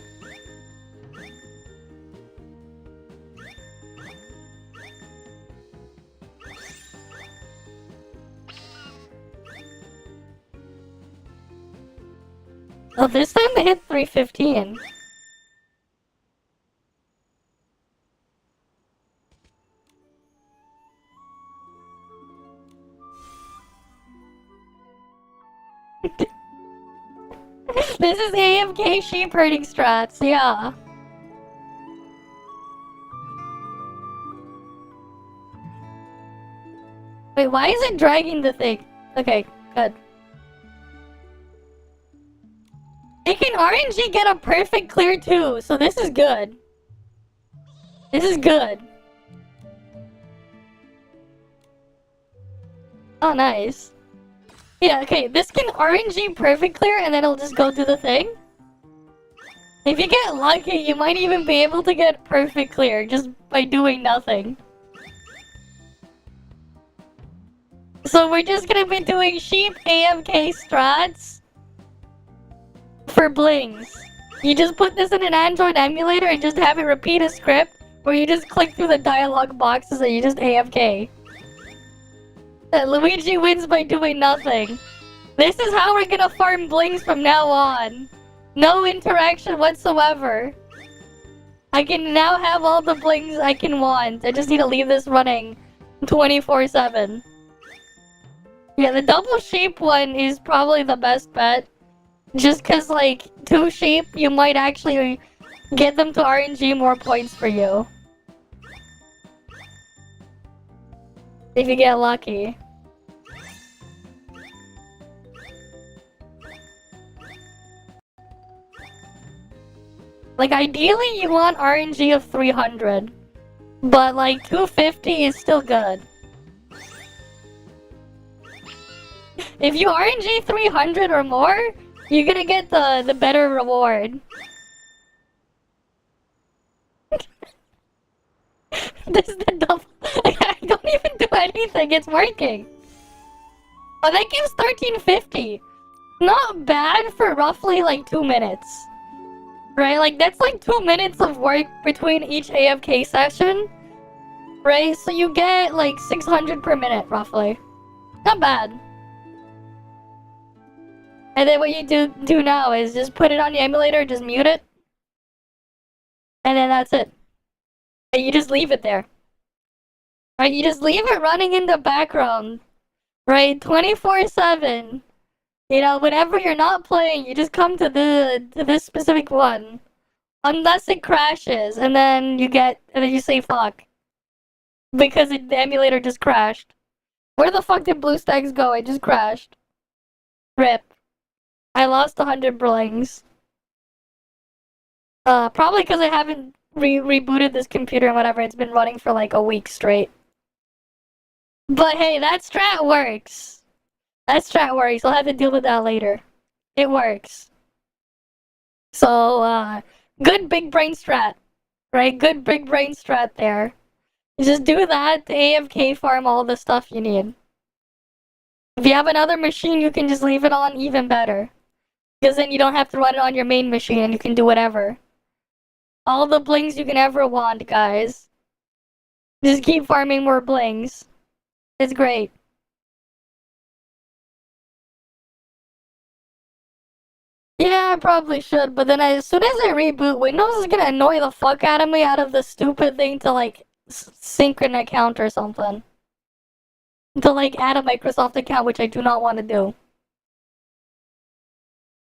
Oh, this time they hit 315. This is AFK sheep herding strats, yeah. Wait, why is it dragging the thing? Okay, good. It can RNG get a perfect clear too, so this is good. This is good. Oh, nice. Yeah, okay, this can RNG perfect clear and then it'll just go do the thing. If you get lucky, you might even be able to get perfect clear just by doing nothing. So we're just gonna be doing sheep AFK strats for blings. You just put this in an Android emulator and just have it repeat a script where you just click through the dialogue boxes and you just AFK. Luigi wins by doing nothing. This is how we're gonna farm blings from now on. No interaction whatsoever. I can now have all the blings I can want. I just need to leave this running 24/7. Yeah, the double sheep one is probably the best bet. Just cause like 2 sheep, you might actually get them to RNG more points for you. If you get lucky. Like, ideally, you want RNG of 300. But, like, 250 is still good. If you RNG 300 or more, you're gonna get the better reward. This is the double... I don't even do anything, it's working. Oh, that gives 1350. Not bad for roughly, like, 2 minutes. Right, like that's like 2 minutes of work between each AFK session. Right, so you get like 600 per minute, roughly. Not bad. And then what you do now is just put it on the emulator, just mute it. And then that's it. And you just leave it there. Right, you just leave it running in the background. Right, 24/7. You know, whenever you're not playing, you just come to this specific one. Unless it crashes, and then you say fuck. Because the emulator just crashed. Where the fuck did BlueStacks go? It just crashed. RIP. I lost 100 blings. Probably because I haven't rebooted this computer and whatever. It's been running for like a week straight. But hey, that strat works. That strat works. I'll have to deal with that later. It works. So, good big brain strat. Right? Good big brain strat there. You just do that to AFK farm all the stuff you need. If you have another machine, you can just leave it on, even better. Because then you don't have to run it on your main machine and you can do whatever. All the blings you can ever want, guys. Just keep farming more blings. It's great. Yeah, I probably should, but then as soon as I reboot, Windows is gonna annoy the fuck out of me out of the stupid thing to, like, sync an account or something. To, like, add a Microsoft account, which I do not want to do.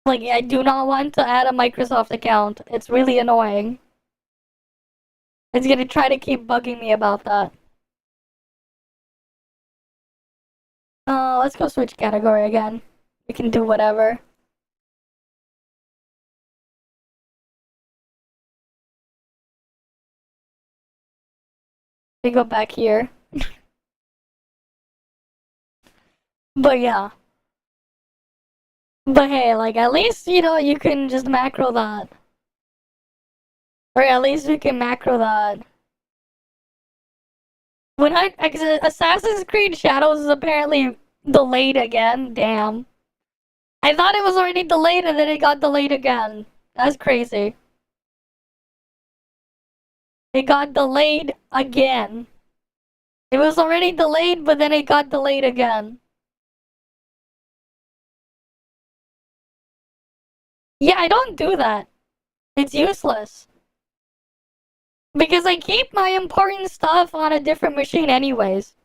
Like, I do not want to add a Microsoft account. It's really annoying. It's gonna try to keep bugging me about that. Let's go switch category again. We can do whatever. We go back here. But yeah. But hey, like, at least, you know, you can just macro that. Or at least we can macro that. When Assassin's Creed Shadows is apparently delayed again. Damn. I thought it was already delayed and then it got delayed again. That's crazy. It got delayed again. It was already delayed, but then it got delayed again. Yeah, I don't do that. It's useless. Because I keep my important stuff on a different machine anyways.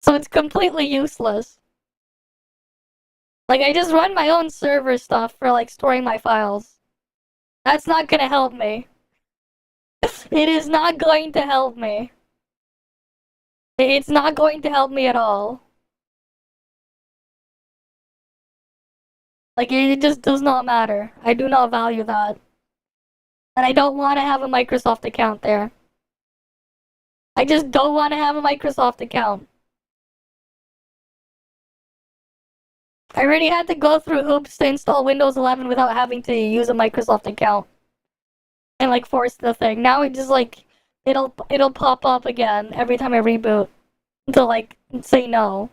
So it's completely useless. Like, I just run my own server stuff for, like, storing my files. That's not gonna help me. It is not going to help me. It's not going to help me at all. Like, it just does not matter. I do not value that. And I don't want to have a Microsoft account there. I just don't want to have a Microsoft account. I already had to go through hoops to install Windows 11 without having to use a Microsoft account. And like force the thing. Now it just like, it'll pop up again every time I reboot. To like, say no.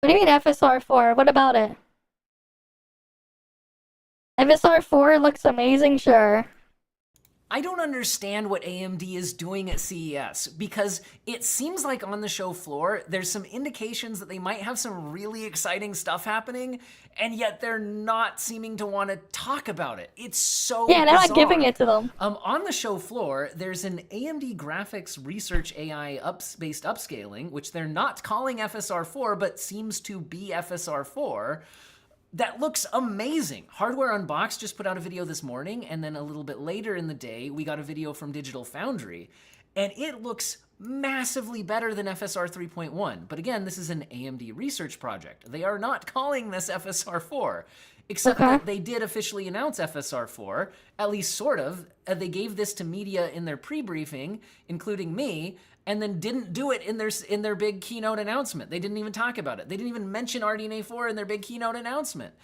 What do you mean FSR4? What about it? FSR4 looks amazing, sure. I don't understand what AMD is doing at CES, because it seems like on the show floor, there's some indications that they might have some really exciting stuff happening, and yet they're not seeming to want to talk about it. It's so Yeah, they're bizarre. not giving it to them. On the show floor, there's an AMD graphics research AI based upscaling, which they're not calling FSR4, but seems to be FSR4. That looks amazing. Hardware Unboxed just put out a video this morning, and then a little bit later in the day, we got a video from Digital Foundry, and it looks massively better than FSR 3.1. But again, this is an AMD research project. They are not calling this FSR 4, except that they did officially announce FSR 4, at least sort of. They gave this to media in their pre-briefing, including me, and then didn't do it in their big keynote announcement. They didn't even talk about it. They didn't even mention RDNA 4 in their big keynote announcement.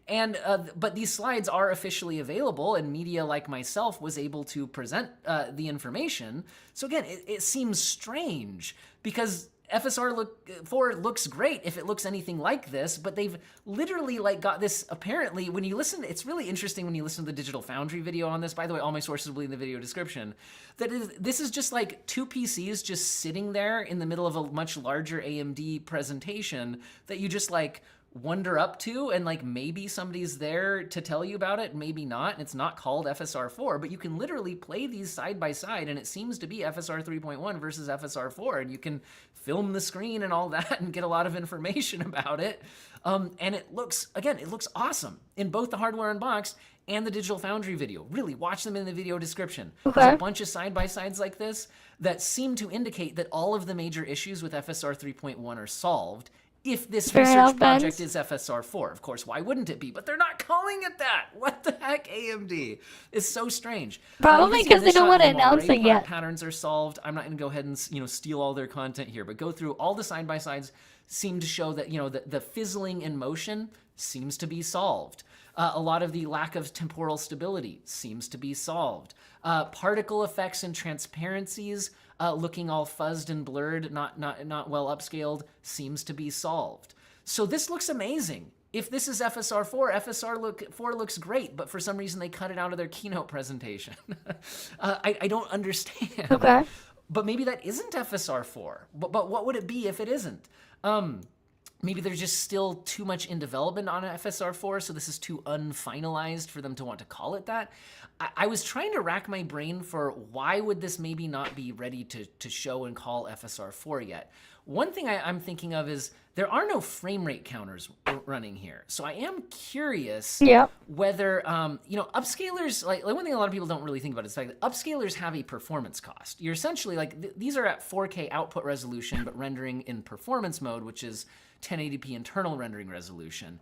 And but these slides are officially available, and media like myself was able to present the information. So again, it seems strange because FSR 4 looks great if it looks anything like this, but they've literally like got this, apparently, when you listen, it's really interesting when you listen to the Digital Foundry video on this. By the way, all my sources will be in the video description. This is just like two PCs just sitting there in the middle of a much larger AMD presentation that you just like wander up to, and like maybe somebody's there to tell you about it, maybe not, and it's not called FSR 4, but you can literally play these side by side, and it seems to be FSR 3.1 versus FSR 4, and you can film the screen and all that and get a lot of information about it. And it looks, again, it looks awesome in both the Hardware Unboxed and the Digital Foundry video. Really, watch them in the video description. There's a bunch of side-by-sides like this that seem to indicate that all of the major issues with FSR 3.1 are solved if this research project is FSR 4. Of course, why wouldn't it be? But they're not calling it that. What the heck, AMD? It's so strange. Probably because they don't want to announce it yet. Patterns are solved. I'm not going to go ahead and steal all their content here, but go through all the side-by-sides seem to show that the fizzling in motion seems to be solved. A lot of the lack of temporal stability seems to be solved. Particle effects and transparencies looking all fuzzed and blurred, not well upscaled, seems to be solved. So this looks amazing. If this is FSR 4, FSR 4 looks great, but for some reason they cut it out of their keynote presentation. I don't understand. Okay. But maybe that isn't FSR 4. But what would it be if it isn't? maybe there's just still too much in development on FSR4, so this is too unfinalized for them to want to call it that. I was trying to rack my brain for why would this maybe not be ready to show and call FSR4 yet. One thing I'm thinking of is there are no frame rate counters running here. So I am curious whether, upscalers, like one thing a lot of people don't really think about is the fact that upscalers have a performance cost. You're essentially like, these are at 4K output resolution, but rendering in performance mode, which is 1080p internal rendering resolution.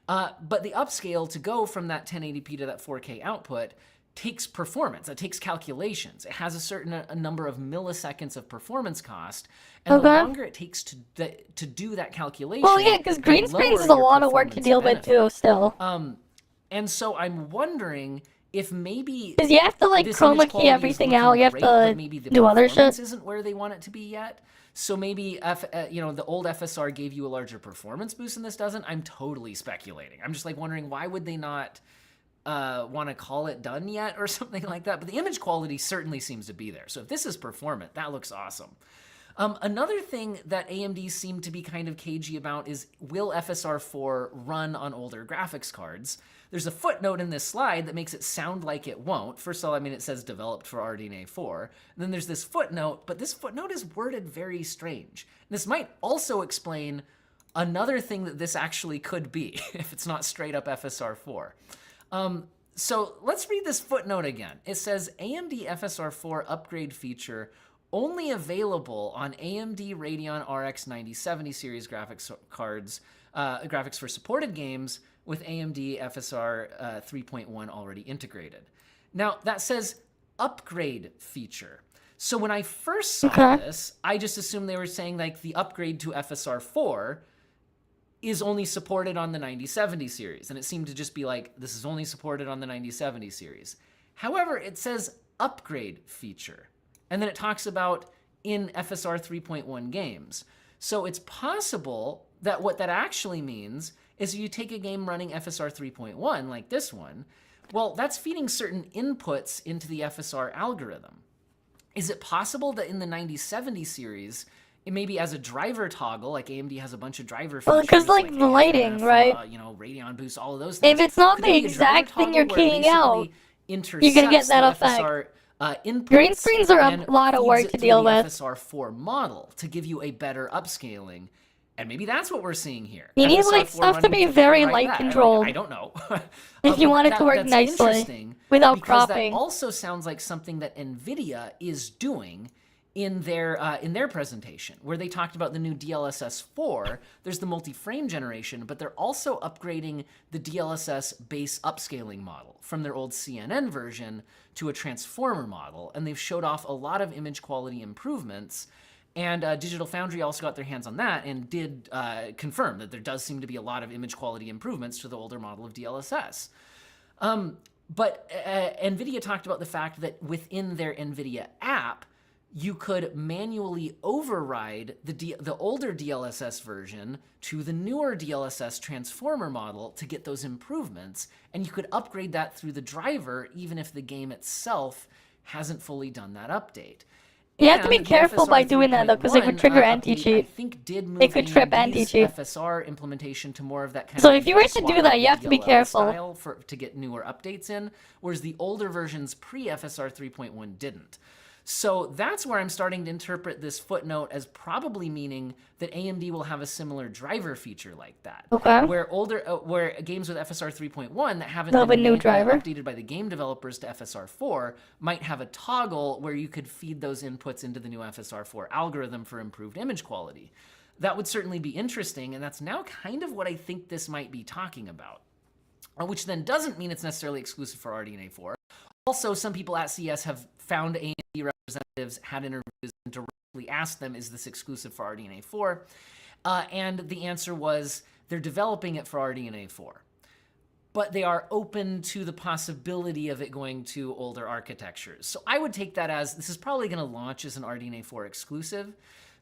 But the upscale to go from that 1080p to that 4K output takes performance. It takes calculations. It has a certain number of milliseconds of performance cost, and the longer it takes to do that calculation. Well, yeah, because green screens is a lot of work to deal with too. Still. And so I'm wondring if maybe because you have to like chroma key everything out. You have to do other shit. Isn't where they want it to be yet. So maybe the old FSR gave you a larger performance boost and this doesn't. I'm totally speculating. I'm just like wondering why would they not want to call it done yet or something like that. But the image quality certainly seems to be there. So if this is performant, that looks awesome. Another thing that AMD seemed to be kind of cagey about is, will FSR4 run on older graphics cards? There's a footnote in this slide that makes it sound like it won't. First of all, I mean, it says developed for RDNA 4. And then there's this footnote, but this footnote is worded very strange. And this might also explain another thing that this actually could be, if it's not straight up FSR4. So let's read this footnote again. It says AMD FSR4 upgrade feature only available on AMD Radeon RX 9070 series graphics cards, graphics for supported games with AMD FSR 3.1 already integrated. Now that says upgrade feature. So when I first saw this, I just assumed they were saying like the upgrade to FSR4 is only supported on the 9070 series. And it seemed to just be like, this is only supported on the 9070 series. However, it says upgrade feature. And then it talks about in FSR 3.1 games. So it's possible that what that actually means is if you take a game running FSR 3.1, like this one, well, that's feeding certain inputs into the FSR algorithm. Is it possible that in the 9070 series, it maybe as a driver toggle, like AMD has a bunch of driver features. Well, because like the lighting, right? Radeon boost, all of those things. If it's not the exact thing you're keying out, you're gonna get that effect. Green screens are a lot of work to deal with. FSR4 model to give you a better upscaling, and maybe that's what we're seeing here. You need like stuff to be very light controlled. I don't know. If you want it to work nicely without cropping. That also sounds like something that NVIDIA is doing in their presentation, where they talked about the new DLSS 4. There's the multi-frame generation, but they're also upgrading the DLSS base upscaling model from their old CNN version to a transformer model, and they've showed off a lot of image quality improvements. And Digital Foundry also got their hands on that and did confirm that there does seem to be a lot of image quality improvements to the older model of DLSS. But NVIDIA talked about the fact that within their NVIDIA app, you could manually override the older DLSS version to the newer DLSS transformer model to get those improvements, and you could upgrade that through the driver even if the game itself hasn't fully done that update. You have to be careful by doing that though, because it could trigger anti-cheat. It could trip anti-cheat. FSR implementation to more of that kind so if you were to do that, you have to be careful to get newer updates in, whereas the older versions pre-FSR 3.1 didn't. So that's where I'm starting to interpret this footnote as probably meaning that AMD will have a similar driver feature like that. Okay. Where games with FSR 3.1 that haven't been updated by the game developers to FSR 4 might have a toggle where you could feed those inputs into the new FSR 4 algorithm for improved image quality. That would certainly be interesting, and that's now kind of what I think this might be talking about. Which then doesn't mean it's necessarily exclusive for RDNA 4. Also, some people at CES have found AMD representatives, had interviews, and directly asked them, is this exclusive for RDNA 4? And the answer was, they're developing it for RDNA 4. But they are open to the possibility of it going to older architectures. So I would take that as, this is probably going to launch as an RDNA 4 exclusive.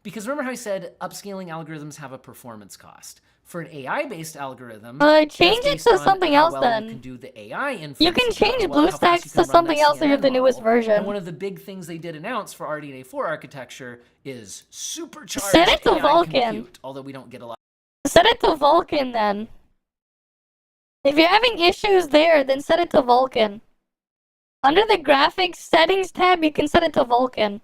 Because remember how I said upscaling algorithms have a performance cost? For an AI-based algorithm, change it to something else then. You can do the AI inference. You can change BlueStacks to something else if you're the newest version. And one of the big things they did announce for RDNA 4 architecture is supercharged Set it to AI Vulkan. compute, although we don't get a lot Set it to Vulkan then. If you're having issues there, then set it to Vulkan. Under the graphics settings tab, you can set it to Vulkan.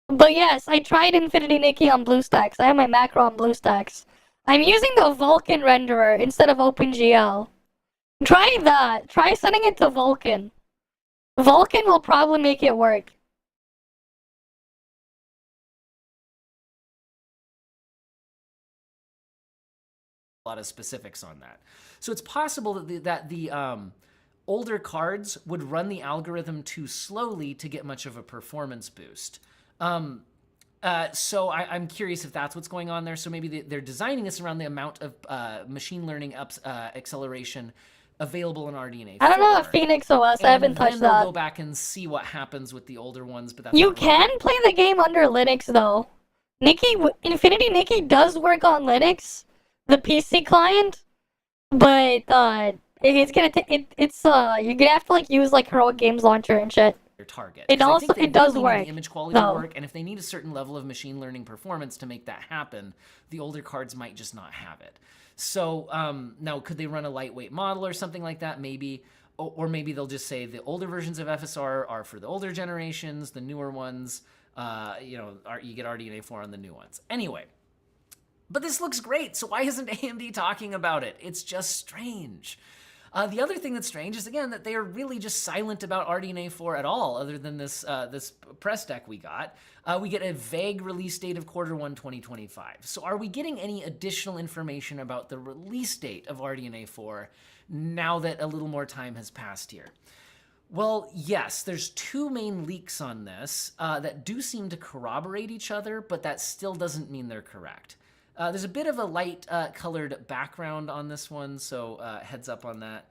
But yes, I tried Infinity Nikki on BlueStacks. I have my macro on BlueStacks. I'm using the Vulkan renderer instead of OpenGL. Try that. Try setting it to Vulkan. Vulkan will probably make it work. A lot of specifics on that. So it's possible that the older cards would run the algorithm too slowly to get much of a performance boost. So I'm curious if that's what's going on there. So maybe they're designing this around the amount of machine learning acceleration available in RDNA 4. I don't know if Phoenix OS, I haven't touched then that. they'll go back and see what happens with the older ones, but that's You not can play the game under Linux though. Infinity Nikki does work on Linux, the PC client, but it's gonna you're gonna have to like use like Heroic Games Launcher and shit. their target. It 'Cause I also think they it does really work. need the image quality to though. work, and if they need a certain level of machine learning performance to make that happen, the older cards might just not have it. So now, could they run a lightweight model or something like that? Maybe, or maybe they'll just say the older versions of FSR are for the older generations, the newer ones, you get RDNA 4 on the new ones. Anyway, but this looks great, so why isn't AMD talking about it? It's just strange. The other thing that's strange is, again, that they are really just silent about RDNA 4 at all, other than this this press deck we got. We get a vague release date of Q1 2025. So are we getting any additional information about the release date of RDNA 4 now that a little more time has passed here? Well, yes, there's two main leaks on this that do seem to corroborate each other, but that still doesn't mean they're correct. There's a bit of a light colored background on this one, so heads up on that.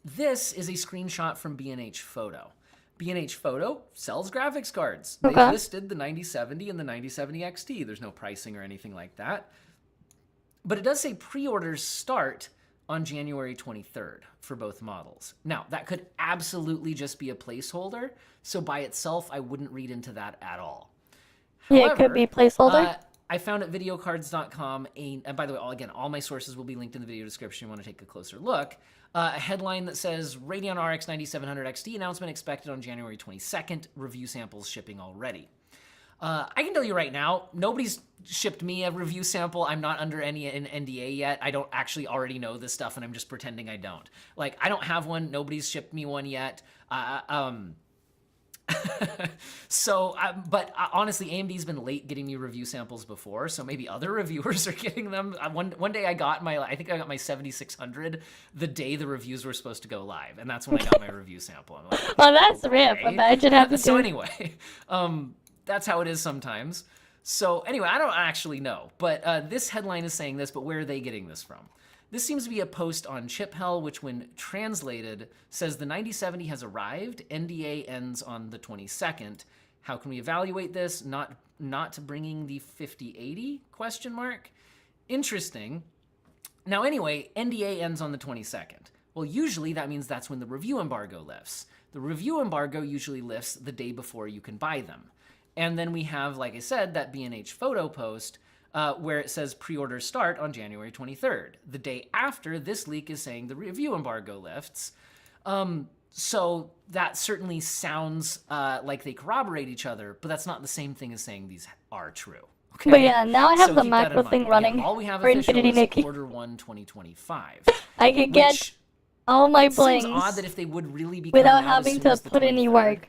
This is a screenshot from B&H Photo. B&H Photo sells graphics cards. They listed the 9070 and the 9070 XT. There's no pricing or anything like that. But it does say pre-orders start on January 23rd for both models. Now, that could absolutely just be a placeholder, so by itself, I wouldn't read into that at all. Yeah, it could be a placeholder. I found at videocards.com, and by the way, again, all my sources will be linked in the video description if you want to take a closer look, a headline that says, Radeon RX 9700 XT announcement expected on January 22nd, review samples shipping already. I can tell you right now, nobody's shipped me a review sample. I'm not under any NDA yet. I don't actually already know this stuff, and I'm just pretending I don't. Like, I don't have one. Nobody's shipped me one yet. But honestly, AMD's been late getting me review samples before, so maybe other reviewers are getting them. One day I think I got my 7600 the day the reviews were supposed to go live, and that's when I got my review sample. I'm like, well, that's rip. Imagine having So anyway, that's how it is sometimes. So anyway, I don't actually know, but this headline is saying this, but where are they getting this from? This seems to be a post on ChipHell, which when translated says the 9070 has arrived. NDA ends on the 22nd. How can we evaluate this? Not bringing the 5080 ? Interesting. Now anyway, NDA ends on the 22nd. Well, usually that means that's when the review embargo lifts. The review embargo usually lifts the day before you can buy them. And then we have, like I said, that B&H Photo post where it says pre-orders start on January 23rd. The day after, this leak is saying the review embargo lifts. So that certainly sounds like they corroborate each other, but that's not the same thing as saying these are true. Okay? But yeah, now I have So the keep that in macro mind. thing running Again, all we have for official Infinity is Nikki. Q1 2025. I could get all my blings seems odd that if they would really be without coming out as having soon to as the put any 23rd, work.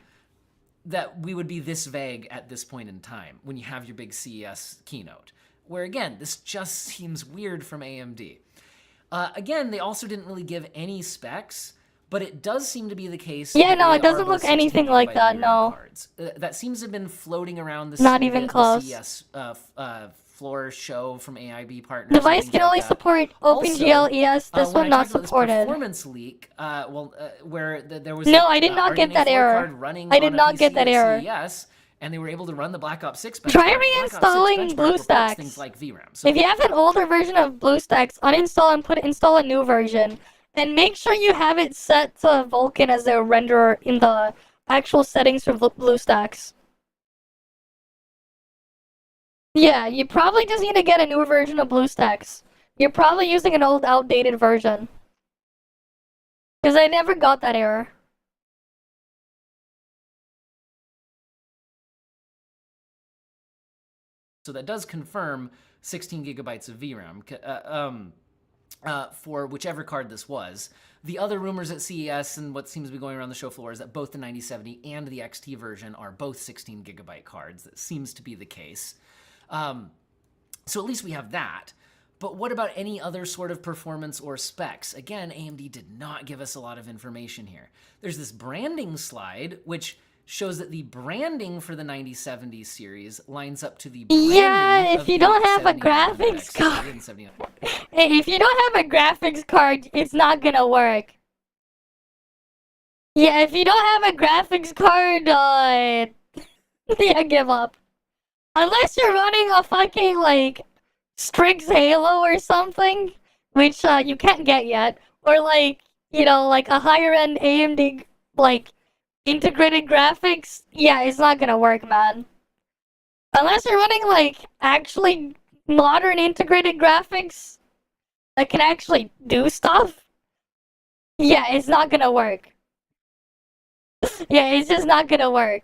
that we would be this vague at this point in time when you have your big CES keynote. Where again, this just seems weird from AMD. Again, they also didn't really give any specs, but it does seem to be the case. Yeah, that no, they it doesn't are both look anything 16 like by that, VRAM no. cards. That seems to have been floating around the Not even close. CES floor show from AIB partners. Device can only support OpenGL ES. This one not supported. Performance leak, where there was no, I did not get that error. I did not get that error. CES, and they were able to run the Black Ops 6 benchmark. Try reinstalling BlueStacks. Things like VRAM. If you have an older version of BlueStacks, uninstall and install a new version. And make sure you have it set to Vulkan as a renderer in the actual settings for BlueStacks. Yeah, you probably just need to get a new version of BlueStacks. You're probably using an old, outdated version. Because I never got that error. So that does confirm 16 gigabytes of VRAM for whichever card this was. The other rumors at CES and what seems to be going around the show floor is that both the 9070 and the XT version are both 16 gigabyte cards. That seems to be the case. So at least we have that. But what about any other sort of performance or specs? Again, AMD did not give us a lot of information here. There's this branding slide, which shows that the branding for the 9070 series lines up to the branding if you don't have a graphics card. If you don't have a graphics card, it's not gonna work. Yeah, if you don't have a graphics card, yeah, give up. Unless you're running a fucking, like, Strix Halo or something, which, you can't get yet. Or, like, you know, like a higher-end AMD, like, integrated graphics, yeah, it's not gonna work, man. Unless you're running, like, actually modern integrated graphics that can actually do stuff, yeah, it's not gonna work. Yeah, it's just not gonna work.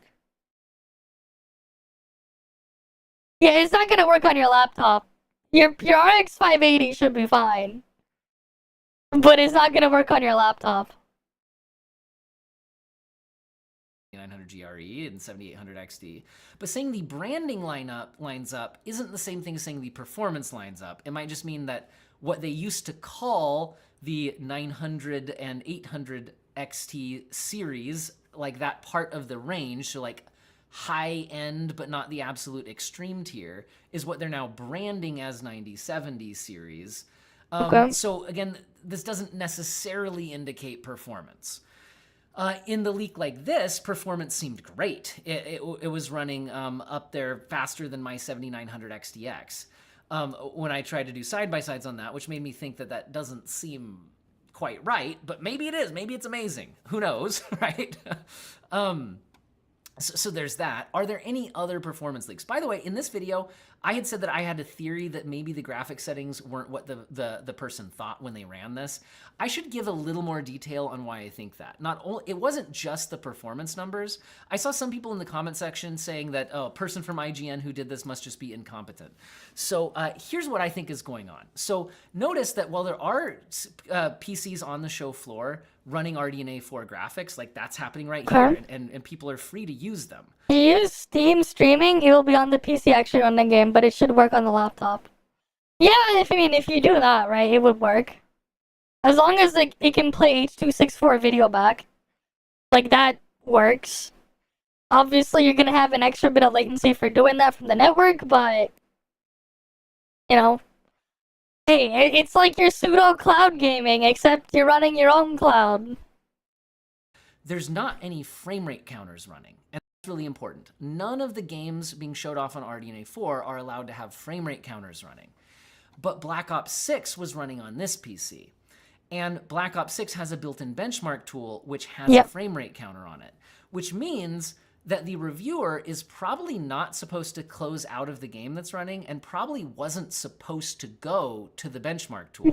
Yeah, it's not gonna work on your laptop. Your RX 580 should be fine. But it's not gonna work on your laptop. 900 GRE and 7800 XT. But saying the branding lines up isn't the same thing as saying the performance lines up. It might just mean that what they used to call the 900 and 800 XT series, like that part of the range, so like high end but not the absolute extreme tier, is what they're now branding as 9070 series. So again, this doesn't necessarily indicate performance. In the leak like this, performance seemed great. It was running up there faster than my 7900 XTX. When I tried to do side-by-sides on that, which made me think that that doesn't seem quite right, but maybe it is. Maybe it's amazing. Who knows, right? So there's that. Are there any other performance leaks? By the way, in this video, I had said that I had a theory that maybe the graphic settings weren't what the person thought when they ran this. I should give a little more detail on why I think that. It wasn't just the performance numbers. I saw some people in the comment section saying that, oh, a person from IGN who did this must just be incompetent. So here's what I think is going on. So notice that while there are PCs on the show floor running RDNA 4 graphics, like that's happening right here, and people are free to use them. If you use Steam streaming, it will be on the PC actually on the game, but it should work on the laptop. Yeah, if you do that, right, it would work. As long as it can play H.264 video back, like that works. Obviously, you're gonna have an extra bit of latency for doing that from the network, but you know, hey, it's like your pseudo cloud gaming, except you're running your own cloud. There's not any frame rate counters running, and that's really important. None of the games being showed off on RDNA 4 are allowed to have frame rate counters running. But Black Ops 6 was running on this PC. And Black Ops 6 has a built-in benchmark tool which has a frame rate counter on it, which means that the reviewer is probably not supposed to close out of the game that's running and probably wasn't supposed to go to the benchmark tool.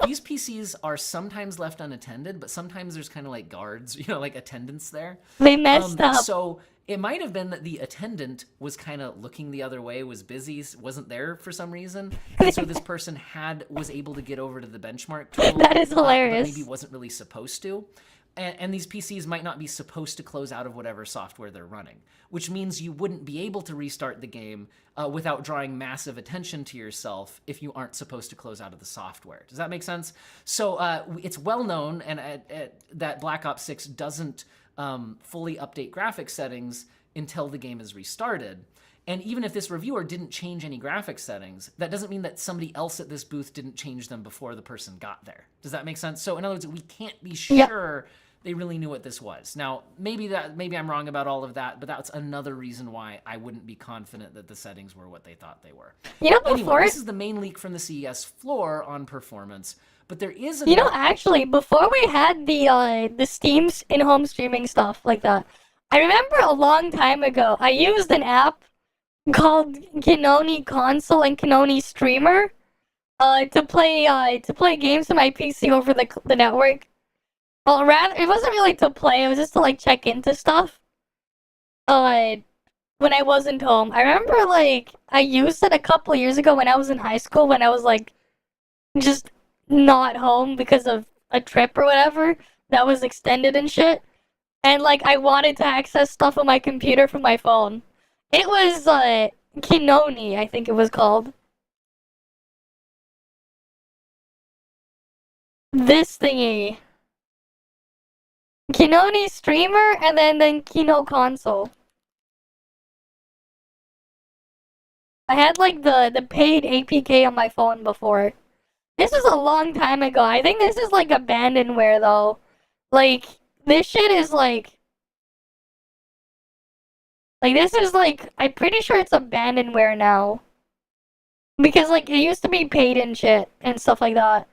These PCs are sometimes left unattended, but sometimes there's kind of like guards, you know, like attendants there. They messed up. So it might have been that the attendant was kind of looking the other way, was busy, wasn't there for some reason. And so this person was able to get over to the benchmark tool. That is hilarious. But maybe wasn't really supposed to. And these PCs might not be supposed to close out of whatever software they're running, which means you wouldn't be able to restart the game without drawing massive attention to yourself if you aren't supposed to close out of the software. Does that make sense? So it's well known that Black Ops 6 doesn't fully update graphics settings until the game is restarted. And even if this reviewer didn't change any graphics settings, that doesn't mean that somebody else at this booth didn't change them before the person got there. Does that make sense? So in other words, we can't be sure they really knew what this was. Now, maybe I'm wrong about all of that, but that's another reason why I wouldn't be confident that the settings were what they thought they were. You know, anyway, this is the main leak from the CES floor on performance, but there is You know, actually, before we had the Steam's in-home streaming stuff like that, I remember a long time ago, I used an app called Kinoni Console and Kinoni Streamer. To play games on my PC over the network. Well, rather, it wasn't really to play. It was just to like check into stuff. When I wasn't home, I remember like I used it a couple years ago when I was in high school. When I was like just not home because of a trip or whatever that was extended and shit. And like I wanted to access stuff on my computer from my phone. It was Kinoni, I think it was called. This thingy. Kinoni Streamer and then Kino Console. I had like the paid APK on my phone before. This is a long time ago. I think this is like abandonware though. Like this shit is like this is like I'm pretty sure it's abandonware now. Because like it used to be paid and shit and stuff like that.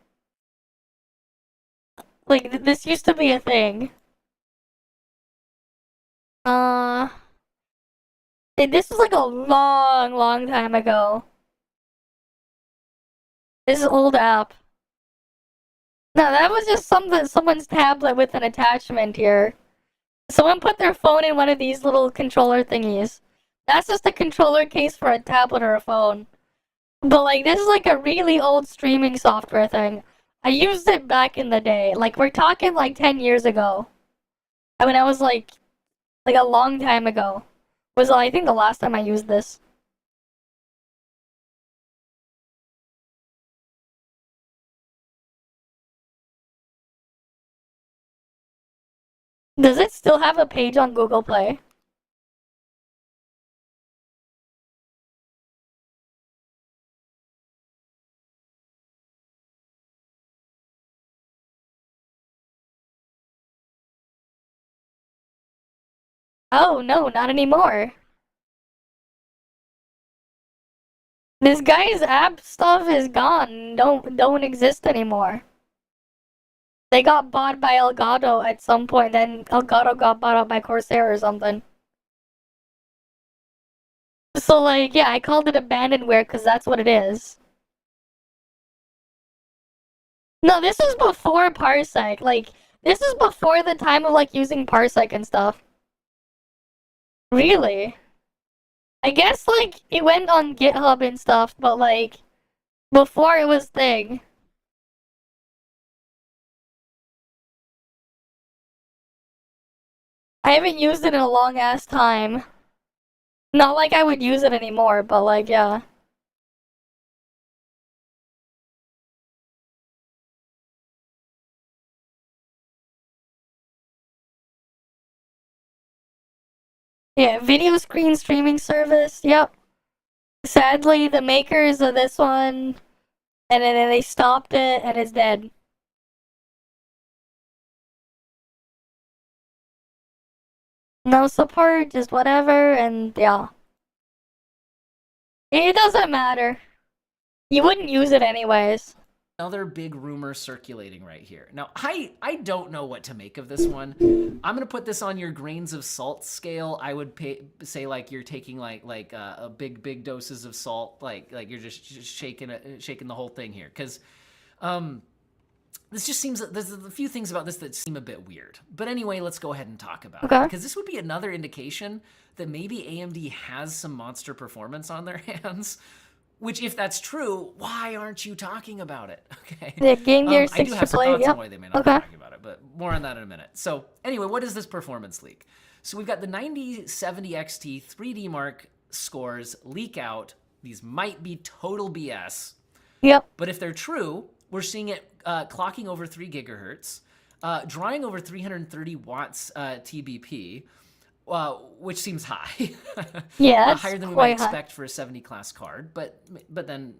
Like this used to be a thing. This was like a long time ago. This is an old app. No, that was just someone's tablet with an attachment here. Someone put their phone in one of these little controller thingies. That's just a controller case for a tablet or a phone. But like this is like a really old streaming software thing. I used it back in the day. Like we're talking like 10 years ago. I mean I was like a long time ago. Was I think the last time I used this. Does it still have a page on Google Play? Oh no, not anymore. This guy's app stuff is gone. Don't exist anymore. They got bought by Elgato at some point, then Elgato got bought out by Corsair or something. So like, yeah, I called it abandonware because that's what it is. No, this is before Parsec. Like, this is before the time of like using Parsec and stuff. Really? I guess like it went on GitHub and stuff, but like before it was thing. I haven't used it in a long ass time. Not like I would use it anymore, but like yeah. Yeah, video screen streaming service, yep. Sadly, the makers of this one, and then they stopped it, and it's dead. No support, just whatever, and yeah. It doesn't matter. You wouldn't use it anyways. Another big rumor circulating right here. Now, I don't know what to make of this one. I'm gonna put this on your grains of salt scale. I would say like you're taking like a big doses of salt, like you're just shaking the whole thing here, because this just seems there's a few things about this that seem a bit weird. But anyway, let's go ahead and talk about it, because this would be another indication that maybe AMD has some monster performance on their hands. Which, if that's true, why aren't you talking about it? Okay. The Game Gear 6 I do have some thoughts yep. on why they may not be talking about it, but more on that in a minute. So, anyway, what is this performance leak? So we've got the 9070 XT 3D Mark scores leak out. These might be total BS. Yep. But if they're true, we're seeing it clocking over 3 gigahertz, drawing over 330 watts TBP, which seems high. Yeah, that's higher than we quite might high. expect for a 70 class card. But then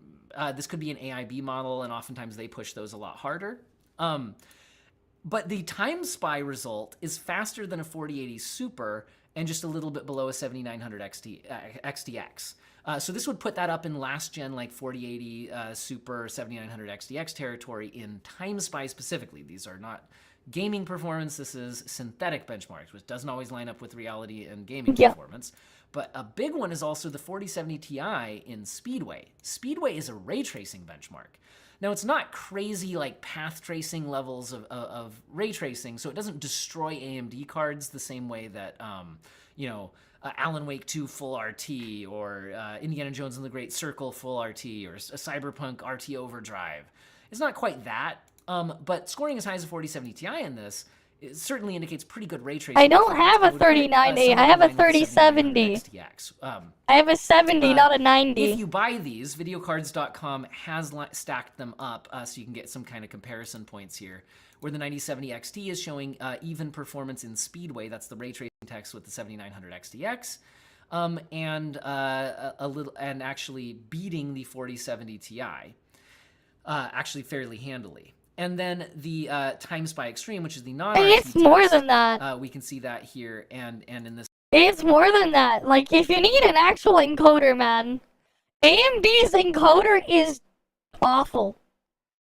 this could be an AIB model, and oftentimes they push those a lot harder. But the time spy result is faster than a 4080 Super and just a little bit below a 7900 XTX. So this would put that up in last gen like 4080 Super 7900 XTX territory in time spy specifically. These are not gaming performance. This is synthetic benchmarks, which doesn't always line up with reality and gaming performance. But a big one is also the 4070 Ti in Speedway. Speedway is a ray tracing benchmark. Now, it's not crazy like path tracing levels of ray tracing, so it doesn't destroy AMD cards the same way that, Alan Wake 2 full RT or Indiana Jones and the Great Circle full RT or a Cyberpunk RT Overdrive. It's not quite that, but scoring as high as a 4070 Ti in this, it certainly indicates pretty good ray tracing. I don't have a 3090, I have a 3070. I have a 70, not a 90. If you buy these, videocards.com has stacked them up so you can get some kind of comparison points here, where the 9070 XT is showing even performance in Speedway. That's the ray tracing text with the 7900 XTX, and actually beating the 4070 Ti, actually fairly handily. And then the Time Spy Extreme, which is the non-RT It's more than that. We can see that here, and in this. It's more than that. Like, if you need an actual encoder, man, AMD's encoder is awful.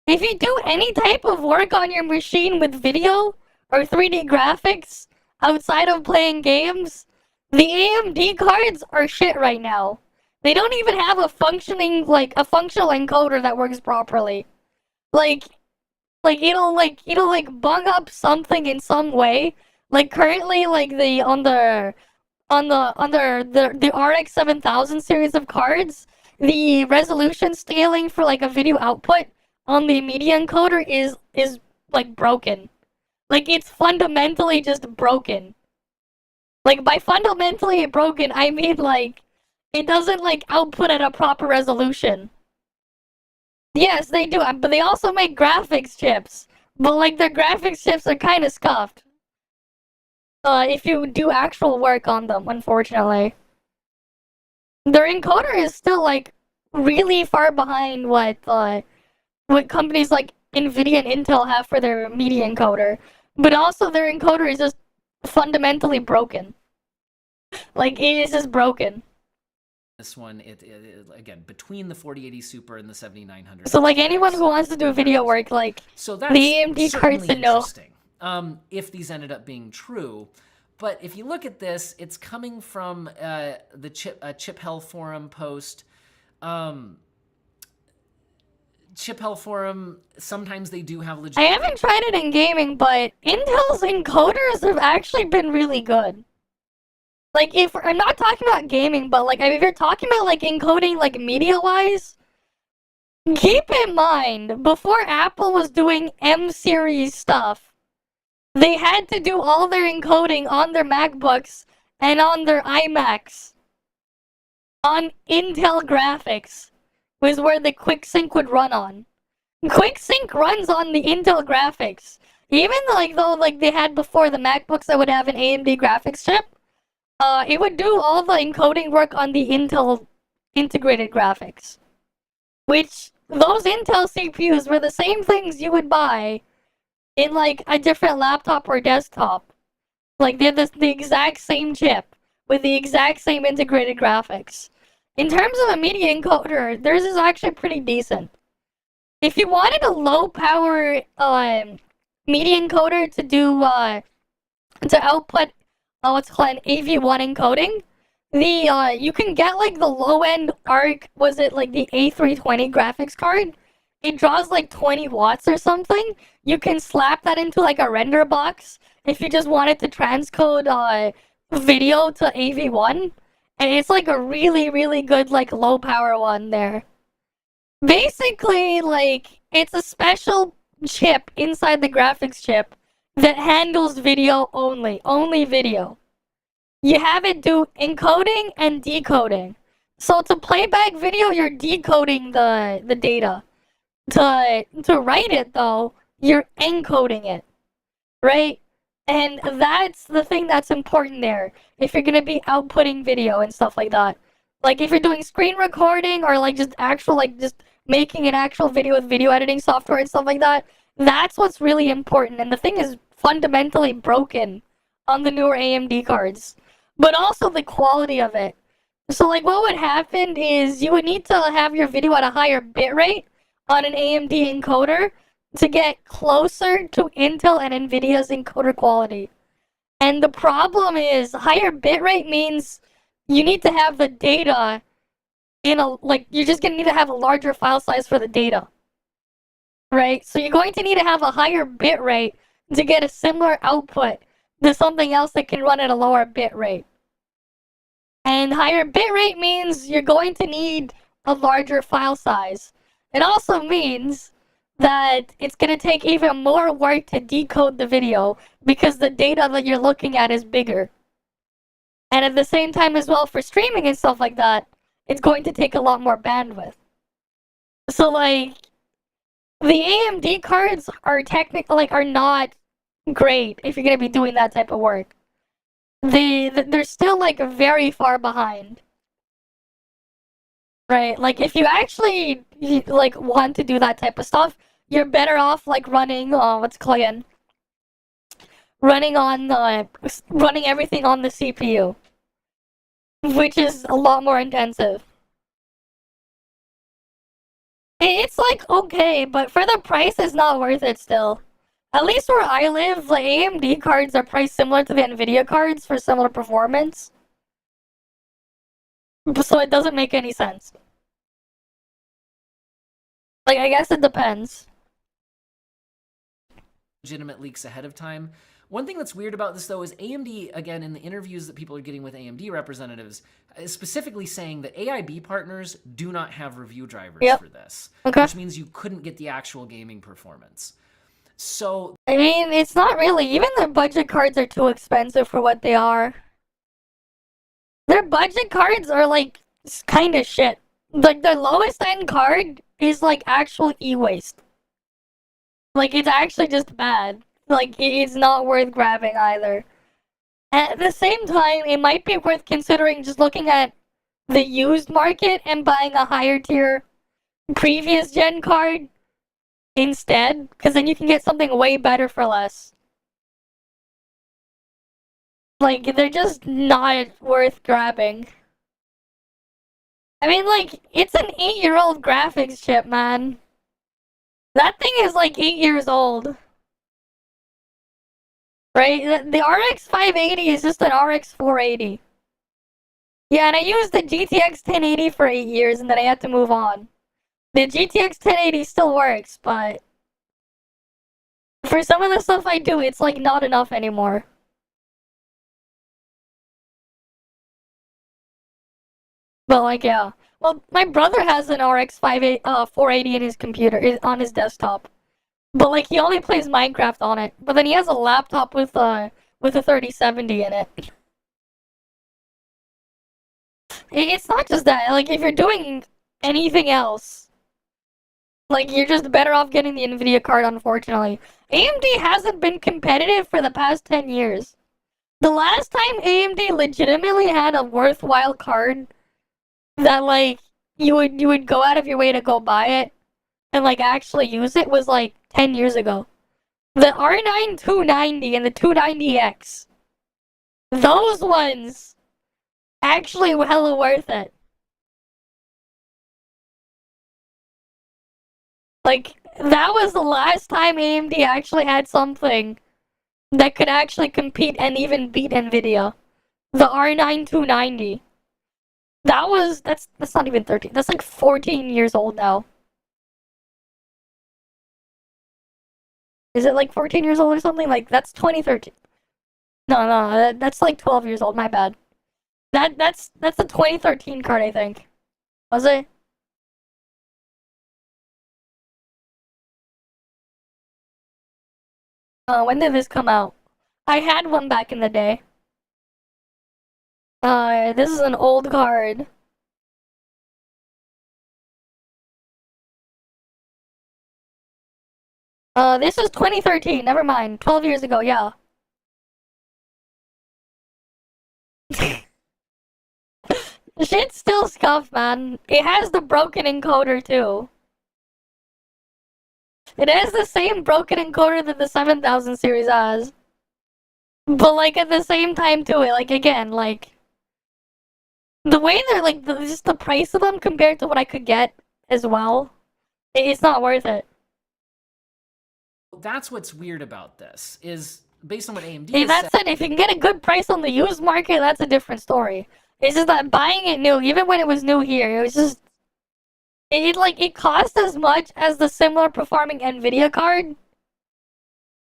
If you do any type of work on your machine with video or 3D graphics outside of playing games, the AMD cards are shit right now. They don't even have a functional encoder that works properly. It'll bung up something in some way. Like currently, like on the RX 7000 series of cards, the resolution scaling for like a video output on the media encoder is like broken. Like it's fundamentally just broken. Like by fundamentally broken, I mean like it doesn't like output at a proper resolution. Yes, they do, but they also make graphics chips. But, like, their graphics chips are kind of scuffed. If you do actual work on them, unfortunately. Their encoder is still, like, really far behind what companies like Nvidia and Intel have for their media encoder. But also, their encoder is just fundamentally broken. Like, it is just broken. This one, it again, between the 4080 Super and the 7900. So, like, anyone who wants to do video work, like, so that's the AMD cards to know. If these ended up being true. But if you look at this, it's coming from the Chip Hell Forum post. Chip Hell Forum, sometimes they do have legit. I haven't tried it in gaming, but Intel's encoders have actually been really good. Like, if I'm not talking about gaming, but like if you're talking about like encoding like media-wise, keep in mind, before Apple was doing M-series stuff, they had to do all their encoding on their MacBooks and on their iMacs. On Intel graphics was where the QuickSync would run on. QuickSync runs on the Intel graphics. Even though they had before the MacBooks that would have an AMD graphics chip, it would do all the encoding work on the Intel integrated graphics. Which, those Intel CPUs were the same things you would buy in, like, a different laptop or desktop. Like, they're the exact same chip with the exact same integrated graphics. In terms of a media encoder, theirs is actually pretty decent. If you wanted a low-power media encoder to do, to output what's called an AV1 encoding, you can get like the low-end ARC, was it like the A320 graphics card? It draws like 20 watts or something. You can slap that into like a render box if you just wanted to transcode video to AV1. And it's like a really, really good like low-power one there. Basically, like, it's a special chip inside the graphics chip that handles video only video. You have it do encoding and decoding. So to play back video, you're decoding the data. To write it though, you're encoding it, right? And that's the thing that's important there. If you're gonna be outputting video and stuff like that, like if you're doing screen recording or like just actual just making an actual video with video editing software and stuff like that, that's what's really important. And the thing is fundamentally broken on the newer AMD cards, but also the quality of it. So like what would happen is you would need to have your video at a higher bitrate on an AMD encoder to get closer to Intel and Nvidia's encoder quality. And the problem is higher bitrate means you need to have the data in a, like, you're just gonna need to have a larger file size for the data. Right? So you're going to need to have a higher bit rate to get a similar output to something else that can run at a lower bit rate. And higher bit rate means you're going to need a larger file size. It also means that it's going to take even more work to decode the video because the data that you're looking at is bigger. And at the same time as well, for streaming and stuff like that, it's going to take a lot more bandwidth. So, like, the AMD cards are are not great if you're going to be doing that type of work. They're still, like, very far behind. Right? Like, if you actually, like, want to do that type of stuff, you're better off, like, running, running everything on the CPU. Which is a lot more intensive. It's, like, okay, but for the price, it's not worth it still. At least where I live, the AMD cards are priced similar to the Nvidia cards for similar performance. So it doesn't make any sense. Like, I guess it depends. Legitimate leaks ahead of time. One thing that's weird about this, though, is AMD, again, in the interviews that people are getting with AMD representatives, is specifically saying that AIB partners do not have review drivers for this. Okay. Which means you couldn't get the actual gaming performance. So, I mean, it's not really. Even their budget cards are too expensive for what they are. Their budget cards are, like, kind of shit. Like, their lowest end card is, like, actual e-waste. Like, it's actually just bad. Like, it's not worth grabbing either. At the same time, it might be worth considering just looking at the used market and buying a higher tier previous gen card instead, because then you can get something way better for less. Like, they're just not worth grabbing. I mean, like, it's an 8-year-old graphics chip, man. That thing is, like, 8 years old. Right? The RX 580 is just an RX 480. Yeah, and I used the GTX 1080 for 8 years, and then I had to move on. The GTX 1080 still works, but for some of the stuff I do, it's, like, not enough anymore. But, like, yeah. Well, my brother has an RX 480 in his computer, on his desktop. But, like, he only plays Minecraft on it. But then he has a laptop with a 3070 in it. It's not just that. Like, if you're doing anything else, like, you're just better off getting the Nvidia card, unfortunately. AMD hasn't been competitive for the past 10 years. The last time AMD legitimately had a worthwhile card that, like, you would go out of your way to go buy it and, like, actually use it was, like, 10 years ago. The R9 290 and the 290X. Those ones actually were hella worth it. Like, that was the last time AMD actually had something that could actually compete and even beat Nvidia. The R9 290. That's not even 13. That's like 14 years old now. Is it like 14 years old or something? Like, that's 2013. No, that's like 12 years old. My bad. That's a 2013 card, I think. Was it? When did this come out? I had one back in the day. This is an old card. This is 2013. Never mind. 12 years ago, yeah. Shit's still scuffed, man. It has the broken encoder, too. It has the same broken encoder that the 7000 series has. But, like, at the same time, too, like, again, like, the way they're, like, just the price of them compared to what I could get as well, it's not worth it. That's what's weird about this, is based on what AMD Hey, has that said, if you can get a good price on the used market, that's a different story. It's just that buying it new, even when it was new here, it was just it cost as much as the similar performing Nvidia card,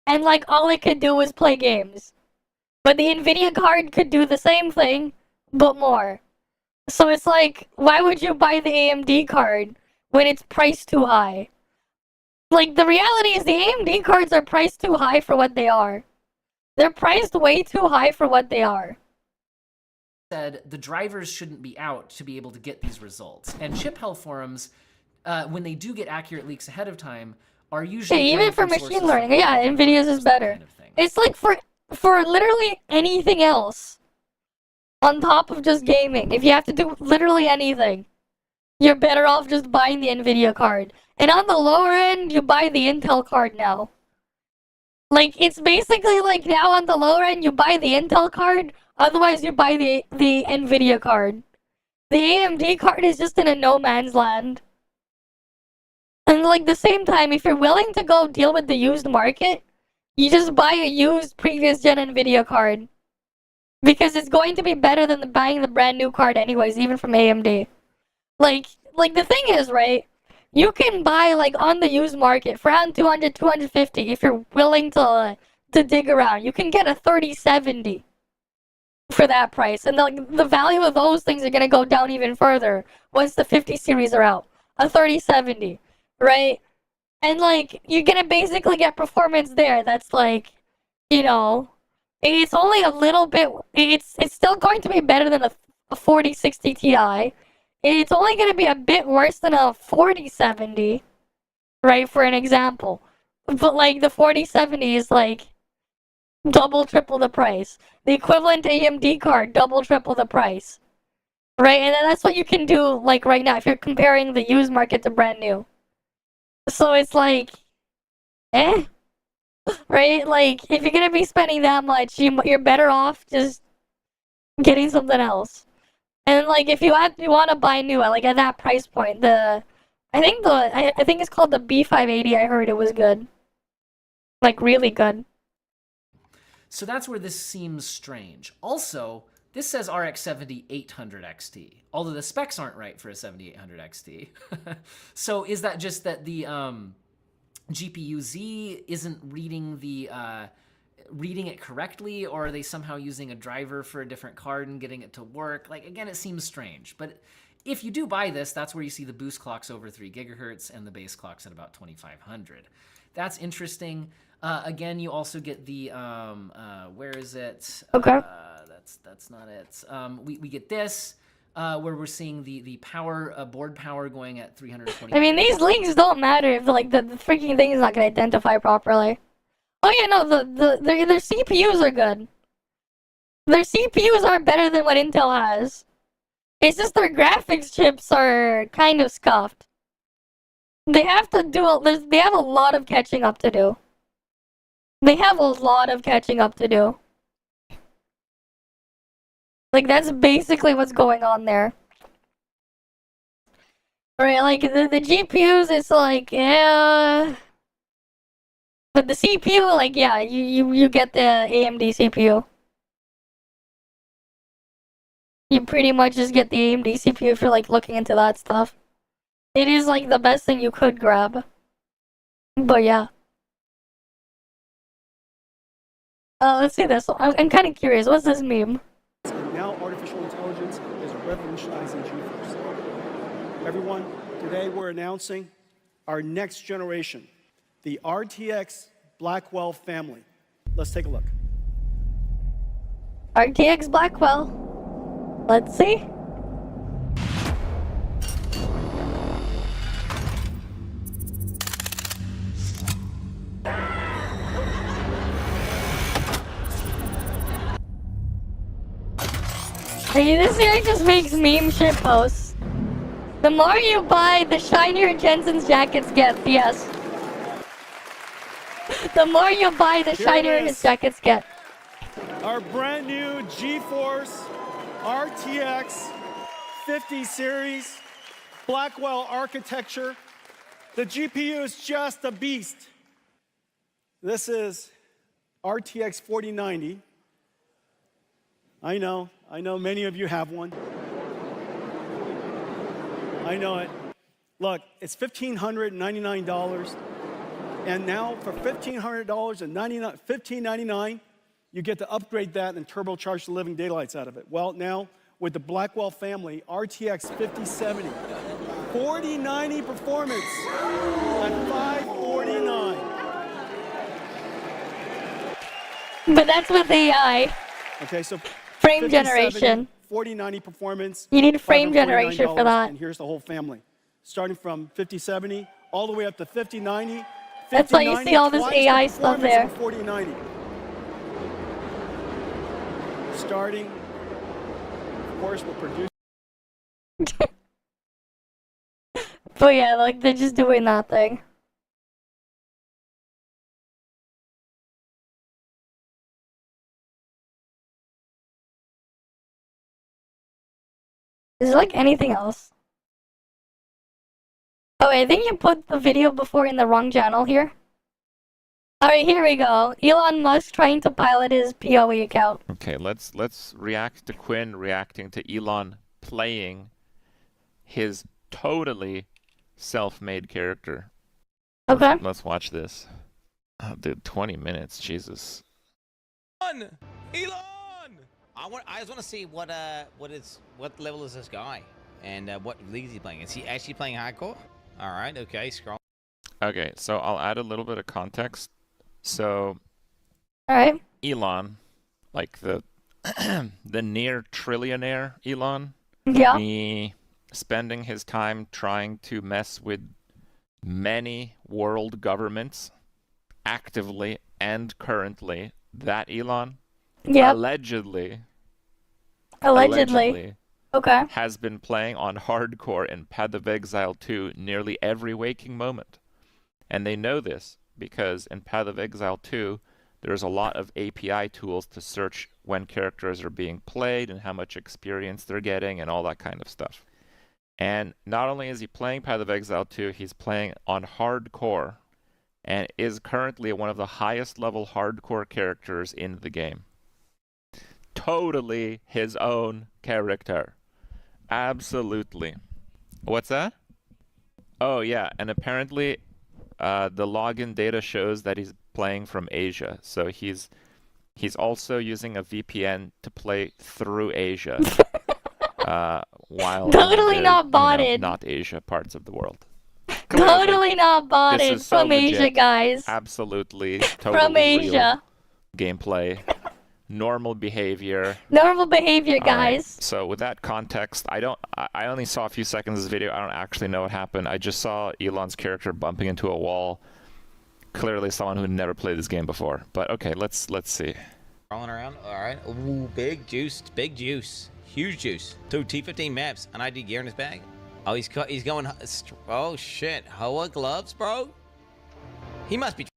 and like all it could do was play games. But the Nvidia card could do the same thing, but more. So it's like, why would you buy the AMD card when it's priced too high? Like, the reality is the AMD cards are priced too high for what they are. They're priced way too high for what they are. Said the drivers shouldn't be out to be able to get these results. And chip health forums, when they do get accurate leaks ahead of time, are usually even for machine learning. Yeah, Nvidia's is better. Kind of it's like for literally anything else on top of just gaming. If you have to do literally anything, you're better off just buying the Nvidia card. And on the lower end, you buy the Intel card now. Like, it's basically like now on the lower end, you buy the Intel card, otherwise you buy the Nvidia card. The AMD card is just in a no man's land. And like the same time, if you're willing to go deal with the used market, you just buy a used previous gen Nvidia card. Because it's going to be better than buying the brand new card anyways, even from AMD. Like the thing is, right? You can buy, like, on the used market for around 200, 250 if you're willing to dig around. You can get a 3070 for that price. And the value of those things are going to go down even further once the 50 series are out. A 3070, right? And, like, you're going to basically get performance there that's, like, you know, it's only a little bit... It's still going to be better than a 4060 Ti. It's only going to be a bit worse than a 4070, right, for an example. But, like, the 4070 is, like, double, triple the price. The equivalent AMD card, double, triple the price. Right, and that's what you can do, like, right now, if you're comparing the used market to brand new. So it's like, right? Like, if you're going to be spending that much, you're better off just getting something else. And like, if you want to buy new, like at that price point, I think it's called the B580. I heard it was good, like really good. So that's where this seems strange. Also, this says RX 7800 XT, although the specs aren't right for a 7800 XT. So is that just that the GPU-Z isn't reading it correctly, or are they somehow using a driver for a different card and getting it to work? Like, again, it seems strange. But if you do buy this, that's where you see the boost clocks over 3 gigahertz and the base clocks at about 2500. That's interesting. Again, you also get the where is it? Okay. That's not it. We get this where we're seeing the power board power going at 320. I mean, these links don't matter if like the freaking thing is not gonna identify properly. Oh yeah, no, their CPUs are good. Their CPUs are better than what Intel has. It's just their graphics chips are kind of scuffed. They have a lot of catching up to do. They have a lot of catching up to do. Like, that's basically what's going on there. Right, like, the GPUs, it's like, yeah... But the CPU, like, yeah, you get the AMD CPU. You pretty much just get the AMD CPU if you're, like, looking into that stuff. It is, like, the best thing you could grab. But, yeah. Let's see this. I'm kind of curious. What's this meme? Now artificial intelligence is revolutionizing GeForce. Everyone, today we're announcing our next generation, the RTX Blackwell family. Let's take a look. RTX Blackwell. Let's see. Hey, this here just makes meme shit posts. The more you buy, the shinier Jensen's jackets get, yes. The more you buy, the shinier his jackets get. Our brand new GeForce RTX 50 series Blackwell architecture. The GPU is just a beast. This is RTX 4090. I know many of you have one. I know it. Look, it's $1,599, and now for $1,500 and $1,599, you get to upgrade that and turbocharge the living daylights out of it. Well, now with the Blackwell family, RTX 5070, 4090 performance at $549. But that's with AI. Okay, so frame generation. 4090 performance. You need frame generation for that. And here's the whole family, starting from 5070 all the way up to 5090. That's why you see all this AI stuff there. 4090. Starting, of course, we're producing. But yeah, like they're just doing that thing. Is it like anything else? Oh, I think you put the video before in the wrong channel here. Alright, here we go. Elon Musk trying to pilot his PoE account. Okay, let's react to Quinn reacting to Elon playing his totally self-made character. Okay. Let's watch this. Oh, dude, 20 minutes, Jesus. Elon! I just want to see what level is this guy, and what league is he playing? Is he actually playing hardcore? All right, okay, scroll. Okay, so I'll add a little bit of context. So, all right, Elon, like the the near trillionaire Elon, yeah, he spending his time trying to mess with many world governments, actively and currently. That Elon, yeah, allegedly, okay, has been playing on hardcore in Path of Exile 2 nearly every waking moment. And they know this because in Path of Exile 2, there's a lot of API tools to search when characters are being played and how much experience they're getting and all that kind of stuff. And not only is he playing Path of Exile 2, he's playing on hardcore and is currently one of the highest level hardcore characters in the game. Totally his own character. Absolutely. What's that? Oh yeah, and apparently the login data shows that he's playing from Asia. So he's also using a VPN to play through Asia. While totally in the, not botted. Not Asia parts of the world. Totally not botted from legit. Asia, guys. Absolutely, totally from Asia. Gameplay, normal behavior. Normal behavior, guys. Right. So with that context, I only saw a few seconds of this video. I don't actually know what happened. I just saw Elon's character bumping into a wall. Clearly, someone who never played this game before. But okay, let's see. Rolling around. All right. Ooh, big juice, huge juice. 2 T15 maps, an ID gear in his bag. Oh, he's going. Oh shit, Hoa gloves, bro. He must be.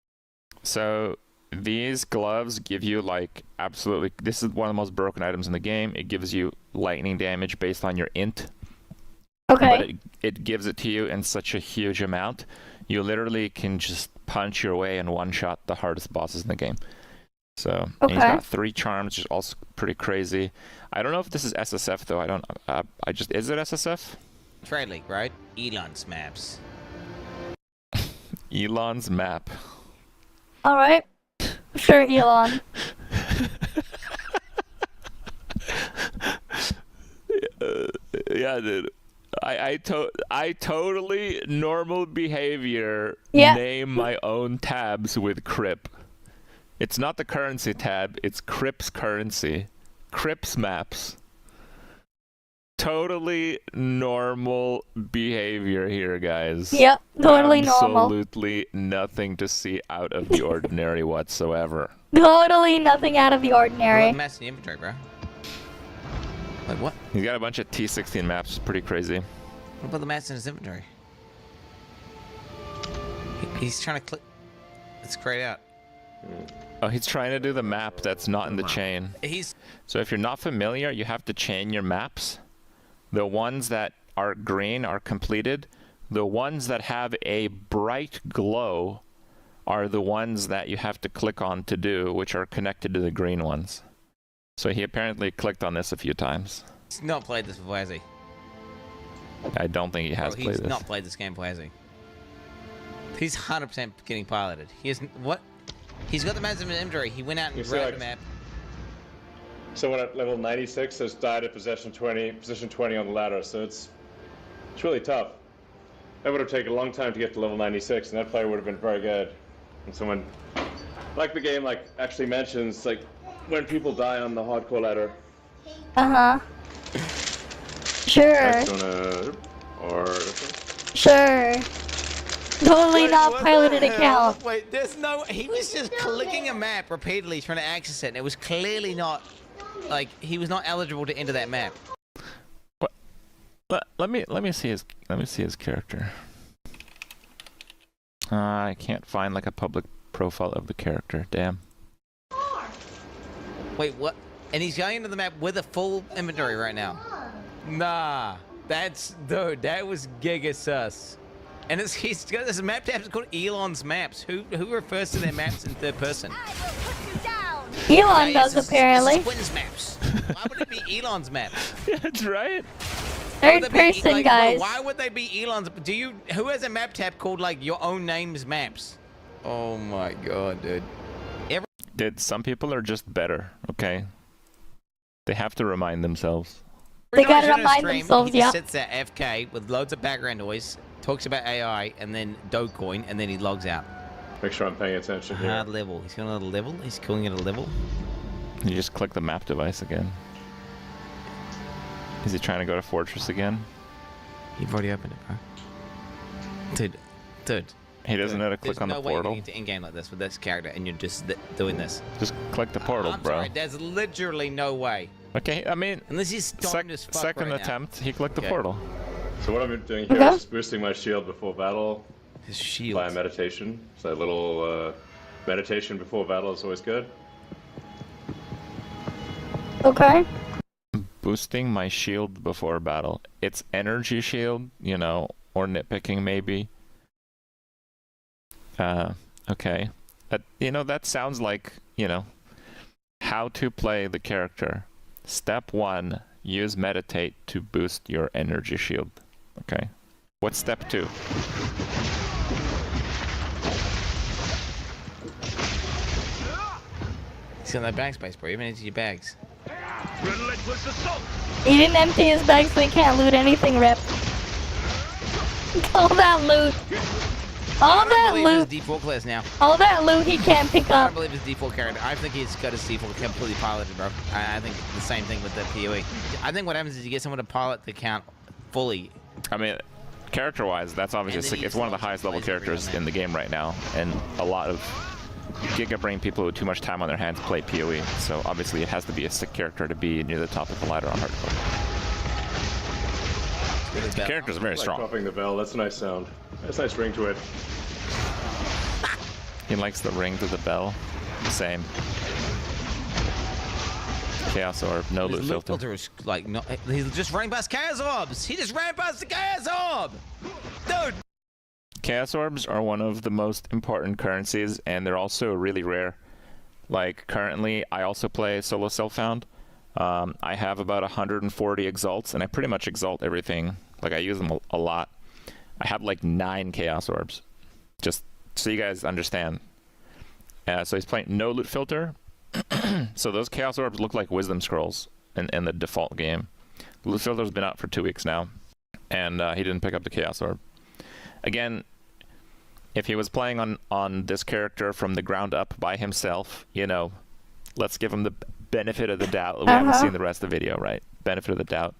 So these gloves give you like absolutely. This is one of the most broken items in the game. It gives you lightning damage based on your int. Okay. But it gives it to you in such a huge amount. You literally can just punch your way and one-shot the hardest bosses in the game. So and he's got 3 charms, which is also pretty crazy. I don't know if this is SSF though. I don't. Is it SSF? Trade League, right? Elon's maps. Elon's map. All right. Sure, Elon. Yeah, dude. I totally normal behavior. Yeah. Name my own tabs with Crip. It's not the currency tab. It's Crip's currency. Crip's maps. Totally normal behavior here, guys. Yep, totally normal. Absolutely nothing to see out of the ordinary whatsoever. Totally nothing out of the ordinary. What maps in the inventory, bro? Wait, what? He's got a bunch of T16 maps. It's pretty crazy. What about the maps in his inventory? He's trying to click. Let's grayed out. Oh, he's trying to do the map that's not in the chain. So if you're not familiar, you have to chain your maps. The ones that are green are completed. The ones that have a bright glow are the ones that you have to click on to do, which are connected to the green ones. So he apparently clicked on this a few times. He's not played this before, has he? I don't think he has Bro, played he's this. not played this game before, has he? He's 100% getting piloted. He isn't. What? He's got the maps in his inventory. He went out and grabbed a map. Someone at level 96 has died at position 20 on the ladder, so it's really tough. That would have taken a long time to get to level 96, and that player would have been very good. And someone, like the game, like actually mentions, like when people die on the hardcore ladder. Sure. That's or Sure. Totally not piloted account. Wait, there's no. He was just clicking a map repeatedly trying to access it, and it was clearly not. Like, he was not eligible to enter that map. Let me see his character. I can't find like a public profile of the character. Damn. Wait, what? And he's going into the map with a full inventory right now. Nah, dude, that was giga sus. And he's got this map tab called Elon's Maps. Who refers to their maps in third person? Elon does apparently. Twins maps. Why would it be Elon's Maps? That's right. Third person, guys. Why would they be Elon's? Who has a map tab called like your own name's maps? Oh my god, dude. Dude, some people are just better. Okay. They have to remind themselves. They gotta remind themselves, he yeah. sits there FK with loads of background noise, talks about AI, and then Dogecoin, and then he logs out. Make sure I'm paying attention here. Hard level. He's got another level. He's calling it a level. You just click the map device again. Is he trying to go to Fortress again? You've already opened it, bro. Dude. He doesn't know how to click on the portal. There's no way you get into in-game like this with this character, and you're just doing this. Just click the portal, I'm bro. sorry, there's literally no way. Okay, I mean, unless he's stoned as fuck second right attempt, he clicked Okay. the portal. So what I've been doing here is just boosting my shield before battle. His shield. By meditation. So a little meditation before battle is always good. Okay. Boosting my shield before battle. It's energy shield, you know, or nitpicking maybe. Okay. That sounds like, how to play the character. Step 1, use meditate to boost your energy shield. Okay. What's step 2? He's got no bag space, bro. Even into your bags. He didn't empty his bag, so he can't loot anything, Rip. All that loot. All that His loot. default class now. All that loot he can't pick I up. don't believe his default character. I think he's got his default completely piloted, bro. I think the same thing with the PoE. I think what happens is you get someone to pilot the account fully. I mean, character-wise, that's obviously it's one of the highest level characters in the game right now, and a lot of Giga Brain people with too much time on their hands play PoE. So obviously, it has to be a sick character to be near the top of the ladder on hardcore. The character's very strong. Dropping the bell. That's a nice sound. That's a nice ring to it. He likes the ring to the bell. Same. Chaos Orb, no loot filter. Is like he's just running past Chaos Orbs. He just ran past the Chaos Orb, dude. Chaos Orbs are one of the most important currencies, and they're also really rare. Like currently, I also play solo self-found. I have about 140 exalts, and I pretty much exalt everything. Like I use them a lot. I have like 9 Chaos Orbs, just so you guys understand. So he's playing no loot filter. So those Chaos Orbs look like Wisdom Scrolls in the default game. The loot filter's been out for 2 weeks now, and he didn't pick up the Chaos Orb. Again, if he was playing on this character from the ground up by himself, let's give him the benefit of the doubt. We haven't seen the rest of the video, right? Benefit of the doubt.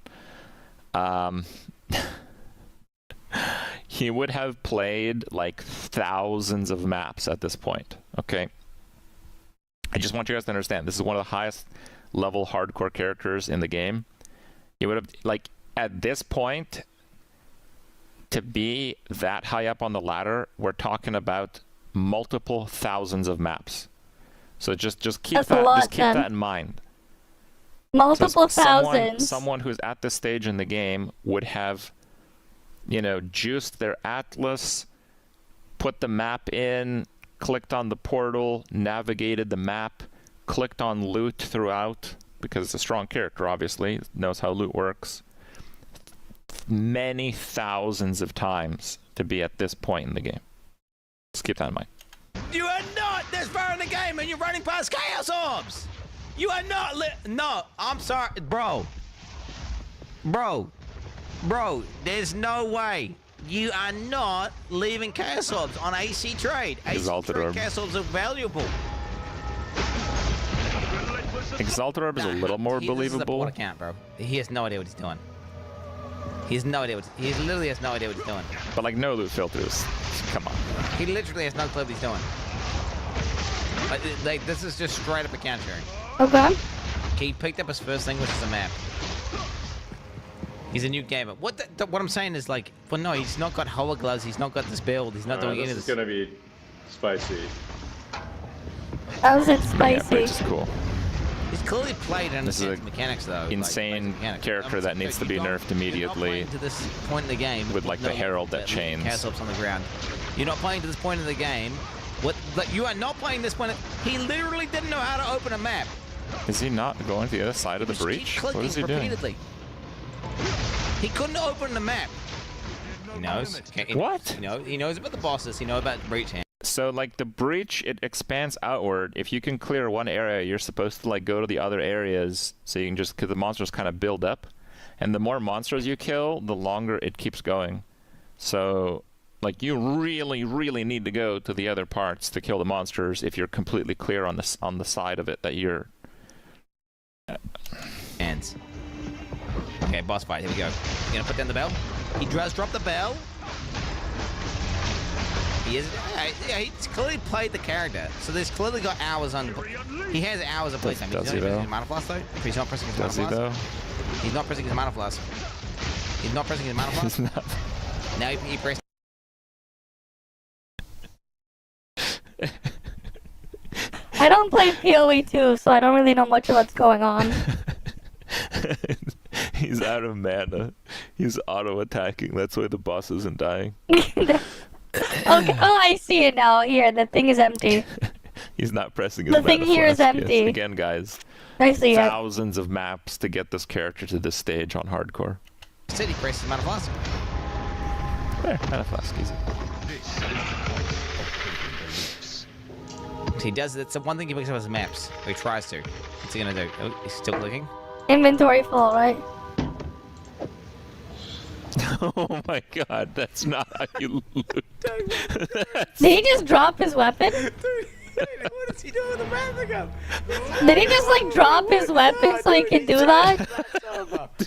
He would have played like thousands of maps at this point, okay? I just want you guys to understand, this is one of the highest level hardcore characters in the game. He would have, like, at this point, to be that high up on the ladder, we're talking about multiple thousands of maps. So just keep that in mind. Multiple thousands. Someone who's at this stage in the game would have, juiced their atlas, put the map in, clicked on the portal, navigated the map, clicked on loot throughout, because it's a strong character, obviously, knows how loot works, many thousands of times to be at this point in the game. Just keep that in mind. You are not this far in the game and you're running past Chaos Orbs! You are not no, I'm sorry, bro. Bro, there's no way. You are not leaving Chaos Orbs on AC Trade. Exalted Orb. Chaos Orbs are valuable. Exalted Orb is a little more This is a believable. bot account, bro. He has no idea what he's doing. He has no idea what he literally has no idea what he's doing. But like no loot filters. Come on. He literally has no clue what he's doing. Like this is just straight up account sharing. Okay. He picked up his first thing, which is a map. He's a new gamer. What I'm saying is like, well, no, he's not got Hoa gloves. He's not got this build. He's not doing any of this. This is gonna be spicy. How is it Yeah, spicy? Breach is cool. He's clearly played and This is understands mechanics though. Insane character that needs to be nerfed immediately. To this point in the game, with like the herald that chains. Chaos Orbs on the ground. You're not playing to this point in the game. Like, you are not playing this point. He literally didn't know how to open a map. Is he not going to the other side of the breach? What is he doing? He couldn't open the map. He knows. What? He knows about the bosses. He knows about the breach. So like the breach, it expands outward. If you can clear one area, you're supposed to like go to the other areas, so you can just, because the monsters kind of build up, and the more monsters you kill, the longer it keeps going. So like you really need to go to the other parts to kill the monsters if you're completely clear on the side of it that you're. Ends. Okay, boss fight. Here we go. You gonna put down the bell? He does drop the bell. He is. Yeah, he's clearly played the character, so there's clearly got hours on. He has hours of playtime. Does He's he not though? pressing his mana flask though. He's not pressing his mana Does he flask. though? He's not pressing his mana flask. He's not pressing his mana flask. He's not. Now he pressed. I don't play PoE 2, so I don't really know much of what's going on. He's out of mana. He's auto-attacking. That's why the boss isn't dying. Okay. Oh, I see it now. Here, the thing is empty. He's not pressing his The thing mana here is flask. Yes. empty. Again, guys. I see it. Thousands of maps to get this character to this stage on hardcore. Said he pressed his mana flask. There, mana flask, easy. He does. That's the one thing he picks up his maps. Or he tries to. What's he gonna do? Oh, he's still clicking. Inventory full, right? Oh my god, that's not how you loot. Did he just drop his weapon? What is he doing with the map again? Did he just like drop his weapon so he can do that?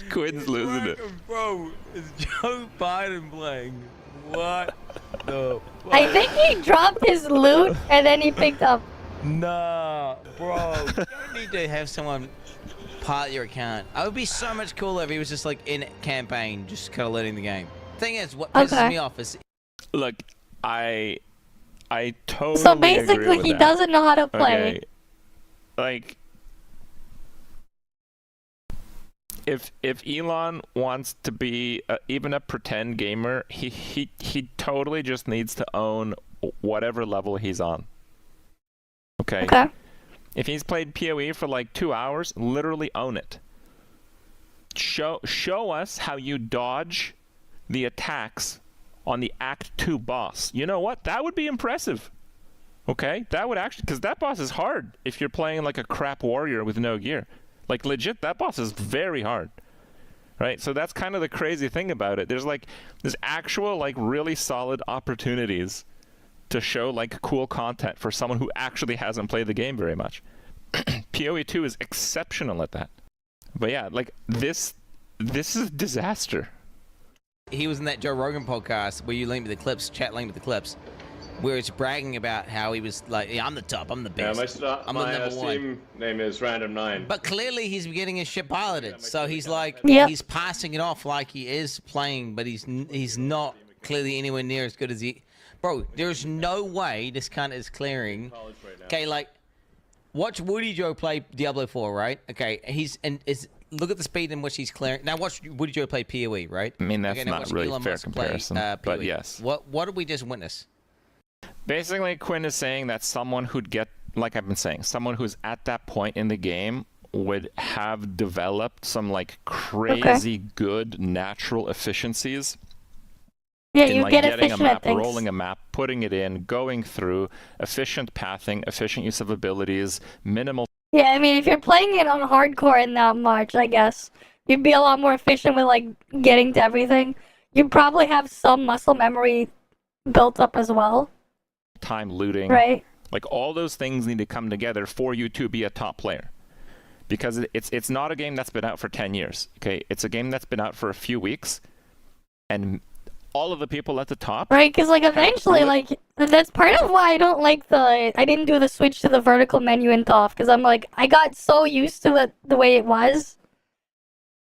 Quinn's losing it. Bro, is Joe Biden playing? What the fuck? I think he dropped his loot and then he picked up. Nah, bro. You don't need to have someone part your account. It would be so much cooler if he was just like in campaign, just kind of letting the game. Thing is, what pisses me off is. Look, I totally So agree basically, with he that. doesn't know how to play. Okay. Like, if Elon wants to be even a pretend gamer, he totally just needs to own whatever level he's on. Okay. Okay. If he's played PoE for like 2 hours, literally own it. Show us how you dodge the attacks on the Act 2 boss. You know what? That would be impressive. Okay? That would actually... Because that boss is hard if you're playing like a crap warrior with no gear. Like, legit, that boss is very hard. Right? So that's kind of the crazy thing about it. There's actual, like, really solid opportunities to show, like, cool content for someone who actually hasn't played the game very much. PoE 2 is exceptional at that. But yeah, like, this is a disaster. He was in that Joe Rogan podcast where you linked me the clips, chat linked me the clips, where it's bragging about how he was like, yeah, I'm the top, I'm the best. Yeah, I'm my the number one. Steam name is Random9. But clearly he's getting his shit piloted, so he's like, Yep. he's passing it off like he is playing, but he's not clearly anywhere near as good as he. Bro, there's no way this cunt is clearing. Okay, like, watch Woody Joe play Diablo 4, right? Okay, look at the speed in which he's clearing. Now watch Woody Joe play PoE, right? I mean, that's Okay, now not watch really Elon fair Musk play, comparison, but PoE. yes. What did we just witness? Basically, Quinn is saying that someone who'd get, like I've been saying, someone who's at that point in the game would have developed some like crazy good natural efficiencies. Yeah, in you like get getting a efficient at map, things. rolling a map, putting it in, going through, efficient pathing, efficient use of abilities, minimal. Yeah, I mean, if you're playing it on hardcore and not much, I guess, you'd be a lot more efficient with, like, getting to everything. You'd probably have some muscle memory built up as well. Time looting. Right. Like, all those things need to come together for you to be a top player. Because it's not a game that's been out for 10 years, okay? It's a game that's been out for a few weeks, and all of the people at the top... Right, because, like, eventually, like, that's part of why I don't like I didn't do the switch to the vertical menu in ToF, because I'm like, I got so used to it the way it was,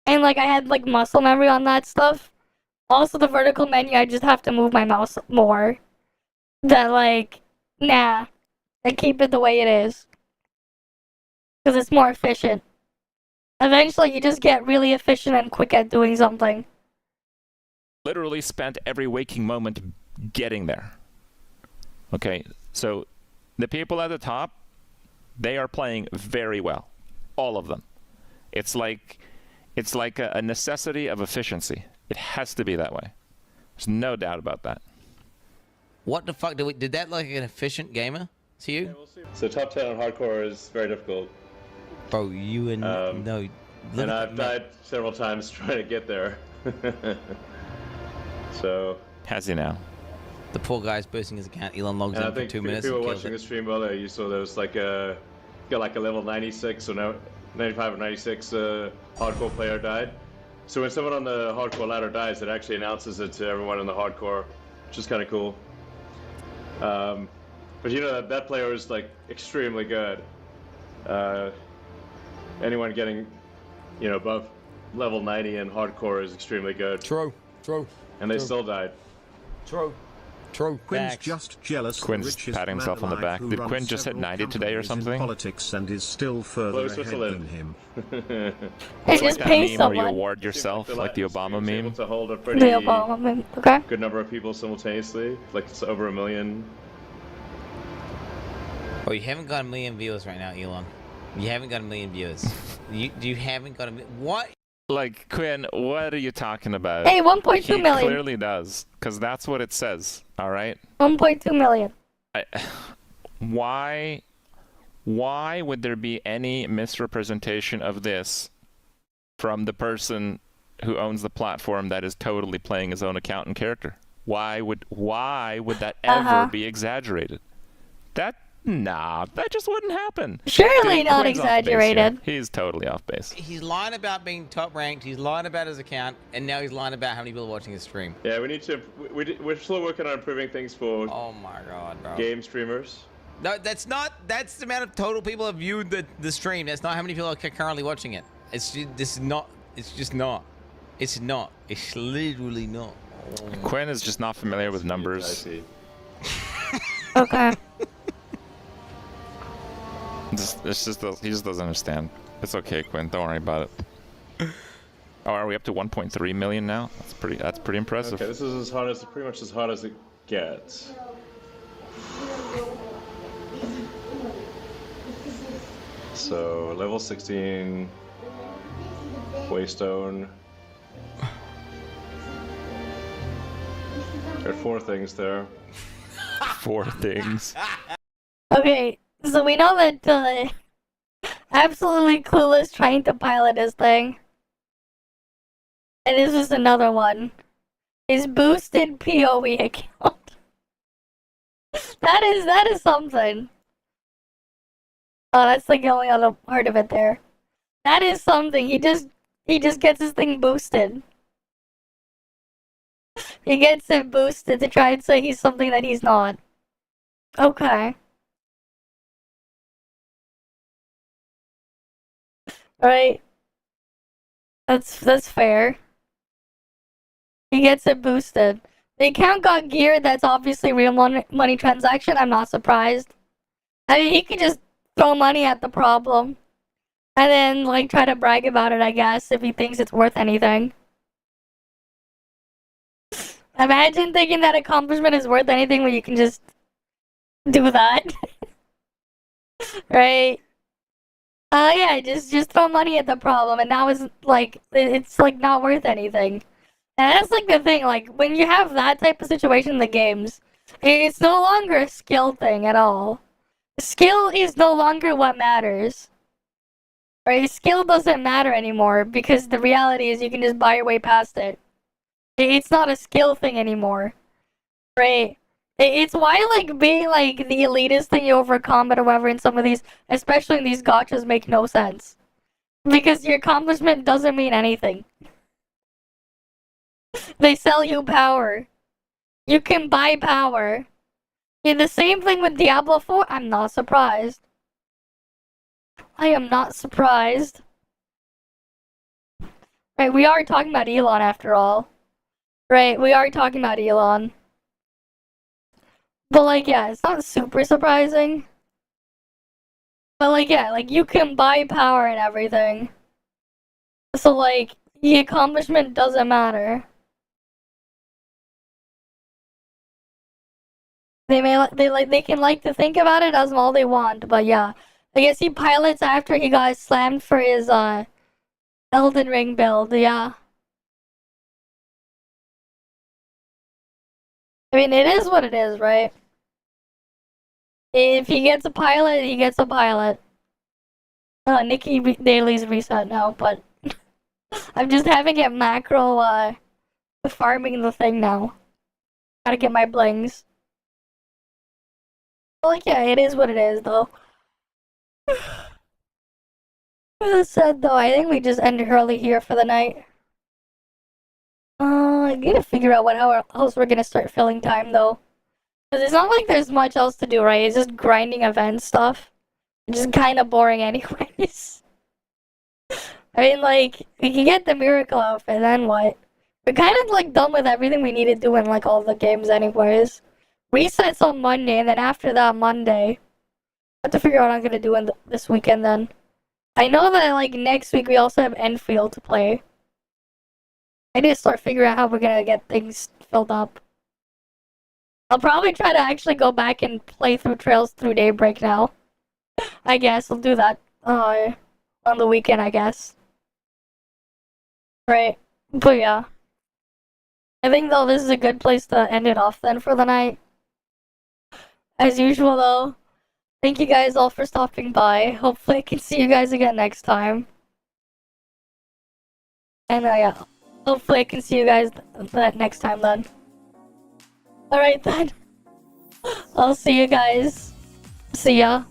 and, like, I had, like, muscle memory on that stuff. Also, the vertical menu, I just have to move my mouse more. That, like, nah, I keep it the way it is. Because it's more efficient. Eventually, you just get really efficient and quick at doing something. Literally spent every waking moment getting there. Okay, so the people at the top, they are playing very well. All of them. It's like a necessity of efficiency. It has to be that way. There's no doubt about that. What the fuck did that look like an efficient gamer to you? Yeah, we'll see. So top 10 on hardcore is very difficult. Bro, you and no. And I've died several times trying to get there. So has he now? The poor guy's boosting his account. Elon logs in for 2 minutes. People watching the stream earlier, you saw there was like a level 96 or 95 or 96 hardcore player died. So when someone on the hardcore ladder dies, it actually announces it to everyone in the hardcore, which is kind of cool. But you know that player is like extremely good. Anyone getting, you know, above level 90 in hardcore is extremely good. True. And they still died. True. Quinn's just jealous. Quinn's patting himself on the back. Did Quinn just hit 90 today or something? Politics and is still further ahead than him. Hey, just that pay meme someone. where you award yourself, like the Obama meme. To hold a The pretty Obama meme. Okay. good number of people simultaneously, like it's over 1 million. Oh, you haven't got 1 million viewers right now, Elon. You haven't got 1 million viewers. you haven't got what? Like, Quinn, what are you talking about? Hey, 1.2 million. He clearly does, because that's what it says, alright? 1.2 million. Why would there be any misrepresentation of this from the person who owns the platform that is totally playing his own account and character? Why would that ever be exaggerated? That just wouldn't happen. Surely Dude, not Quinn's off base exaggerated. here. He's totally off base. He's lying about being top ranked. He's lying about his account, and now he's lying about how many people are watching his stream. Yeah, we need to. We're still working on improving things for. Oh my god, bro. Game streamers. No, that's not. That's the amount of total people have viewed the stream. That's not how many people are currently watching it. It's just not. It's just not. It's not. It's literally not. Oh. Quinn is just not familiar with numbers. Okay. He just doesn't understand. It's okay, Quinn. Don't worry about it. Oh, are we up to 1.3 million now? That's pretty impressive. Okay, this is pretty much as hard as it gets. So level 16, Waystone. There are 4 things there. 4 things. Okay, so we know that absolutely clueless trying to pilot his thing. And this is another one. His boosted PoE account. that is something. Oh, that's like the only other part of it there. That is something. He just gets his thing boosted. He gets it boosted to try and say he's something that he's not. Okay. Right. That's fair. He gets it boosted. The account got geared. That's obviously real money transaction. I'm not surprised. I mean, he could just throw money at the problem. And then, like, try to brag about it, I guess, if he thinks it's worth anything. Imagine thinking that accomplishment is worth anything when you can just do that. Right? Yeah, just throw money at the problem, and now it's like not worth anything. And that's like the thing, like when you have that type of situation in the games, it's no longer a skill thing at all. Skill is no longer what matters. Right? Skill doesn't matter anymore because the reality is you can just buy your way past it. It's not a skill thing anymore. Right? It's why like being like the elitist thing over combat or whatever in some of these, especially in these gachas, make no sense. Because your accomplishment doesn't mean anything. They sell you power. You can buy power. Yeah, the same thing with Diablo 4. I'm not surprised. I am not surprised. Right, we are talking about Elon after all. Right, we are talking about Elon. But like, yeah, it's not super surprising. But like, yeah, like you can buy power and everything. So like, the accomplishment doesn't matter. They can like to think about it as all they want, but yeah. I guess he pilots after he got slammed for his Elden Ring build, yeah. I mean, it is what it is, right? If he gets a pilot, he gets a pilot. Nikki Daly's reset now, but I'm just having it macro farming the thing now. Gotta get my blings. Like, yeah, it is what it is, though. That said, though, I think we just end early here for the night. I need to figure out how else we're gonna start filling time, though. Because it's not like there's much else to do, right? It's just grinding event stuff. Which is kind of boring anyways. I mean, like, we can get the miracle outfit, then what? We're kind of, like, done with everything we need to do in, like, all the games anyways. Resets on Monday, and then after that Monday, I have to figure out what I'm gonna do this weekend then. I know that like next week we also have Endfield to play. I need to start figuring out how we're gonna get things filled up. I'll probably try to actually go back and play through Trails through Daybreak now. I guess I'll do that on the weekend, I guess. Right, but yeah. I think though this is a good place to end it off then for the night. As usual though, thank you guys all for stopping by. Hopefully I can see you guys again next time. And yeah, hopefully I can see you guys next time then. Alright then. I'll see you guys. See ya.